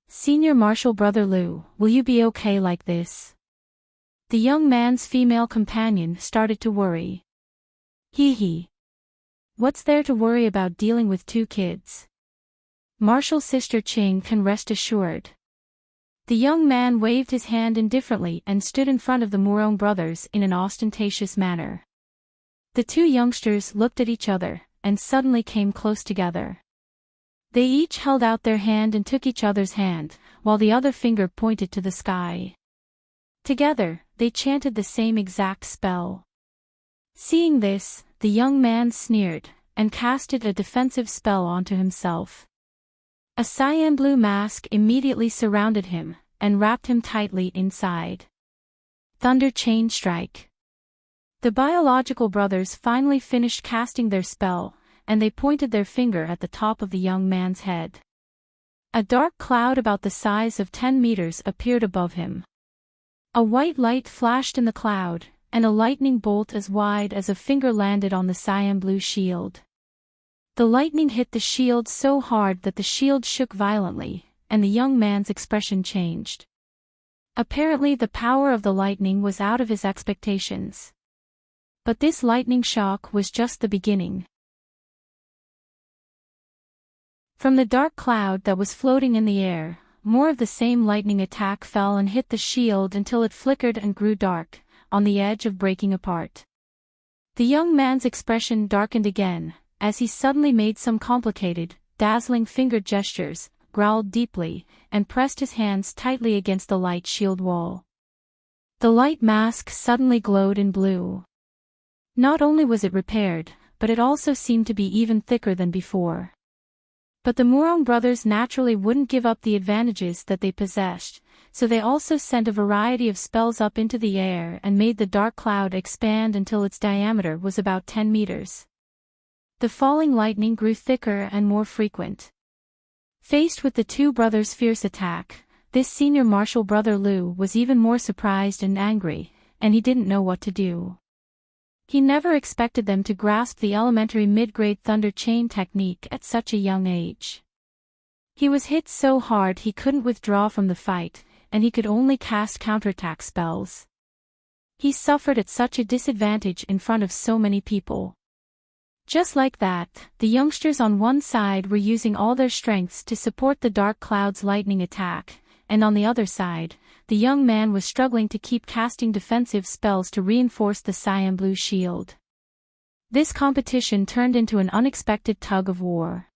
"Senior martial brother Lu, will you be okay like this?" The young man's female companion started to worry. Hee. What's there to worry about dealing with two kids? Martial sister Ching can rest assured. The young man waved his hand indifferently and stood in front of the Murong brothers in an ostentatious manner. The two youngsters looked at each other, and suddenly came close together. They each held out their hand and took each other's hand, while the other finger pointed to the sky. Together, they chanted the same exact spell. Seeing this, the young man sneered, and casted a defensive spell onto himself. A cyan blue mask immediately surrounded him, and wrapped him tightly inside. Thunder Chain Strike. The biological brothers finally finished casting their spell, and they pointed their finger at the top of the young man's head. A dark cloud about the size of 10 meters appeared above him. A white light flashed in the cloud, and a lightning bolt as wide as a finger landed on the cyan blue shield. The lightning hit the shield so hard that the shield shook violently, and the young man's expression changed. Apparently the power of the lightning was out of his expectations. But this lightning shock was just the beginning. From the dark cloud that was floating in the air, more of the same lightning attack fell and hit the shield until it flickered and grew dark, on the edge of breaking apart. The young man's expression darkened again, as he suddenly made some complicated, dazzling finger gestures, growled deeply, and pressed his hands tightly against the light shield wall. The light mask suddenly glowed in blue. Not only was it repaired, but it also seemed to be even thicker than before. But the Murong brothers naturally wouldn't give up the advantages that they possessed, so they also sent a variety of spells up into the air and made the dark cloud expand until its diameter was about 10 meters. The falling lightning grew thicker and more frequent. Faced with the two brothers' fierce attack, this senior martial brother Lu was even more surprised and angry, and he didn't know what to do. He never expected them to grasp the elementary mid-grade thunder chain technique at such a young age. He was hit so hard he couldn't withdraw from the fight, and he could only cast counterattack spells. He suffered at such a disadvantage in front of so many people. Just like that, the youngsters on one side were using all their strengths to support the dark cloud's lightning attack, and on the other side, the young man was struggling to keep casting defensive spells to reinforce the cyan blue shield. This competition turned into an unexpected tug of war.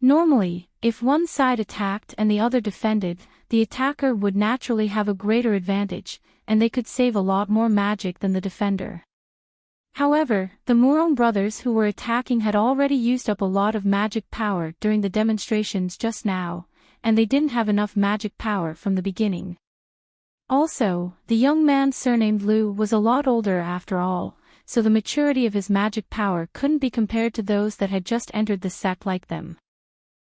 Normally, if one side attacked and the other defended, the attacker would naturally have a greater advantage, and they could save a lot more magic than the defender. However, the Murong brothers who were attacking had already used up a lot of magic power during the demonstrations just now, and they didn't have enough magic power from the beginning. Also, the young man surnamed Lu was a lot older after all, so the maturity of his magic power couldn't be compared to those that had just entered the sect like them.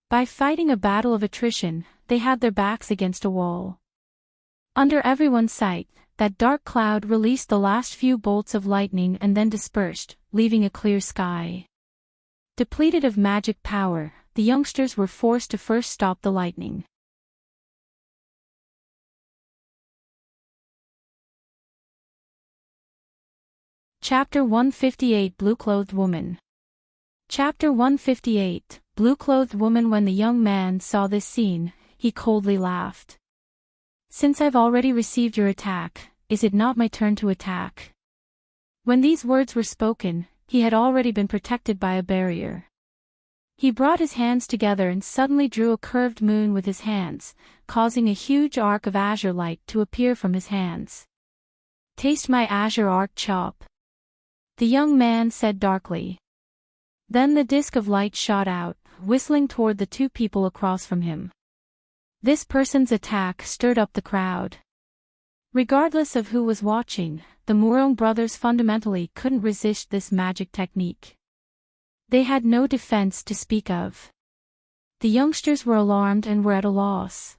By fighting a battle of attrition, they had their backs against a wall. Under everyone's sight, that dark cloud released the last few bolts of lightning and then dispersed, leaving a clear sky. Depleted of magic power, the youngsters were forced to first stop the lightning. Chapter 158 Blue-Clothed Woman. Chapter 158 Blue-Clothed Woman. When the young man saw this scene, he coldly laughed. "Since I've already received your attack, is it not my turn to attack?" When these words were spoken, he had already been protected by a barrier. He brought his hands together and suddenly drew a curved moon with his hands, causing a huge arc of azure light to appear from his hands. "Taste my azure arc chop," the young man said darkly. Then the disk of light shot out, whistling toward the two people across from him. This person's attack stirred up the crowd. Regardless of who was watching, the Murong brothers fundamentally couldn't resist this magic technique. They had no defense to speak of. The youngsters were alarmed and were at a loss.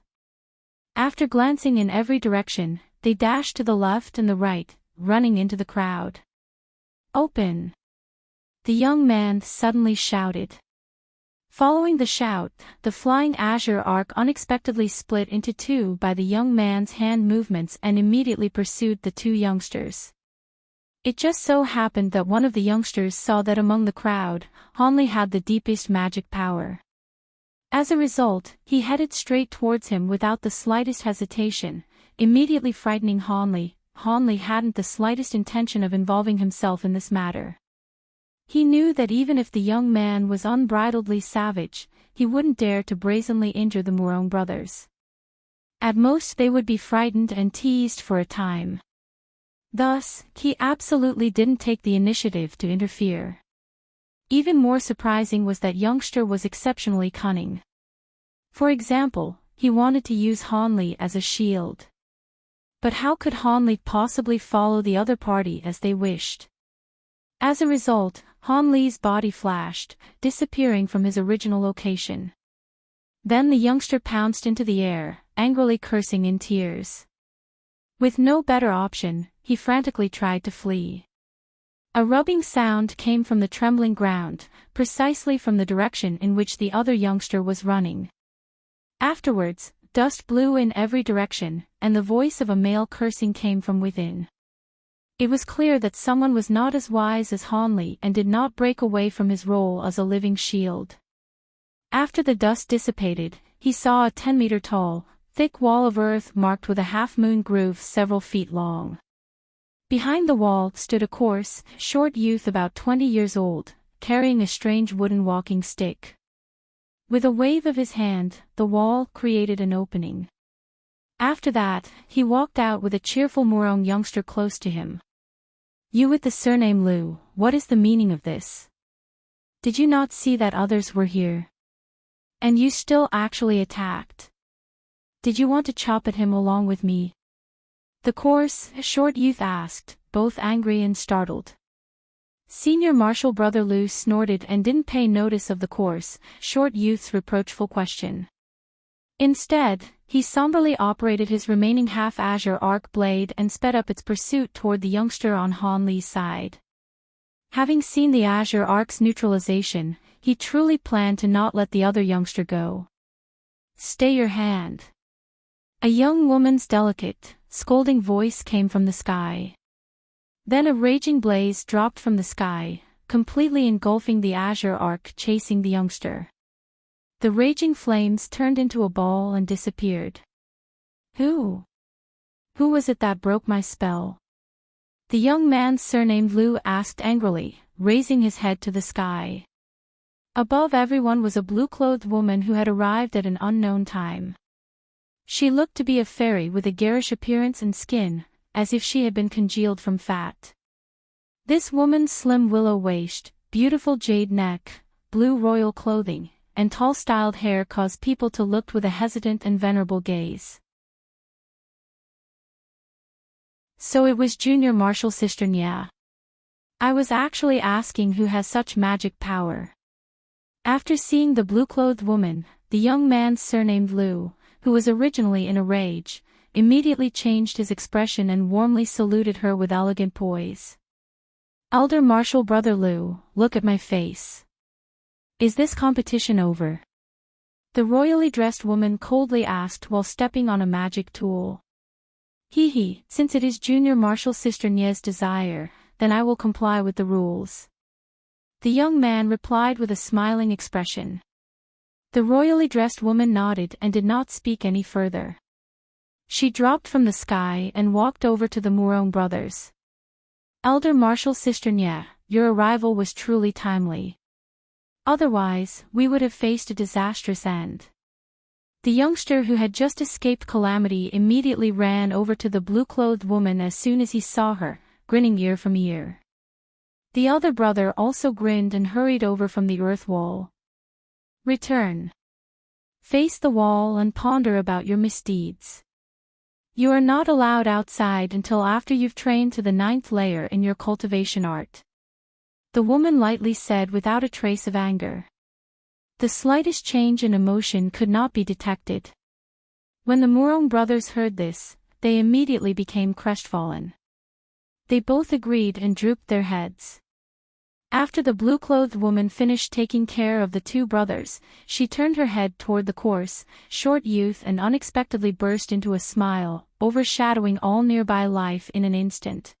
After glancing in every direction, they dashed to the left and the right, running into the crowd. "Open!" the young man suddenly shouted. Following the shout, the flying azure arc unexpectedly split into two by the young man's hand movements and immediately pursued the two youngsters. It just so happened that one of the youngsters saw that among the crowd, Hanli had the deepest magic power. As a result, he headed straight towards him without the slightest hesitation, immediately frightening Hanli. Hanli hadn't the slightest intention of involving himself in this matter. He knew that even if the young man was unbridledly savage, he wouldn't dare to brazenly injure the Murong brothers. At most they would be frightened and teased for a time. Thus, he absolutely didn't take the initiative to interfere. Even more surprising was that youngster was exceptionally cunning. For example, he wanted to use Hanli as a shield. But how could Hanli possibly follow the other party as they wished? As a result, Hanli's body flashed, disappearing from his original location. Then the youngster pounced into the air, angrily cursing in tears. With no better option, he frantically tried to flee. A rubbing sound came from the trembling ground, precisely from the direction in which the other youngster was running. Afterwards, Dust blew in every direction, and the voice of a male cursing came from within. It was clear that someone was not as wise as Hanli and did not break away from his role as a living shield. After the dust dissipated, he saw a 10-meter-tall, thick wall of earth marked with a half-moon groove several feet long. Behind the wall stood a coarse, short youth about 20 years old, carrying a strange wooden walking stick. With a wave of his hand, the wall created an opening. After that, he walked out with a cheerful Murong youngster close to him. "You with the surname Liu, what is the meaning of this? Did you not see that others were here? And you still actually attacked? Did you want to chop at him along with me?" The coarse, short youth asked, both angry and startled. Senior Marshal Brother Liu snorted and didn't pay notice of the coarse, short youth's reproachful question. Instead, he somberly operated his remaining half-azure arc blade and sped up its pursuit toward the youngster on Han Li's side. Having seen the azure arc's neutralization, he truly planned to not let the other youngster go. "Stay your hand." A young woman's delicate, scolding voice came from the sky. Then a raging blaze dropped from the sky, completely engulfing the azure arc chasing the youngster. The raging flames turned into a ball and disappeared. Who was it that broke my spell?" The young man surnamed Liu asked angrily, raising his head to the sky. Above everyone was a blue-clothed woman who had arrived at an unknown time. She looked to be a fairy with a garish appearance and skin, as if she had been congealed from fat. This woman's slim willow waist, beautiful jade neck, blue royal clothing, and tall styled hair caused people to look with a hesitant and venerable gaze. "So it was Junior Marshal Sister Nya. I was actually asking who has such magic power." After seeing the blue-clothed woman, the young man surnamed Liu, who was originally in a rage, immediately changed his expression and warmly saluted her with elegant poise. "Elder Marshal Brother Liu, look at my face. Is this competition over?" The royally dressed woman coldly asked while stepping on a magic tool. "Hee, since it is Junior Marshal Sister Nye's desire, then I will comply with the rules." The young man replied with a smiling expression. The royally dressed woman nodded and did not speak any further. She dropped from the sky and walked over to the Murong brothers. "Elder Marshal Sister Nye, your arrival was truly timely. Otherwise, we would have faced a disastrous end." The youngster who had just escaped calamity immediately ran over to the blue-clothed woman as soon as he saw her, grinning ear from ear. The other brother also grinned and hurried over from the earth wall. "Return. Face the wall and ponder about your misdeeds. You are not allowed outside until after you've trained to the 9th layer in your cultivation art," the woman lightly said without a trace of anger. The slightest change in emotion could not be detected. When the Murong brothers heard this, they immediately became crestfallen. They both agreed and drooped their heads. After the blue-clothed woman finished taking care of the two brothers, she turned her head toward the coarse, short youth and unexpectedly burst into a smile, overshadowing all nearby life in an instant.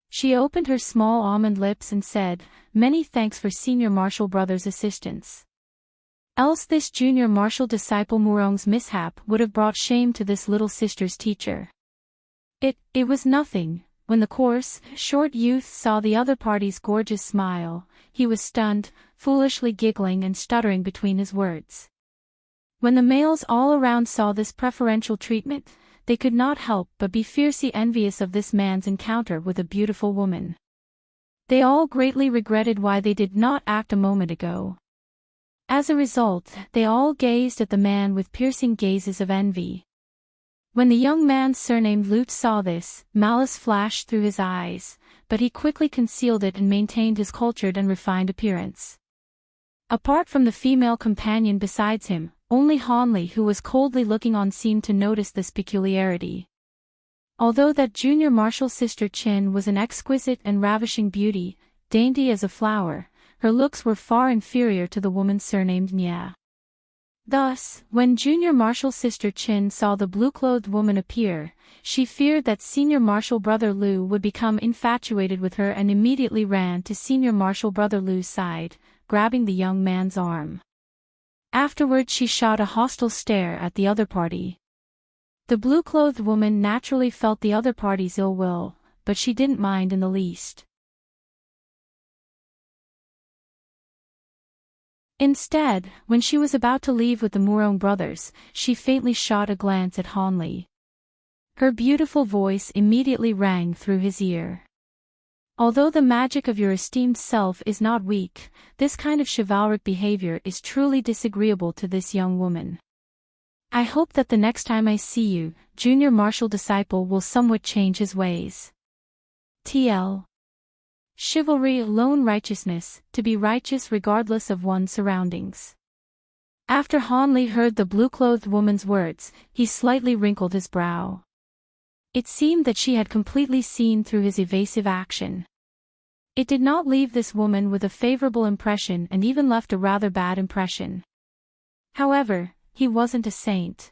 She opened her small almond lips and said, "Many thanks for Senior Marshal Brother's assistance. Else this Junior Marshal disciple Murong's mishap would have brought shame to this little sister's teacher." It was nothing. When the coarse, short youth saw the other party's gorgeous smile, he was stunned, foolishly giggling and stuttering between his words. When the males all around saw this preferential treatment, they could not help but be fiercely envious of this man's encounter with a beautiful woman. They all greatly regretted why they did not act a moment ago. As a result, they all gazed at the man with piercing gazes of envy. When the young man surnamed Liu saw this, malice flashed through his eyes, but he quickly concealed it and maintained his cultured and refined appearance. Apart from the female companion besides him, only Hanli, who was coldly looking on, seemed to notice this peculiarity. Although that Junior Marshal Sister Qin was an exquisite and ravishing beauty, dainty as a flower, her looks were far inferior to the woman surnamed Nya. Thus, when Junior Marshall's sister Chin saw the blue-clothed woman appear, she feared that Senior Marshall Brother Liu would become infatuated with her and immediately ran to Senior Marshall Brother Liu's side, grabbing the young man's arm. Afterward she shot a hostile stare at the other party. The blue-clothed woman naturally felt the other party's ill will, but she didn't mind in the least. Instead, when she was about to leave with the Murong brothers, she faintly shot a glance at Han Li. Her beautiful voice immediately rang through his ear. Although the magic of your esteemed self is not weak, this kind of chivalric behavior is truly disagreeable to this young woman. I hope that the next time I see you, Junior Marshall disciple will somewhat change his ways. TL. Chivalry alone righteousness, to be righteous regardless of one's surroundings. After Han Li heard the blue-clothed woman's words, he slightly wrinkled his brow. It seemed that she had completely seen through his evasive action. It did not leave this woman with a favorable impression and even left a rather bad impression. However, he wasn't a saint.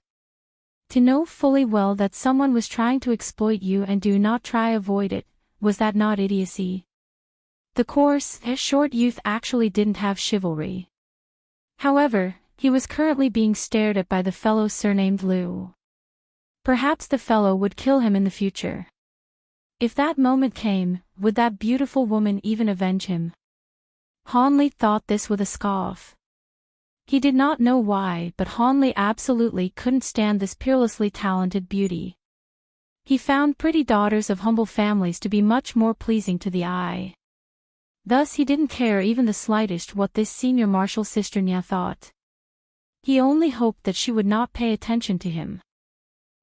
To know fully well that someone was trying to exploit you and do not try avoid it, was that not idiocy? The coarse, short youth actually didn't have chivalry. However, he was currently being stared at by the fellow surnamed Liu. Perhaps the fellow would kill him in the future. If that moment came, would that beautiful woman even avenge him? Han Li thought this with a scoff. He did not know why, but Han Li absolutely couldn't stand this peerlessly talented beauty. He found pretty daughters of humble families to be much more pleasing to the eye. Thus he didn't care even the slightest what this Senior Marshall sister Nya thought. He only hoped that she would not pay attention to him.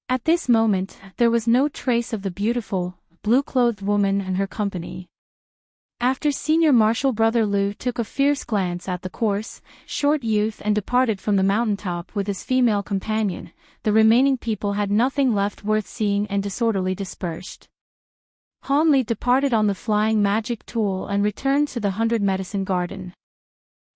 At this moment, there was no trace of the beautiful, blue-clothed woman and her company. After Senior Marshall Brother Liu took a fierce glance at the coarse, short youth and departed from the mountaintop with his female companion, the remaining people had nothing left worth seeing and disorderly dispersed. Han Li departed on the flying magic tool and returned to the 100 Medicine Garden.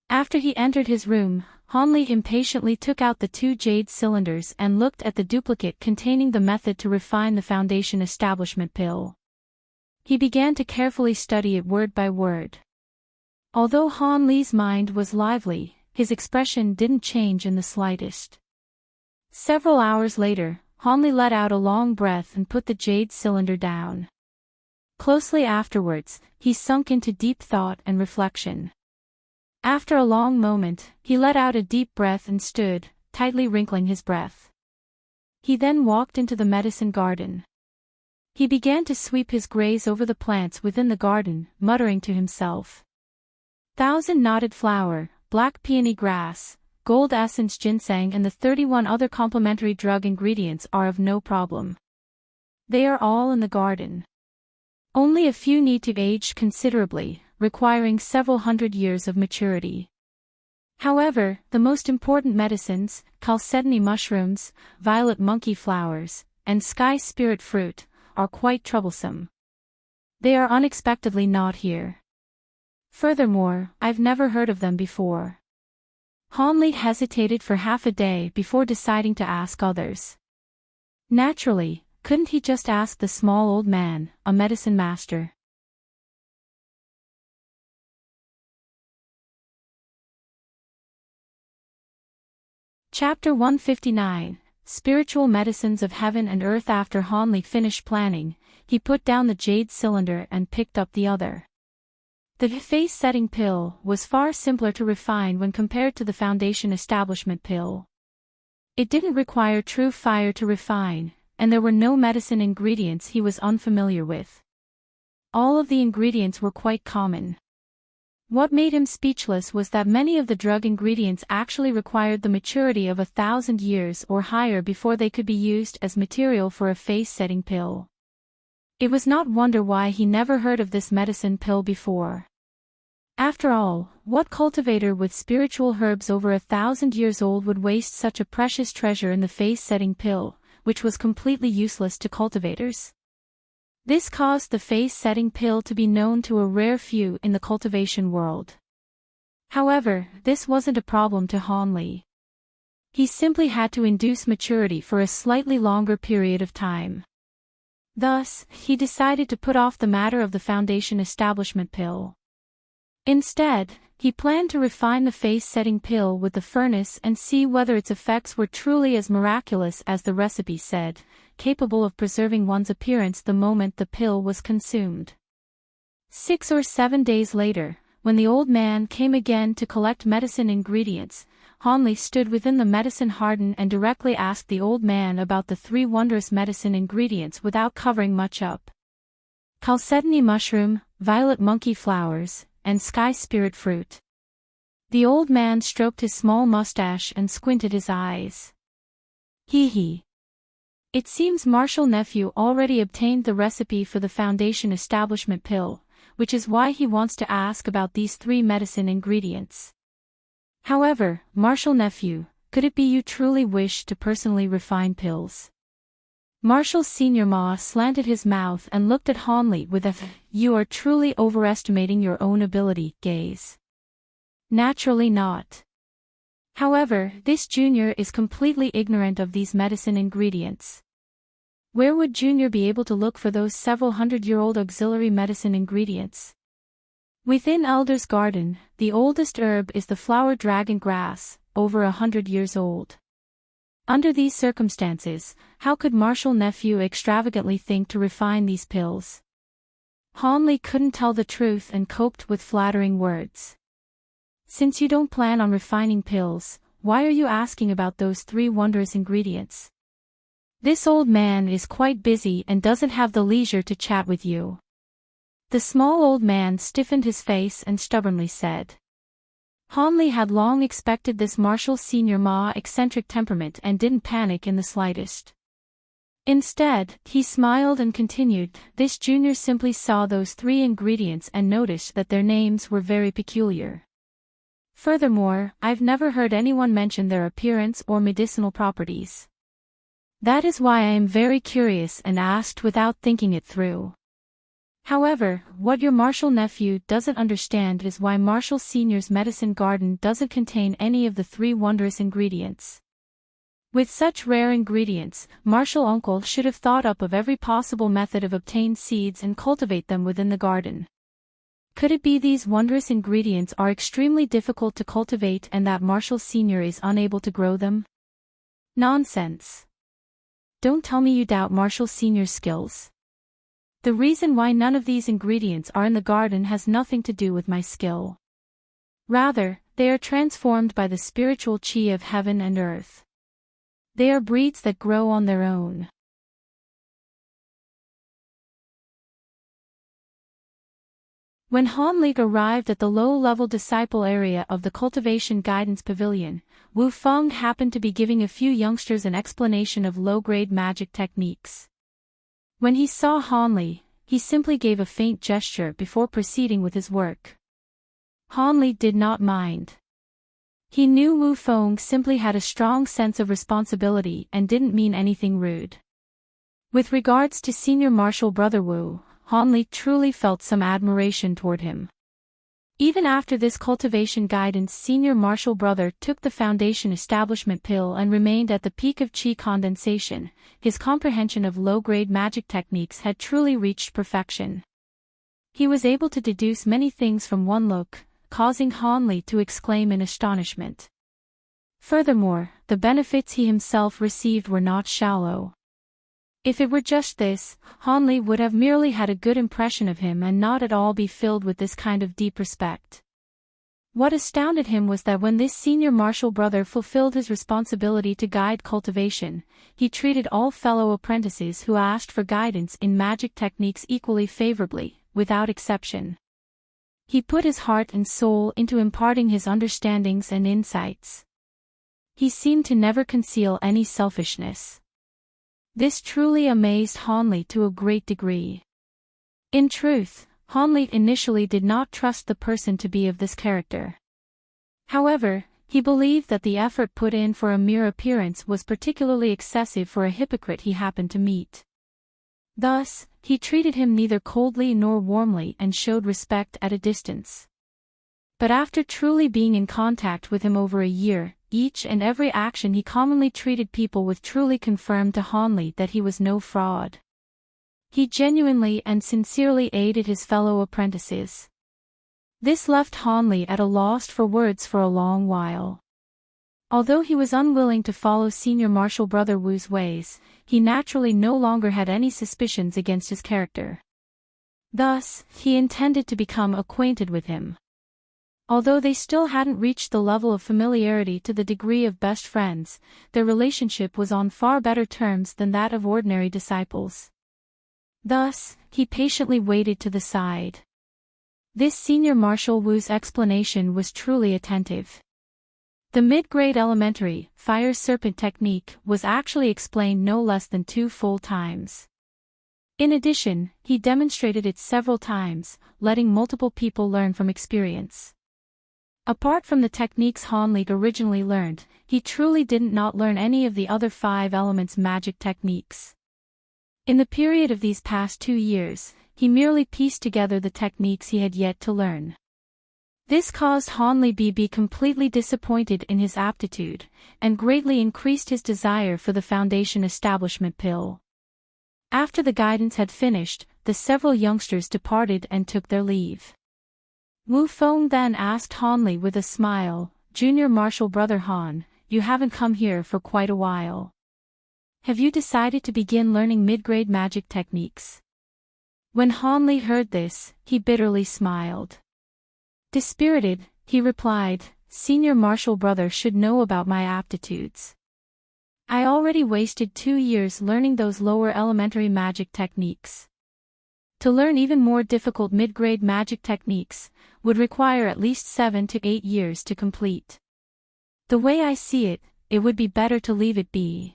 After he entered his room, Han Li impatiently took out the 2 jade cylinders and looked at the duplicate containing the method to refine the Foundation Establishment pill. He began to carefully study it word by word. Although Han Li's mind was lively, his expression didn't change in the slightest. Several hours later, Han Li let out a long breath and put the jade cylinder down. Closely afterwards, he sunk into deep thought and reflection. After a long moment, he let out a deep breath and stood, tightly wrinkling his breath. He then walked into the medicine garden. He began to sweep his gaze over the plants within the garden, muttering to himself. 1,000 knotted flower, black peony grass, gold essence ginseng and the 31 other complementary drug ingredients are of no problem. They are all in the garden. Only a few need to age considerably, requiring several hundred years of maturity. However, the most important medicines, chalcedony mushrooms, violet monkey flowers, and sky spirit fruit, are quite troublesome. They are unexpectedly not here. Furthermore, I've never heard of them before. Han Li hesitated for half a day before deciding to ask others. Naturally, couldn't he just ask the small old man, a medicine master? Chapter 159, Spiritual Medicines of Heaven and Earth. After Han Li finished planning, he put down the jade cylinder and picked up the other. The face-setting pill was far simpler to refine when compared to the Foundation Establishment pill. It didn't require true fire to refine, and there were no medicine ingredients he was unfamiliar with. All of the ingredients were quite common. What made him speechless was that many of the drug ingredients actually required the maturity of 1,000 years or higher before they could be used as material for a face-setting pill. It was not wonder why he never heard of this medicine pill before. After all, what cultivator with spiritual herbs over 1,000 years old would waste such a precious treasure in the face-setting pill, which was completely useless to cultivators? This caused the face-setting pill to be known to a rare few in the cultivation world. However, this wasn't a problem to Han Li. He simply had to induce maturity for a slightly longer period of time. Thus, he decided to put off the matter of the foundation establishment pill. Instead, he planned to refine the face-setting pill with the furnace and see whether its effects were truly as miraculous as the recipe said, capable of preserving one's appearance the moment the pill was consumed. 6 or 7 days later, when the old man came again to collect medicine ingredients, Hanli stood within the medicine garden and directly asked the old man about the 3 wondrous medicine ingredients without covering much up. Chalcedony mushroom, violet monkey flowers, and sky spirit fruit. The old man stroked his small mustache and squinted his eyes. Hee. It seems Marshall nephew already obtained the recipe for the foundation establishment pill, which is why he wants to ask about these 3 medicine ingredients. However, Marshall nephew, could it be you truly wish to personally refine pills? Marshall Sr. Ma slanted his mouth and looked at Hanli with a "You are truly overestimating your own ability" gaze. Naturally not. However, this junior is completely ignorant of these medicine ingredients. Where would Junior be able to look for those several hundred-year-old auxiliary medicine ingredients? Within Elder's garden, the oldest herb is the flower dragon grass, over 100 years old. Under these circumstances, how could Marshall nephew extravagantly think to refine these pills? Hanli couldn't tell the truth and coped with flattering words. Since you don't plan on refining pills, why are you asking about those 3 wondrous ingredients? This old man is quite busy and doesn't have the leisure to chat with you. The small old man stiffened his face and stubbornly said. Hanli had long expected this Marshall Sr. Ma eccentric temperament and didn't panic in the slightest. Instead, he smiled and continued, this junior simply saw those 3 ingredients and noticed that their names were very peculiar. Furthermore, I've never heard anyone mention their appearance or medicinal properties. That is why I am very curious and asked without thinking it through. However, what your Marshall nephew doesn't understand is why Marshall Sr.'s medicine garden doesn't contain any of the 3 wondrous ingredients. With such rare ingredients, Marshall uncle should have thought up of every possible method of obtain seeds and cultivate them within the garden. Could it be these wondrous ingredients are extremely difficult to cultivate and that Marshall Sr. is unable to grow them? Nonsense. Don't tell me you doubt Marshall Sr.'s skills. The reason why none of these ingredients are in the garden has nothing to do with my skill. Rather, they are transformed by the spiritual chi of heaven and earth. They are breeds that grow on their own. When Hanli arrived at the low-level disciple area of the Cultivation Guidance Pavilion, Wu Feng happened to be giving a few youngsters an explanation of low-grade magic techniques. When he saw Hanli, he simply gave a faint gesture before proceeding with his work. Hanli did not mind. He knew Wu Feng simply had a strong sense of responsibility and didn't mean anything rude. With regards to Senior Marshall Brother Wu, Hanli truly felt some admiration toward him. Even after this cultivation guidance, Senior Marshall Brother took the foundation establishment pill and remained at the peak of chi condensation. His comprehension of low-grade magic techniques had truly reached perfection. He was able to deduce many things from one look, causing Hanli to exclaim in astonishment. Furthermore, the benefits he himself received were not shallow. If it were just this, Hanli would have merely had a good impression of him and not at all be filled with this kind of deep respect. What astounded him was that when this Senior Marshall Brother fulfilled his responsibility to guide cultivation, he treated all fellow apprentices who asked for guidance in magic techniques equally favorably, without exception. He put his heart and soul into imparting his understandings and insights. He seemed to never conceal any selfishness. This truly amazed Hanli to a great degree. In truth, Hanli initially did not trust the person to be of this character. However, he believed that the effort put in for a mere appearance was particularly excessive for a hypocrite he happened to meet. Thus, he treated him neither coldly nor warmly and showed respect at a distance. But after truly being in contact with him over a year, each and every action he commonly treated people with truly confirmed to Hanli that he was no fraud. He genuinely and sincerely aided his fellow apprentices. This left Hanli at a loss for words for a long while. Although he was unwilling to follow Senior Marshal Brother Wu's ways, he naturally no longer had any suspicions against his character. Thus, he intended to become acquainted with him. Although they still hadn't reached the level of familiarity to the degree of best friends, their relationship was on far better terms than that of ordinary disciples. Thus, he patiently waited to the side. This Senior Marshal Wu's explanation was truly attentive. The mid-grade elementary, fire serpent technique was actually explained no less than 2 full times. In addition, he demonstrated it several times, letting multiple people learn from experience. Apart from the techniques Hanli originally learned, he truly didn't not learn any of the other 5 elements magic techniques. In the period of these past 2 years, he merely pieced together the techniques he had yet to learn. This caused Hanli be completely disappointed in his aptitude, and greatly increased his desire for the Foundation Establishment pill. After the guidance had finished, the several youngsters departed and took their leave. Wu Feng then asked Hanli with a smile, "Junior Marshal Brother Han, you haven't come here for quite a while. Have you decided to begin learning mid-grade magic techniques?" When Hanli heard this, he bitterly smiled. Dispirited, he replied, "Senior Marshal Brother should know about my aptitudes. I already wasted 2 years learning those lower elementary magic techniques. To learn even more difficult mid-grade magic techniques would require at least 7 to 8 years to complete. The way I see it, it would be better to leave it be."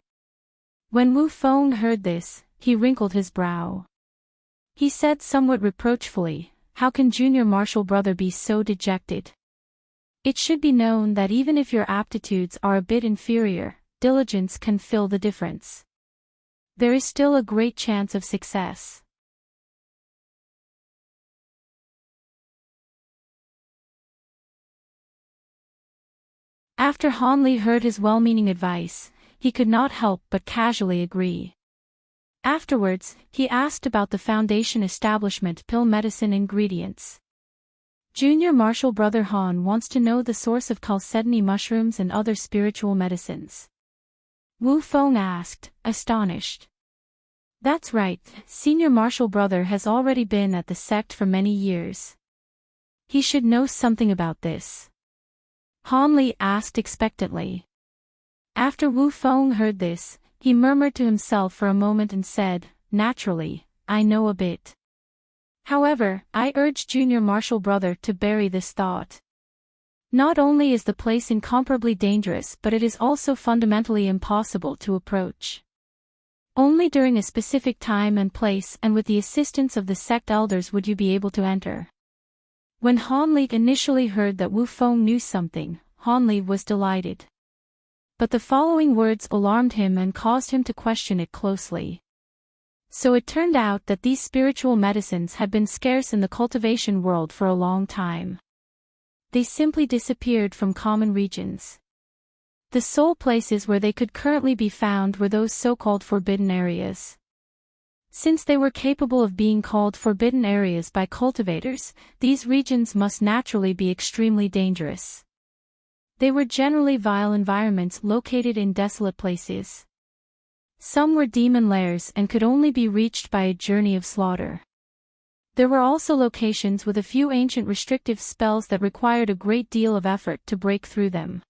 When Wu Feng heard this, he wrinkled his brow. He said somewhat reproachfully, "How can Junior Marshal Brother be so dejected? It should be known that even if your aptitudes are a bit inferior, diligence can fill the difference. There is still a great chance of success." After Hanli heard his well-meaning advice, he could not help but casually agree. Afterwards, he asked about the Foundation Establishment pill medicine ingredients. Junior Marshal Brother Han wants to know the source of chalcedony mushrooms and other spiritual medicines. Wu Feng asked, astonished. "That's right, Senior Marshal Brother has already been at the sect for many years. He should know something about this." Hanli asked expectantly. After Wu Feng heard this, he murmured to himself for a moment and said, "Naturally, I know a bit. However, I urge Junior Marshal Brother to bury this thought. Not only is the place incomparably dangerous, but it is also fundamentally impossible to approach. Only during a specific time and place and with the assistance of the sect elders would you be able to enter." When Hanli initially heard that Wu Feng knew something, Hanli was delighted. But the following words alarmed him and caused him to question it closely. So it turned out that these spiritual medicines had been scarce in the cultivation world for a long time. They simply disappeared from common regions. The sole places where they could currently be found were those so-called forbidden areas. Since they were capable of being called forbidden areas by cultivators, these regions must naturally be extremely dangerous. They were generally vile environments located in desolate places. Some were demon lairs and could only be reached by a journey of slaughter. There were also locations with a few ancient restrictive spells that required a great deal of effort to break through them.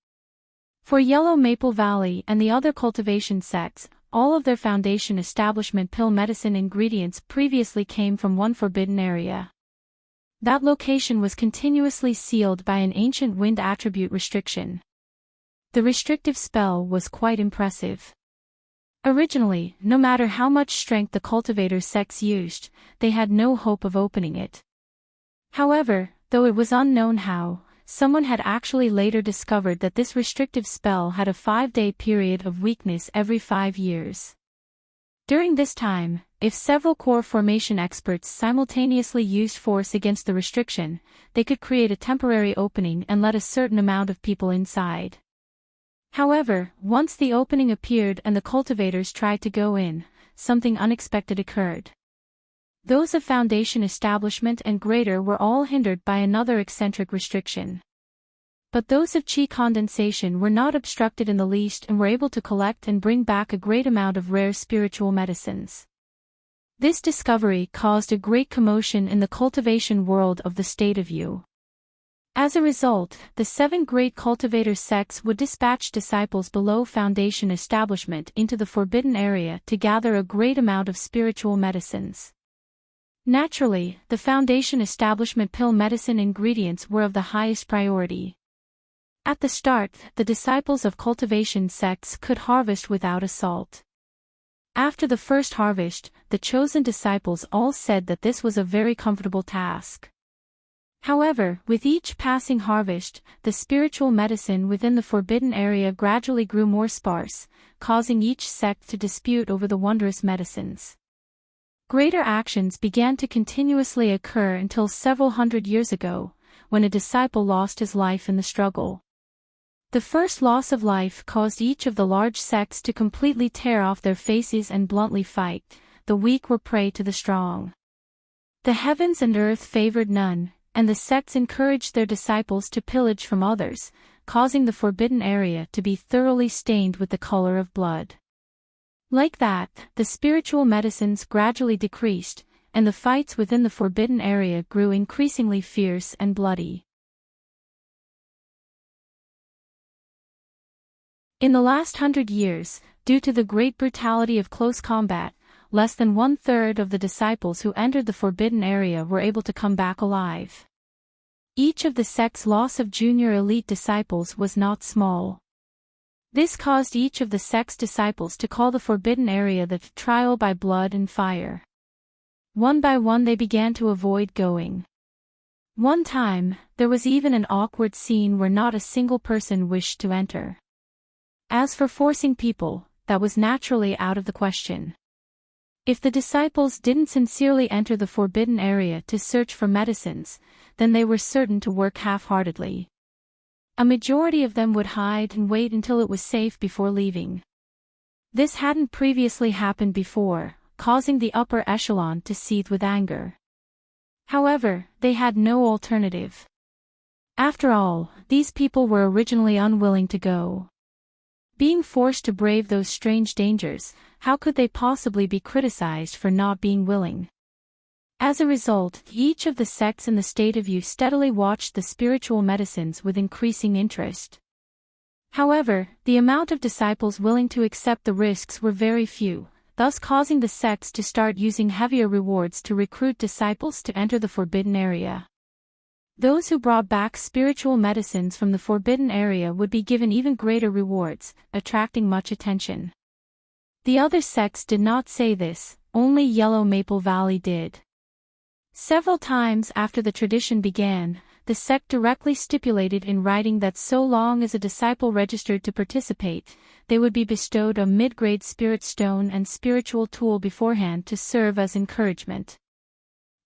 For Yellow Maple Valley and the other cultivation sects, all of their Foundation Establishment pill medicine ingredients previously came from one forbidden area. That location was continuously sealed by an ancient wind attribute restriction. The restrictive spell was quite impressive. Originally, no matter how much strength the cultivator sects used, they had no hope of opening it. However, though it was unknown how, someone had actually later discovered that this restrictive spell had a 5-day period of weakness every 5 years. During this time, if several core formation experts simultaneously used force against the restriction, they could create a temporary opening and let a certain amount of people inside. However, once the opening appeared and the cultivators tried to go in, something unexpected occurred. Those of foundation establishment and greater were all hindered by another eccentric restriction. But those of chi condensation were not obstructed in the least and were able to collect and bring back a great amount of rare spiritual medicines. This discovery caused a great commotion in the cultivation world of the state of Yu. As a result, the 7 great cultivator sects would dispatch disciples below foundation establishment into the forbidden area to gather a great amount of spiritual medicines. Naturally, the foundation establishment pill medicine ingredients were of the highest priority. At the start, the disciples of cultivation sects could harvest without assault. After the first harvest, the chosen disciples all said that this was a very comfortable task. However, with each passing harvest, the spiritual medicine within the forbidden area gradually grew more sparse, causing each sect to dispute over the wondrous medicines. Greater actions began to continuously occur until several hundred years ago, when a disciple lost his life in the struggle. The first loss of life caused each of the large sects to completely tear off their faces and bluntly fight. The weak were prey to the strong. The heavens and earth favored none, and the sects encouraged their disciples to pillage from others, causing the forbidden area to be thoroughly stained with the color of blood. Like that, the spiritual medicines gradually decreased, and the fights within the forbidden area grew increasingly fierce and bloody. In the last 100 years, due to the great brutality of close combat, less than 1/3 of the disciples who entered the forbidden area were able to come back alive. Each of the sect's loss of junior elite disciples was not small. This caused each of the sect's disciples to call the forbidden area the trial by blood and fire. One by one they began to avoid going. One time, there was even an awkward scene where not a single person wished to enter. As for forcing people, that was naturally out of the question. If the disciples didn't sincerely enter the forbidden area to search for medicines, then they were certain to work half-heartedly. A majority of them would hide and wait until it was safe before leaving. This hadn't previously happened before, causing the upper echelon to seethe with anger. However, they had no alternative. After all, these people were originally unwilling to go. Being forced to brave those strange dangers, how could they possibly be criticized for not being willing? As a result, each of the sects in the state of Yu steadily watched the spiritual medicines with increasing interest. However, the amount of disciples willing to accept the risks were very few, thus causing the sects to start using heavier rewards to recruit disciples to enter the forbidden area. Those who brought back spiritual medicines from the forbidden area would be given even greater rewards, attracting much attention. The other sects did not say this, only Yellow Maple Valley did. Several times after the tradition began, the sect directly stipulated in writing that so long as a disciple registered to participate, they would be bestowed a mid-grade spirit stone and spiritual tool beforehand to serve as encouragement.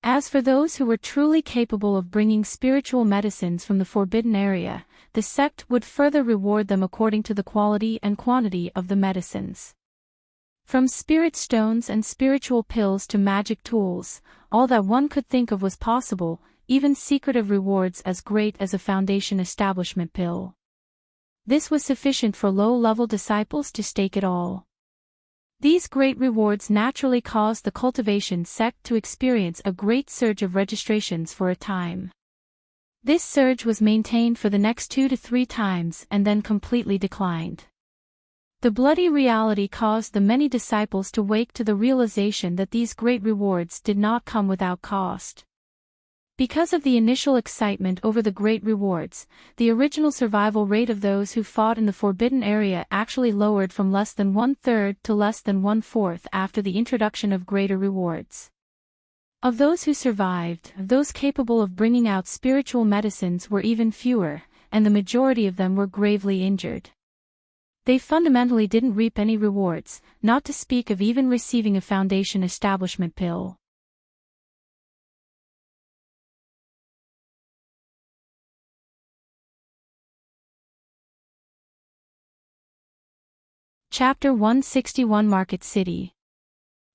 As for those who were truly capable of bringing spiritual medicines from the forbidden area, the sect would further reward them according to the quality and quantity of the medicines. From spirit stones and spiritual pills to magic tools, all that one could think of was possible, even secretive rewards as great as a foundation establishment pill. This was sufficient for low-level disciples to stake it all. These great rewards naturally caused the cultivation sect to experience a great surge of registrations for a time. This surge was maintained for the next 2 to 3 times and then completely declined. The bloody reality caused the many disciples to wake to the realization that these great rewards did not come without cost. Because of the initial excitement over the great rewards, the original survival rate of those who fought in the forbidden area actually lowered from less than 1/3 to less than 1/4 after the introduction of greater rewards. Of those who survived, those capable of bringing out spiritual medicines were even fewer, and the majority of them were gravely injured. They fundamentally didn't reap any rewards, not to speak of even receiving a foundation establishment pill. Chapter 161 Market City.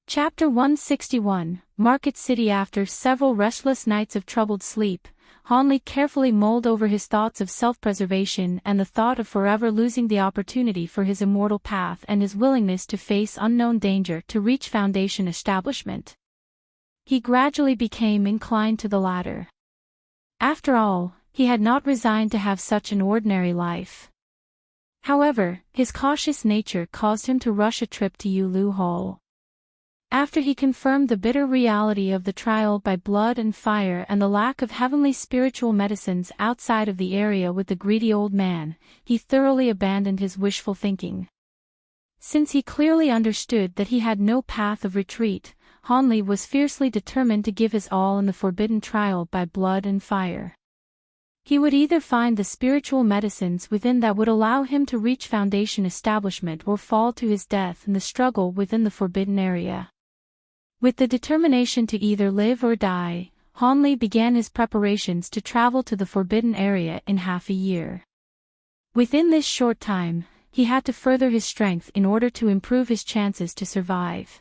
Chapter 161, Market City. After several restless nights of troubled sleep, Hanli carefully mulled over his thoughts of self-preservation and the thought of forever losing the opportunity for his immortal path and his willingness to face unknown danger to reach Foundation establishment. He gradually became inclined to the latter. After all, he had not resigned to have such an ordinary life. However, his cautious nature caused him to rush a trip to Yulu Hall. After he confirmed the bitter reality of the trial by blood and fire and the lack of heavenly spiritual medicines outside of the area with the greedy old man, he thoroughly abandoned his wishful thinking. Since he clearly understood that he had no path of retreat, Hanli was fiercely determined to give his all in the forbidden trial by blood and fire. He would either find the spiritual medicines within that would allow him to reach Foundation establishment or fall to his death in the struggle within the forbidden area. With the determination to either live or die, Hanli began his preparations to travel to the forbidden area in half a year. Within this short time, he had to further his strength in order to improve his chances to survive.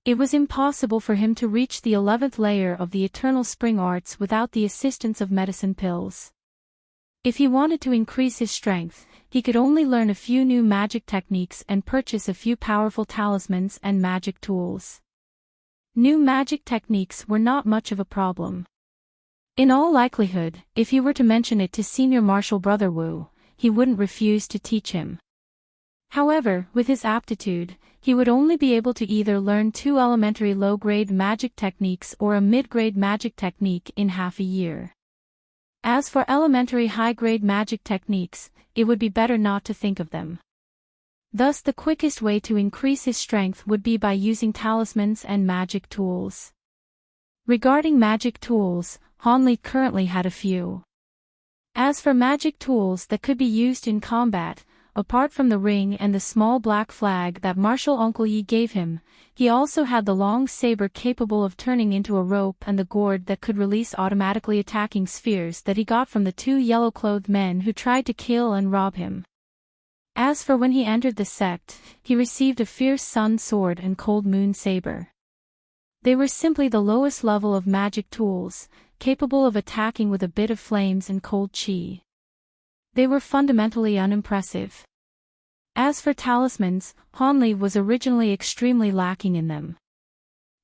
It was impossible for him to reach the 11th layer of the Eternal Spring Arts without the assistance of medicine pills. If he wanted to increase his strength, he could only learn a few new magic techniques and purchase a few powerful talismans and magic tools. New magic techniques were not much of a problem. In all likelihood, if he were to mention it to Senior Marshal Brother Wu, he wouldn't refuse to teach him. However, with his aptitude, he would only be able to either learn 2 elementary low-grade magic techniques or a mid-grade magic technique in half a year. As for elementary high-grade magic techniques, it would be better not to think of them. Thus the quickest way to increase his strength would be by using talismans and magic tools. Regarding magic tools, Hanli currently had a few. As for magic tools that could be used in combat, apart from the ring and the small black flag that Marshal Uncle Yi gave him, he also had the long saber capable of turning into a rope and the gourd that could release automatically attacking spheres that he got from the 2 yellow-clothed men who tried to kill and rob him. As for when he entered the sect, he received a fierce sun sword and cold moon saber. They were simply the lowest level of magic tools, capable of attacking with a bit of flames and cold chi. They were fundamentally unimpressive. As for talismans, Hanli was originally extremely lacking in them.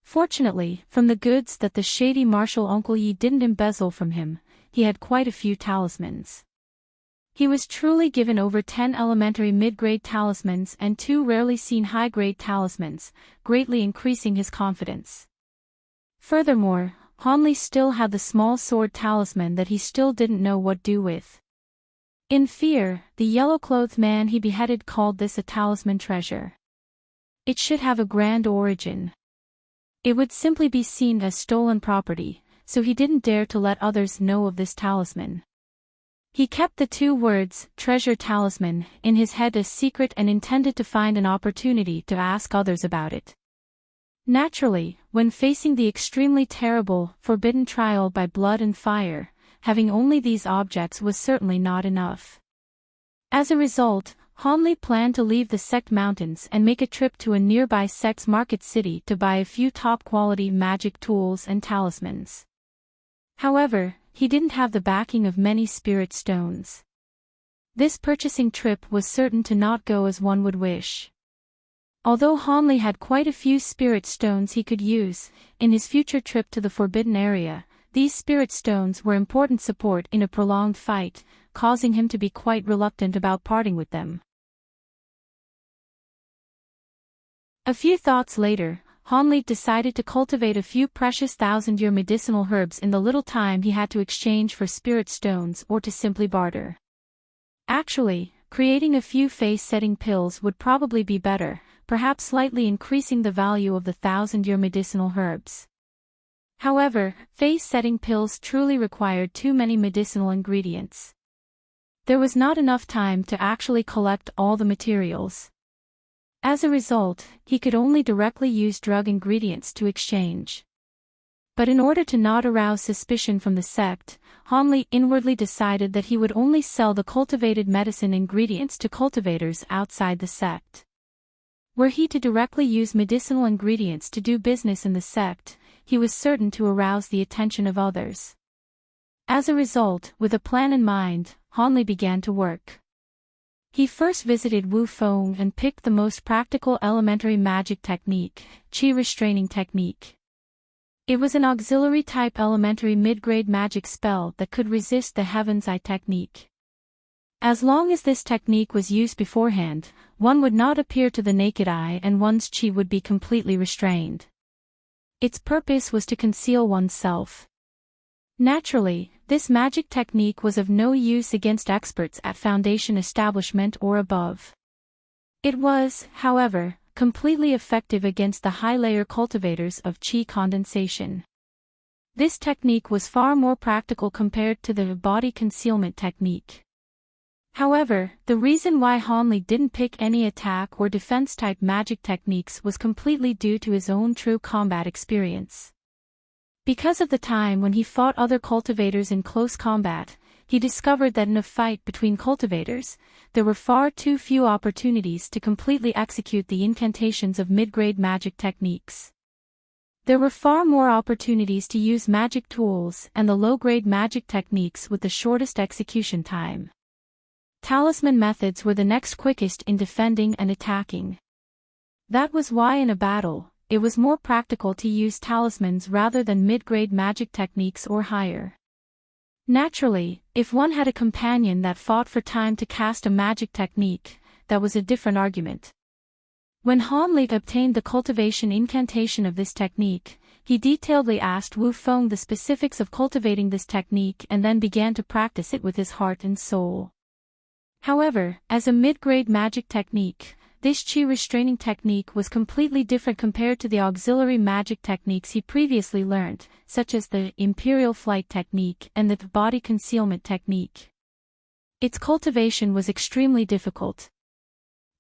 Fortunately, from the goods that the shady Marshal Uncle Yi didn't embezzle from him, he had quite a few talismans. He was truly given over 10 elementary mid-grade talismans and 2 rarely seen high-grade talismans, greatly increasing his confidence. Furthermore, Hanli still had the small sword talisman that he still didn't know what to do with. In fear, the yellow-clothed man he beheaded called this a talisman treasure. It should have a grand origin. It would simply be seen as stolen property, so he didn't dare to let others know of this talisman. He kept the 2 words, treasure talisman, in his head as secret and intended to find an opportunity to ask others about it. Naturally, when facing the extremely terrible, forbidden trial by blood and fire, having only these objects was certainly not enough. As a result, Hanli planned to leave the sect mountains and make a trip to a nearby sect's market city to buy a few top-quality magic tools and talismans. However, he didn't have the backing of many spirit stones. This purchasing trip was certain to not go as one would wish. Although Hanli had quite a few spirit stones he could use, in his future trip to the forbidden area, these spirit stones were important support in a prolonged fight, causing him to be quite reluctant about parting with them. A few thoughts later, Hanli decided to cultivate a few precious 1000-year medicinal herbs in the little time he had to exchange for spirit stones or to simply barter. Actually, creating a few face-setting pills would probably be better, perhaps slightly increasing the value of the 1000-year medicinal herbs. However, face-setting pills truly required too many medicinal ingredients. There was not enough time to actually collect all the materials. As a result, he could only directly use drug ingredients to exchange. But in order to not arouse suspicion from the sect, Hanli inwardly decided that he would only sell the cultivated medicine ingredients to cultivators outside the sect. Were he to directly use medicinal ingredients to do business in the sect, he was certain to arouse the attention of others. As a result, with a plan in mind, Hanli began to work. He first visited Wu Feng and picked the most practical elementary magic technique, Qi restraining technique. It was an auxiliary-type elementary mid-grade magic spell that could resist the Heaven's Eye technique. As long as this technique was used beforehand, one would not appear to the naked eye and one's qi would be completely restrained. Its purpose was to conceal oneself. Naturally, this magic technique was of no use against experts at foundation establishment or above. It was, however, completely effective against the high-layer cultivators of qi condensation. This technique was far more practical compared to the body concealment technique. However, the reason why Hanli didn't pick any attack or defense-type magic techniques was completely due to his own true combat experience. Because of the time when he fought other cultivators in close combat, he discovered that in a fight between cultivators, there were far too few opportunities to completely execute the incantations of mid-grade magic techniques. There were far more opportunities to use magic tools and the low-grade magic techniques with the shortest execution time. Talisman methods were the next quickest in defending and attacking. That was why in a battle, it was more practical to use talismans rather than mid-grade magic techniques or higher. Naturally, if one had a companion that fought for time to cast a magic technique, that was a different argument. When Hanli obtained the cultivation incantation of this technique, he detailedly asked Wu Feng the specifics of cultivating this technique and then began to practice it with his heart and soul. However, as a mid-grade magic technique, this qi restraining technique was completely different compared to the auxiliary magic techniques he previously learned, such as the imperial flight technique and the body concealment technique. Its cultivation was extremely difficult.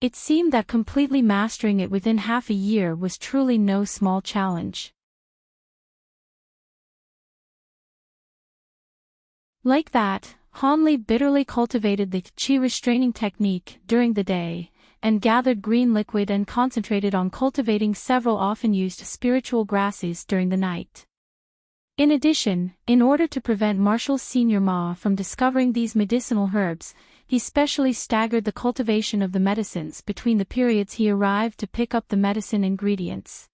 It seemed that completely mastering it within half a year was truly no small challenge. Like that, Hanli bitterly cultivated the qi restraining technique during the day, and gathered green liquid and concentrated on cultivating several often used spiritual grasses during the night. In addition, in order to prevent Marshal Senior Ma from discovering these medicinal herbs, he specially staggered the cultivation of the medicines between the periods he arrived to pick up the medicine ingredients.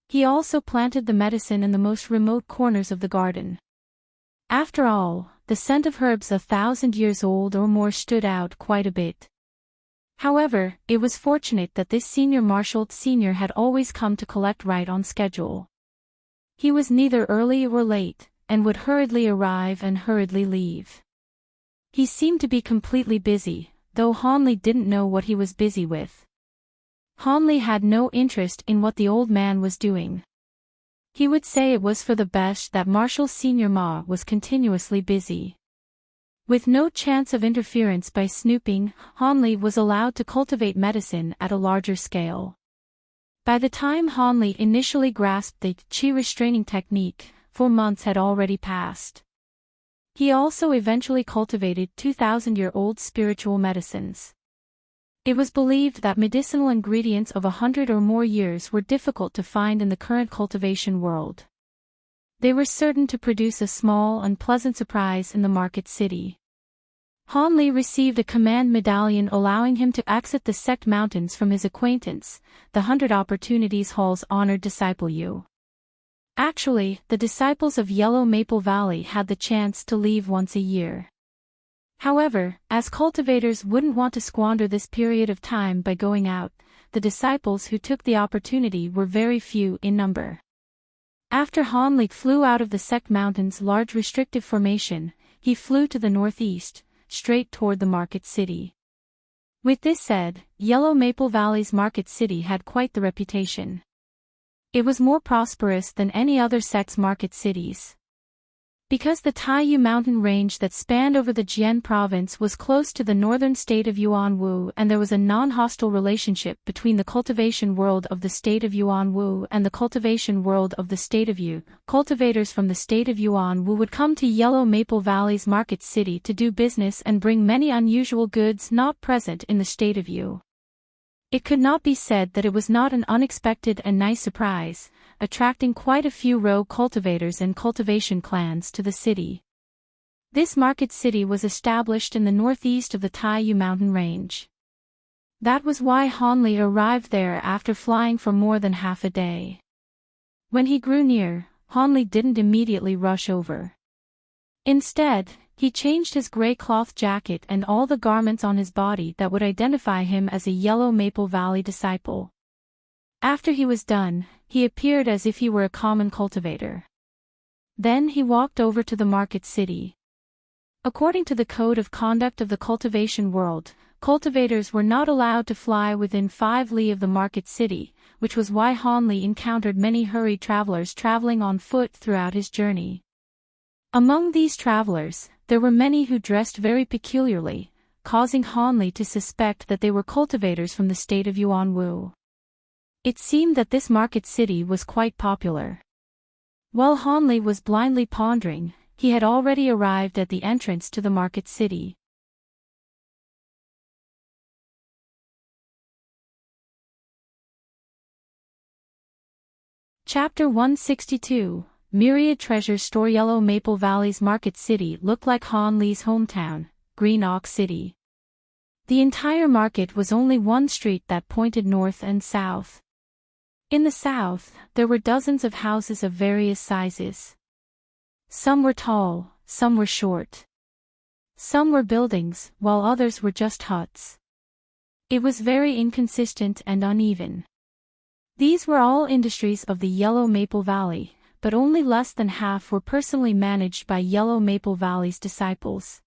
He also planted the medicine in the most remote corners of the garden. After all, the scent of herbs 1,000 years old or more stood out quite a bit. However, it was fortunate that this senior Marshal Senior had always come to collect right on schedule. He was neither early or late, and would hurriedly arrive and hurriedly leave. He seemed to be completely busy, though Hanli didn't know what he was busy with. Hanli had no interest in what the old man was doing. He would say it was for the best that Marshal Senior Ma was continuously busy. With no chance of interference by snooping, Hanli was allowed to cultivate medicine at a larger scale. By the time Hanli initially grasped the qi restraining technique, 4 months had already passed. He also eventually cultivated 2,000-year-old spiritual medicines. It was believed that medicinal ingredients of 100 or more years were difficult to find in the current cultivation world. They were certain to produce a small and pleasant surprise in the market city. Hanli received a command medallion allowing him to exit the sect mountains from his acquaintance, the 100 Opportunities Hall's honored disciple Yu. Actually, the disciples of Yellow Maple Valley had the chance to leave once a year. However, as cultivators wouldn't want to squander this period of time by going out, the disciples who took the opportunity were very few in number. After Hanli flew out of the sect mountain's large restrictive formation, he flew to the northeast, straight toward the market city. With this said, Yellow Maple Valley's market city had quite the reputation. It was more prosperous than any other sect's market cities. Because the Taiyu mountain range that spanned over the Jian province was close to the northern state of Yuanwu and there was a non-hostile relationship between the cultivation world of the state of Yuanwu and the cultivation world of the state of Yu, cultivators from the state of Yuanwu would come to Yellow Maple Valley's market city to do business and bring many unusual goods not present in the state of Yu. It could not be said that it was not an unexpected and nice surprise, attracting quite a few row cultivators and cultivation clans to the city. This market city was established in the northeast of the Taiyu mountain range. That was why Hanli arrived there after flying for more than half a day. When he grew near, Hanli didn't immediately rush over. Instead, he changed his gray cloth jacket and all the garments on his body that would identify him as a Yellow Maple Valley disciple. After he was done, he appeared as if he were a common cultivator. Then he walked over to the market city. According to the code of conduct of the cultivation world, cultivators were not allowed to fly within 5 li of the market city, which was why Hanli encountered many hurried travelers traveling on foot throughout his journey. Among these travelers, there were many who dressed very peculiarly, causing Hanli to suspect that they were cultivators from the state of Yuanwu. It seemed that this market city was quite popular. While Hanli was blindly pondering, he had already arrived at the entrance to the market city. Chapter 162, Myriad Treasures Store. Yellow Maple Valley's market city looked like Hanli's hometown, Green Oak City. The entire market was only one street that pointed north and south. In the south, there were dozens of houses of various sizes. Some were tall, some were short. Some were buildings, while others were just huts. It was very inconsistent and uneven. These were all industries of the Yellow Maple Valley, but only less than half were personally managed by Yellow Maple Valley's disciples.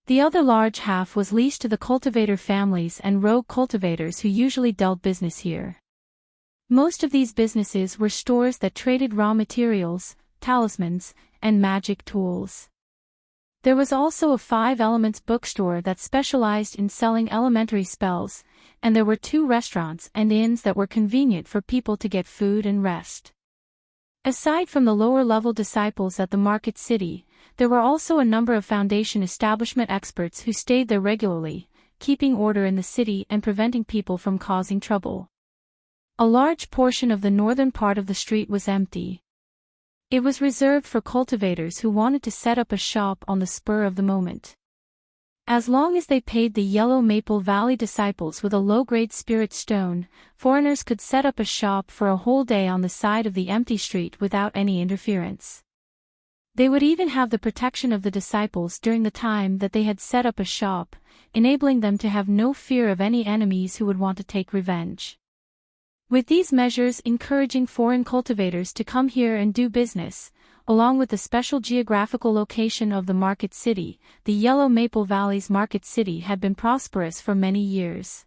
The other large half was leased to the cultivator families and rogue cultivators who usually dealt business here. Most of these businesses were stores that traded raw materials, talismans, and magic tools. There was also a 5 Elements bookstore that specialized in selling elementary spells, and there were 2 restaurants and inns that were convenient for people to get food and rest. Aside from the lower-level disciples at the market city, there were also a number of foundation establishment experts who stayed there regularly, keeping order in the city and preventing people from causing trouble. A large portion of the northern part of the street was empty. It was reserved for cultivators who wanted to set up a shop on the spur of the moment. As long as they paid the Yellow Maple Valley disciples with a low-grade spirit stone, foreigners could set up a shop for a whole day on the side of the empty street without any interference. They would even have the protection of the disciples during the time that they had set up a shop, enabling them to have no fear of any enemies who would want to take revenge. With these measures encouraging foreign cultivators to come here and do business, along with the special geographical location of the market city, the Yellow Maple Valley's market city had been prosperous for many years.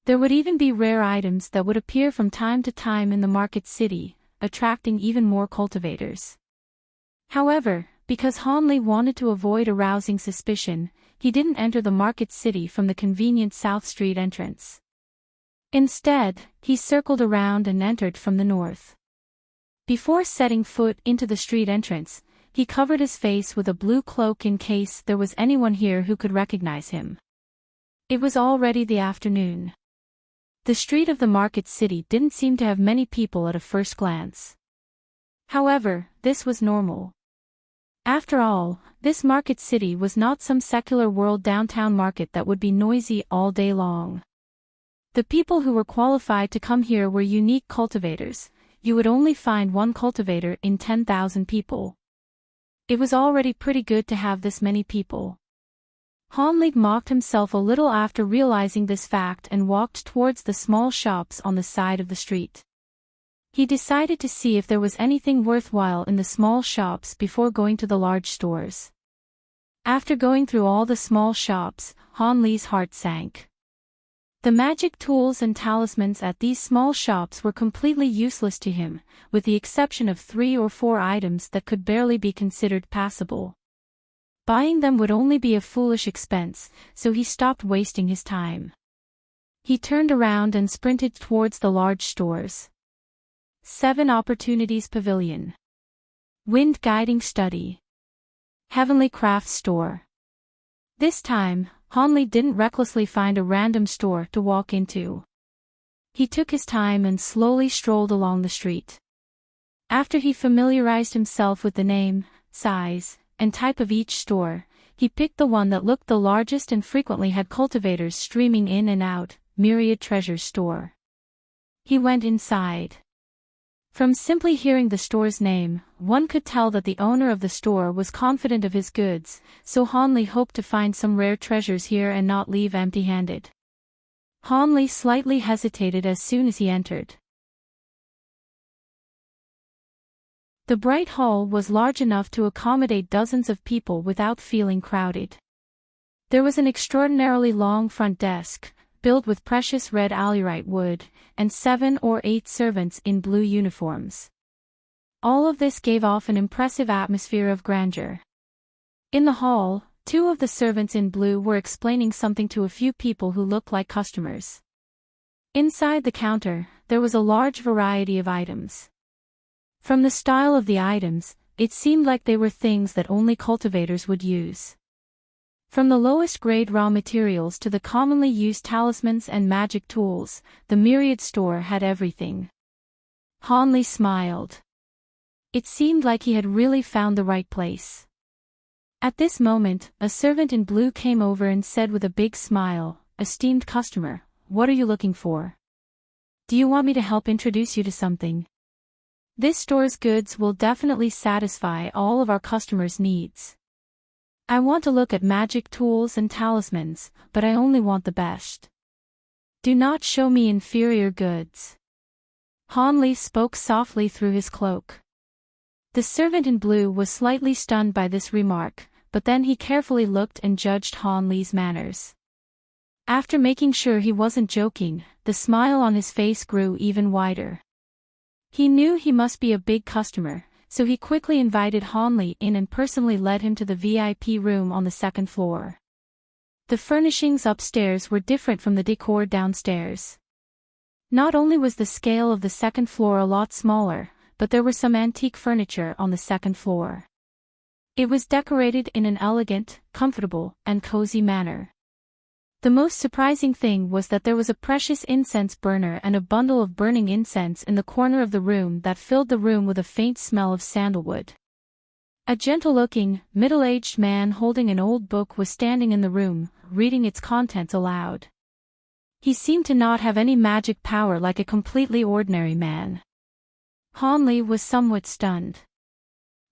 There would even be rare items that would appear from time to time in the market city, attracting even more cultivators. However, because Hanli wanted to avoid arousing suspicion, he didn't enter the market city from the convenient South Street entrance. Instead, he circled around and entered from the north. Before setting foot into the street entrance, he covered his face with a blue cloak in case there was anyone here who could recognize him. It was already the afternoon. The street of the market city didn't seem to have many people at a first glance. However, this was normal. After all, this market city was not some secular world downtown market that would be noisy all day long. The people who were qualified to come here were unique cultivators. You would only find one cultivator in 10,000 people. It was already pretty good to have this many people. Hanli mocked himself a little after realizing this fact and walked towards the small shops on the side of the street. He decided to see if there was anything worthwhile in the small shops before going to the large stores. After going through all the small shops, Hanli's heart sank. The magic tools and talismans at these small shops were completely useless to him, with the exception of 3 or 4 items that could barely be considered passable. Buying them would only be a foolish expense, so he stopped wasting his time. He turned around and sprinted towards the large stores. 7 Opportunities Pavilion, Wind Guiding Study, Heavenly Crafts Store. This time, Han Li didn't recklessly find a random store to walk into. He took his time and slowly strolled along the street. After he familiarized himself with the name, size, and type of each store, he picked the one that looked the largest and frequently had cultivators streaming in and out, Myriad Treasures Store. He went inside. From simply hearing the store's name, one could tell that the owner of the store was confident of his goods, so Han Li hoped to find some rare treasures here and not leave empty-handed. Han Li slightly hesitated as soon as he entered. The bright hall was large enough to accommodate dozens of people without feeling crowded. There was an extraordinarily long front desk, built with precious red alurite wood, and 7 or 8 servants in blue uniforms. All of this gave off an impressive atmosphere of grandeur. In the hall, 2 of the servants in blue were explaining something to a few people who looked like customers. Inside the counter, there was a large variety of items. From the style of the items, it seemed like they were things that only cultivators would use. From the lowest grade raw materials to the commonly used talismans and magic tools, the Myriad store had everything. Han Li smiled. It seemed like he had really found the right place. At this moment, a servant in blue came over and said with a big smile, "Esteemed customer, what are you looking for? Do you want me to help introduce you to something? This store's goods will definitely satisfy all of our customers' needs. I want to look at magic tools and talismans, but I only want the best. Do not show me inferior goods." Han Li spoke softly through his cloak. The servant in blue was slightly stunned by this remark, but then he carefully looked and judged Han Li's manners. After making sure he wasn't joking, the smile on his face grew even wider. He knew he must be a big customer, so he quickly invited Han Li in and personally led him to the VIP room on the 2nd floor. The furnishings upstairs were different from the decor downstairs. Not only was the scale of the 2nd floor a lot smaller, but there were some antique furniture on the 2nd floor. It was decorated in an elegant, comfortable, and cozy manner. The most surprising thing was that there was a precious incense burner and a bundle of burning incense in the corner of the room that filled the room with a faint smell of sandalwood. A gentle-looking, middle-aged man holding an old book was standing in the room, reading its contents aloud. He seemed to not have any magic power like a completely ordinary man. Han Li was somewhat stunned.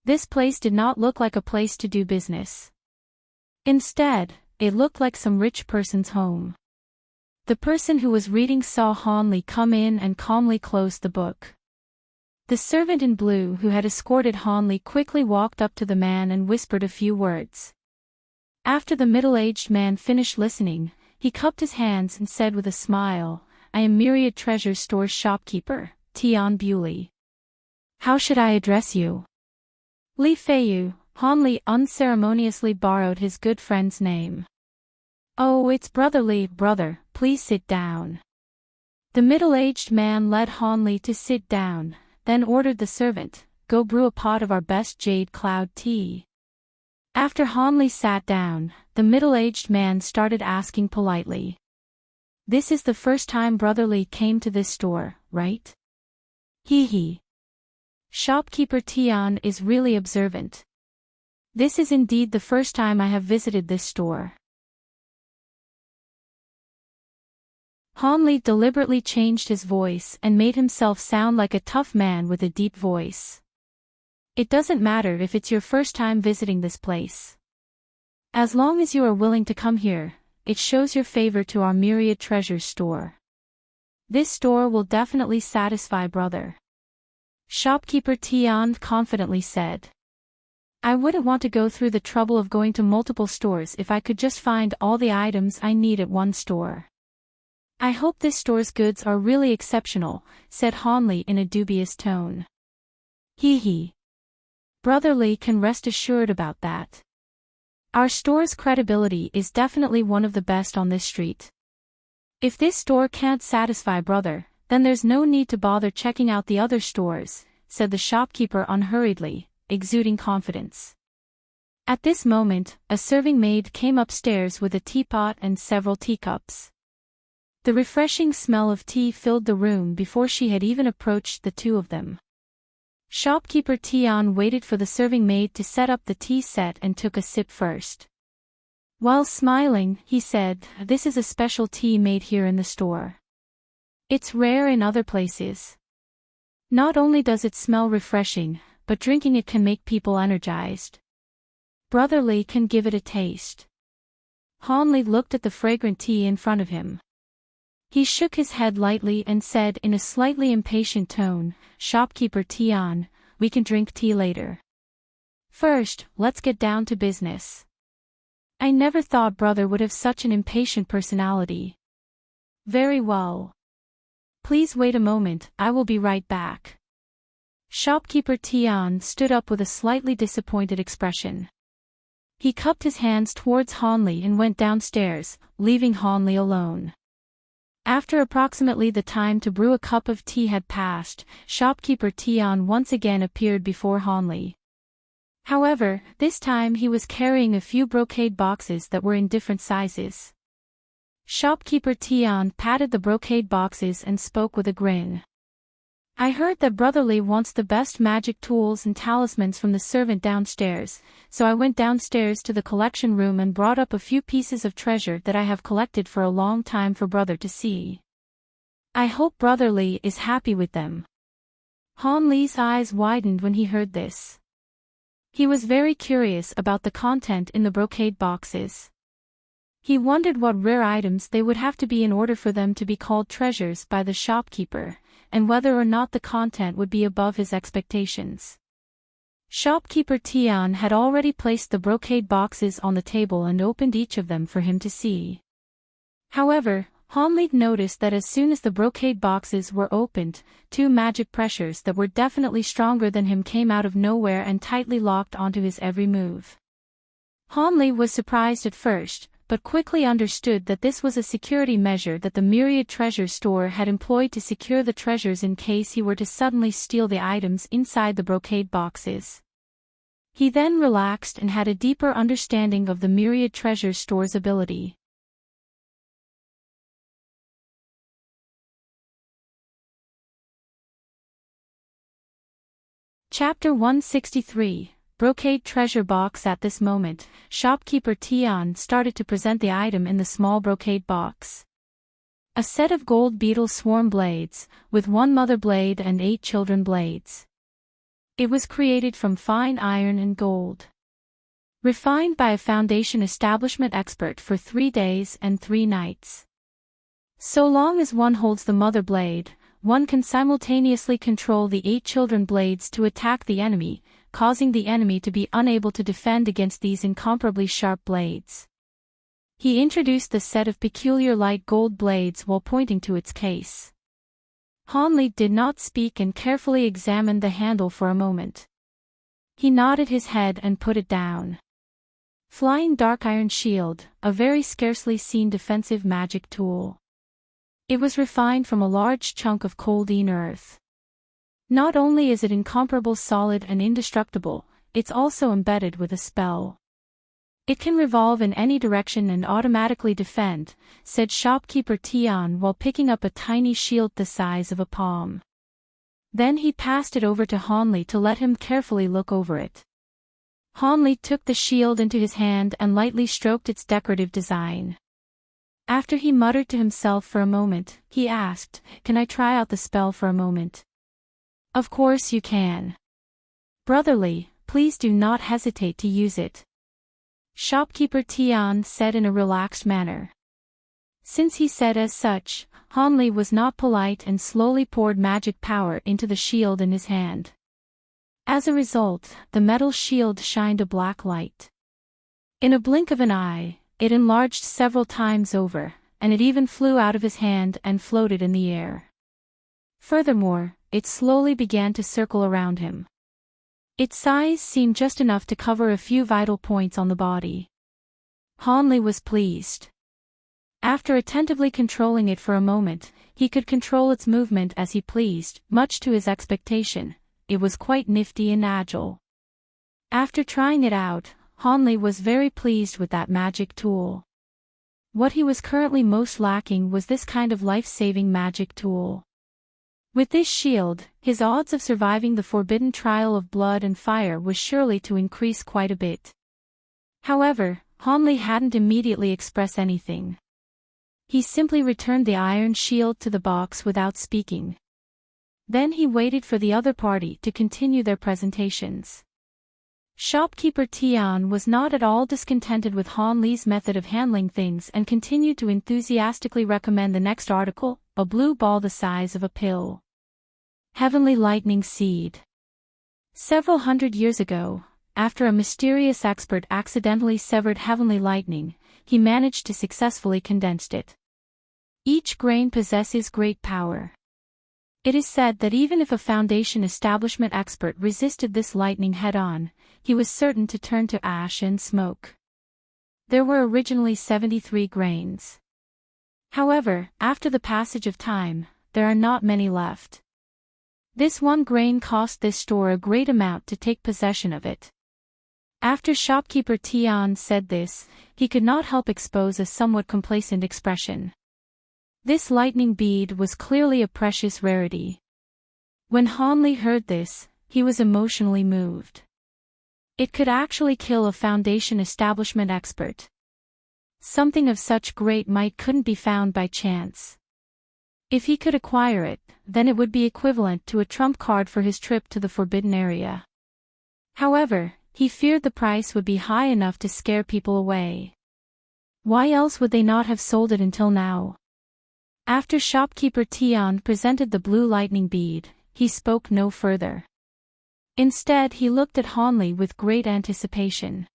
This place did not look like a place to do business. Instead, it looked like some rich person's home. The person who was reading saw Han Li come in and calmly closed the book. The servant in blue who had escorted Han Li quickly walked up to the man and whispered a few words. After the middle-aged man finished listening, he cupped his hands and said with a smile, "I am Myriad Treasures Store's shopkeeper, Tian Bewley. How should I address you?" "Li Feiyu." Han Li unceremoniously borrowed his good friend's name. "Oh, it's Brother Li. Brother, please sit down." The middle-aged man led Han Li to sit down, then ordered the servant, "Go brew a pot of our best jade cloud tea." After Han Li sat down, the middle-aged man started asking politely, "This is the first time Brother Li came to this store, right?" He. Shopkeeper Tian is really observant. This is indeed the first time I have visited this store. Han Li deliberately changed his voice and made himself sound like a tough man with a deep voice. "It doesn't matter if it's your first time visiting this place. As long as you are willing to come here, it shows your favor to our Myriad Treasures store. This store will definitely satisfy brother." Shopkeeper Tian confidently said. "I wouldn't want to go through the trouble of going to multiple stores if I could just find all the items I need at one store. I hope this store's goods are really exceptional," said Han Li in a dubious tone. He. Brother Li can rest assured about that. Our store's credibility is definitely one of the best on this street. If this store can't satisfy brother, then there's no need to bother checking out the other stores, said the shopkeeper unhurriedly, exuding confidence. At this moment, a serving maid came upstairs with a teapot and several teacups. The refreshing smell of tea filled the room before she had even approached the two of them. Shopkeeper Tian waited for the serving maid to set up the tea set and took a sip first. While smiling, he said, "This is a special tea made here in the store. It's rare in other places. Not only does it smell refreshing, but drinking it can make people energized. Brother Li can give it a taste." Han Li looked at the fragrant tea in front of him. He shook his head lightly and said in a slightly impatient tone, "Shopkeeper Tian, we can drink tea later. First, let's get down to business." "I never thought brother would have such an impatient personality." "Very well. Please wait a moment, I will be right back." Shopkeeper Tian stood up with a slightly disappointed expression. He cupped his hands towards Han Li and went downstairs, leaving Han Li alone. After approximately the time to brew a cup of tea had passed, Shopkeeper Tian once again appeared before Han Li. However, this time he was carrying a few brocade boxes that were in different sizes. Shopkeeper Tian patted the brocade boxes and spoke with a grin. "I heard that Brother Li wants the best magic tools and talismans from the servant downstairs, so I went downstairs to the collection room and brought up a few pieces of treasure that I have collected for a long time for brother to see. I hope Brother Li is happy with them." Han Li's eyes widened when he heard this. He was very curious about the content in the brocade boxes. He wondered what rare items they would have to be in order for them to be called treasures by the shopkeeper, and whether or not the content would be above his expectations. Shopkeeper Tian had already placed the brocade boxes on the table and opened each of them for him to see. However, Han Li noticed that as soon as the brocade boxes were opened, two magic pressures that were definitely stronger than him came out of nowhere and tightly locked onto his every move. Han Li was surprised at first, but quickly understood that this was a security measure that the Myriad Treasure Store had employed to secure the treasures in case he were to suddenly steal the items inside the brocade boxes. He then relaxed and had a deeper understanding of the Myriad Treasure Store's ability. Chapter 163, Brocade Treasure Box. At this moment, Shopkeeper Tian started to present the item in the small brocade box. A set of gold beetle swarm blades, with one mother blade and 8 children blades. It was created from fine iron and gold. Refined by a foundation establishment expert for 3 days and 3 nights. So long as one holds the mother blade, one can simultaneously control the 8 children blades to attack the enemy, causing the enemy to be unable to defend against these incomparably sharp blades. He introduced the set of peculiar light gold blades while pointing to its case. Han Li did not speak and carefully examined the handle for a moment. He nodded his head and put it down. Flying Dark Iron Shield, a very scarcely seen defensive magic tool. It was refined from a large chunk of coldine earth. Not only is it incomparable, solid and indestructible, it's also embedded with a spell. It can revolve in any direction and automatically defend, said Shopkeeper Tian while picking up a tiny shield the size of a palm. Then he passed it over to Han Li to let him carefully look over it. Han Li took the shield into his hand and lightly stroked its decorative design. After he muttered to himself for a moment, he asked, "Can I try out the spell for a moment?" "Of course you can. Brother Li, please do not hesitate to use it," Shopkeeper Tian said in a relaxed manner. Since he said as such, Han Li was not polite and slowly poured magic power into the shield in his hand. As a result, the metal shield shined a black light. In a blink of an eye, it enlarged several times over, and it even flew out of his hand and floated in the air. Furthermore, it slowly began to circle around him. Its size seemed just enough to cover a few vital points on the body. Han Li was pleased. After attentively controlling it for a moment, he could control its movement as he pleased, much to his expectation. It was quite nifty and agile. After trying it out, Hanli was very pleased with that magic tool. What he was currently most lacking was this kind of life-saving magic tool. With this shield, his odds of surviving the forbidden trial of blood and fire was surely to increase quite a bit. However, Hanli hadn't immediately expressed anything. He simply returned the iron shield to the box without speaking. Then he waited for the other party to continue their presentations. Shopkeeper Tian was not at all discontented with Hanli's method of handling things and continued to enthusiastically recommend the next article, a blue ball the size of a pill. Heavenly Lightning Seed. Several hundred years ago, after a mysterious expert accidentally severed heavenly lightning, he managed to successfully condense it. Each grain possesses great power. It is said that even if a foundation establishment expert resisted this lightning head-on, he was certain to turn to ash and smoke. There were originally 73 grains. However, after the passage of time, there are not many left. This one grain cost this store a great amount to take possession of it. After shopkeeper Tian said this, he could not help expose a somewhat complacent expression. This lightning bead was clearly a precious rarity. When Hanli heard this, he was emotionally moved. It could actually kill a foundation establishment expert. Something of such great might couldn't be found by chance. If he could acquire it, then it would be equivalent to a trump card for his trip to the forbidden area. However, he feared the price would be high enough to scare people away. Why else would they not have sold it until now? After shopkeeper Tian presented the blue lightning bead, he spoke no further. Instead he looked at Hanli with great anticipation.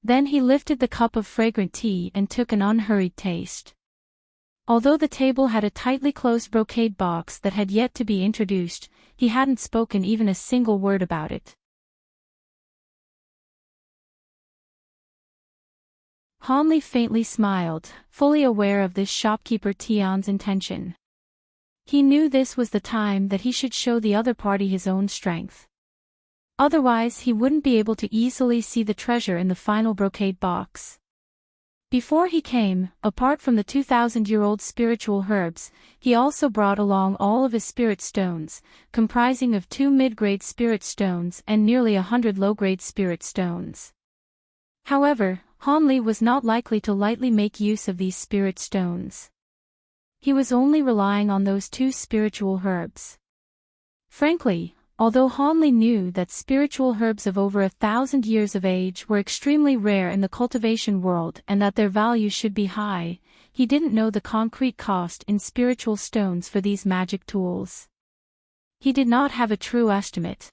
Then he lifted the cup of fragrant tea and took an unhurried taste. Although the table had a tightly closed brocade box that had yet to be introduced, he hadn't spoken even a single word about it. Hanli faintly smiled, fully aware of this shopkeeper Tian's intention. He knew this was the time that he should show the other party his own strength. Otherwise he wouldn't be able to easily see the treasure in the final brocade box. Before he came, apart from the 2,000-year-old spiritual herbs, he also brought along all of his spirit stones, comprising of 2 mid-grade spirit stones and nearly 100 low-grade spirit stones. However, Hanli was not likely to lightly make use of these spirit stones. He was only relying on those 2 spiritual herbs. Frankly, although Hanli knew that spiritual herbs of over 1,000 years of age were extremely rare in the cultivation world and that their value should be high, he didn't know the concrete cost in spiritual stones for these magic tools. He did not have a true estimate.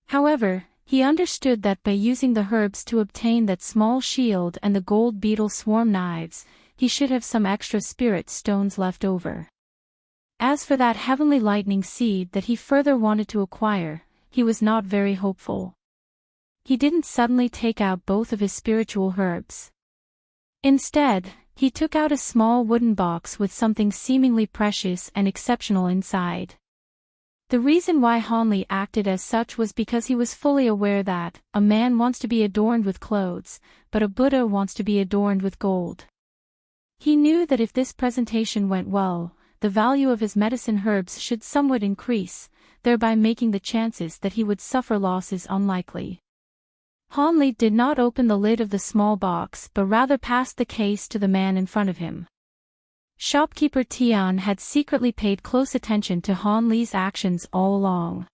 However, he understood that by using the herbs to obtain that small shield and the gold beetle swarm knives, he should have some extra spirit stones left over. As for that heavenly lightning seed that he further wanted to acquire, he was not very hopeful. He didn't suddenly take out both of his spiritual herbs. Instead, he took out a small wooden box with something seemingly precious and exceptional inside. The reason why Hanli acted as such was because he was fully aware that a man wants to be adorned with clothes, but a Buddha wants to be adorned with gold. He knew that if this presentation went well, the value of his medicine herbs should somewhat increase, thereby making the chances that he would suffer losses unlikely. Hanli did not open the lid of the small box but rather passed the case to the man in front of him. Shopkeeper Tian had secretly paid close attention to Hanli's actions all along.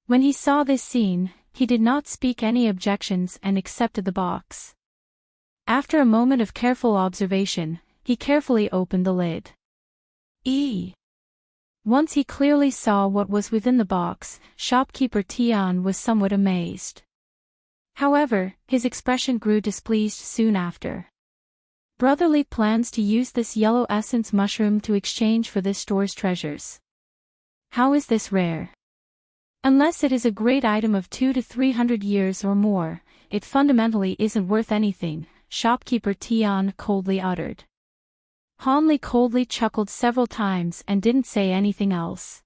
When he saw this scene, he did not speak any objections and accepted the box. After a moment of careful observation, he carefully opened the lid. Once he clearly saw what was within the box, shopkeeper Tian was somewhat amazed. However, his expression grew displeased soon after. Brotherly plans to use this yellow essence mushroom to exchange for this store's treasures. How is this rare? Unless it is a great item of 200 to 300 years or more, it fundamentally isn't worth anything, shopkeeper Tian coldly uttered. Hanli coldly chuckled several times and didn't say anything else.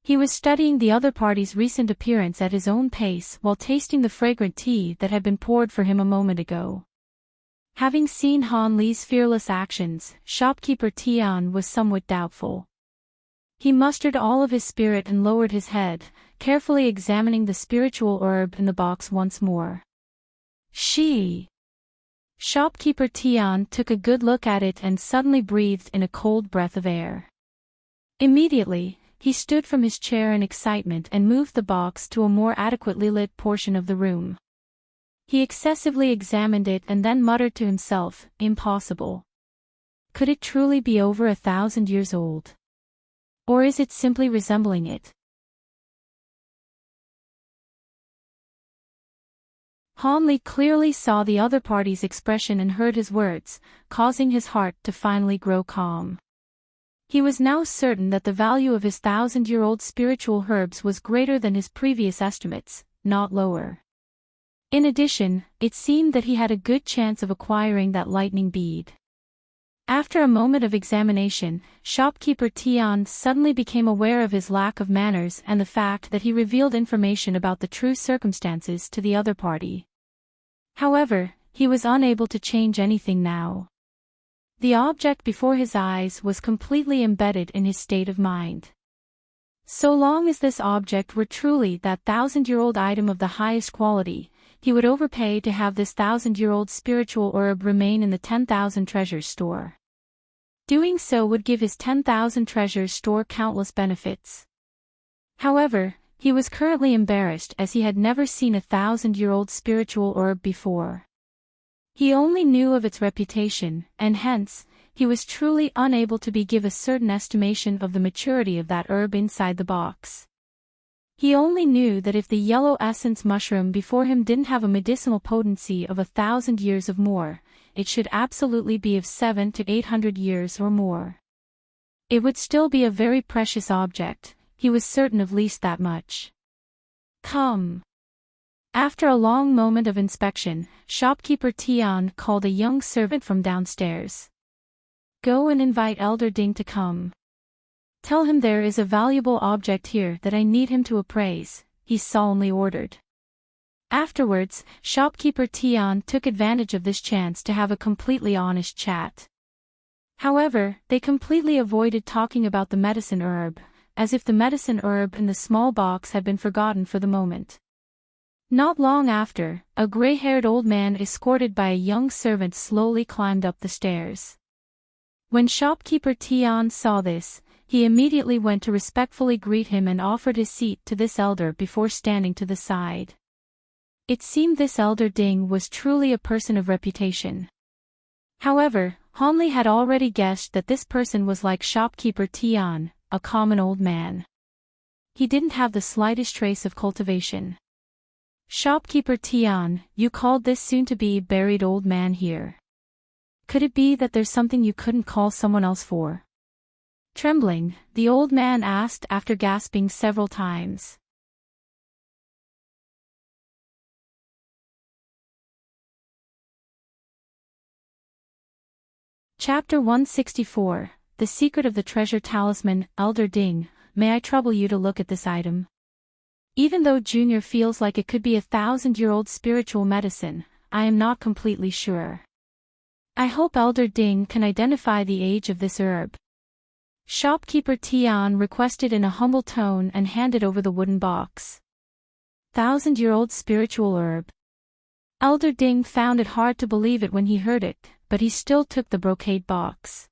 He was studying the other party's recent appearance at his own pace while tasting the fragrant tea that had been poured for him a moment ago. Having seen Han Li's fearless actions, shopkeeper Tian was somewhat doubtful. He mustered all of his spirit and lowered his head, carefully examining the spiritual herb in the box once more. Shopkeeper Tian took a good look at it and suddenly breathed in a cold breath of air. Immediately, he stood from his chair in excitement and moved the box to a more adequately lit portion of the room. He excessively examined it and then muttered to himself, "Impossible. Could it truly be over 1,000 years old? Or is it simply resembling it?" Han Li clearly saw the other party's expression and heard his words, causing his heart to finally grow calm. He was now certain that the value of his 1,000-year-old spiritual herbs was greater than his previous estimates, not lower. In addition, it seemed that he had a good chance of acquiring that lightning bead. After a moment of examination, shopkeeper Tian suddenly became aware of his lack of manners and the fact that he revealed information about the true circumstances to the other party. However, he was unable to change anything now. The object before his eyes was completely embedded in his state of mind. So long as this object were truly that 1,000-year-old item of the highest quality, he would overpay to have this 1,000-year-old spiritual herb remain in the 10,000 treasures store. Doing so would give his 10,000 treasures store countless benefits. However, he was currently embarrassed as he had never seen a 1,000-year-old spiritual herb before. He only knew of its reputation, and hence, he was truly unable to give a certain estimation of the maturity of that herb inside the box. He only knew that if the yellow essence mushroom before him didn't have a medicinal potency of 1,000 years or more, it should absolutely be of 700 to 800 years or more. It would still be a very precious object, he was certain of least that much. "Come." After a long moment of inspection, shopkeeper Tian called a young servant from downstairs. "Go and invite Elder Ding to come. Tell him there is a valuable object here that I need him to appraise," he solemnly ordered. Afterwards, shopkeeper Tian took advantage of this chance to have a completely honest chat. However, they completely avoided talking about the medicine herb, as if the medicine herb in the small box had been forgotten for the moment. Not long after, a gray-haired old man escorted by a young servant slowly climbed up the stairs. When shopkeeper Tian saw this, he immediately went to respectfully greet him and offered his seat to this elder before standing to the side. It seemed this elder Ding was truly a person of reputation. However, Han Li had already guessed that this person was like shopkeeper Tian, a common old man. He didn't have the slightest trace of cultivation. "Shopkeeper Tian, you called this soon-to-be buried old man here. Could it be that there's something you couldn't call someone else for?" Trembling, the old man asked after gasping several times. Chapter 164, The Secret of the Treasure Talisman. Elder Ding, may I trouble you to look at this item? Even though Junior feels like it could be 1,000-year-old spiritual medicine, I am not completely sure. I hope Elder Ding can identify the age of this herb. Shopkeeper Tian requested in a humble tone and handed over the wooden box. 1,000-year-old spiritual herb. Elder Ding found it hard to believe it when he heard it, but he still took the brocade box.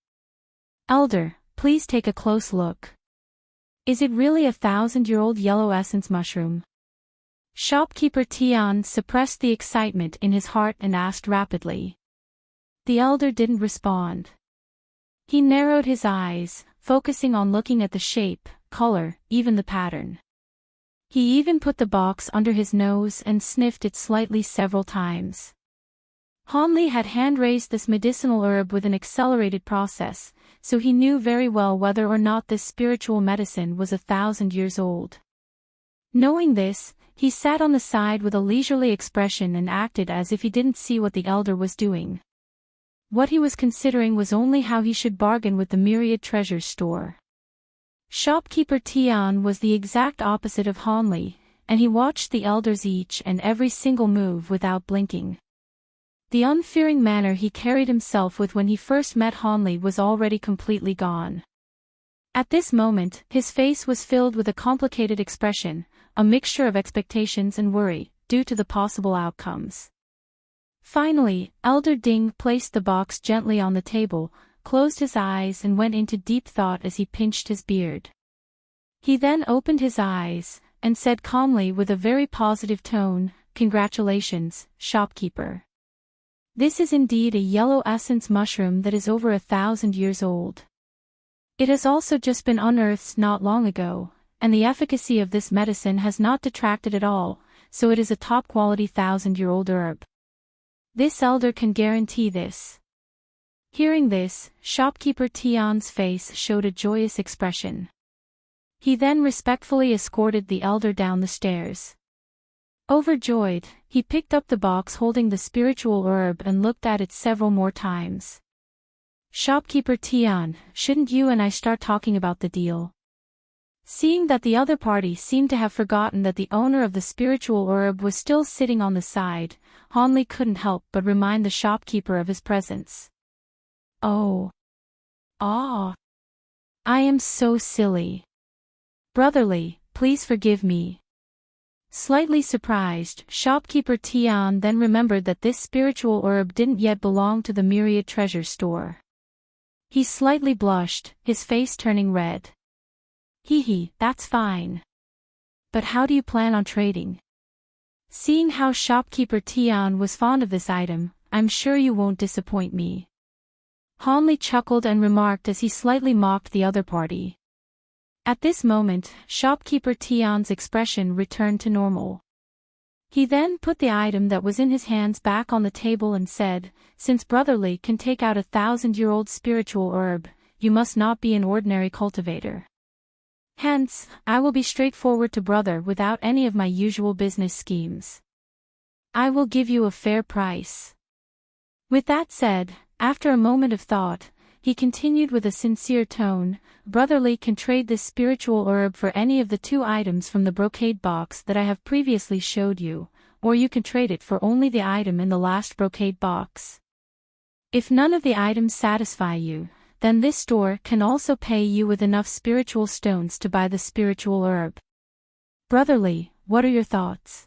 "Elder, please take a close look. Is it really 1,000-year-old yellow essence mushroom?" Shopkeeper Tian suppressed the excitement in his heart and asked rapidly. The elder didn't respond. He narrowed his eyes, focusing on looking at the shape, color, even the pattern. He even put the box under his nose and sniffed it slightly several times. Han Li had hand-raised this medicinal herb with an accelerated process, so he knew very well whether or not this spiritual medicine was 1,000 years old. Knowing this, he sat on the side with a leisurely expression and acted as if he didn't see what the elder was doing. What he was considering was only how he should bargain with the myriad treasures store. Shopkeeper Tian was the exact opposite of Hanli, and he watched the elders each and every single move without blinking. The unfearing manner he carried himself with when he first met Hanli was already completely gone. At this moment, his face was filled with a complicated expression, a mixture of expectations and worry, due to the possible outcomes. Finally, Elder Ding placed the box gently on the table, closed his eyes and went into deep thought as he pinched his beard. He then opened his eyes, and said calmly with a very positive tone, "Congratulations, shopkeeper. This is indeed a yellow essence mushroom that is over 1,000 years old. It has also just been unearthed not long ago, and the efficacy of this medicine has not detracted at all, so it is a top-quality 1,000-year-old herb. This elder can guarantee this." Hearing this, shopkeeper Tian's face showed a joyous expression. He then respectfully escorted the elder down the stairs. Overjoyed, he picked up the box holding the spiritual herb and looked at it several more times. "Shopkeeper Tian, shouldn't you and I start talking about the deal?" Seeing that the other party seemed to have forgotten that the owner of the spiritual herb was still sitting on the side, Hanli couldn't help but remind the shopkeeper of his presence. "Oh. Ah. I am so silly. Brotherly, please forgive me." Slightly surprised, shopkeeper Tian then remembered that this spiritual herb didn't yet belong to the Myriad Treasure Store. He slightly blushed, his face turning red. "Hee, that's fine. But how do you plan on trading? Seeing how shopkeeper Tian was fond of this item, I'm sure you won't disappoint me." Hanli chuckled and remarked as he slightly mocked the other party. At this moment, shopkeeper Tian's expression returned to normal. He then put the item that was in his hands back on the table and said, "Since Brotherly can take out 1,000-year-old spiritual herb, you must not be an ordinary cultivator. Hence, I will be straightforward to brother without any of my usual business schemes. I will give you a fair price." With that said, after a moment of thought, he continued with a sincere tone, "Brotherly can trade this spiritual herb for any of the 2 items from the brocade box that I have previously showed you, or you can trade it for only the item in the last brocade box. If none of the items satisfy you, then this store can also pay you with enough spiritual stones to buy the spiritual herb. Brotherly, what are your thoughts?"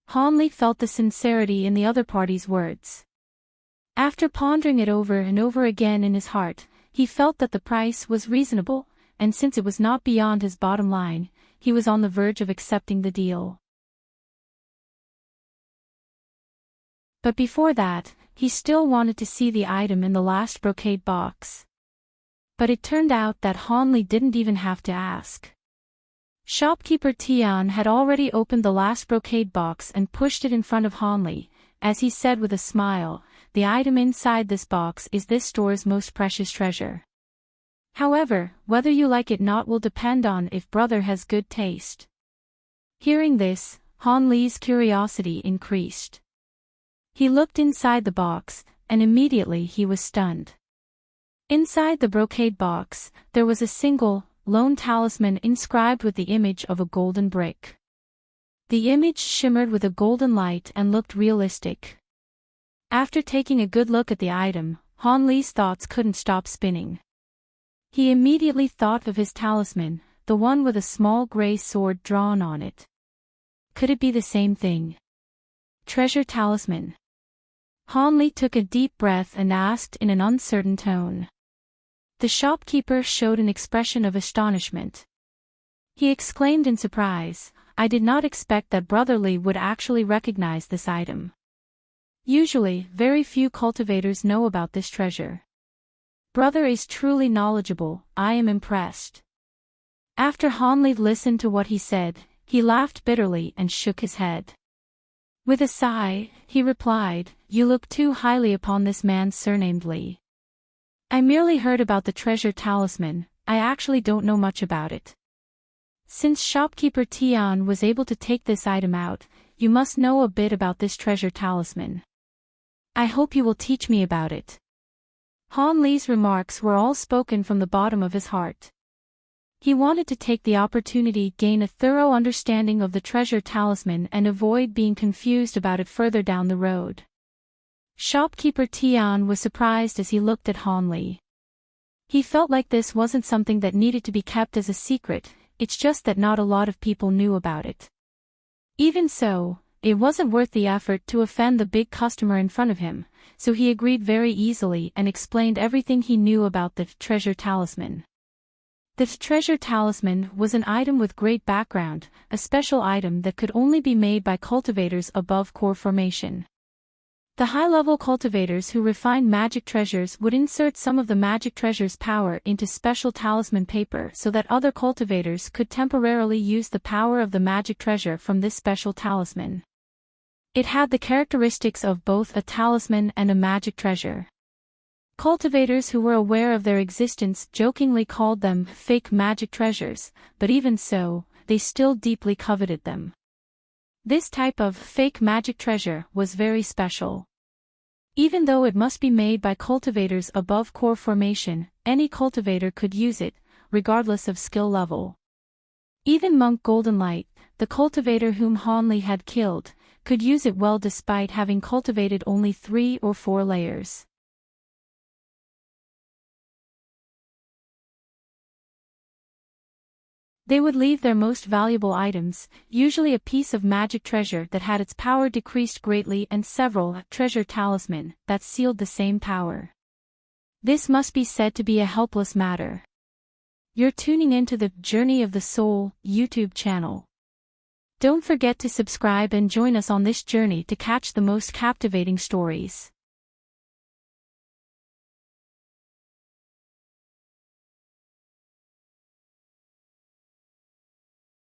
Hanli felt the sincerity in the other party's words. After pondering it over and over again in his heart, he felt that the price was reasonable, and since it was not beyond his bottom line, he was on the verge of accepting the deal. But before that, he still wanted to see the item in the last brocade box. But it turned out that Hanli didn't even have to ask. Shopkeeper Tian had already opened the last brocade box and pushed it in front of Hanli, as he said with a smile, "The item inside this box is this store's most precious treasure. However, whether you like it or not will depend on if brother has good taste." Hearing this, Hanli's curiosity increased. He looked inside the box, and immediately he was stunned. Inside the brocade box, there was a single, lone talisman inscribed with the image of a golden brick. The image shimmered with a golden light and looked realistic. After taking a good look at the item, Hanli's thoughts couldn't stop spinning. He immediately thought of his talisman, the one with a small gray sword drawn on it. Could it be the same thing? Treasure talisman. Hanli took a deep breath and asked in an uncertain tone. The shopkeeper showed an expression of astonishment. He exclaimed in surprise, "I did not expect that Brotherly would actually recognize this item. Usually, very few cultivators know about this treasure. Brother is truly knowledgeable, I am impressed." After Hanli listened to what he said, he laughed bitterly and shook his head. With a sigh, he replied, "You look too highly upon this man surnamed Li. I merely heard about the treasure talisman, I actually don't know much about it. Since shopkeeper Tian was able to take this item out, you must know a bit about this treasure talisman. I hope you will teach me about it." Han Li's remarks were all spoken from the bottom of his heart. He wanted to take the opportunity to gain a thorough understanding of the treasure talisman and avoid being confused about it further down the road. Shopkeeper Tian was surprised as he looked at Han Li. He felt like this wasn't something that needed to be kept as a secret, it's just that not a lot of people knew about it. Even so, it wasn't worth the effort to offend the big customer in front of him, so he agreed very easily and explained everything he knew about the treasure talisman. The treasure talisman was an item with great background, a special item that could only be made by cultivators above core formation. The high-level cultivators who refined magic treasures would insert some of the magic treasure's power into special talisman paper so that other cultivators could temporarily use the power of the magic treasure from this special talisman. It had the characteristics of both a talisman and a magic treasure. Cultivators who were aware of their existence jokingly called them fake magic treasures, but even so, they still deeply coveted them. This type of fake magic treasure was very special. Even though it must be made by cultivators above core formation, any cultivator could use it, regardless of skill level. Even Monk Goldenlight, the cultivator whom Han Li had killed, could use it well despite having cultivated only 3 or 4 layers. They would leave their most valuable items, usually a piece of magic treasure that had its power decreased greatly and several treasure talisman that sealed the same power. This must be said to be a helpless matter. You're tuning into the Journey of the Soul YouTube channel. Don't forget to subscribe and join us on this journey to catch the most captivating stories.